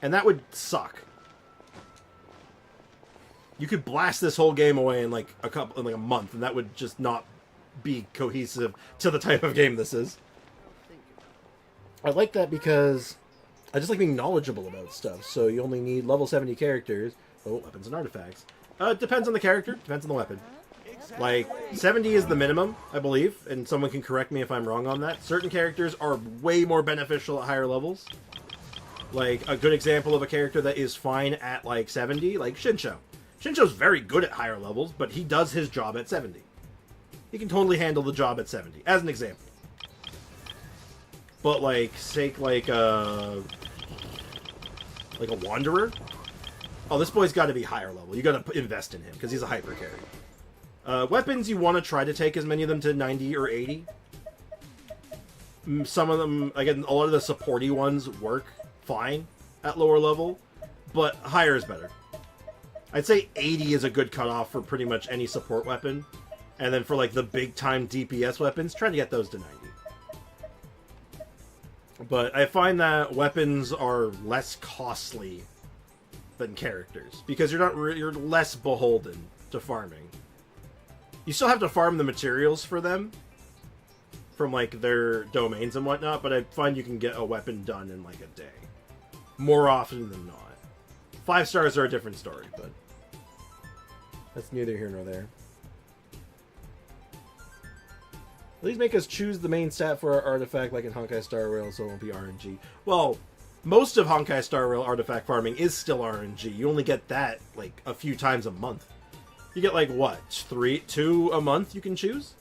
And that would suck. You could blast this whole game away in like a month, and that would just not be cohesive to the type of game this is. I like that because I just like being knowledgeable about stuff. So you only need level 70 characters. Oh, weapons and artifacts. It depends on the character, depends on the weapon. Like, 70 is the minimum, I believe, and someone can correct me if I'm wrong on that. Certain characters are way more beneficial at higher levels. Like, a good example of a character that is fine at, like, 70, like Shinsho. Shinsho's very good at higher levels, but he does his job at 70. He can totally handle the job at 70, as an example. But, like, like a Wanderer? Oh, this boy's got to be higher level. You got to invest in him, because he's a hyper carry. Weapons, you want to try to take as many of them to 90 or 80. Some of them, again, a lot of the supporty ones work fine at lower level, but higher is better. I'd say 80 is a good cutoff for pretty much any support weapon. And then for, like, the big-time DPS weapons, try to get those to 90. But I find that weapons are less costly than characters, because you're less beholden to farming. You still have to farm the materials for them from like their domains and whatnot, but I find you can get a weapon done in like a day more often than not. 5 stars are a different story, but that's neither here nor there. Please make us choose the main stat for our artifact like in Honkai Star Rail, so it won't be RNG. Well, most of Honkai Star Rail artifact farming is still RNG. You only get that, like, a few times a month. You get, like, what? 2 a month you can choose?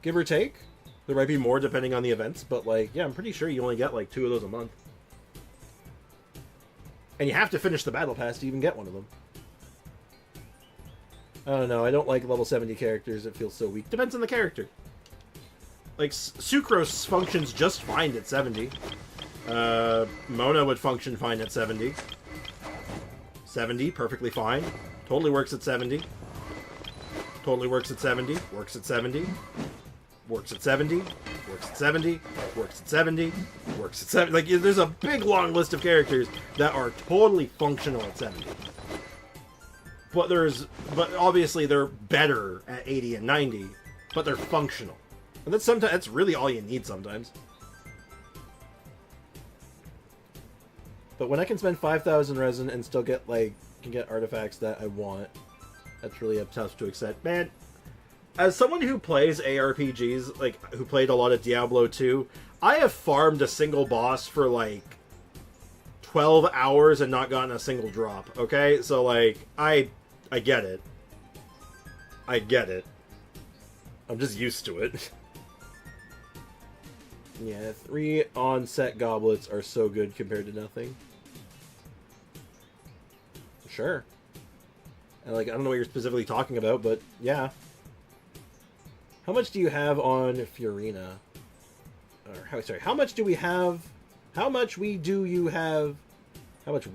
Give or take? There might be more depending on the events, but, like, yeah, I'm pretty sure you only get, like, 2 of those a month. And you have to finish the Battle Pass to even get one of them. I don't know, I don't like level 70 characters. It feels so weak. Depends on the character. Like, Sucrose functions just fine at 70. Mona would function fine at 70. 70, perfectly fine. Totally works at 70. Totally works at 70. Works at 70. Works at 70. Works at 70. Works at 70. Works at 70. Like, there's a big long list of characters that are totally functional at 70. But obviously they're better at 80 and 90, but they're functional. And that's really all you need sometimes. But when I can spend 5,000 resin and still get, like, can get artifacts that I want, that's really tough to accept. Man, as someone who plays ARPGs, like, who played a lot of Diablo 2, I have farmed a single boss for, like, 12 hours and not gotten a single drop, okay? So, like, I get it. I get it. I'm just used to it. Yeah, 3 on-set goblets are so good compared to nothing. Sure. And, like, I don't know what you're specifically talking about, but yeah. How much do you have on Furina? Or, sorry, how much do we have? How much do you have? How much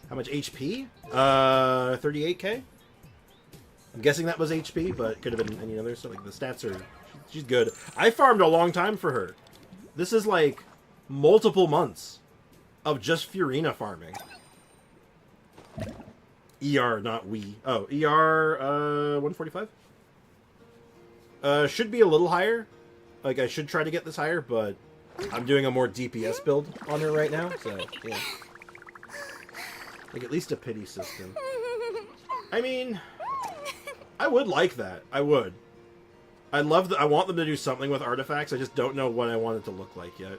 How much HP? 38k? I'm guessing that was HP, but it could have been any other. So, like, the stats are... She's good. I farmed a long time for her. This is, like, multiple months of just Furina farming. ER, not we. Oh, ER, 145? Should be a little higher. Like, I should try to get this higher, but I'm doing a more DPS build on her right now, so, yeah. Like, at least a pity system. I mean, I would like that. I would. I want them to do something with artifacts. I just don't know what I want it to look like yet.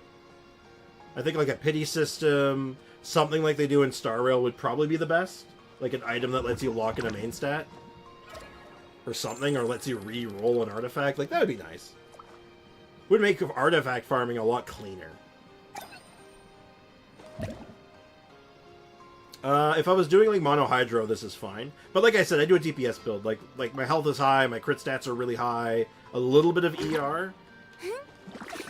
I think like a pity system, something like they do in Star Rail would probably be the best. Like an item that lets you lock in a main stat. Or something, or lets you re-roll an artifact. Like, that would be nice. Would make artifact farming a lot cleaner. If I was doing like mono hydro, this is fine. But like I said, I do a DPS build. Like my health is high, my crit stats are really high, a little bit of ER.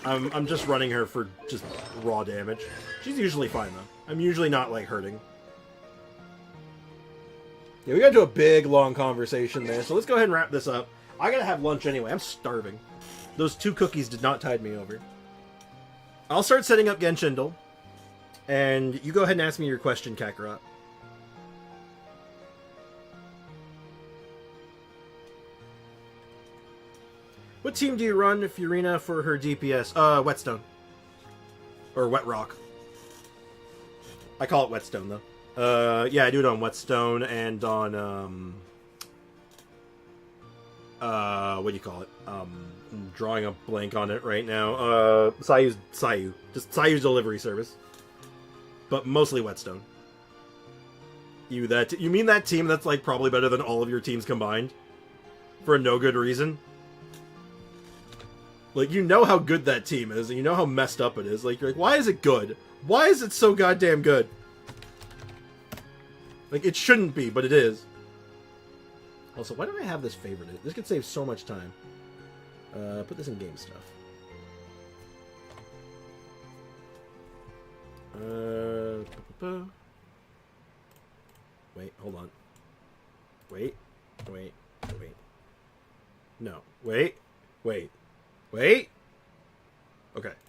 I'm just running her for just raw damage. She's usually fine though. I'm usually not like hurting. Yeah, we got into a big long conversation there, so let's go ahead and wrap this up. I gotta have lunch anyway. I'm starving. Those 2 cookies did not tide me over. I'll start setting up Genshin. And you go ahead and ask me your question, Kakarot. What team do you run, Furina, for her DPS? Whetstone. Or Wet Rock. I call it Whetstone, though. Yeah, I do it on Whetstone and on, what do you call it? I'm drawing a blank on it right now. Sayu. Just Sayu's delivery service. But mostly Whetstone. You mean that team that's like probably better than all of your teams combined? For no good reason? Like, you know how good that team is, and you know how messed up it is. Like, you're like, why is it good? Why is it so goddamn good? Like, it shouldn't be, but it is. Also, why don't I have this favorited? This could save so much time. Put this in game stuff. Wait, hold on. Wait. No. Wait. Okay.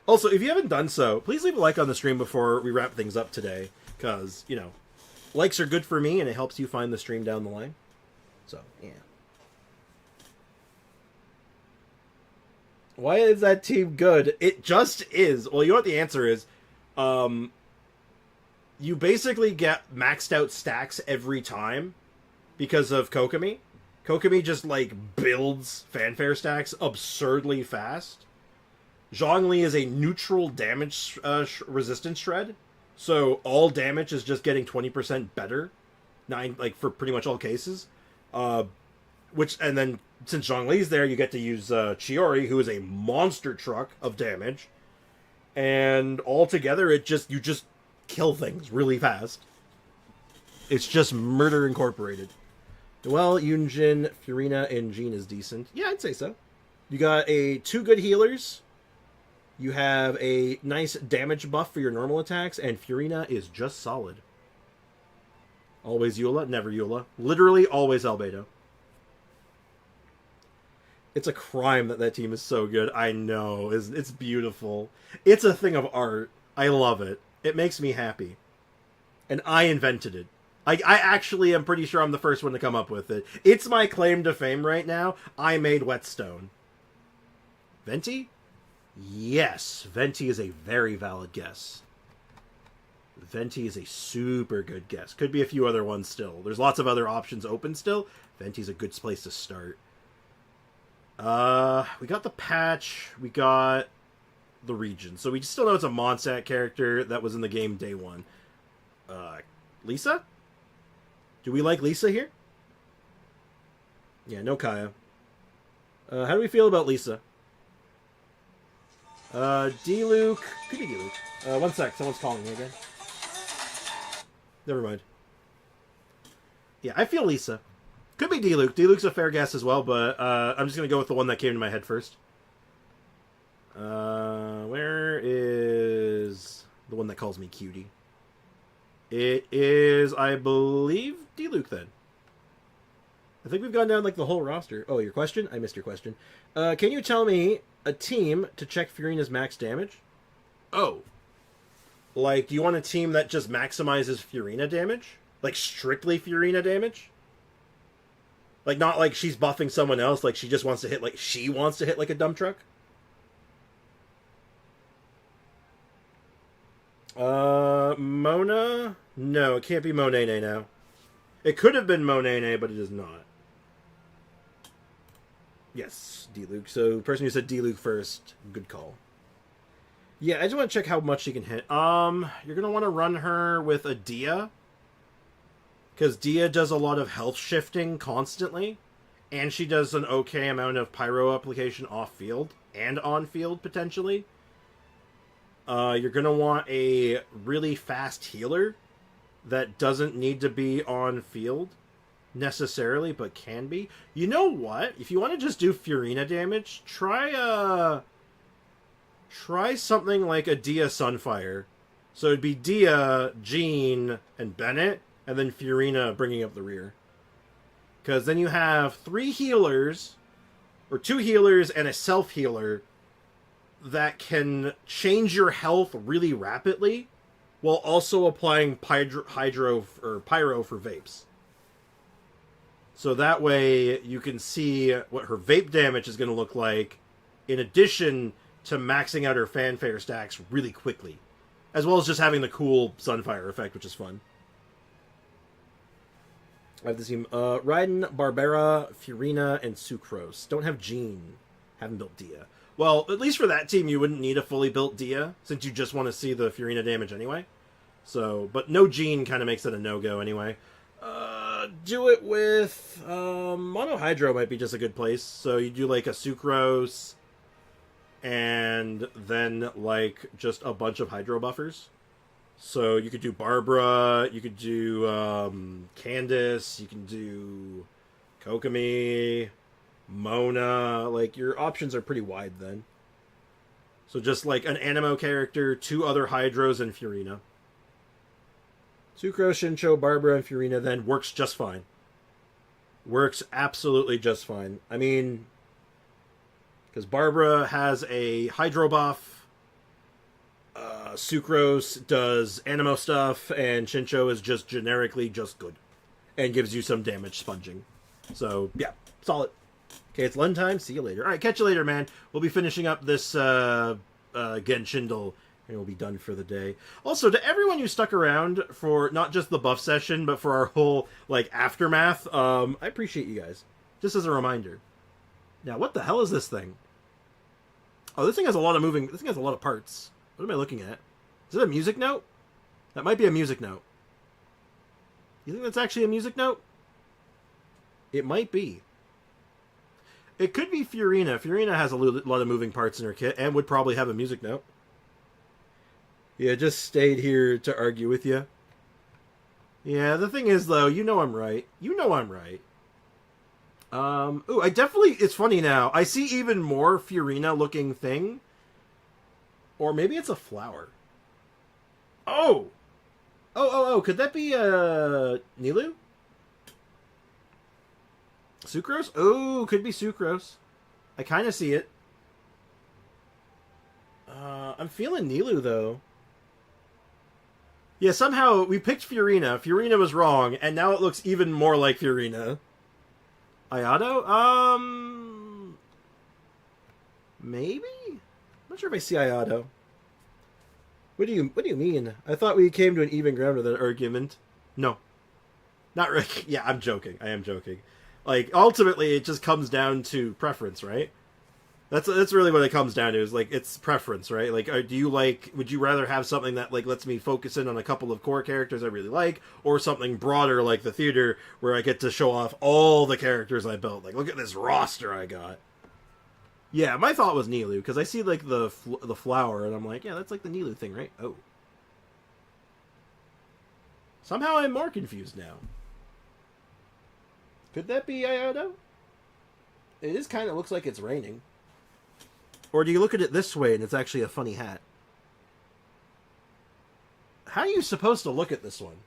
Also, if you haven't done so, please leave a like on the stream before we wrap things up today. Because, you know, likes are good for me and it helps you find the stream down the line. So, yeah. Why is that team good? It just is. Well, you know what the answer is? You basically get maxed out stacks every time because of Kokomi. Kokomi just, like, builds fanfare stacks absurdly fast. Zhongli is a neutral damage resistance shred, so all damage is just getting 20% better, for pretty much all cases. And then, since Zhongli's there, you get to use Chiori, who is a monster truck of damage. And altogether, you just kill things really fast. It's just Murder Incorporated. Well, Yunjin, Furina, and Jean is decent. Yeah, I'd say so. You got 2 good healers. You have a nice damage buff for your normal attacks, and Furina is just solid. Always Eula, never Eula. Literally always Albedo. It's a crime that team is so good. I know. It's beautiful. It's a thing of art. I love it. It makes me happy. And I invented it. I actually am pretty sure I'm the first one to come up with it. It's my claim to fame right now. I made Whetstone. Venti? Yes. Venti is a very valid guess. Venti is a super good guess. Could be a few other ones still. There's lots of other options open still. Venti's a good place to start. We got the patch. We got the region. So we still know it's a Mondstadt character that was in the game day 1. Lisa? Do we like Lisa here? Yeah, no Kaya. How do we feel about Lisa? D-Luke. Could be D-Luke. One sec. Someone's calling me again. Never mind. Yeah, I feel Lisa. Could be D-Luke. D-Luke's a fair guess as well, but I'm just going to go with the one that came to my head first. Where is the one that calls me cutie? It is, I believe, D-Luke then. I think we've gone down like the whole roster. Oh, your question? I missed your question. Can you tell me a team to check Furina's max damage? Oh. Like, do you want a team that just maximizes Furina damage? Like, strictly Furina damage? Like, not like she's buffing someone else, like she just wants to hit, like a dump truck? Mona? No, it can't be Monene now. It could have been Monene, but it is not. Yes, D-Luke. So the person who said D-Luke first, good call. Yeah, I just want to check how much she can hit. You're gonna want to run her with a Dia, because Dia does a lot of health shifting constantly, and she does an okay amount of pyro application off-field and on-field potentially. You're gonna want a really fast healer that doesn't need to be on-field necessarily, but can be. You know what? If you want to just do Furina damage, try something like a Dia Sunfire. So it'd be Dia, Jean, and Bennett, and then Furina bringing up the rear. Because then you have 3 healers, or 2 healers and a self-healer that can change your health really rapidly, while also applying pyro for vapes. So that way you can see what her vape damage is going to look like, in addition to maxing out her fanfare stacks really quickly. As well as just having the cool Sunfire effect, which is fun. I have the team Raiden, Barbruh, Furina, and Sucrose. Don't have Jean. Haven't built Dia. Well, at least for that team, you wouldn't need a fully built Dia, since you just want to see the Furina damage anyway. So, but no Jean kind of makes it a no-go anyway. Do it with Mono Hydro might be just a good place. So you do like a Sucrose, and then like just a bunch of Hydro buffers. So you could do Barbruh, you could do Candace, you can do Kokomi, Mona. Like, your options are pretty wide then. So just like an Anemo character, 2 other Hydros, and Furina. Sucrose, Shincho, Barbruh, and Furina then works just fine. Works absolutely just fine. I mean, because Barbruh has a Hydro buff, Sucrose does Anemo stuff, and Shincho is just generically just good. And gives you some damage sponging. So, yeah, solid. Okay, it's lunch time. See you later. Alright, catch you later, man. We'll be finishing up this Genshin, and we'll be done for the day. Also, to everyone who stuck around for not just the buff session, but for our whole, like, aftermath, I appreciate you guys. Just as a reminder. Now, what the hell is this thing? Oh, this thing has a lot of moving... This thing has a lot of parts. What am I looking at? Is it a music note? That might be a music note. You think that's actually a music note? It might be. It could be Furina. Furina has a lot of moving parts in her kit, and would probably have a music note. Yeah, just stayed here to argue with you. Yeah, the thing is, though, you know I'm right. You know I'm right. Ooh, I definitely... It's funny now. I see even more Furina-looking thing. Or maybe it's a flower. Oh! Oh, could that be, Nilou? Sucrose? Oh, could be Sucrose. I kind of see it. I'm feeling Nilou, though. Yeah, somehow we picked Furina. Furina was wrong, and now it looks even more like Furina. Ayato? Maybe? I'm not sure if I see Ayato. What do you mean? I thought we came to an even ground with an argument. No. Not really. Yeah, I'm joking. I am joking. Like, ultimately, it just comes down to preference, right? That's really what it comes down to, is, like, it's preference, right? Like, would you rather have something that, like, lets me focus in on a couple of core characters I really like, or something broader like the theater, where I get to show off all the characters I built? Like, look at this roster I got. Yeah, my thought was Nilou, because I see, like, the flower, and I'm like, yeah, that's, like, the Nilou thing, right? Oh. Somehow I'm more confused now. Could that be Ayato? It is kind of looks like it's raining. Or do you look at it this way and it's actually a funny hat? How are you supposed to look at this one?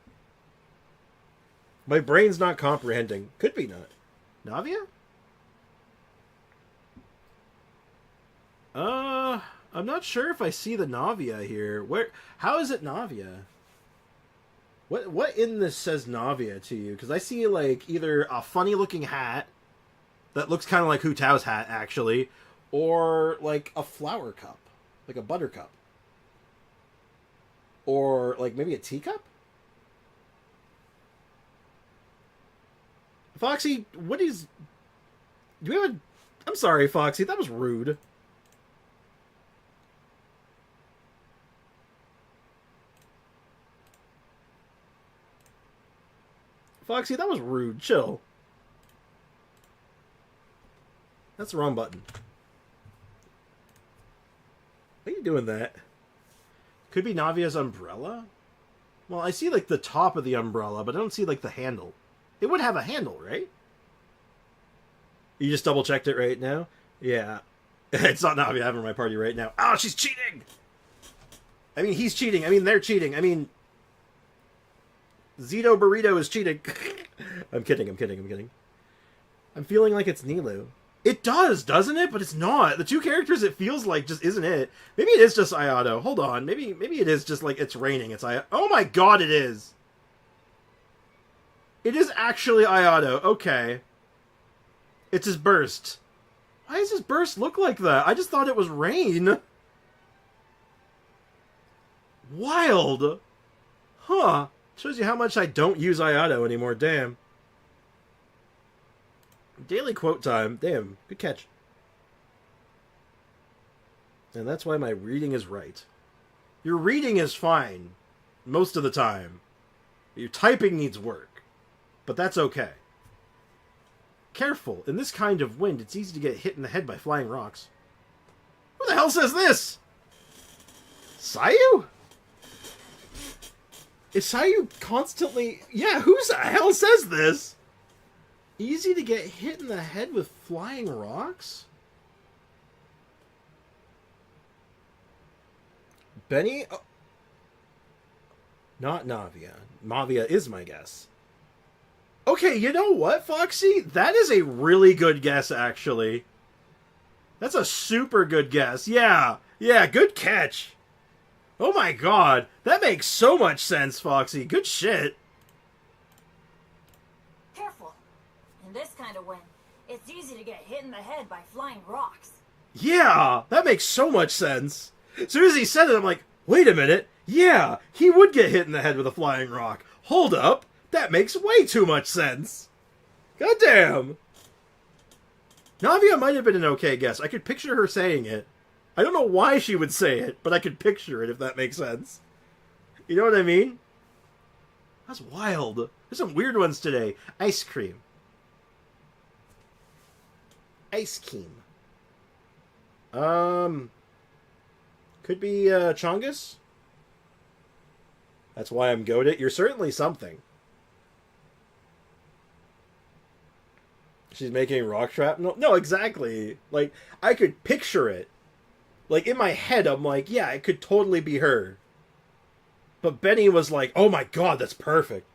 My brain's not comprehending. Could be not. Navia? I'm not sure if I see the Navia here. How is it Navia? What in this says Navia to you? Because I see, like, either a funny-looking hat that looks kind of like Hu Tao's hat, actually, or, like, a flower cup. Like a buttercup. Or, like, maybe a teacup? Foxy, what is... Do we have I'm sorry, Foxy. That was rude. Foxy, that was rude. Chill. That's the wrong button. Why are you doing that? Could be Navia's umbrella? Well, I see, like, the top of the umbrella, but I don't see, like, the handle. It would have a handle, right? You just double-checked it right now? Yeah. It's not Navia having my party right now. Oh, she's cheating! I mean, he's cheating. I mean, they're cheating. I mean... Zito Burrito is cheating. I'm kidding. I'm feeling like it's Nilu. It does, doesn't it? But it's not. The two characters it feels like just isn't it. Maybe it is just Ayato. Hold on. Maybe it is just like it's raining. It's Ayato. Oh my god, it is. It is actually Ayato. Okay. It's his burst. Why does his burst look like that? I just thought it was rain. Wild. Huh. Shows you how much I don't use Ayato anymore. Damn. Daily quote time. Damn. Good catch. And that's why my reading is right. Your reading is fine. Most of the time. Your typing needs work. But that's okay. Careful. In this kind of wind, it's easy to get hit in the head by flying rocks. Who the hell says this? Sayu? Is Sayu constantly... Yeah, who the hell says this? Easy to get hit in the head with flying rocks? Benny? Oh. Not Navia. Navia is my guess. Okay, you know what, Foxy? That is a really good guess, actually. That's a super good guess. Yeah, good catch. Oh my god, that makes so much sense, Foxy. Good shit. Careful. In this kind of wind, it's easy to get hit in the head by flying rocks. Yeah, that makes so much sense. As soon as he said it, I'm like, wait a minute. Yeah, he would get hit in the head with a flying rock. Hold up. That makes way too much sense. Goddamn. Navia might have been an okay guess. I could picture her saying it. I don't know why she would say it, but I could picture it, if that makes sense. You know what I mean? That's wild. There's some weird ones today. Ice cream. Ice cream. Could be, Chongus? That's why I'm goated. You're certainly something. She's making rock shrapnel? No, exactly. Like, I could picture it. Like, in my head, I'm like, yeah, it could totally be her. But Benny was like, oh my god, that's perfect.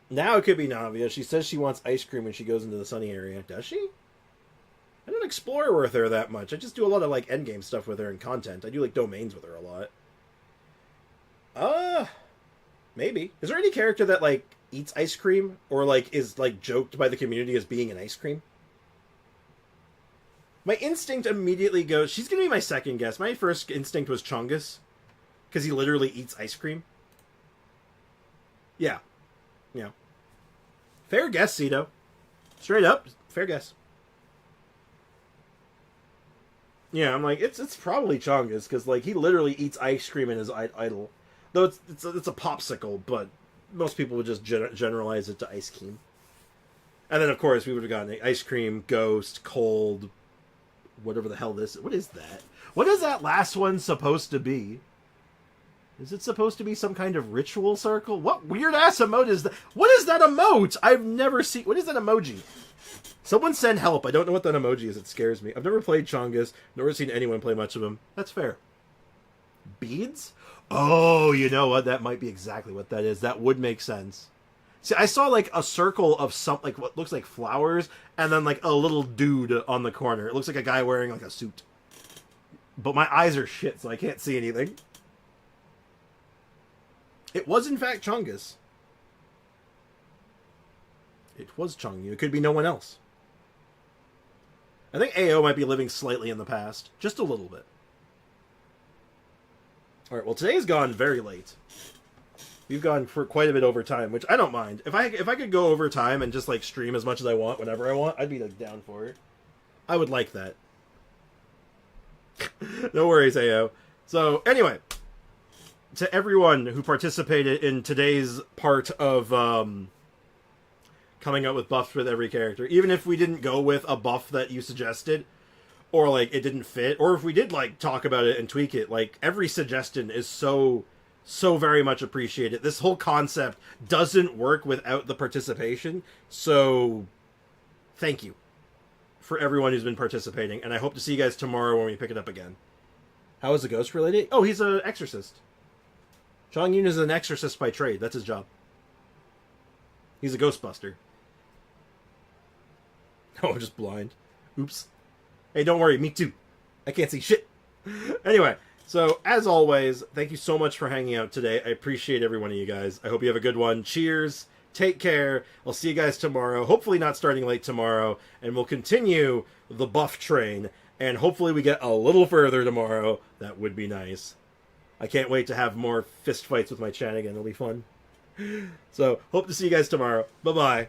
Now it could be Navia. She says she wants ice cream when she goes into the sunny area. Does she? I don't explore with her that much. I just do a lot of, like, endgame stuff with her and content. I do, like, domains with her a lot. Maybe. Is there any character that, like, eats ice cream? Or, like, is, like, joked by the community as being an ice cream? My instinct immediately goes... She's going to be my second guess. My first instinct was Chongus. Because he literally eats ice cream. Yeah. Yeah. Fair guess, Cito. Straight up. Fair guess. Yeah, I'm like, it's probably Chongus. Because, like, he literally eats ice cream in his idol. Though it's a popsicle, but most people would just generalize it to ice cream. And then, of course, we would have gotten ice cream, ghost, cold... Whatever the hell this... What is that? What is that last one supposed to be? Is it supposed to be some kind of ritual circle? What weird-ass emote is that? What is that emote? I've never seen... What is that emoji? Someone send help. I don't know what that emoji is. It scares me. I've never played Chongus, nor seen anyone play much of him. That's fair. Beads? Oh, you know what? That might be exactly what that is. That would make sense. See, I saw, like, a circle of some, like, what looks like flowers, and then, like, a little dude on the corner. It looks like a guy wearing, like, a suit. But my eyes are shit, so I can't see anything. It was, in fact, Chongus. It was Chongu. It could be no one else. I think AO might be living slightly in the past. Just a little bit. Alright, well, today's gone very late. We've gone for quite a bit over time, which I don't mind. If I could go over time and just like stream as much as I want, whenever I want, I'd be like down for it. I would like that. No worries, AO. So anyway, to everyone who participated in today's part of coming up with buffs with every character, even if we didn't go with a buff that you suggested, or like it didn't fit, or if we did like talk about it and tweak it, like every suggestion is so very much appreciated. This whole concept doesn't work without the participation, so thank you for everyone who's been participating, and I hope to see you guys tomorrow when we pick it up again. How is the ghost related? Oh, he's an exorcist. Chong Yun is an exorcist by trade. That's his job. He's a ghostbuster. Oh, I'm just blind. Oops. Hey, don't worry, me too. I can't see shit. Anyway, so as always, thank you so much for hanging out today. I appreciate every one of you guys. I hope you have a good one. Cheers. Take care. I'll see you guys tomorrow. Hopefully not starting late tomorrow. And we'll continue the buff train. And hopefully we get a little further tomorrow. That would be nice. I can't wait to have more fist fights with my chan again. It'll be fun. So, hope to see you guys tomorrow. Bye-bye.